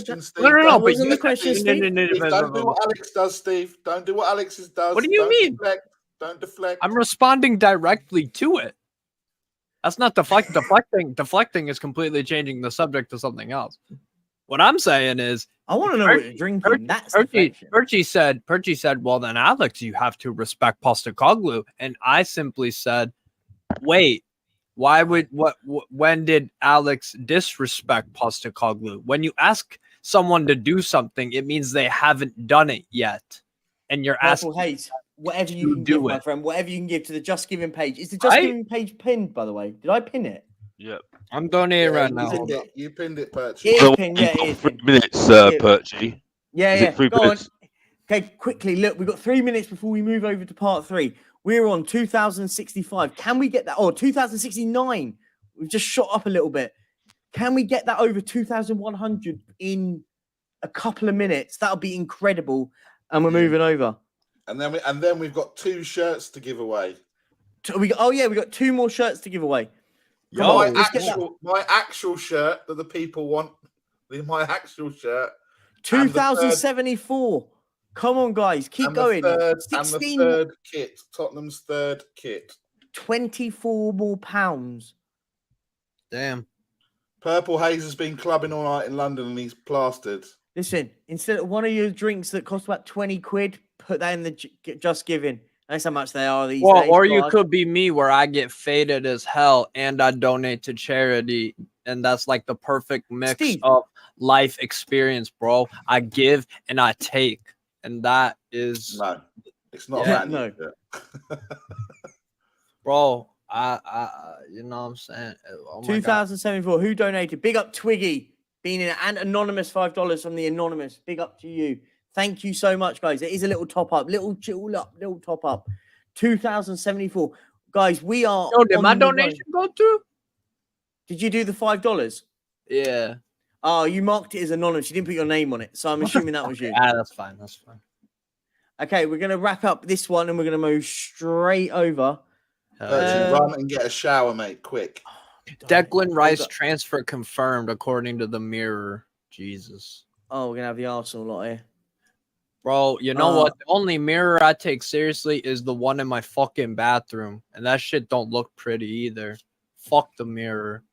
wasn't the question, Steve. Don't do what Alex does, Steve. Don't do what Alex does. What do you mean? Don't deflect. I'm responding directly to it. That's not deflecting. Deflecting is completely changing the subject to something else. What I'm saying is, I want to know what you're drinking. That's deflection. Perchy said, well, then, Alex, you have to respect Postecoglou. And I simply said, wait, when did Alex disrespect Postecoglou? When you ask someone to do something, it means they haven't done it yet. And you're asking. Hate. Whatever you can give, my friend, whatever you can give to the Just Giving page. Is the Just Giving page pinned, by the way? Did I pin it? Yep. I'm donating right now. You pinned it, Perchy. It is pinned, yeah, it is 3 pinned. minutes, Perchy. Yeah. 3 Go minutes? on. Okay, quickly, look, we've got 3 minutes before we move over to part 3. We're on 2065. Can we get that? Oh, 2069. We've just shot up a little bit. Can we get that over 2100 in a couple of minutes? That'll be incredible. And we're moving over. And then we've got 2 shirts to give away. We got 2 more shirts to give away. My actual shirt that the people want. My actual shirt. 2074. Come on, guys, keep going. 16. And the third kit, Tottenham's third kit. 24 more pounds. Damn. Purple Haze has been clubbing all night in London and he's plastered. Listen, instead of one of your drinks that cost about 20 quid, put that in the Just Giving. That's how much they are these days. Or you could be me, where I get faded as hell and I donate to charity. And that's like the perfect mix of life experience, bro. I give and I take. And that is... No, it's not that. No. Bro, I you know what I'm saying? Oh 2074. Who donated? Big up Twiggy. Being in and anonymous $5 from the anonymous. Big up to you. Thank you so much, guys. It is a little top up, little top up. 2074. Guys, we are. Yo, did my donation go through? Did you do the $5? Yeah. Oh, you marked it as anonymous. You didn't put your name on it. So I'm assuming that was you. That's fine. That's fine. Okay, we're going to wrap up this one and we're going to move straight over. Run and get a shower, mate, quick. Declan Rice transfer confirmed, according to the Mirror. Jesus. Oh, we're going to have the Arsenal lot here. Bro, you know what? The only mirror I take seriously is the one in my fucking bathroom. And that shit don't look pretty either. Fuck the mirror.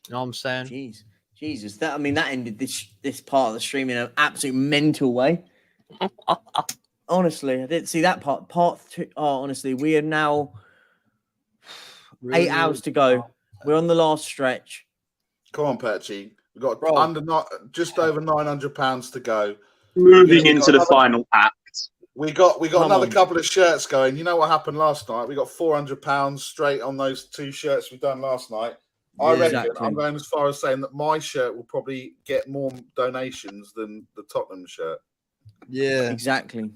You know what I'm saying? Jesus. That ended this part of the stream in an absolute mental way. Honestly, I didn't see that part. Part 2. Oh, honestly, we are now 8 hours to go. We're on the last stretch. Come on, Perchy. We've got just over £900 to go. Moving into the final act. We got another couple of shirts going. You know what happened last night? We got £400 straight on those 2 shirts we've done last night. I reckon I'm going as far as saying that my shirt will probably get more donations than the Tottenham shirt. Yeah, exactly.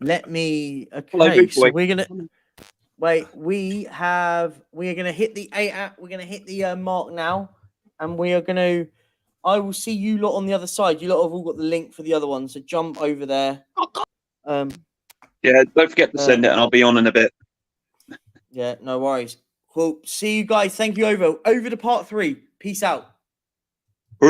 Let me. Okay, so we're gonna wait. We are gonna hit the 8. We're gonna hit the mark now, and we are gonna. I will see you lot on the other side. You lot have all got the link for the other one, so jump over there. Yeah, don't forget to send it, and I'll be on in a bit. Yeah, no worries. Cool. See you guys. Thank you. Over to part 3. Peace out.